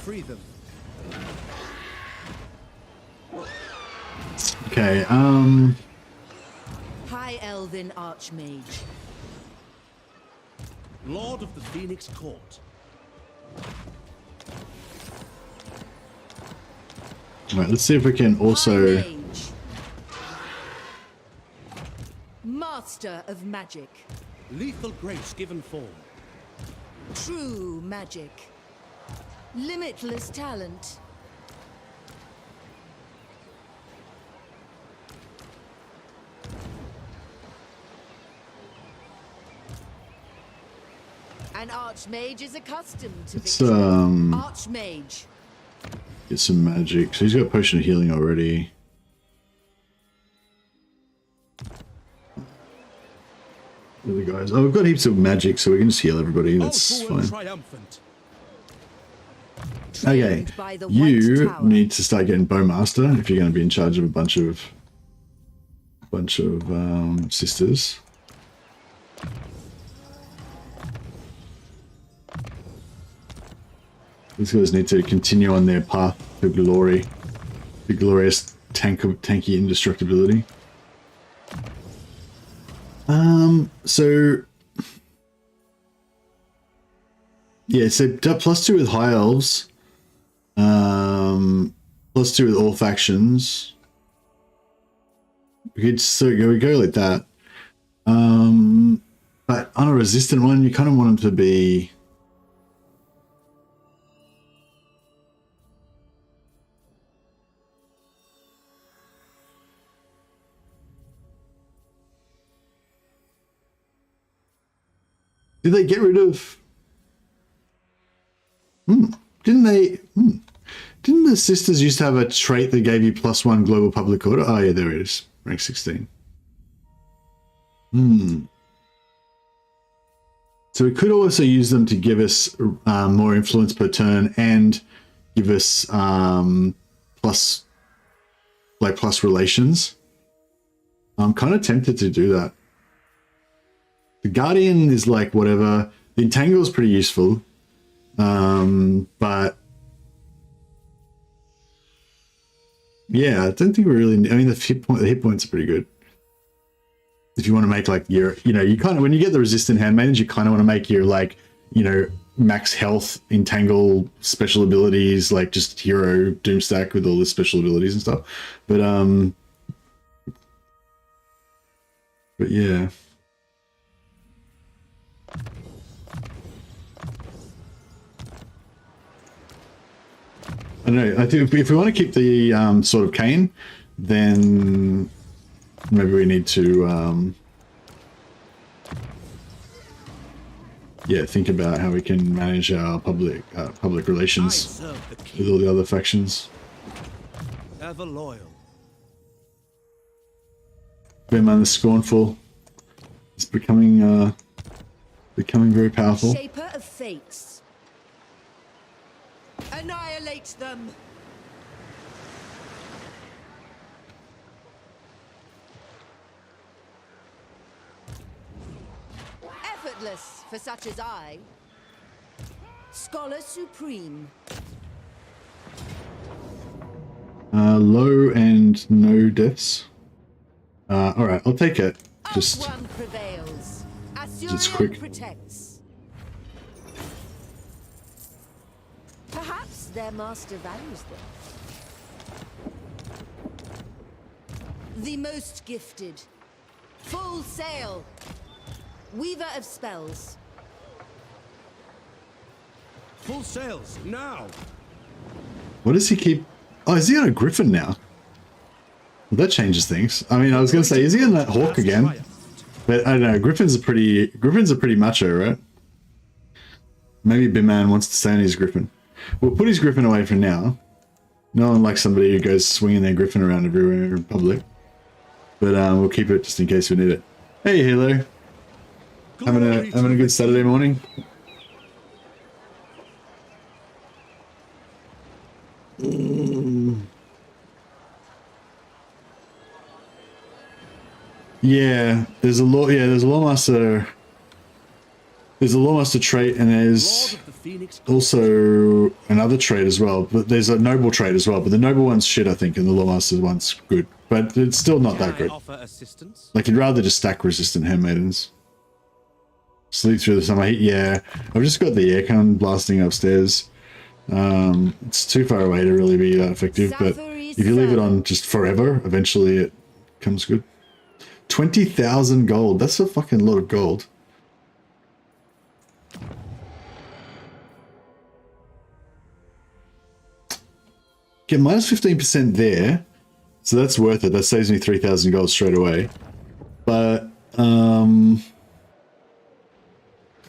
Free them. Okay, High Elven Archmage. Lord of the Phoenix Court. Alright, let's see if we can also... Master of Magic. Lethal grace given form. True magic. Limitless talent. An Archmage is accustomed to Let's, victory. Archmage. Get some magic. So he's got a potion of healing already. Where are the guys? Oh, we've got heaps of magic, so we can just heal everybody. That's fine. Triumphant. Okay, you need to start getting Bowmaster if you're going to be in charge of a bunch of sisters. These guys need to continue on their path to glory, the glorious tanky indestructibility. So yeah, so +2 with High Elves, +2 with all factions. We could go like that. But on a resistant one, you kind of want them to be. Did they get rid of? Didn't they? Didn't the sisters used to have a trait that gave you +1 global public order? Oh yeah, there it is. Rank 16. So we could also use them to give us more influence per turn and give us plus relations. I'm kind of tempted to do that. The Guardian is like whatever. The Entangle is pretty useful. But yeah, I don't think we really. I mean, the hit points are pretty good. If you want to make like your, you kind of, when you get the resistant handmaidens, you kind of want to make your like, max health, entangle, special abilities, like just hero doomstack with all the special abilities and stuff. But yeah. I don't know. I think if we want to keep the sort of Khaine, then maybe we need to think about how we can manage our public relations with all the other factions. Ever loyal. Bearman the Scornful is becoming very powerful. Shaper of Fates. Annihilate them! Effortless for such as I. Scholar Supreme. Low and no deaths. Alright, I'll take it. Just One prevails. it's quick. Protects. as their master values them. The most gifted. Full sail. Weaver of spells. Full sails, now! What does he keep? Oh, is he on a griffin now? Well, that changes things. I mean, I was going to say, is he on that hawk again? But I don't know, Griffin's a pretty macho, right? Maybe Biman wants to stay on his Griffin. We'll put his Griffin away for now. No one likes somebody who goes swinging their Griffin around everywhere in public. But we'll keep it just in case we need it. Hey, Halo. Having a good Saturday morning? Yeah, there's a Lawmaster. There's a Lawmaster trait, and there's also another trait as well. But there's a noble trait as well. But the noble one's shit, I think, and the Lawmaster one's good. But it's still not that good. Like, you'd rather just stack resistant handmaidens. Sleep through the summer heat. Yeah, I've just got the aircon blasting upstairs. It's too far away to really be that effective. But if you leave it on just forever, eventually it comes good. 20,000 gold. That's a fucking lot of gold. Get minus 15% there. So that's worth it. That saves me 3,000 gold straight away. But,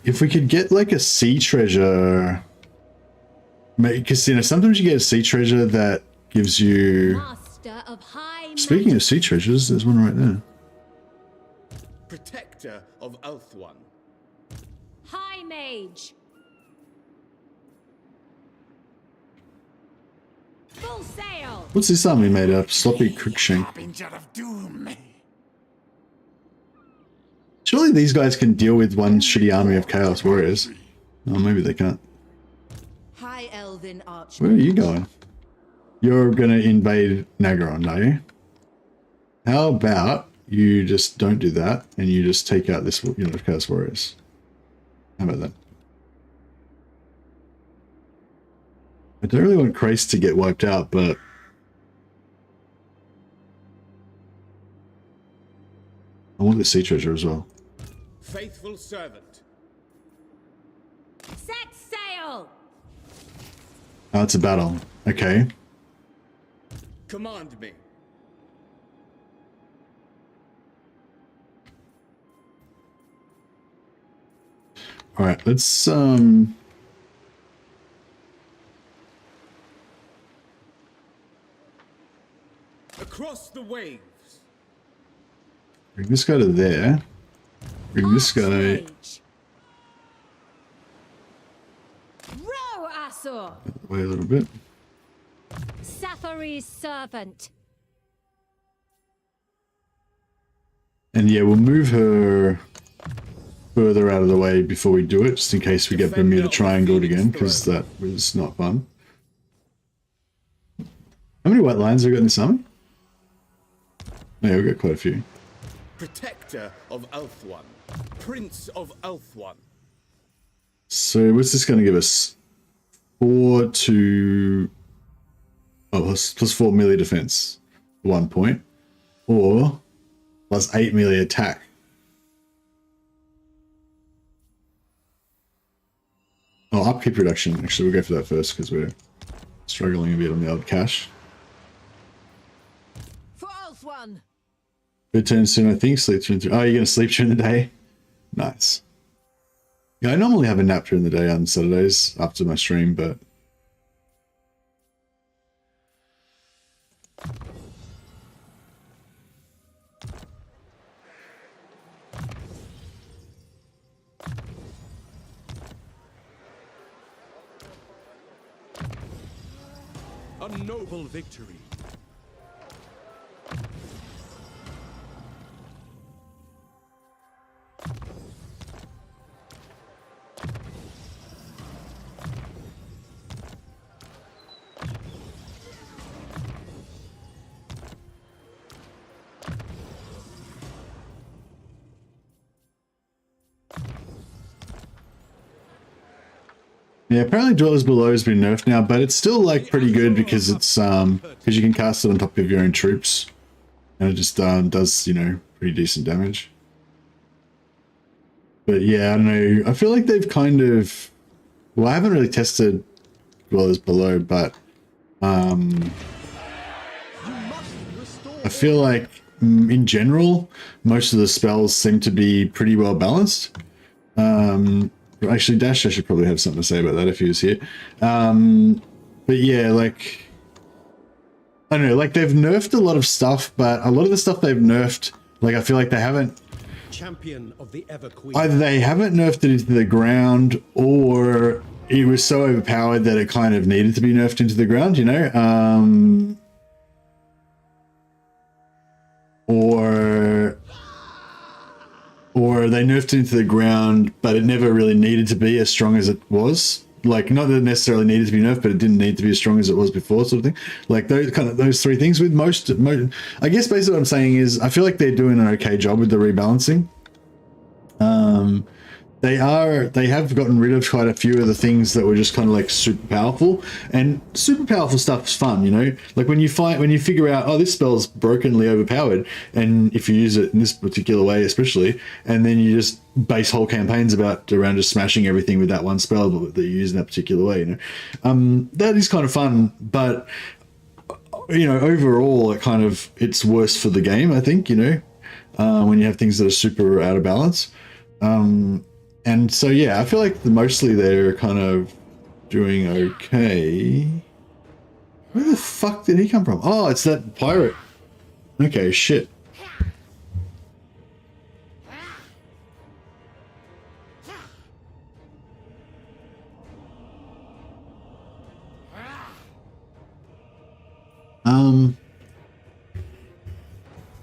if we could get like a sea treasure, because, you know, sometimes you get a sea treasure that gives you... Speaking of sea treasures, there's one right there. Protector of Elf One. High Mage. Full sail. What's this army made up? Sloppy Crookshank. Surely these guys can deal with one shitty army of Chaos Warriors. Oh, maybe they can't. High Elven Archer. Where are you going? You're gonna invade Nagaron, are you? How about you just don't do that, and you just take out this unit of Chaos Warriors? How about that? I don't really want Krace to get wiped out, but... I want the sea treasure as well. Faithful servant. Set sail. Oh, it's a battle. Okay. Command me. Alright, let's, Across the waves. bring this guy to there. Bring this guy... Row Asur. Wait a little bit. Sathari's servant. And yeah, we'll move her further out of the way before we do it, just in case we get Bermuda Triangled again, because that was not fun. How many white lines have we got in this army? Yeah, we've got quite a few. Protector of Elf One. Prince of Elf One. So what's this going to give us? 4 to... Oh, plus 4 melee defense. 1 point. Or plus 8 melee attack. Oh, upkeep reduction. Actually, we'll go for that first because we're struggling a bit on the old cash. For Elf One. Good turn soon, I think. Sleep during the... Oh, you're going to sleep during the day? Nice. Yeah, I normally have a nap during the day on Saturdays after my stream, but... A noble victory. Yeah, apparently Dwellers Below has been nerfed now, but it's still like pretty good because it's because you can cast it on top of your own troops, and it just does, you know, pretty decent damage. But yeah, I don't know. I feel like they've kind of, well, I haven't really tested Dwellers Below, but I feel like in general most of the spells seem to be pretty well balanced. Actually, Dash, I should probably have something to say about that if he was here. But yeah, like, I don't know, like they've nerfed a lot of stuff, but a lot of the stuff they've nerfed, like I feel like they haven't, Champion of the Ever Queen. either they haven't nerfed it into the ground, or it was so overpowered that it kind of needed to be nerfed into the ground, you know? Or they nerfed it into the ground, but it never really needed to be as strong as it was. Like, not that it necessarily needed to be nerfed, but it didn't need to be as strong as it was before, sort of thing. Like those three things. With most, I guess basically what I'm saying is I feel like they're doing an okay job with the rebalancing. They have gotten rid of quite a few of the things that were just kind of like super powerful, and super powerful stuff's fun, you know? Like when you figure out, oh, this spell's brokenly overpowered, and if you use it in this particular way especially, and then you just base whole campaigns around just smashing everything with that one spell that you use in that particular way, you know? That is kind of fun, but you know, overall it's worse for the game, I think, you know, when you have things that are super out of balance. And so, yeah, I feel like mostly they're kind of doing okay. Where the fuck did he come from? Oh, it's that pirate. Okay, shit.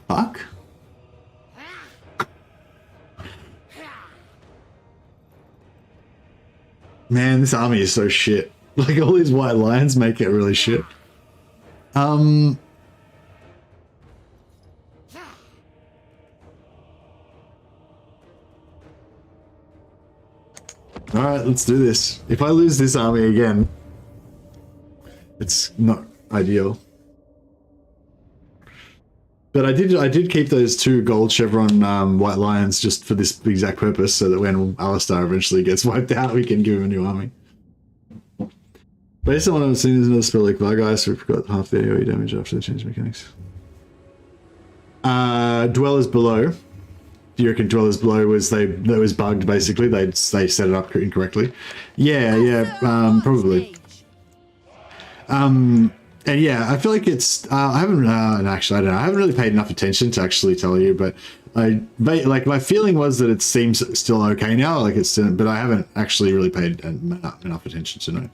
Fuck? Man, this army is so shit. Like, all these white lions make it really shit. Alright, let's do this. If I lose this army again, it's not ideal. But I did keep those 2 gold chevron white lions just for this exact purpose, so that when Alistar eventually gets wiped out, we can give him a new army. Based on what I've seen, there's another spell like Vargas, so we've got half the AoE damage after the change mechanics. Dwellers Below. Do you reckon Dwellers Below was that was bugged basically? They set it up incorrectly. Yeah, probably. And yeah, I feel like it's, I haven't, actually, I don't know, I haven't really paid enough attention to actually tell you, but my feeling was that it seems still okay now, like it's still, but I haven't actually really paid enough attention to know.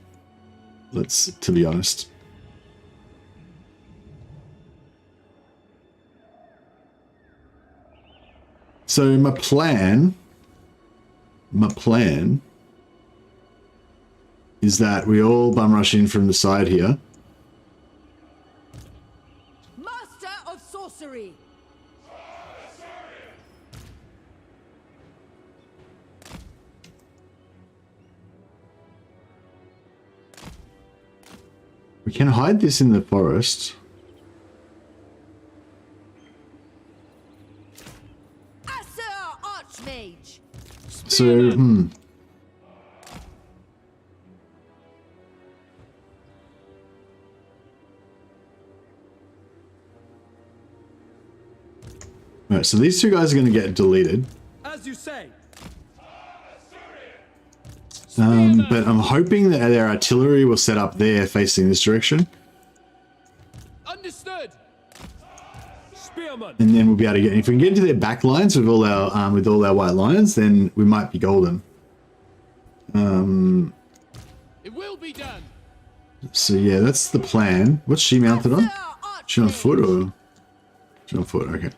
To be honest. So my plan is that we all bum rush in from the side here. We can hide this in the forest. So, Alright, so these 2 guys are going to get deleted. As you say. But I'm hoping that their artillery will set up there facing this direction. Understood. Spearman. And then we'll be able to get, if we can get into their back lines with all our white lions, then we might be golden. It will be done. So yeah, that's the plan. What's she mounted on? She on foot or? She on foot, okay.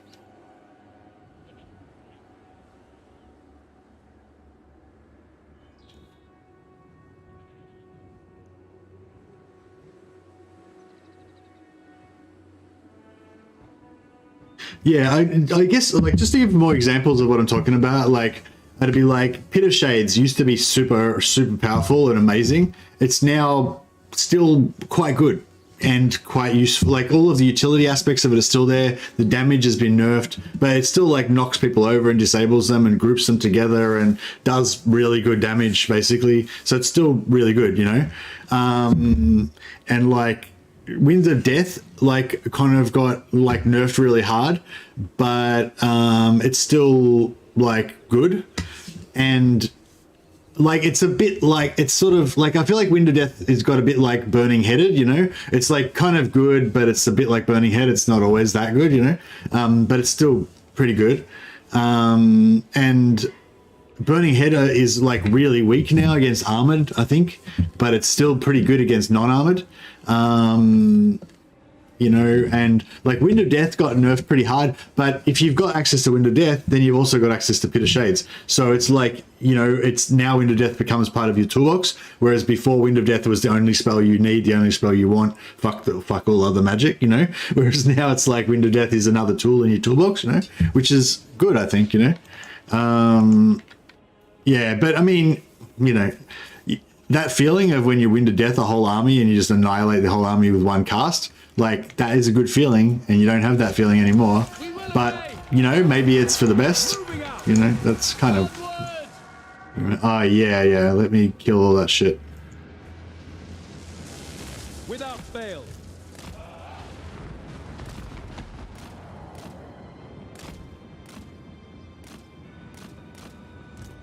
Yeah, I guess, like, just to give more examples of what I'm talking about, like, it'd be like Pit of Shades used to be super powerful and amazing. It's now still quite good and quite useful. Like all of the utility aspects of it are still there. The damage has been nerfed, but it still like knocks people over and disables them and groups them together and does really good damage basically. So it's still really good, you know. And like Winds of Death like kind of got like nerfed really hard, but it's still like good. And like it's a bit like, it's sort of like, I feel like Wind of Death has got a bit like Burning Headed, you know. It's like kind of good, but it's a bit like Burning Head. It's not always that good, you know, but it's still pretty good. And Burning Head is like really weak now against armored, I think, but it's still pretty good against non-armored. You know, and like Wind of Death got nerfed pretty hard, but if you've got access to Wind of Death, then you've also got access to Pit of Shades. So it's like, you know, it's now Wind of Death becomes part of your toolbox, whereas before Wind of Death was the only spell you need, the only spell you want, fuck all other magic, you know, whereas now it's like Wind of Death is another tool in your toolbox, you know, which is good, I think, you know. Yeah, but I mean, you know, that feeling of when you Wind of Death a whole army and you just annihilate the whole army with one cast, like that is a good feeling, and you don't have that feeling anymore. But you know, maybe it's for the best, you know. That's kind of, oh yeah, let me kill all that shit without fail.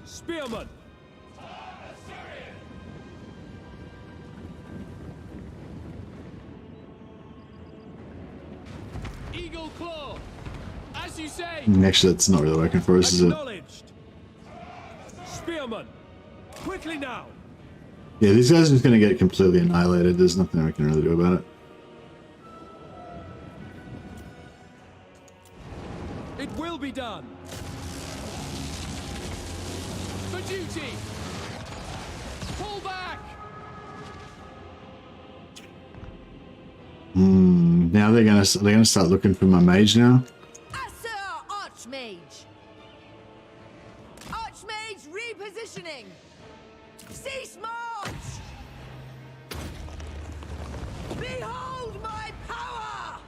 Spearman. Eagle Claw. As you say. Actually, that's not really working for us, is it? Spearman. Quickly now. Yeah, these guys are just going to get completely annihilated. There's nothing we can really do about it. It will be done. For duty. Pull back. Now they're gonna start looking for my mage now. Sir Archmage. Archmage repositioning. Cease march. Behold my power.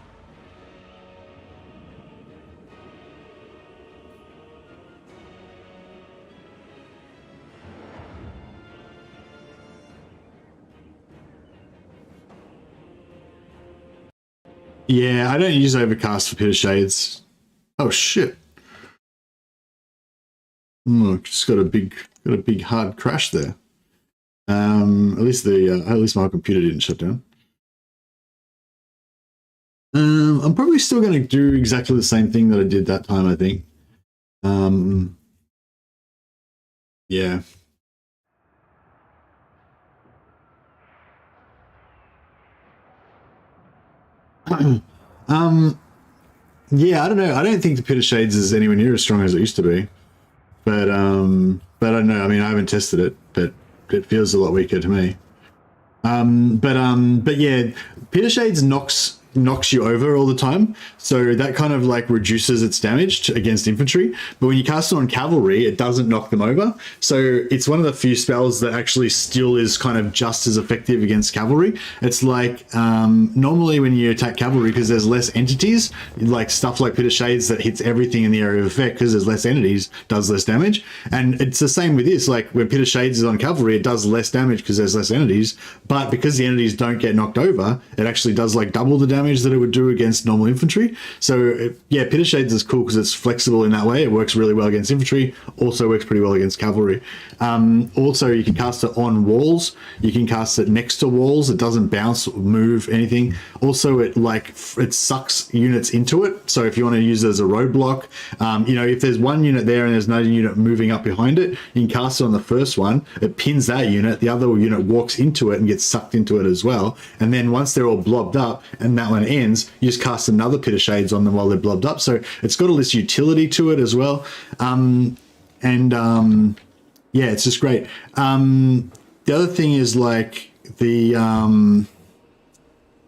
Yeah, I don't use Overcast for Pit of Shades. Oh shit! Just got a big hard crash there. At least my computer didn't shut down. I'm probably still going to do exactly the same thing that I did that time, I think. Yeah. Yeah, I don't know. I don't think the Pit of Shades is anywhere near as strong as it used to be. But I don't know. I mean, I haven't tested it, but it feels a lot weaker to me. But yeah, Pit of Shades knocks you over all the time, so that kind of like reduces its damage against infantry. But when you cast it on cavalry, it doesn't knock them over, so it's one of the few spells that actually still is kind of just as effective against cavalry. It's like normally when you attack cavalry, because there's less entities, like stuff like Pit of Shades that hits everything in the area of effect, because there's less entities, does less damage. And it's the same with this, like when Pit of Shades is on cavalry, it does less damage because there's less entities, but because the entities don't get knocked over, it actually does like double the damage that it would do against normal infantry. So yeah, Pit of Shades is cool because it's flexible in that way. It works really well against infantry, also works pretty well against cavalry. Also, you can cast it on walls, you can cast it next to walls. It doesn't bounce, move, anything. Also, it sucks units into it, so if you want to use it as a roadblock, you know, if there's one unit there and there's another unit moving up behind it, you can cast it on the first one, it pins that unit, the other unit walks into it and gets sucked into it as well, and then once they're all blobbed up and that one ends, you just cast another Pit of Shades on them while they're blobbed up. So it's got all this utility to it as well. Yeah, it's just great. The other thing is like the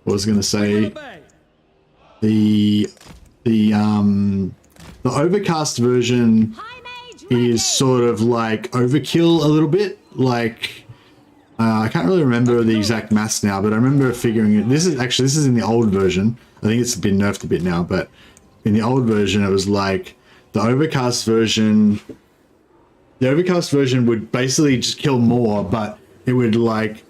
what was I going to say? The Overcast version is sort of like overkill a little bit. Like, I can't really remember the exact maths now, but I remember figuring it. This is in the old version. I think it's been nerfed a bit now, but in the old version, it was like the overcast version. The overcast version would basically just kill more, but it would like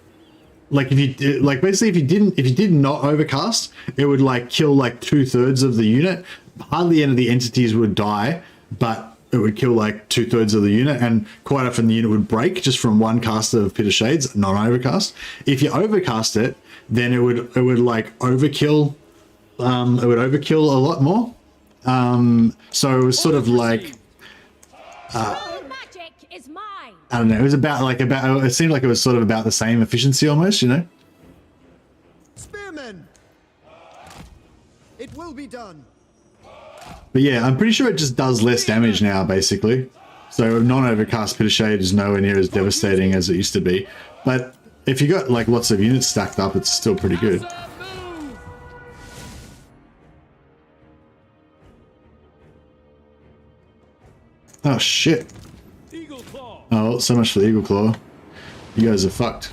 if you basically if you did not overcast, it would like kill like 2/3 of the unit. Hardly any of the entities would die, but it would kill like 2/3 of the unit, and quite often the unit would break just from one cast of Pit of Shades, non-overcast. If you overcast it, then it would like overkill. It would overkill a lot more. So it was sort of like. Magic is mine. I don't know. It was it seemed like it was sort of about the same efficiency almost, you know. Spearmen, it will be done. But yeah, I'm pretty sure it just does less damage now, basically. So non-overcast Pit of Shade is nowhere near as devastating as it used to be. But if you got like lots of units stacked up, it's still pretty good. Oh shit. Oh, so much for the Eagle Claw. You guys are fucked.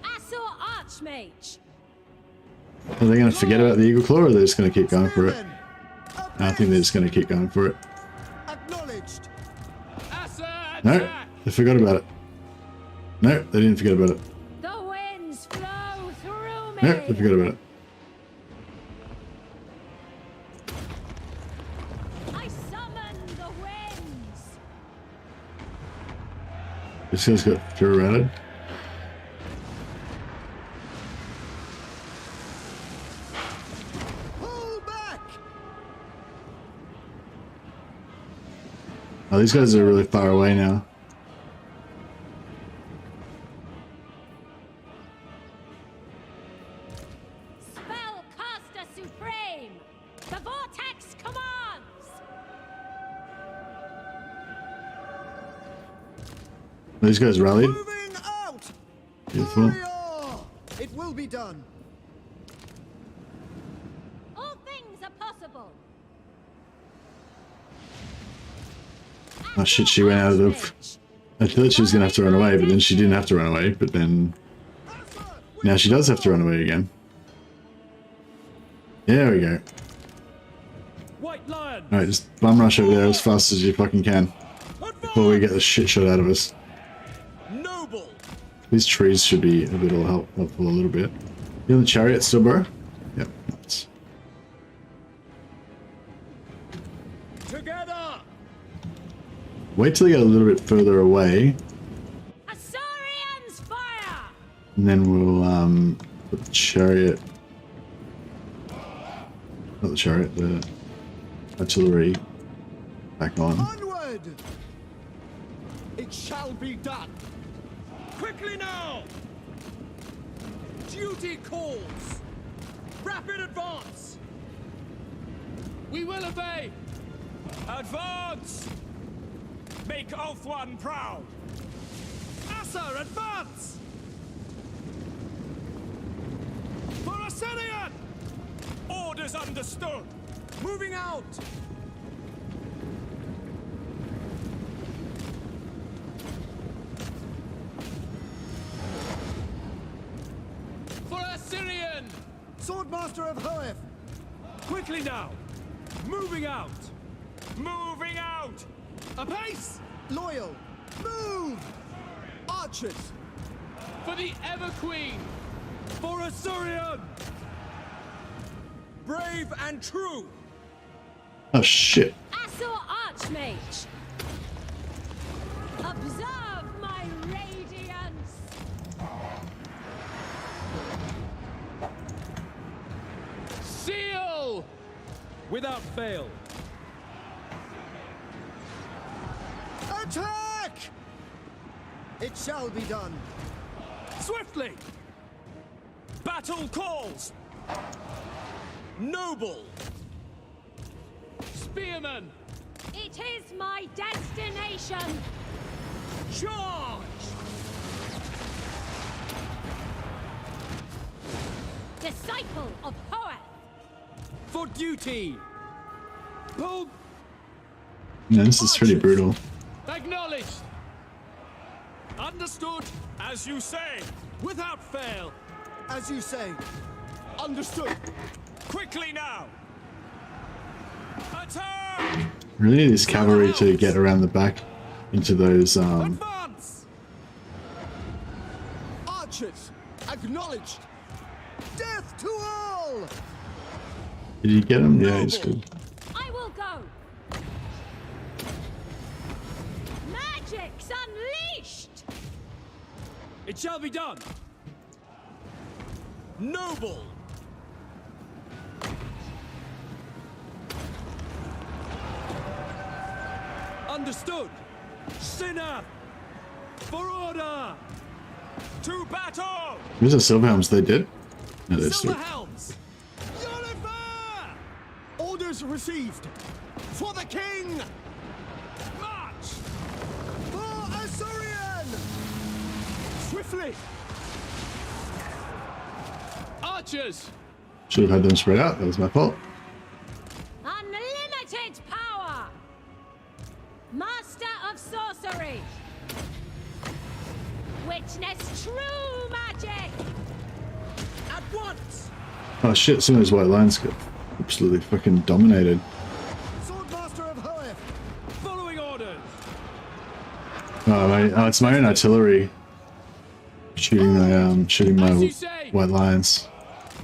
Archmage. Are they going to forget about the Eagle Claw, or are they just going to keep going for it? I think they're just going to keep going for it. No, they forgot about it. No, they didn't forget about it. The winds flow through me. No, they forgot about it. I summon the winds. This guy's got Tyrion. Oh, these guys are really far away now. Spellcaster Supreme! The Vortex commands! These guys rallied. Beautiful. It will be done. All things are possible. Oh shit, she went out of the... I thought she was going to have to run away, but then she didn't have to run away, but then... Now she does have to run away again. There we go. Alright, just bum rush over there as fast as you fucking can. Before we get the shit shot out of us. These trees should be a bit helpful a little bit. You on the chariot still, bro? Yep, nice. Wait till they get a little bit further away. Assyrians fire! And then we'll put the chariot. Not the chariot, the artillery back on. Onward! It shall be done. Quickly now! Duty calls! Rapid advance! We will obey! Advance! Make Ulthuan proud! Assa, advance! For Assyrian! Orders understood! Moving out! For Assyrian! Swordmaster of Hoeth! Quickly now! Moving out! Moving out! Apace! Loyal! Move! Archers! For the Ever-Queen! For Assyrian! Brave and true! Oh shit. Assur Archmage! Observe my radiance! Seal! Without fail! Attack! It shall be done. Swiftly! Battle calls! Noble! Spearman! It is my destination! Charge! Disciple of Hoeth! For duty! Pull! Yeah, this is pretty brutal. Acknowledged. Understood. As you say, without fail. As you say. Understood. Quickly now. Attack! Really need this cavalry to get around the back into those Advance! Archers, acknowledged. Death to all! Did you get him? Yeah, he's good. I will go. Magic's unleashed. It shall be done. Noble. Understood. Sinner. For order. To battle. These are Silverhelms they did? No, they're still. Silverhelms! Yoliver! Orders received. For the king! March! For Assyrian! Swiftly! Archers! Should have had them spread out, that was my fault. Unlimited power. Master of sorcery. Witness true magic. At once. Oh shit, some of those white lines got absolutely fucking dominated. Swordmaster of Hoeth! Following orders. Oh, it's my own artillery shooting my white lions.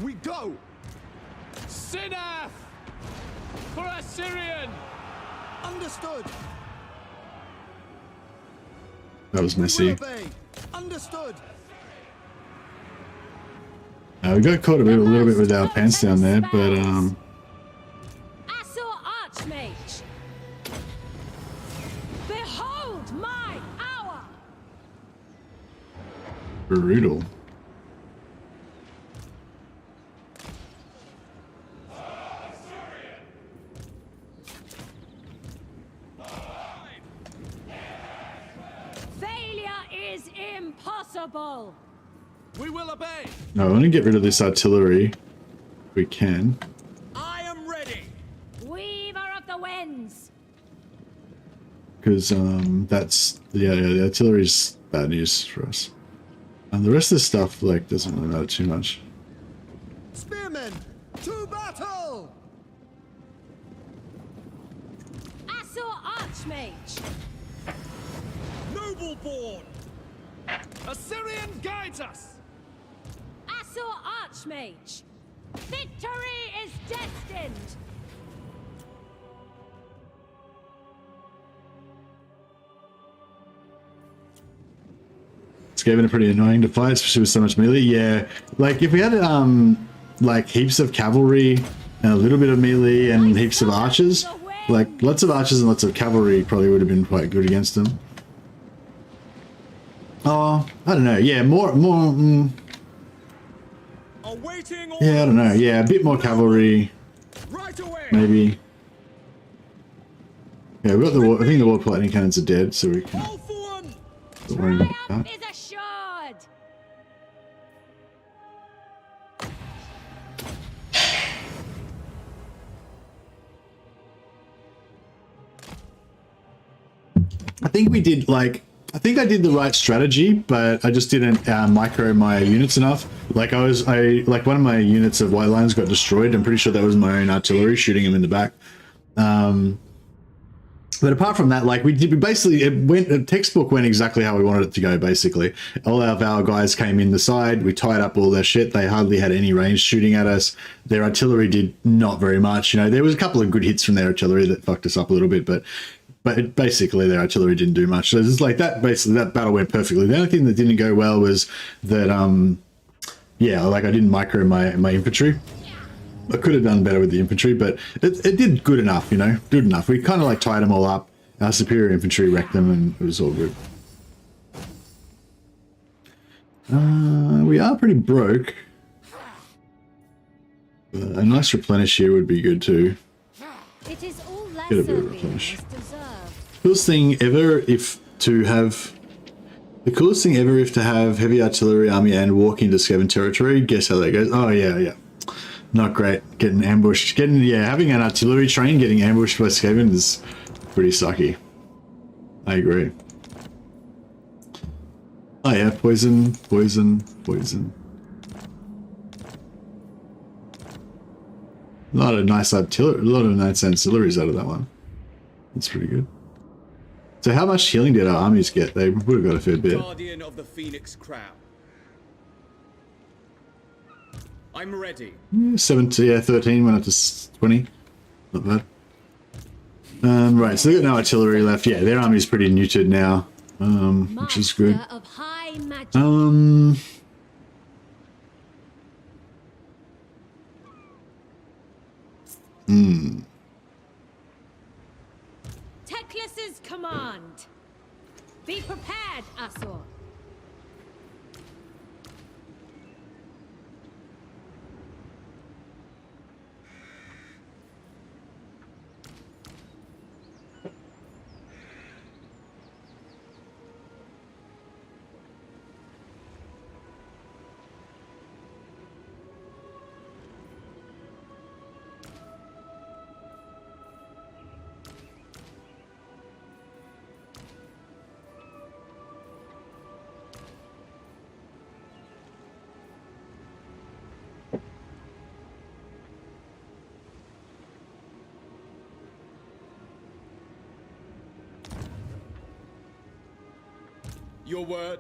We go! Sinaf! For Assyrian! Understood! That was messy. Understood! We got caught a little bit with our pants down there, but Asur Archmage. Behold my hour. brutal. Failure is impossible. We will obey. No, I want to get rid of this artillery if we can. I am ready. Weaver of the winds. Because that's the artillery's bad news for us. And the rest of the stuff like doesn't really matter too much. Spearmen, to battle! Asur Archmage. Noble born. Assyrian guides us. Asur Archmage. Victory is destined. Skaven are pretty annoying to fight, especially with so much melee. Yeah, like if we had like heaps of cavalry and a little bit of melee and heaps of archers, like lots of archers and lots of cavalry probably would have been quite good against them. Oh, I don't know. Yeah, more. Yeah, I don't know. Yeah, a bit more cavalry. Maybe. Yeah, we got the. I think the warp lightning cannons are dead, so we can. Don't worry about that. Is assured. I think we did like. I think I did the right strategy, but I just didn't micro my units enough. Like like one of my units of white lines got destroyed. I'm pretty sure that was my own artillery shooting him in the back. But apart from that, like we basically, textbook went exactly how we wanted it to go, basically. All of our guys came in the side, we tied up all their shit, they hardly had any range shooting at us. Their artillery did not very much, you know, there was a couple of good hits from their artillery that fucked us up a little bit, but basically their artillery didn't do much. So it's like that, basically that battle went perfectly. The only thing that didn't go well was that, yeah, like I didn't micro my infantry. I could have done better with the infantry, but it did good enough, you know, good enough. We kind of like tied them all up. Our superior infantry wrecked them and it was all good. We are pretty broke. A nice replenish here would be good too. It is all Get a bit of replenish. Coolest thing ever if to have heavy artillery army and walk into Skaven territory. Guess how that goes. Oh yeah. Not great. Getting ambushed. Having an artillery train getting ambushed by Skaven is pretty sucky. I agree. Oh yeah, poison, poison, poison. A lot of nice artillery, a lot of nice ancillaries out of that one. That's pretty good. So how much healing did our armies get? They would have got a fair bit. Guardian of the Phoenix Crown. I'm ready. 17, yeah, 13 went up to 20. Not bad. Right, so they got no artillery left. Yeah, their army's pretty neutered now, which is good. Of high magic. Teclis's command. Be prepared, Asor. Your word.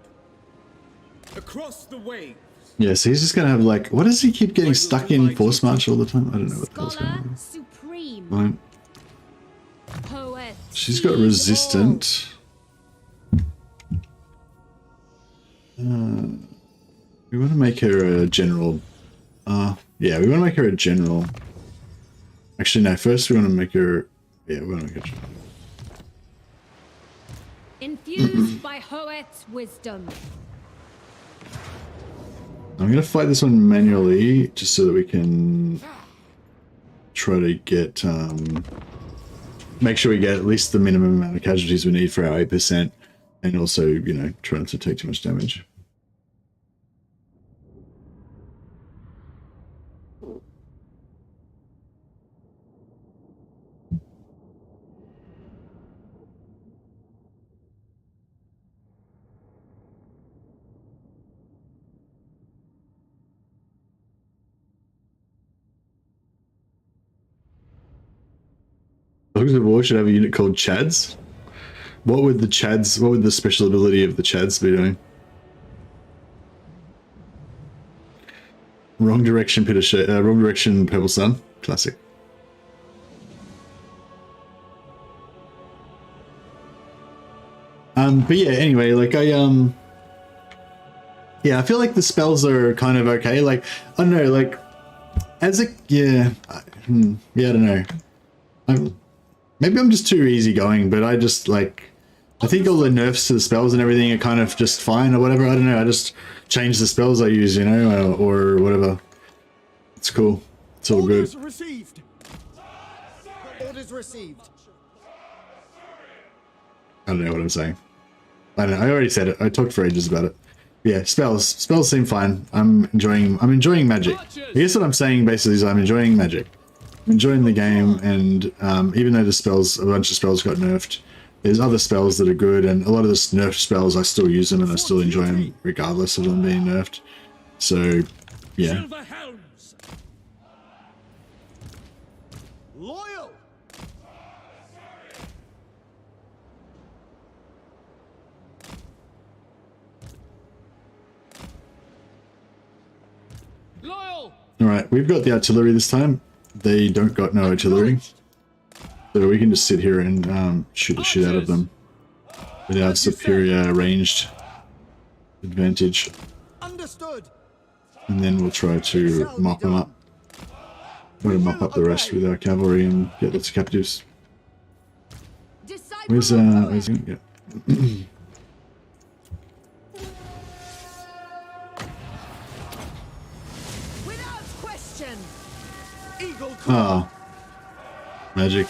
Across the waves. Yeah, so he's just gonna have like, what does he keep getting stuck in force march all the time? I don't know what the hell's going on. Supreme. Right. Poet. She's got resistant. We want to make her a general. Yeah, we want to make her a general. Actually, no. First, we want to make her. Yeah, we want to make her. General. Infused by Hoet's wisdom. I'm gonna fight this one manually, just so that we can try to get make sure we get at least the minimum amount of casualties we need for our 8%, and also, you know, try not to take too much damage. Dogs of War should have a unit called Chads. What would the Chads, what would the special ability of the Chads be doing? Wrong direction, wrong direction, Purple Sun. Classic. But yeah, anyway, like yeah, I feel like the spells are kind of okay. Like, I don't know, like, as a, yeah, yeah, I don't know. Maybe I'm just too easygoing, but I just, like, I think all the nerfs to the spells and everything are kind of just fine or whatever. I don't know, I just change the spells I use, you know, or whatever. It's cool. It's all good. Orders received. Orders received. I don't know what I'm saying. I don't know, I already said it. I talked for ages about it. Yeah, spells. Spells seem fine. I'm enjoying magic. I guess what I'm saying basically is I'm enjoying magic. I'm enjoying the game, and even though the spells, a bunch of spells got nerfed, there's other spells that are good, and a lot of the nerfed spells, I still use them and I still enjoy them regardless of them being nerfed. So, yeah. Loyal. Loyal. All right, we've got the artillery this time. They don't got no artillery, so we can just sit here and shoot the shit out of them without superior ranged advantage. Understood. And then we'll try to mop them up. We're gonna mop up the rest with our cavalry and get lots of captives. Where's he? Yeah. Without question. Eagle. Ah, magic.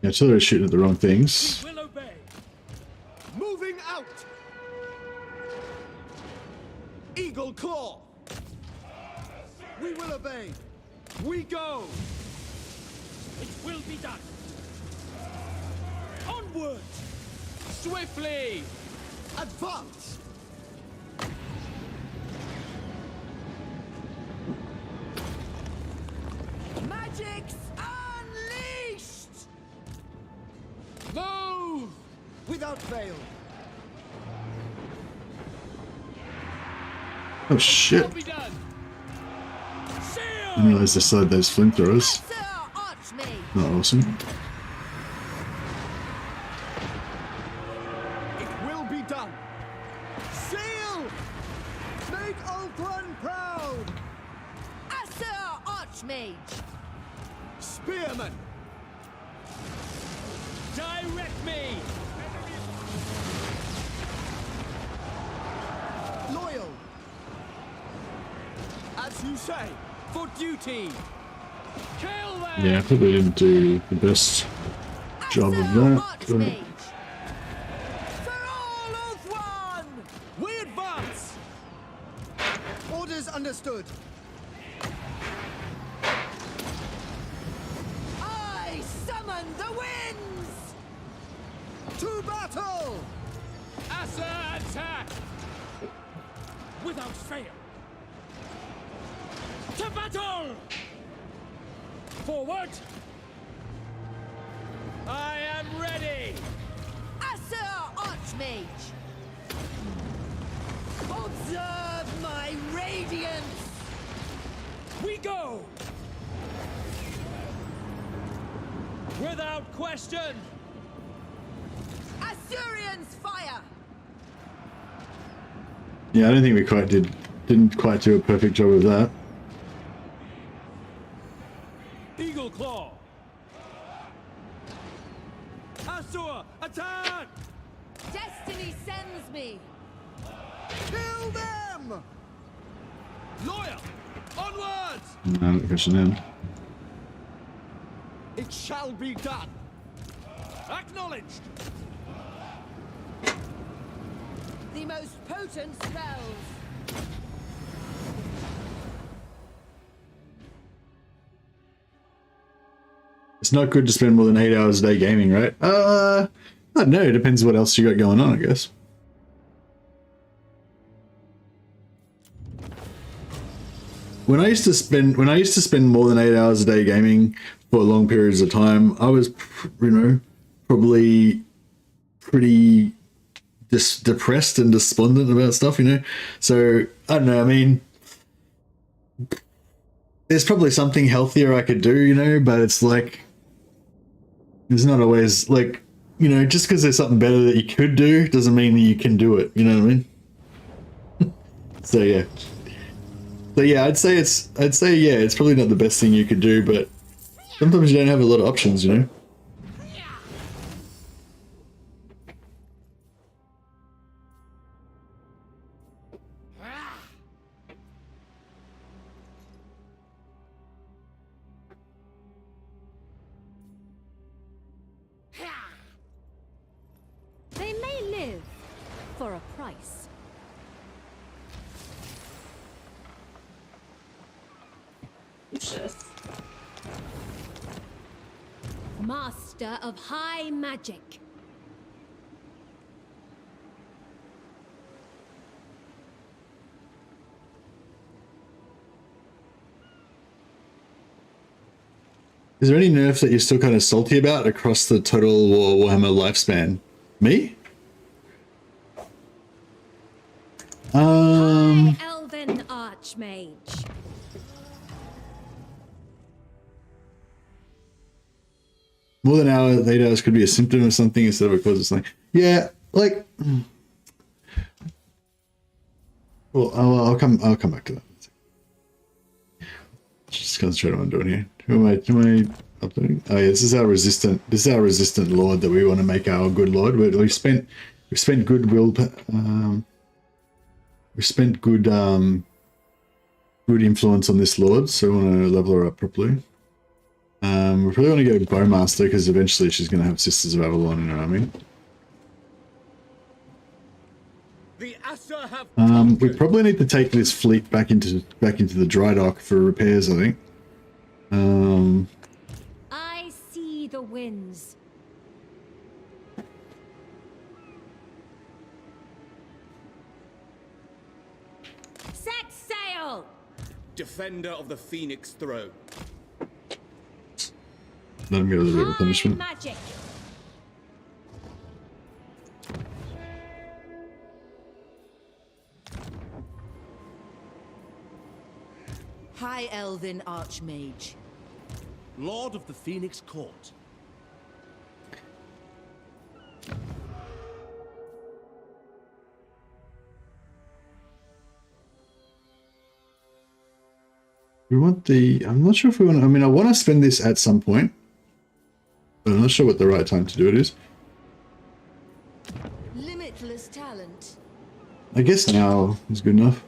Yeah, artillery is shooting at the wrong things. Will obey. We go! It will be done! Onward! Swiftly! Advance! Magic's unleashed! Move! Without fail. Oh shit. Will be done. I didn't realize they still had those flamethrowers. Not awesome. It will be done. Seal! Make Ultron proud! Sir Archmage! Spearman! Direct me! Loyal! As you say, for duty! Kill them! Yeah, I probably didn't do the best job of that. But... We advance! Orders understood. I summon the winds! To battle! Asa attack! Without fail! To battle! Forward! I am ready! Sir Archmage! Observe my radiance! We go! Without question! Assyrians fire! Yeah, I don't think we didn't quite do a perfect job of that. Eagle Claw! Asur, attack! Destiny sends me! Kill them! Lawyer, onwards! No, I'm not pushing in. It shall be done! Acknowledged! The most potent spells! It's not good to spend more than 8 hours a day gaming, right? I don't know. It depends what else you got going on, I guess. When I used to spend more than 8 hours a day gaming for long periods of time, I was, you know, probably pretty depressed and despondent about stuff, you know. So I don't know. I mean, there's probably something healthier I could do, you know, but it's like, there's not always, like, you know, just because there's something better that you could do doesn't mean that you can do it, you know what I mean? So yeah. So yeah, I'd say yeah, it's probably not the best thing you could do, but sometimes you don't have a lot of options, you know? They may live for a price. Master of high magic. Is there any nerf that you're still kind of salty about across the total Warhammer lifespan? Me? Elven Archmage. More than 8 hours could be a symptom of something instead of a cause of something. Yeah, like. Well, I'll come back to that. Just concentrate on what I'm doing here. Who am I uploading? Oh yeah, this is our resistant lord that we want to make our good lord. We've spent good will. We spent good influence on this lord, so we want to level her up properly. We probably want to go Bowmaster because eventually she's going to have Sisters of Avalon in her army. We probably need to take this fleet back into the dry dock for repairs, I think. I see the winds. Set sail! Defender of the Phoenix Throne. Let him go to the replenishment. Magic. High Elven Archmage. Lord of the Phoenix Court. We want the... I'm not sure if we want... I mean, I want to spend this at some point. But I'm not sure what the right time to do it is. Limitless talent. I guess now is good enough.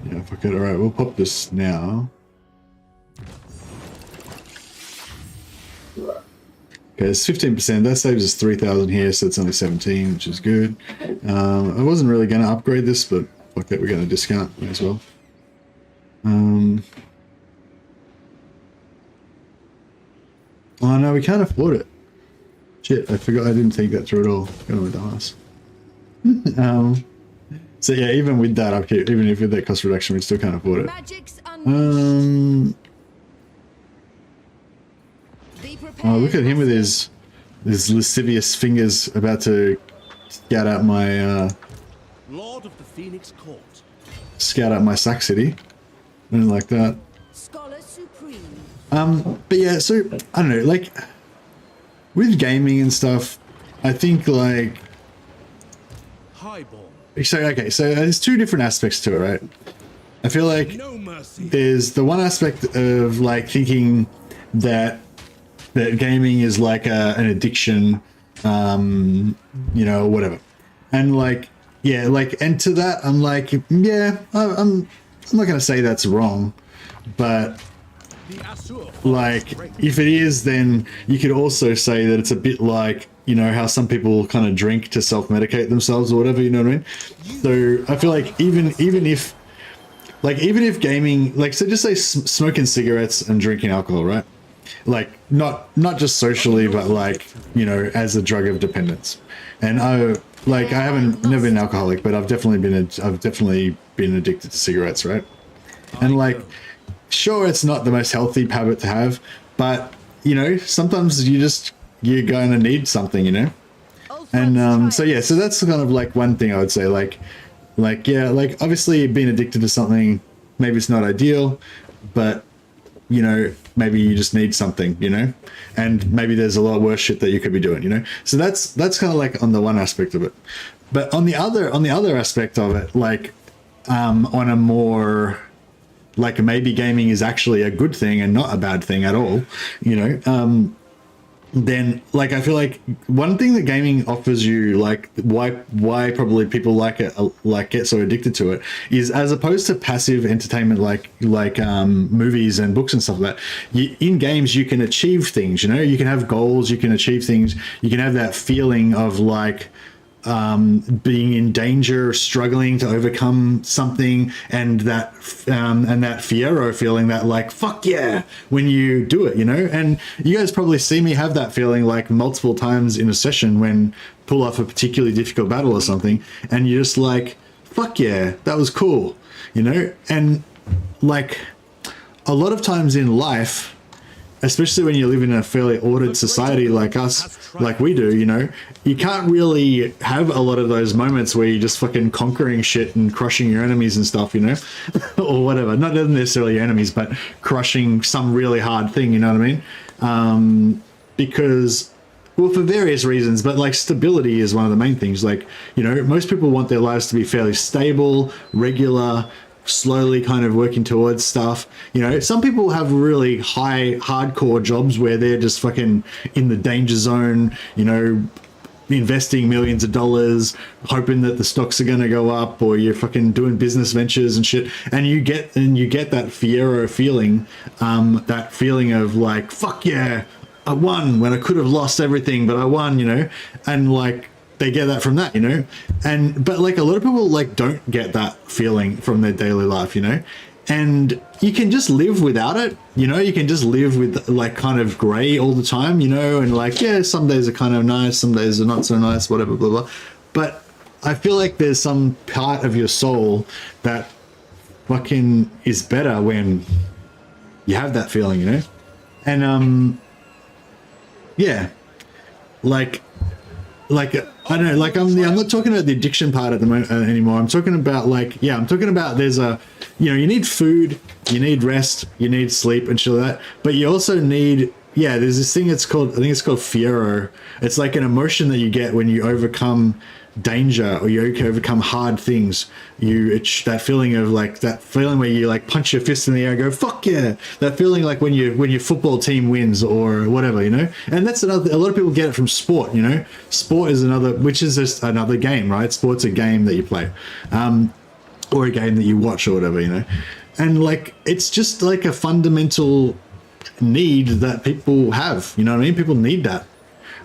Yeah, fuck it. Alright, we'll pop this now. Okay, it's 15%. That saves us 3,000 here, so it's only 17, which is good. I wasn't really going to upgrade this, but fuck it, we're going to discount as well. Oh no, we can't afford it. Shit, I forgot. I didn't think that through at all. Got with the ass. So yeah, even with that upkeep, even if with that cost reduction, we still can't afford it. Oh, look at him with his lascivious fingers about to scout out my Lord of the Phoenix Court. Scout out my sack city. I don't like that. Scholar Supreme. But yeah, so I don't know, like with gaming and stuff, I think like Highborn. so okay, so there's two different aspects to it, right? I feel like there's the one aspect of like thinking that gaming is like an addiction, you know, whatever, and like yeah, like and to that I'm like yeah, I'm not gonna say that's wrong, but like if it is, then you could also say that it's a bit like, you know, how some people kind of drink to self-medicate themselves or whatever, you know what I mean? So I feel like even if gaming, like, so just say smoking cigarettes and drinking alcohol, right? Like not just socially, but like, you know, as a drug of dependence. And I haven't never been an alcoholic, but I've definitely been addicted to cigarettes, right? And like, sure, it's not the most healthy habit to have, but you know, sometimes you're going to need something, you know? And so yeah, so that's kind of like one thing I would say, like yeah, like obviously being addicted to something, maybe it's not ideal, but you know, maybe you just need something, you know, and maybe there's a lot worse shit that you could be doing, you know? So that's kind of like on the one aspect of it. But on the other aspect of it, like on a more like maybe gaming is actually a good thing and not a bad thing at all, you know, then like I feel like one thing that gaming offers you, like why probably people like it, like get so addicted to it, is as opposed to passive entertainment like movies and books and stuff like that, in games you can achieve things, you know, you can have goals, you can achieve things, you can have that feeling of like being in danger, struggling to overcome something, and that Fiero feeling, that like fuck yeah when you do it, you know. And you guys probably see me have that feeling like multiple times in a session when pull off a particularly difficult battle or something, and you're just like fuck yeah, that was cool, you know. And like a lot of times in life, especially when you live in a fairly ordered society like us, like we do, you know, you can't really have a lot of those moments where you're just fucking conquering shit and crushing your enemies and stuff, you know, or whatever. Not necessarily your enemies, but crushing some really hard thing, you know what I mean? Because, well, for various reasons, but like stability is one of the main things. Like, you know, most people want their lives to be fairly stable, regular, slowly kind of working towards stuff, you know. Some people have really high hardcore jobs where they're just fucking in the danger zone, you know, investing millions of dollars, hoping that the stocks are going to go up, or you're fucking doing business ventures and shit, and you get that Fiero feeling, that feeling of like, fuck yeah, I won when I could have lost everything, but I won, you know, and like they get that from that, you know, but like a lot of people like don't get that feeling from their daily life, you know, and you can just live without it, you know, you can just live with like kind of gray all the time, you know, and like, yeah, some days are kind of nice, some days are not so nice, whatever, blah, blah. But I feel like there's some part of your soul that fucking is better when you have that feeling, you know, and yeah, like I don't know, like I'm not talking about the addiction part at the moment anymore. I'm talking about like, yeah, I'm talking about there's a, you know, you need food, you need rest, you need sleep and shit like that, but you also need, yeah, there's this thing, it's called, I think it's called Fiero. It's like an emotion that you get when you overcome danger or you overcome hard things. It's that feeling of like, that feeling where you like punch your fist in the air and go, fuck yeah. That feeling like when your football team wins or whatever, you know? And that's another, a lot of people get it from sport, you know? Sport is another, which is just another game, right? Sport's a game that you play, or a game that you watch or whatever, you know? And like, it's just like a fundamental need that people have, you know what I mean? People need that.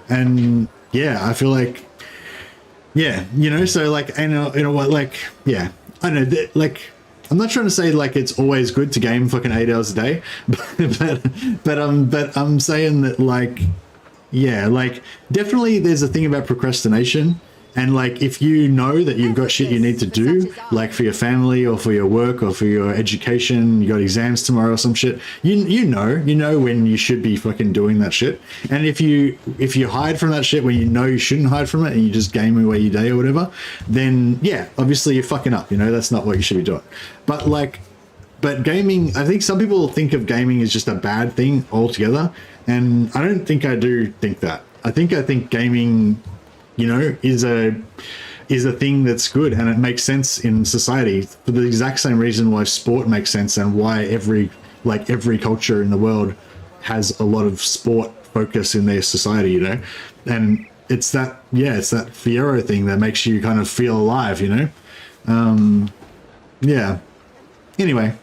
And yeah, I feel like, yeah, you know, so like, and you know what, like, yeah, I don't know, like, I'm not trying to say like it's always good to game fucking 8 hours a day, but I'm saying that like, yeah, like definitely there's a thing about procrastination. And like, if you know that you've got shit you need to do, like for your family or for your work or for your education, you got exams tomorrow or some shit, you know when you should be fucking doing that shit. And if you hide from that shit when you know you shouldn't hide from it and you just game away your day or whatever, then yeah, obviously you're fucking up, you know, that's not what you should be doing. But like, but gaming, I think some people think of gaming as just a bad thing altogether. And I don't think I do think that. I think gaming, you know, is a thing that's good and it makes sense in society for the exact same reason why sport makes sense and why every culture in the world has a lot of sport focus in their society, you know. And it's that, yeah, it's that Fiero thing that makes you kind of feel alive, you know. Yeah, anyway,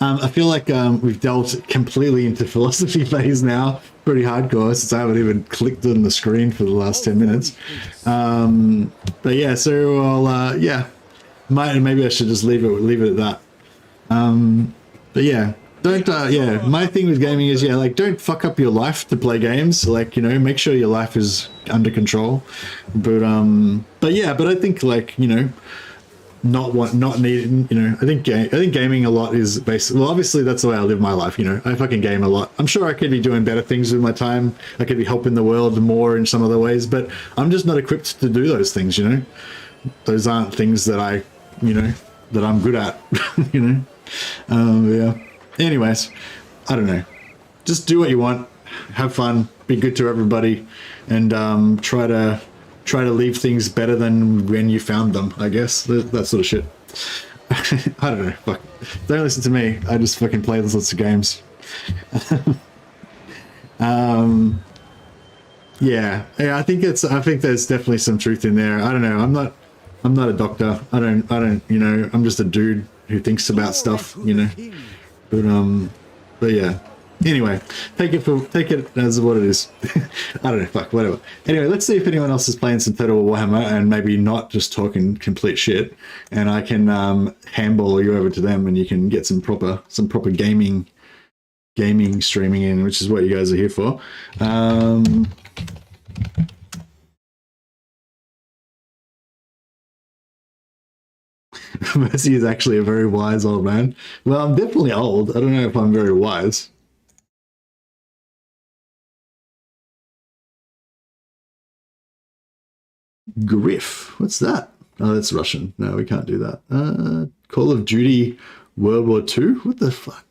I feel like we've delved completely into philosophy phase now, pretty hardcore, since I haven't even clicked on the screen for the last 10 minutes. But yeah, so I'll yeah, maybe I should just leave it at that. But yeah, don't yeah, my thing with gaming is, yeah, like don't fuck up your life to play games. Like, you know, make sure your life is under control. But yeah, but I think like, you know, not needing, you know, I think gaming a lot is basically, well, obviously that's the way I live my life, you know. I fucking game a lot. I'm sure I could be doing better things with my time. I could be helping the world more in some other ways, but I'm just not equipped to do those things, you know. Those aren't things that I, you know, that I'm good at, you know. Yeah. Anyways, I don't know. Just do what you want. Have fun. Be good to everybody, and try to leave things better than when you found them, I guess. That sort of shit. I don't know. Fuck. Don't listen to me. I just fucking play lots of games. Yeah. I think there's definitely some truth in there. I don't know. I'm not a doctor. I don't, you know, I'm just a dude who thinks about stuff, you know. But yeah. Anyway, take it as what it is. I don't know, fuck, whatever. Anyway, let's see if anyone else is playing some Total War Warhammer and maybe not just talking complete shit, and I can handball you over to them and you can get some proper gaming streaming in, which is what you guys are here for. Mercy is actually a very wise old man. Well, I'm definitely old. I don't know if I'm very wise. Griff, what's that? Oh, that's Russian. No, we can't do that. Call of Duty World War II? What the fuck?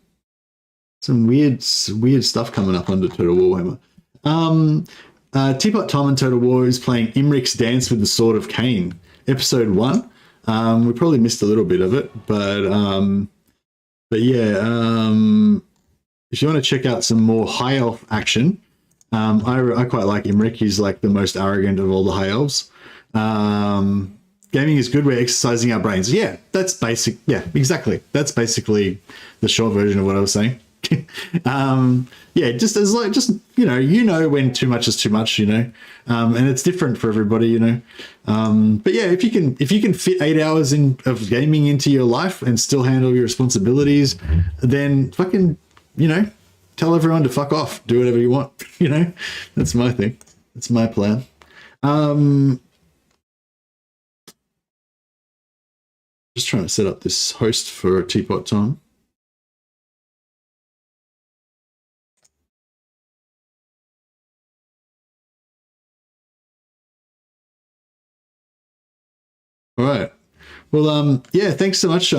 Some weird stuff coming up under Total War Warhammer. Teapot Tom and Total War is playing Imric's Dance with the Sword of Khaine, episode 1. We probably missed a little bit of it, but yeah, if you want to check out some more high elf action, I quite like Imric. He's like the most arrogant of all the high elves. Gaming is good. We're exercising our brains. Yeah, that's basic. Yeah, exactly. That's basically the short version of what I was saying. Yeah, just as like, just, you know when too much is too much, and it's different for everybody, but yeah, if you can fit 8 hours of gaming into your life and still handle your responsibilities, then fucking, tell everyone to fuck off, do whatever you want. That's my thing. That's my plan. Just trying to set up this host for Teapot Tom. All right. Well, yeah, thanks so much.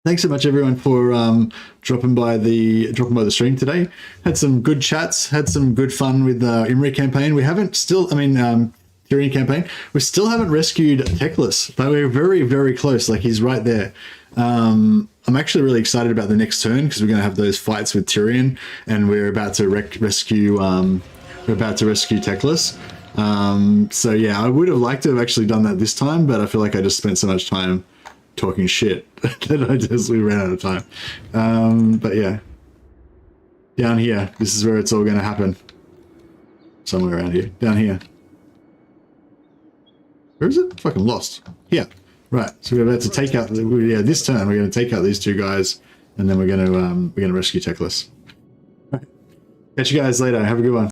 Thanks so much, everyone, for dropping by the stream today. Had some good chats. Had some good fun with the Imri campaign. We haven't Tyrion campaign. We still haven't rescued Teclis, but we're very, very close. Like, he's right there. I'm actually really excited about the next turn because we're going to have those fights with Tyrion, and we're about to rescue. We're about to rescue Teclis. So yeah, I would have liked to have actually done that this time, but I feel like I just spent so much time talking shit that we ran out of time. But yeah, down here, this is where it's all going to happen. Somewhere around here, down here. Where is it? Fucking lost. Here. Right. So we're about to take out. Yeah, this turn we're going to take out these two guys, and then we're going to rescue Teclis. Right. Catch you guys later. Have a good one.